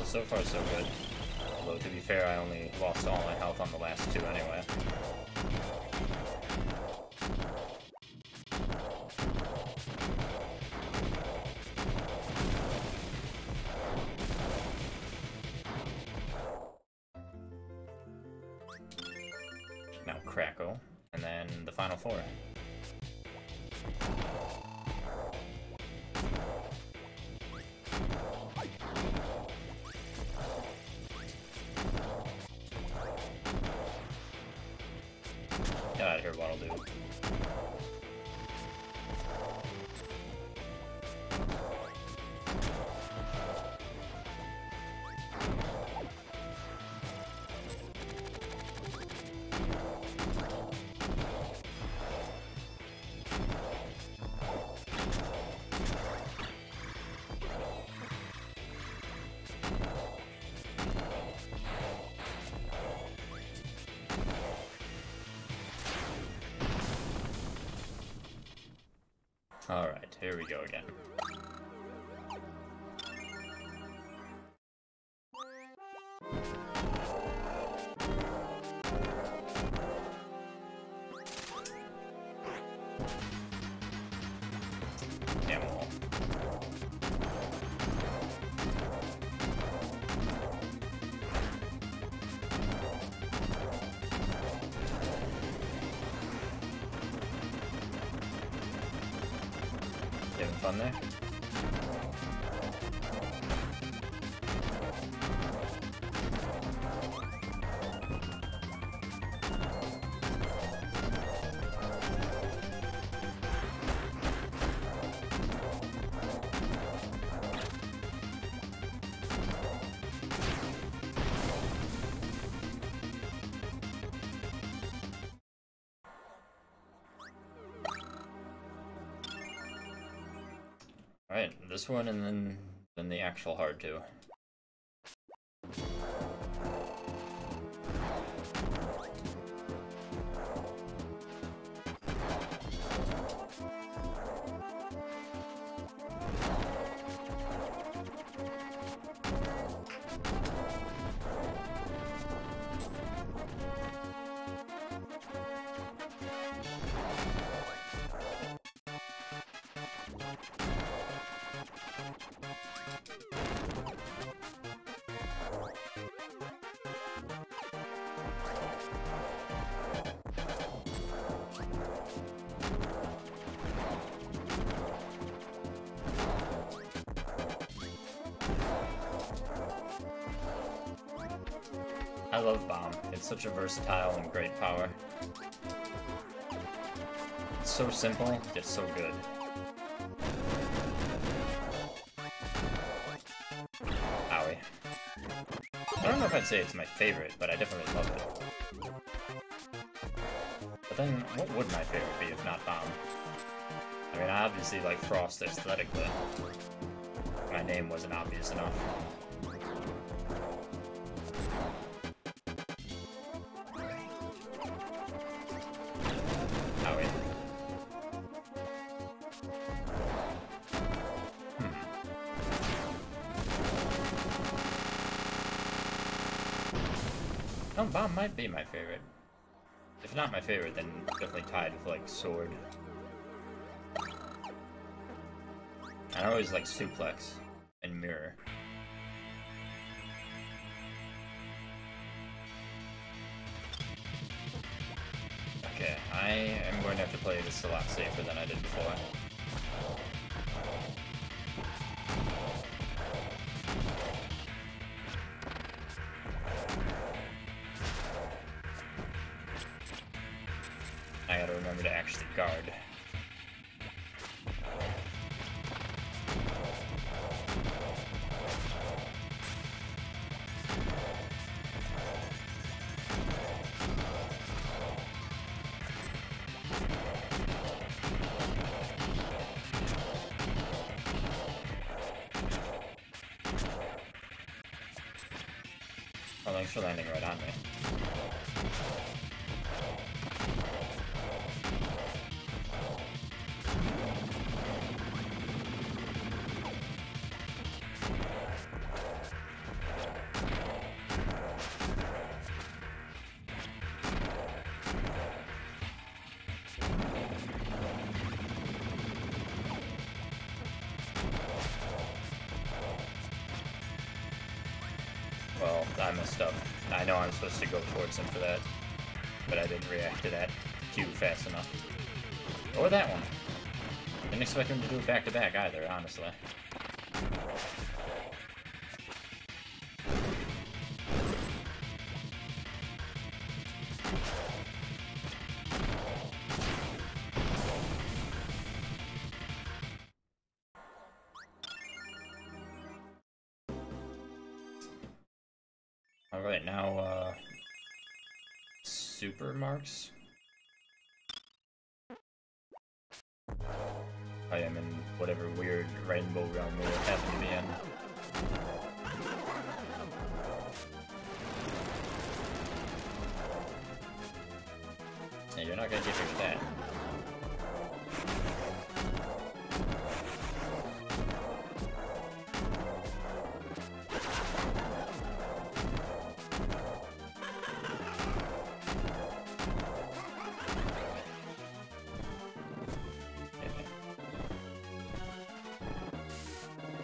So far, so good. Although, to be fair, I only lost all my health on the last two anyway. Now Crackle, and then the final four. Get out of here, what'll do. Alright, here we go again. Camel. Having fun there? Alright, this one and then the actual hard two. I love Bomb. It's such a versatile and great power. It's so simple, yet so good. Owie. I don't know if I'd say it's my favorite, but I definitely love it. But then, what would my favorite be if not Bomb? I mean, I obviously like Frost aesthetically. My name wasn't obvious enough. Owie. Oh, Bomb might be my favorite. If not my favorite, then definitely tied with, like, Sword. I always like Suplex and Mirror. Okay, I am going to have to play this a lot safer than I did before. I gotta remember to actually guard. Oh, thanks for landing right on me. Well, I messed up. I know I'm supposed to go towards him for that, but I didn't react to that cue fast enough. Or that one. Didn't expect him to do it back to back either, honestly. Alright, now, super marks? I am in whatever weird rainbow realm we happen to be in. Yeah, you're not gonna get me with that.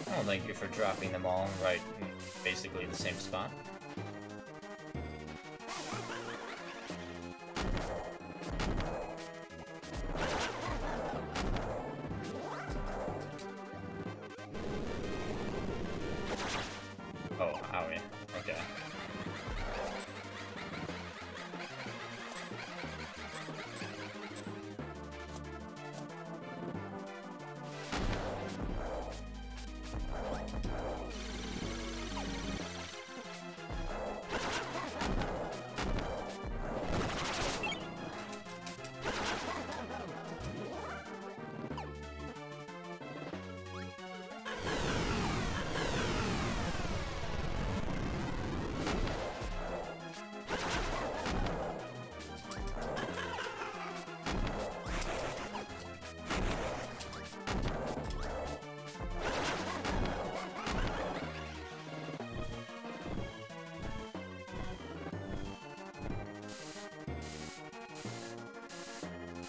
Well, thank you for dropping them all right in basically the same spot. Oh, owie. Okay.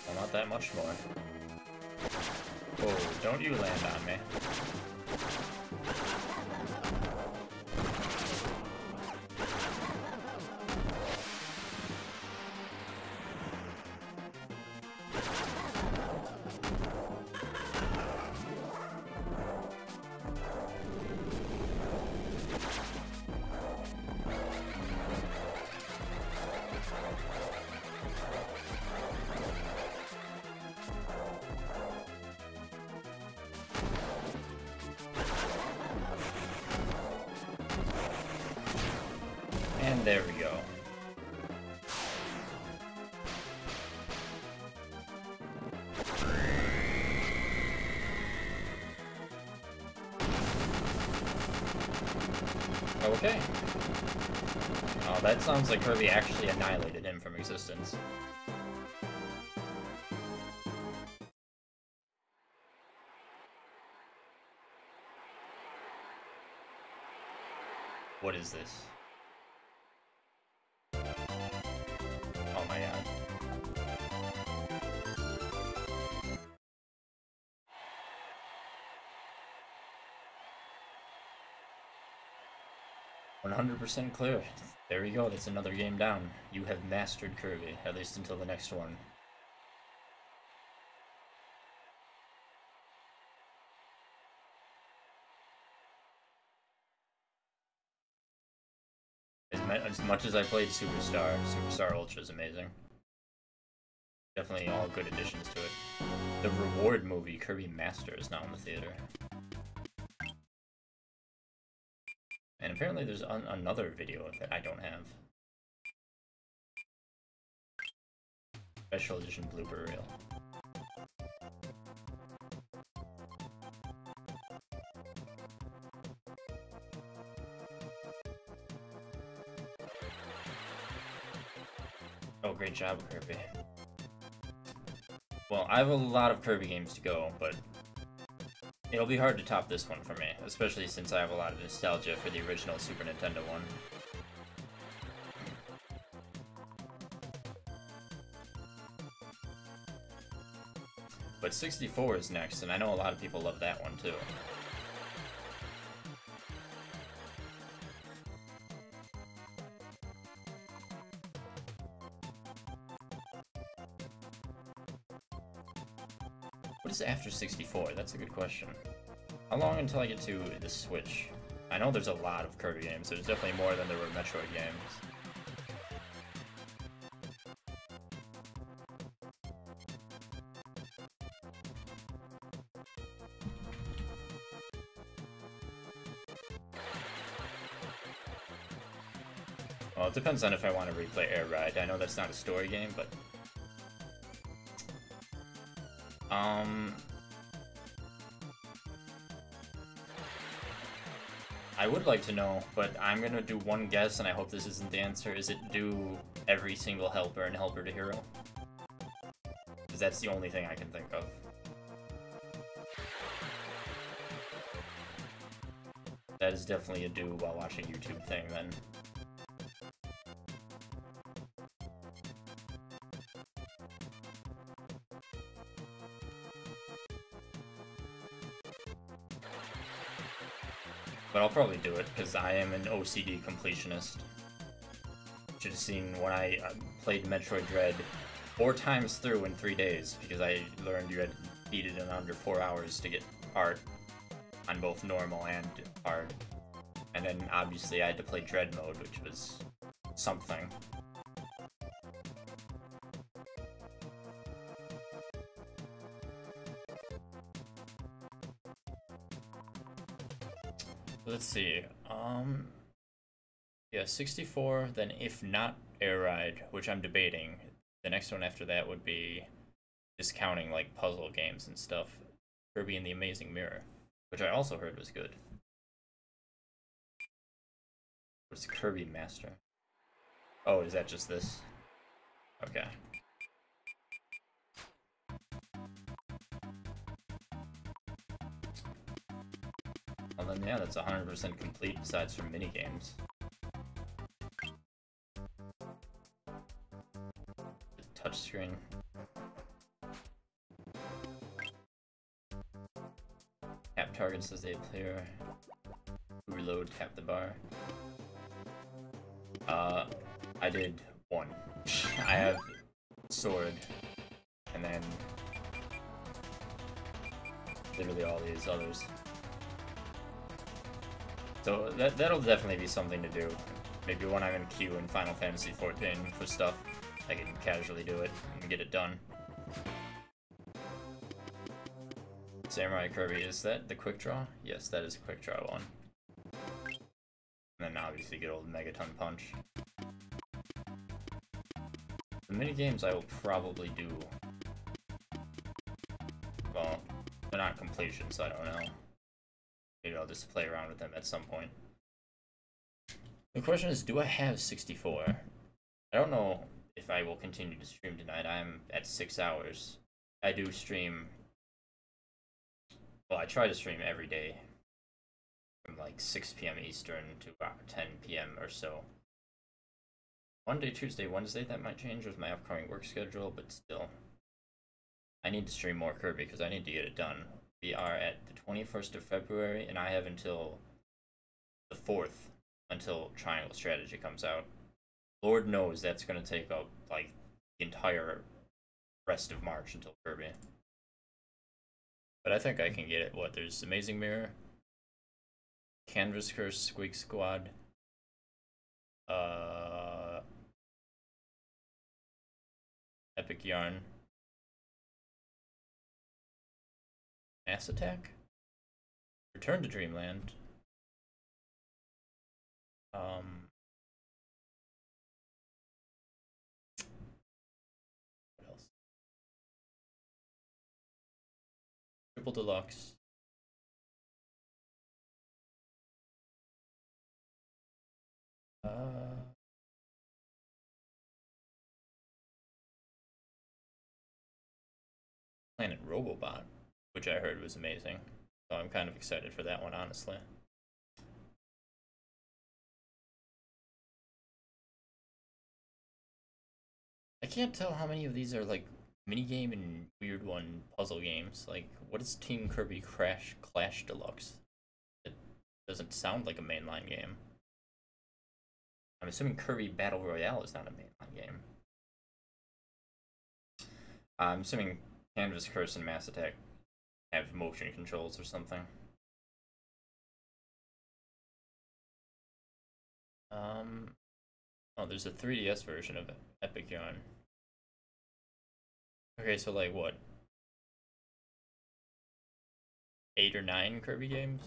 Well, not that much more. Oh, don't you land on me. There we go. Okay. Oh, that sounds like Kirby actually annihilated him from existence. What is this? Oh my god. "100% clear." There we go, that's another game down. You have mastered Kirby, at least until the next one. As much as I played Superstar Ultra is amazing. Definitely all good additions to it. The reward movie, Kirby Master, is now in the theater. And apparently there's another video that I don't have. Special edition blooper reel. Oh, great job, Kirby. Well, I have a lot of Kirby games to go, but it'll be hard to top this one for me, especially since I have a lot of nostalgia for the original Super Nintendo one. But 64 is next, and I know a lot of people love that one too. What is after 64? That's a good question. How long until I get to the Switch? I know there's a lot of Kirby games. There's definitely more than there were Metroid games. Well, it depends on if I want to replay Air Ride. I know that's not a story game, but I would like to know, but I'm gonna do one guess, and I hope this isn't the answer. Is it do every single helper and helper to hero? Because that's the only thing I can think of. That is definitely a do while watching YouTube thing, then. But I'll probably do it, because I am an OCD completionist. Should have seen when I played Metroid Dread 4 times through in 3 days, because I learned you had to beat it in under 4 hours to get art on both normal and hard. And then obviously I had to play Dread mode, which was something. Let's see, yeah, 64, then if not Air Ride, which I'm debating, the next one after that would be discounting, like, puzzle games and stuff, Kirby and the Amazing Mirror, which I also heard was good. What's Kirby Master? Oh, is that just this? Okay. Well then, yeah, that's 100% complete, besides from minigames. Touchscreen. Tap targets as they appear. Reload, tap the bar. I did 1. I have sword, and then literally all these others. So that'll definitely be something to do. Maybe when I'm in queue in Final Fantasy XIV for stuff, I can casually do it and get it done. Samurai Kirby, is that the quick draw? Yes, that is a quick draw one. And then obviously good old Megaton Punch. The mini games I will probably do. Well, they're not completion, so I don't know. Maybe I'll just play around with them at some point. The question is, do I have 64? I don't know if I will continue to stream tonight. I'm at 6 hours. I do stream. Well, I try to stream every day from like 6 p.m. Eastern to about 10 p.m. or so. Monday, Tuesday, Wednesday, that might change with my upcoming work schedule, but still. I need to stream more Kirby because I need to get it done. We are at the 21st of February, and I have until the 4th until Triangle Strategy comes out. Lord knows that's going to take up, like, the entire rest of March until Kirby. But I think I can get it. What, there's Amazing Mirror, Canvas Curse, Squeak Squad, Epic Yarn, Mass Attack, Return to Dreamland, what else? Triple Deluxe, Planet Robobot, which I heard was amazing. So I'm kind of excited for that one, honestly. I can't tell how many of these are like minigame and weird one puzzle games. Like, what is Team Kirby Clash Deluxe? It doesn't sound like a mainline game. I'm assuming Kirby Battle Royale is not a mainline game. I'm assuming Canvas Curse and Mass Attack have motion controls or something. Oh, there's a 3DS version of Epic Yarn. Okay, so like what? 8 or 9 Kirby games?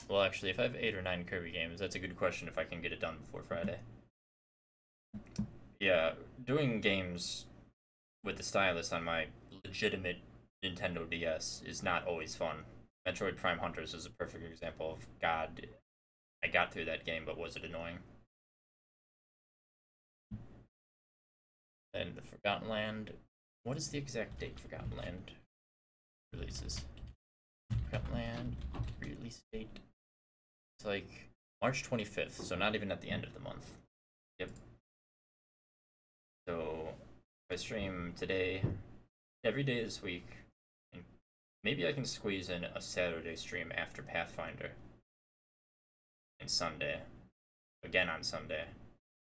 Well, actually, if I have 8 or 9 Kirby games, that's a good question if I can get it done before Friday. Yeah, doing games with the stylus on my legitimate Nintendo DS is not always fun. Metroid Prime Hunters is a perfect example of, God, I got through that game, but was it annoying? And the Forgotten Land. What is the exact date Forgotten Land releases? Forgotten Land release date. It's like March 25th, so not even at the end of the month. Yep. So I stream today, every day this week, and maybe I can squeeze in a Saturday stream after Pathfinder. And Sunday. Again on Sunday.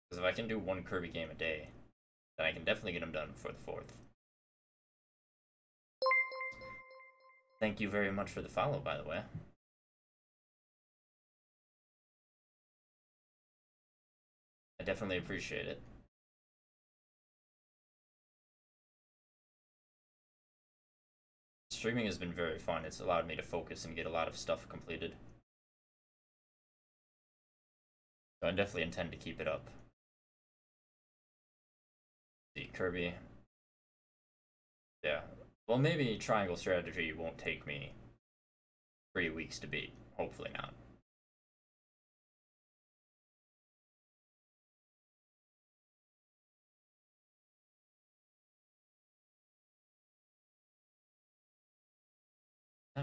Because if I can do one Kirby game a day, then I can definitely get them done before the 4th. Thank you very much for the follow, by the way. I definitely appreciate it. Streaming has been very fun. It's allowed me to focus and get a lot of stuff completed. So I definitely intend to keep it up. See, Kirby. Yeah. Well, maybe Triangle Strategy won't take me 3 weeks to beat. Hopefully not.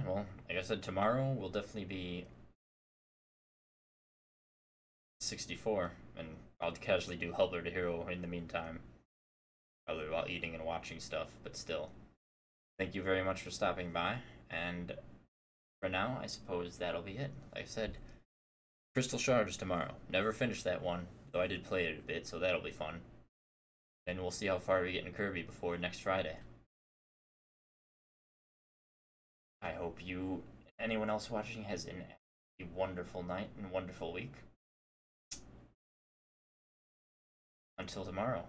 Well, like I said, tomorrow will definitely be 64, and I'll casually do Helper to Hero in the meantime. Probably while eating and watching stuff, but still. Thank you very much for stopping by, and for now, I suppose that'll be it. Like I said, Crystal Shards tomorrow. Never finished that one, though I did play it a bit, so that'll be fun. And we'll see how far we get in Kirby before next Friday. I hope you, anyone else watching, has a wonderful night and wonderful week. Until tomorrow.